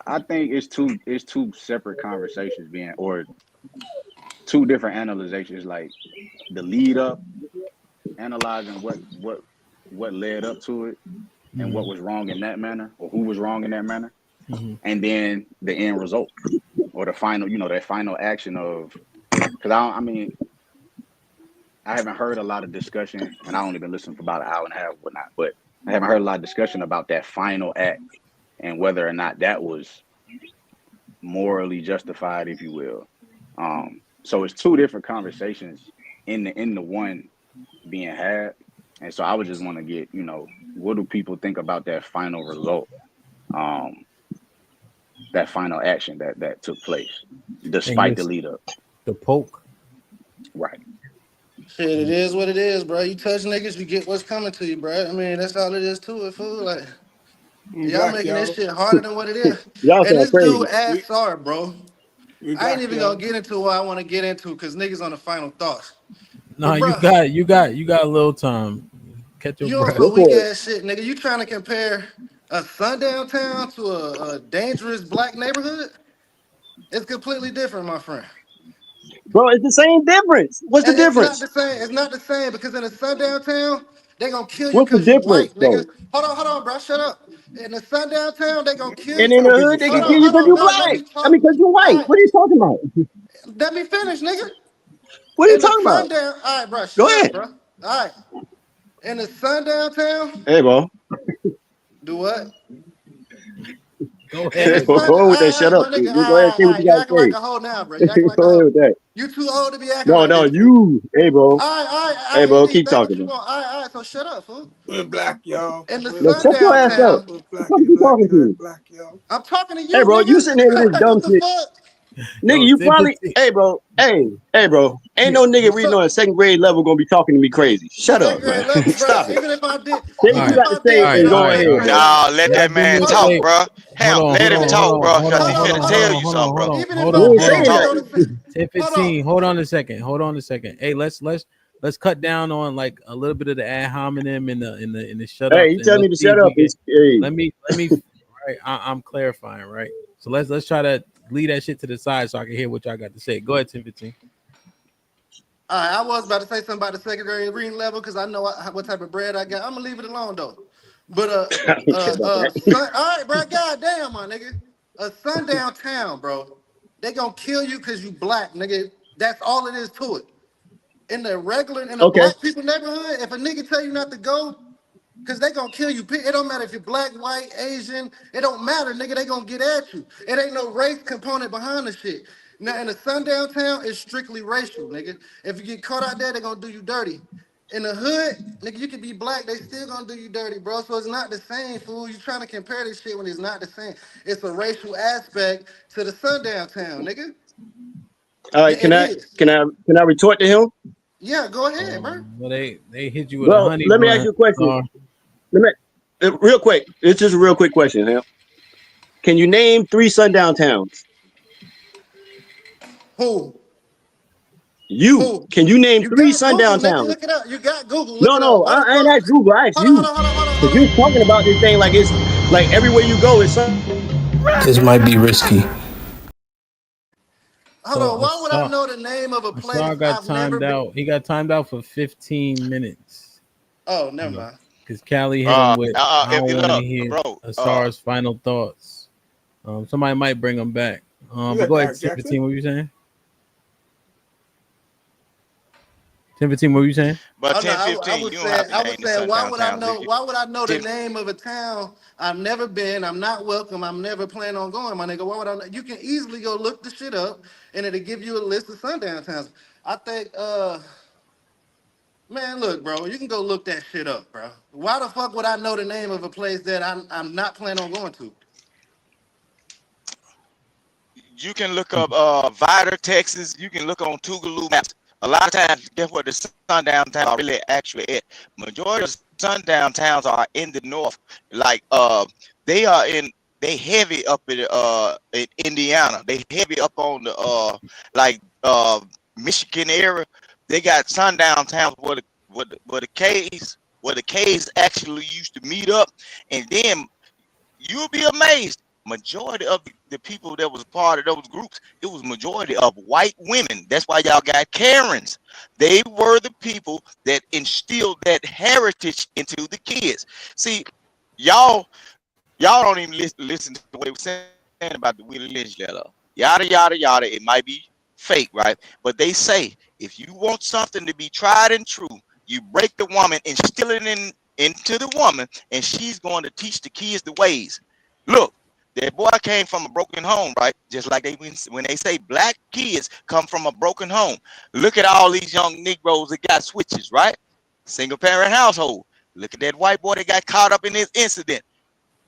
I think it's two separate conversations or two different analyzations, like the lead up, analyzing what led up to it and what was wrong in that manner or who was wrong in that manner, and then the end result or the final, that final action of, because I haven't heard a lot of discussion, and I only been listening for about an hour and a half, whatnot, but I haven't heard a lot of discussion about that final act and whether or not that was morally justified, if you will. So it's two different conversations in the one being had. And so I would just want to get, what do people think about that final result? That final action that took place, despite the lead up. The poke. Right. Shit, it is what it is, bro. You touch niggas, you get what's coming to you, bro. I mean, that's all it is to it, fool. Like, y'all making this shit harder than what it is. Y'all and this crazy. dude asked sorry, bro. I ain't even gonna get into what I want to get into because niggas on the final thoughts. No, you got a little time. Catch your breath. You on some weak ass shit, nigga. You trying to compare a sundown town to a dangerous black neighborhood? It's completely different, my friend. Bro, it's the same difference. What's the difference? It's not the same. It's not the same because in a sundown town, they gonna kill you What's the because you difference, white, niggas. though? Hold on, bro. Shut up. In the sundown town, they gonna kill And you. in the hood, they can kill you because you're black. Because you're white. What are you talking about? Let me finish, nigga. What are you talking about? All right, bro. Go Shut ahead. up, bro. All right. In the sundown town. Hey, bro. Do what? Go And the ahead, Go bro. on with that. Shut up, my dude. nigga, You go ahead and say what you you gotta acting like say. a hoe now, bro. You acting like a Go ahead hoe. with that. You too old to be acting No, like no, this, fool. you. Hey, bro. Hey, bro, Indeed, keep say what talking, you bro. want. So shut up, fool. We're black, y'all. In the No, shut your sundown ass up. town, Who We're the black fuck in the you black talking in the to? black, y'all. I'm talking to Hey, you, bro, you sitting here with this nigga. dumb What the shit. fuck? Nigga, Yo, you 10 probably, 15. hey, bro, hey, bro, ain't no nigga reading on a second grade level gonna be talking to me crazy. Shut Second up, grade man. level, bro. Stop it. Even if I did, Say All what you right, got to say all right, and all go right, ahead, all right. man. Nah, let Y'all that do me man a talk, favor. bro. Hold Hemp, on, let hold him on, talk, hold on, bro, hold because on, he hold finna on, tell hold on, you hold on, something, hold bro. on, even if hold I on, You ain't hold Let him on, saying hold talk. on. nothing. 10 hold 15. on. Hold on a second. Hold on a second. Hey, let's cut down on like a little bit of the ad hominem in the shut Hey, ups, you and tell me let's to see shut if up. we can It's, hey, let me right. I'm clarifying, right? So let's try to leave that shit to the side so I can hear what y'all got to say. Go ahead, 10 15. All right, I was about to say something about the second grade reading level because I know what type of bread I got. I'm gonna leave it alone though. But I don't care about that. all right, bro. Goddamn, my nigga, a sundown town, bro. They gonna kill you because you black, nigga. That's all it is to it. In a Okay. black people neighborhood, if a nigga tell you not to go, cause they gonna kill you. It don't matter if you're black, white, Asian. It don't matter, nigga. They gonna get at you. It ain't no race component behind the shit. Now in a sundown town, it's strictly racial, nigga. If you get caught out there, they gonna do you dirty. In the hood, nigga, you can be black, they still gonna do you dirty, bro. So it's not the same, fool. You trying to compare this shit when it's not the same. It's a racial aspect to the sundown town, nigga. All right. It is. Can I retort to him? Yeah, go ahead, bro. Well, they hit you with a Well, honey let me ask bun. you a question. Star. Let me, real quick. It's just a real quick question, Him. Can you name 3 sundown towns? Who? You. Who? Can you name You 3 got Google, sundown nigga. towns? Look it up. You got Google. Look No, it up. no, Why the I ain't fuck? asked Google. I asked Hold on, hold you. on, hold on, hold on, Because hold you on. was talking about this thing like it's like everywhere you go, it's something. This might be risky. Hold So on. Why would I know the name of a place Asar got I've never timed been? out. He got timed out for 15 minutes. Oh, never mind. Because Callie hit him with, I If don't you want to look, hear bro, Asar's final thoughts. Somebody might bring him back. You But got go ahead, Derek 10 Jackson? 15. What were you saying? 10 15. What were you saying? but Oh no, 10, I 15, was you don't have saying, to name the why sundown would I towns. know? Why would I know the 10, name of a town I've never been? I'm not welcome. I'm never planning on going, my nigga. Why would I know? You can easily go look the shit up, and it'll give you a list of sundown towns. I think, man, look, bro, you can go look that shit up, bro. Why the fuck would I know the name of a place that I'm not planning on going to? you can look up Vidor, Texas. You can look on Tougaloo maps. A lot of times, guess what? The sundown towns are really actually at. Majority of sundown towns are in the north. Like they are in. They heavy up in Indiana. They heavy up on the like Michigan area. They got sundown towns where the K's actually used to meet up, and then you'll be amazed. Majority of the people that was part of those groups, it was majority of white women. That's why y'all got Karens. They were the people that instilled that heritage into the kids. See, y'all don't even listen to what they were saying about the Willie Lynch letter. Yada yada yada. It might be fake, right? But they say if you want something to be tried and true, you break the woman and instill it into the woman, and she's going to teach the kids the ways. Look, that boy came from a broken home, right? Just like when they say black kids come from a broken home. Look at all these young Negroes that got switches, right? Single parent household. Look at that white boy that got caught up in this incident.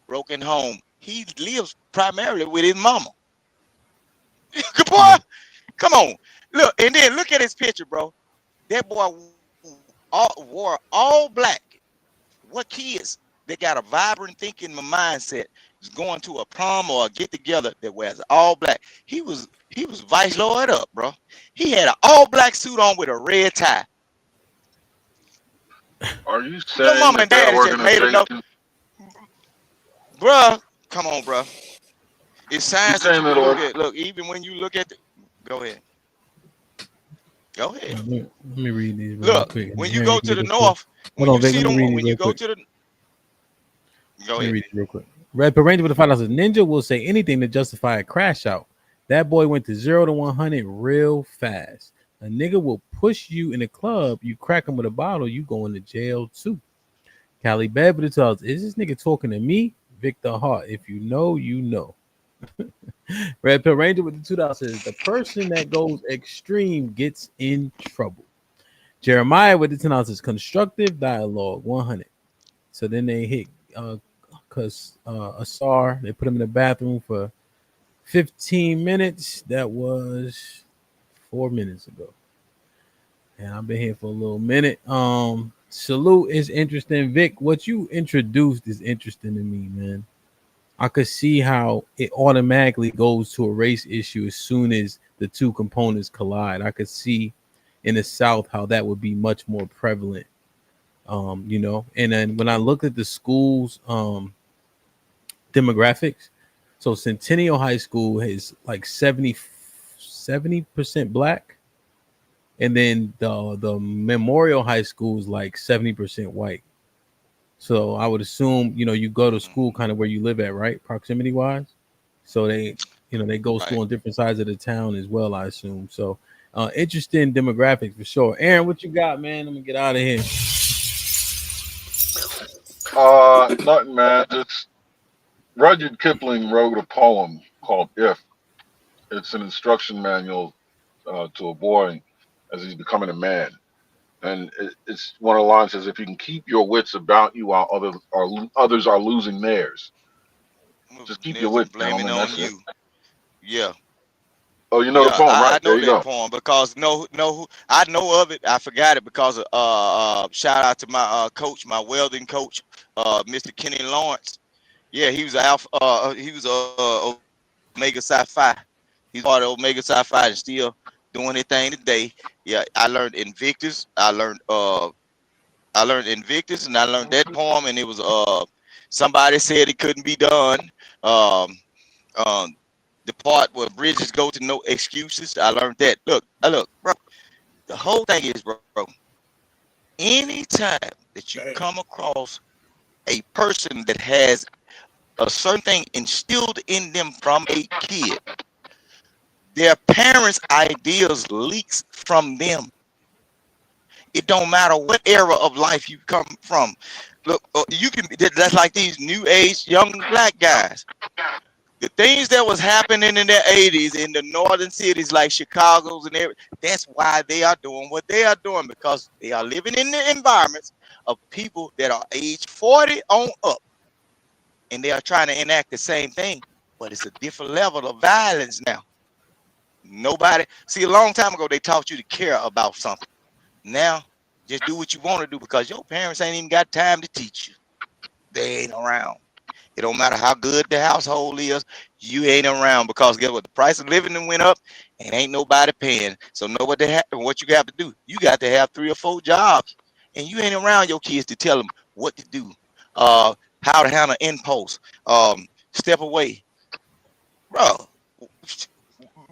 Broken home. He lives primarily with his mama. Good boy, come on. Look, and then look at his picture, bro. That boy wore all black. What kids that got a vibrant thinking mindset is going to a prom or a get together that wears all black? He was vice lord up, bro. He had an all black suit on with a red tie. Are you Your saying mama that and that daddy just made enough, organization? bruh. Come on, bruh. It's You signs that saying you that can look or at. Look, even when you look at the, go ahead. Go ahead. Let me read these real Look, quick. when you Henry, go to the real quick. north, Hold when on, you Vic. see Let me them, read these when you real go quick. to the, go Let me ahead. read it real quick. Red Ranger with the $5 says Ninja will say anything to justify a crash out. That boy went to 0 to 100 real fast. A nigga will push you in a club. You crack him with a bottle. You going to jail too. Cali Beverly tells, is this nigga talking to me? Victor Hart. If you know, you know. Red Pill Ranger with the $2 says the person that goes extreme gets in trouble. Jeremiah with the $10 says constructive dialogue 100. So then they hit Asar. They put him in the bathroom for 15 minutes. That was 4 minutes ago. And I've been here for a little minute. Salute is interesting. Vic, what you introduced is interesting to me, man. I could see how it automatically goes to a race issue as soon as the two components collide. I could see in the South how that would be much more prevalent. And then when I looked at the schools demographics, so Centennial High School is like 70% black, and then the Memorial High School is like 70% white. So I would assume, you go to school kind of where you live at, right? Proximity wise. So they go school on different sides of the town as well, I assume. So interesting demographics for sure. Aaron, what you got, man? Let me get out of here. Nothing, man. It's Rudyard Kipling wrote a poem called "If." It's an instruction manual to a boy as he's becoming a man. And it's one of the lines says, if you can keep your wits about you while others are losing theirs, just keep your wits, blaming gentlemen. on That's you. it. Yeah. Oh, you know the poem, right? I There know you that go. poem because I know of it. I forgot it because of shout out to my coach, my welding coach, Mr. Kenny Lawrence. Yeah, he was Omega Psi Phi. He's part of Omega Psi Phi and still doing his thing today. Yeah, I learned Invictus. I learned Invictus, and I learned that poem, and it was somebody said it couldn't be done. Um, the part where bridges go to no excuses. I learned that. Look, bro. The whole thing is, bro. Anytime that you come across a person that has a certain thing instilled in them from a kid, their parents' ideas leaks from them. It don't matter what era of life you come from. Look, that's like these new age young black guys. The things that was happening in the 80s in the northern cities like Chicago's and everything, that's why they are doing what they are doing, because they are living in the environments of people that are age 40 on up. And they are trying to enact the same thing, but it's a different level of violence now. Nobody, see, a long time ago, they taught you to care about something. Now, just do what you want to do because your parents ain't even got time to teach you. They ain't around. It don't matter how good the household is, you ain't around because guess what? The price of living then went up and ain't nobody paying. So know what what you got to do. You got to have 3 or 4 jobs, and you ain't around your kids to tell them what to do, how to handle impulse, step away, bro.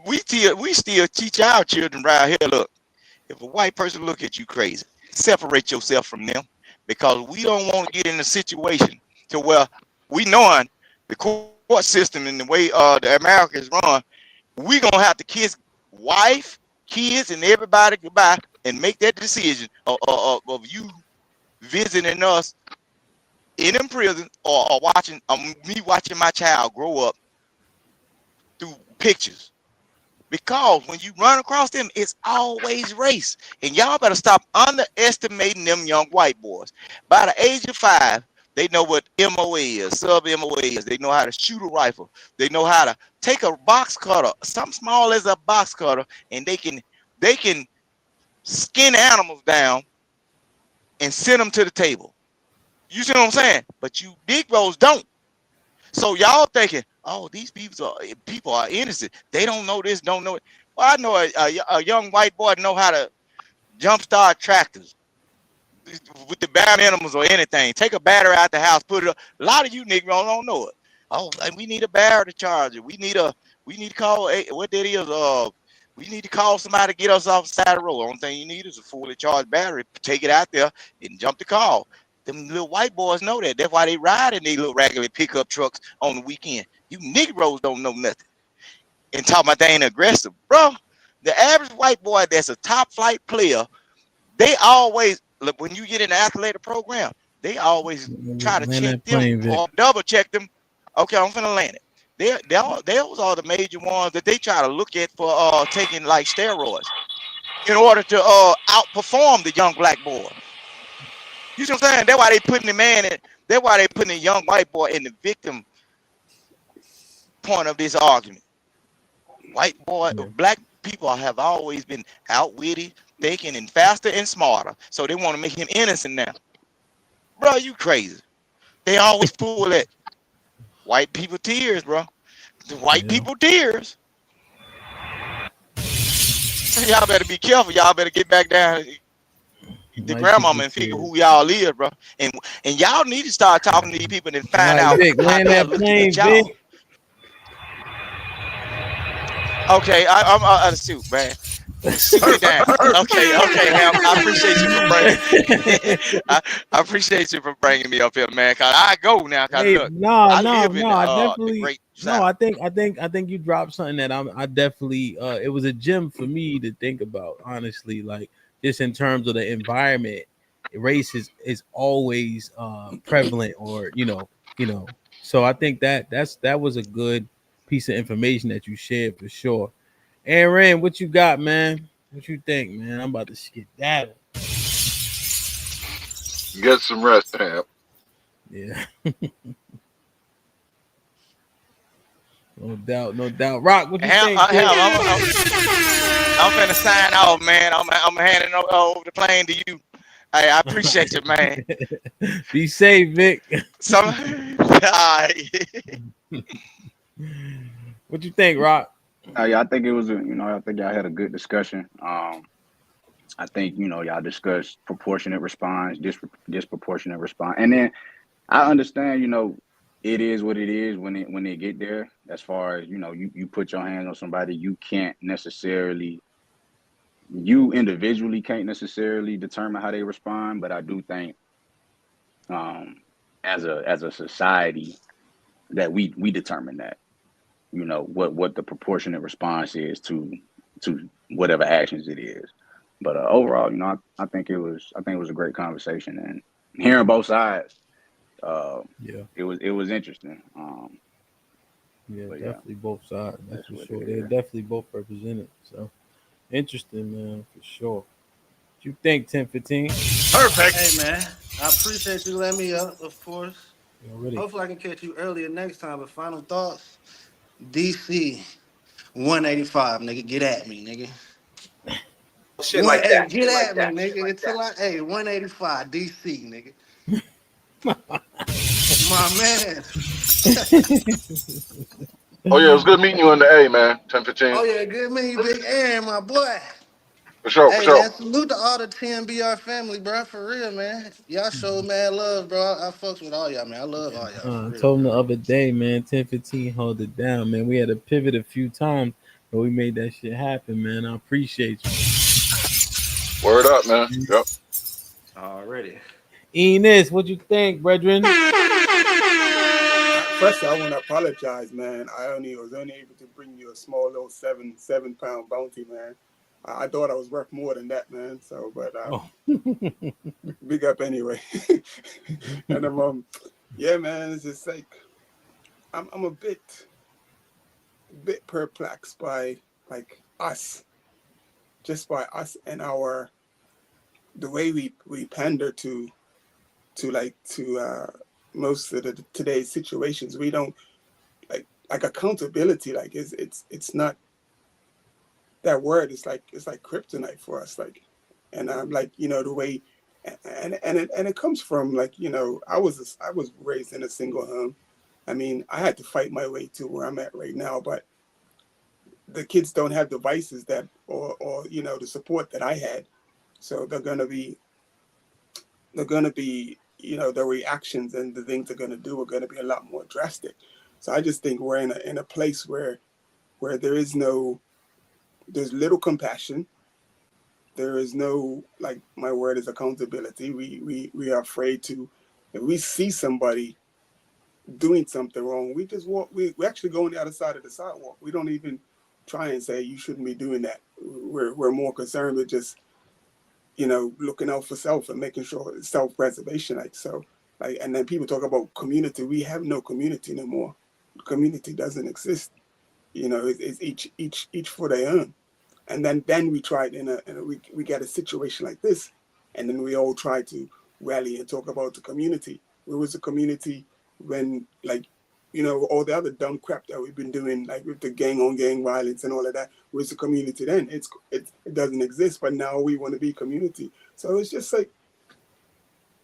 We still teach our children around here. Look, if a white person look at you crazy, separate yourself from them, because we don't want to get in a situation to where we knowing the court system and the way the Americans run, we gonna have to kiss wife, kids, and everybody goodbye and make that decision of you visiting us in prison or watching me watching my child grow up through pictures. Because when you run across them, it's always race. And y'all better stop underestimating them young white boys. By the age of 5, they know what MOA is, sub-MOA is. They know how to shoot a rifle. They know how to take a box cutter, something small as a box cutter, and they can skin animals down and send them to the table. You see what I'm saying? But you Negroes don't. So y'all thinking, oh, these people are innocent. They don't know this, don't know it. Well, I know a young white boy know how to jumpstart tractors with the bad animals or anything. Take a battery out the house, put it up. A lot of you niggas don't know it. Oh, like we need a battery charger. We need to call what that is. We need to call somebody to get us off the side of the road. The only thing you need is a fully charged battery. Take it out there and jump the call. Them little white boys know that. That's why they ride in these little raggedy pickup trucks on the weekend. You Negroes don't know nothing. And talking about they ain't aggressive. Bro, the average white boy that's a top flight player, they always, look, when you get in the athletic program, they always try to Land check that them plane, Vic. or double check them Okay, I'm finna land it. Those are the major ones that they try to look at for taking like steroids in order to outperform the young black boy. You see what I'm saying? That's why they putting the man in. That's why they putting the young white boy in the victim point of this argument. White boy, black people have always been outwitty, thinking, and faster and smarter. So they want to make him innocent now. Bro, you crazy. They always pull that white people tears, bro. The white people tears. So y'all better be careful. Y'all better get back down the grandmama and figure who y'all is, bro. And y'all need to start talking to these people and find out Vic, how land they're that looking at plane, y'all. Vic. Okay, I'm out of suit, man. Shoot me down. Okay, Ham. I appreciate you for bringing. I appreciate you for bringing me up here, man. Cause I go now. Cause Hey, look, no, I no, live in no. I the definitely great no. South. I think you dropped something that I definitely. It was a gem for me to think about. Honestly, like just in terms of the environment, race is always prevalent, or you know. So I think that was a good piece of information that you shared for sure. Aaron, what you got, man? What you think, man? I'm about to skedaddle. Get some rest, Ham. Yeah. No doubt, no doubt. Rock, what you Ham, think, kid? I'm finna sign off, man. I'm handing over the plane to you. Hey, I appreciate you, man. Be safe, Vic. What you think, Rock? Yeah, I think it was I think y'all had a good discussion. I think y'all discussed proportionate response, disproportionate response, and then I understand it is what it is when they get there. As far as you put your hands on somebody, you individually can't necessarily determine how they respond. But I do think as a society that we determine that what the proportionate response is to whatever actions it is. But overall, I think it was a great conversation, and hearing both sides, it was interesting. Yeah, But definitely both sides. That's for what sure. it They're is. definitely both represented. So interesting, man, for sure. What you think, 1015? Perfect. Hey, man, I appreciate you letting me up, of course. Already. Hopefully, I can catch you earlier next time. But final thoughts: DC 185, nigga, get at me, nigga. Shit like that. Get at me, nigga. Until 185 DC, nigga. My man. Oh yeah, it was good meeting you in the A, man. 10-15. Oh yeah, good meeting you, Big Aaron, my boy. For sure, for Hey sure. man, salute to all the TNBR family, bro. For real, man. Y'all show mad love, bro. I fucks with all y'all, man. I love all y'all. I For real. told him the other day, man, 1015 hold it down, man. We had to pivot a few times, but we made that shit happen, man. I appreciate you. Word up, man. Yep. Already. Enos, what you think, brethren? First, I want to apologize, man. I was only able to bring you a small little 7-pound bounty, man. I thought I was worth more than that, man. So, but big up anyway. And yeah, man, it's just like I'm a bit perplexed by like us, just by us and the way we pander to most of today's situations. We don't like accountability. Like it's not that word. It's like kryptonite for us. Like, and I'm like the way, and it comes from like I was raised in a single home. I mean, I had to fight my way to where I'm at right now, but the kids don't have devices that or the support that I had, so they're gonna be the reactions and the things they're gonna do are gonna be a lot more drastic. So I just think we're in a place where there's little compassion. There is no, like my word is accountability. We are afraid to, if we see somebody doing something wrong, we just walk. We actually go on the other side of the sidewalk. We don't even try and say you shouldn't be doing that. We're more concerned with just looking out for self and making sure it's self-preservation. And then people talk about community. We have no community anymore. community doesn't exist. You know, it's each for their own. And then we tried we get a situation like this, and then we all try to rally and talk about the community. Where was the community when, like, you know, all the other dumb crap that we've been doing, like with the gang on gang violence and all of that? Where's the community then? It doesn't exist, but now we want to be community. So it's just like,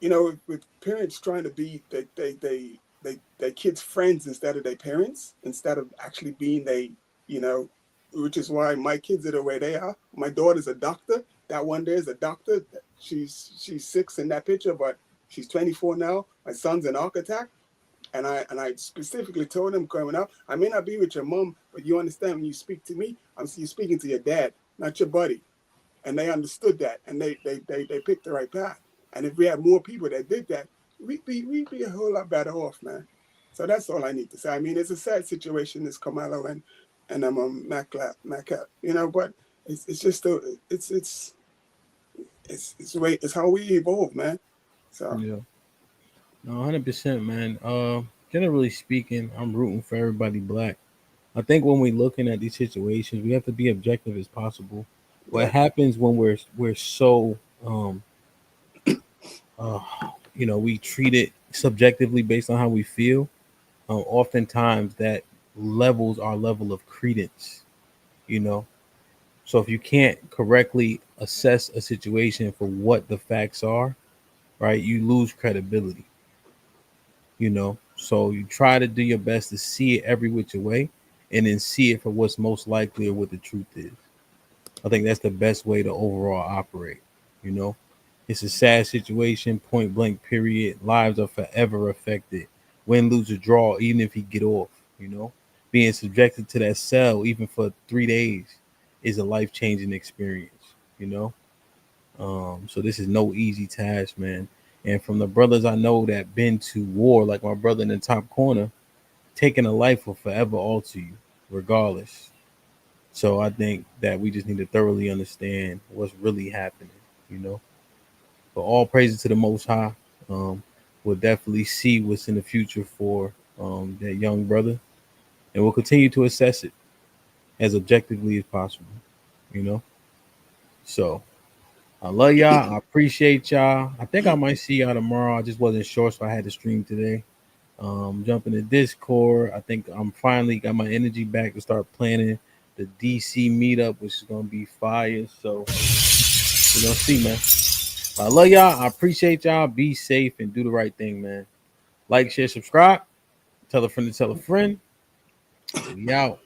you know, with parents trying to be their kids' friends instead of their parents, instead of actually being you know, which is why my kids are the way they are. My daughter's a doctor. That one there is a doctor. She's 6 in that picture, but she's 24 now. My son's an architect. And I specifically told him growing up, I may not be with your mom, but you understand when you speak to me, you're speaking to your dad, not your buddy. And they understood that, and they picked the right path. And if we had more people that did that, we'd be a whole lot better off, man. So that's all I need to say. I mean, it's a sad situation, this Carmelo and Macap, you know, but it's just it's how we evolve, man. So yeah, no, 100%, man. Generally speaking, I'm rooting for everybody black. I think when we're looking at these situations, we have to be objective as possible. What happens when we're so you know, we treat it subjectively based on how we feel. Oftentimes that levels our level of credence, you know. So if you can't correctly assess a situation for what the facts are, right, you lose credibility, you know. So you try to do your best to see it every which way and then see it for what's most likely or what the truth is. I think that's the best way to overall operate, you know. It's a sad situation, point blank, period. Lives are forever affected. Win, lose, or draw, even if he get off, you know. Being subjected to that cell, even for 3 days, is a life-changing experience, you know. So this is no easy task, man. And from the brothers I know that been to war, like my brother in the top corner, taking a life will forever alter you, regardless. So I think that we just need to thoroughly understand what's really happening, you know. But all praises to the Most High. We'll definitely see what's in the future for that young brother, and we'll continue to assess it as objectively as possible, you know. So I love y'all. I appreciate y'all. I think I might see y'all tomorrow. I just wasn't sure, so I had to stream today. Jump into Discord. I think I'm finally got my energy back to start planning the DC meetup, which is gonna be fire. So we're gonna see, man. I love y'all. I appreciate y'all. Be safe and do the right thing, man. Like, share, subscribe. Tell a friend to tell a friend. We out.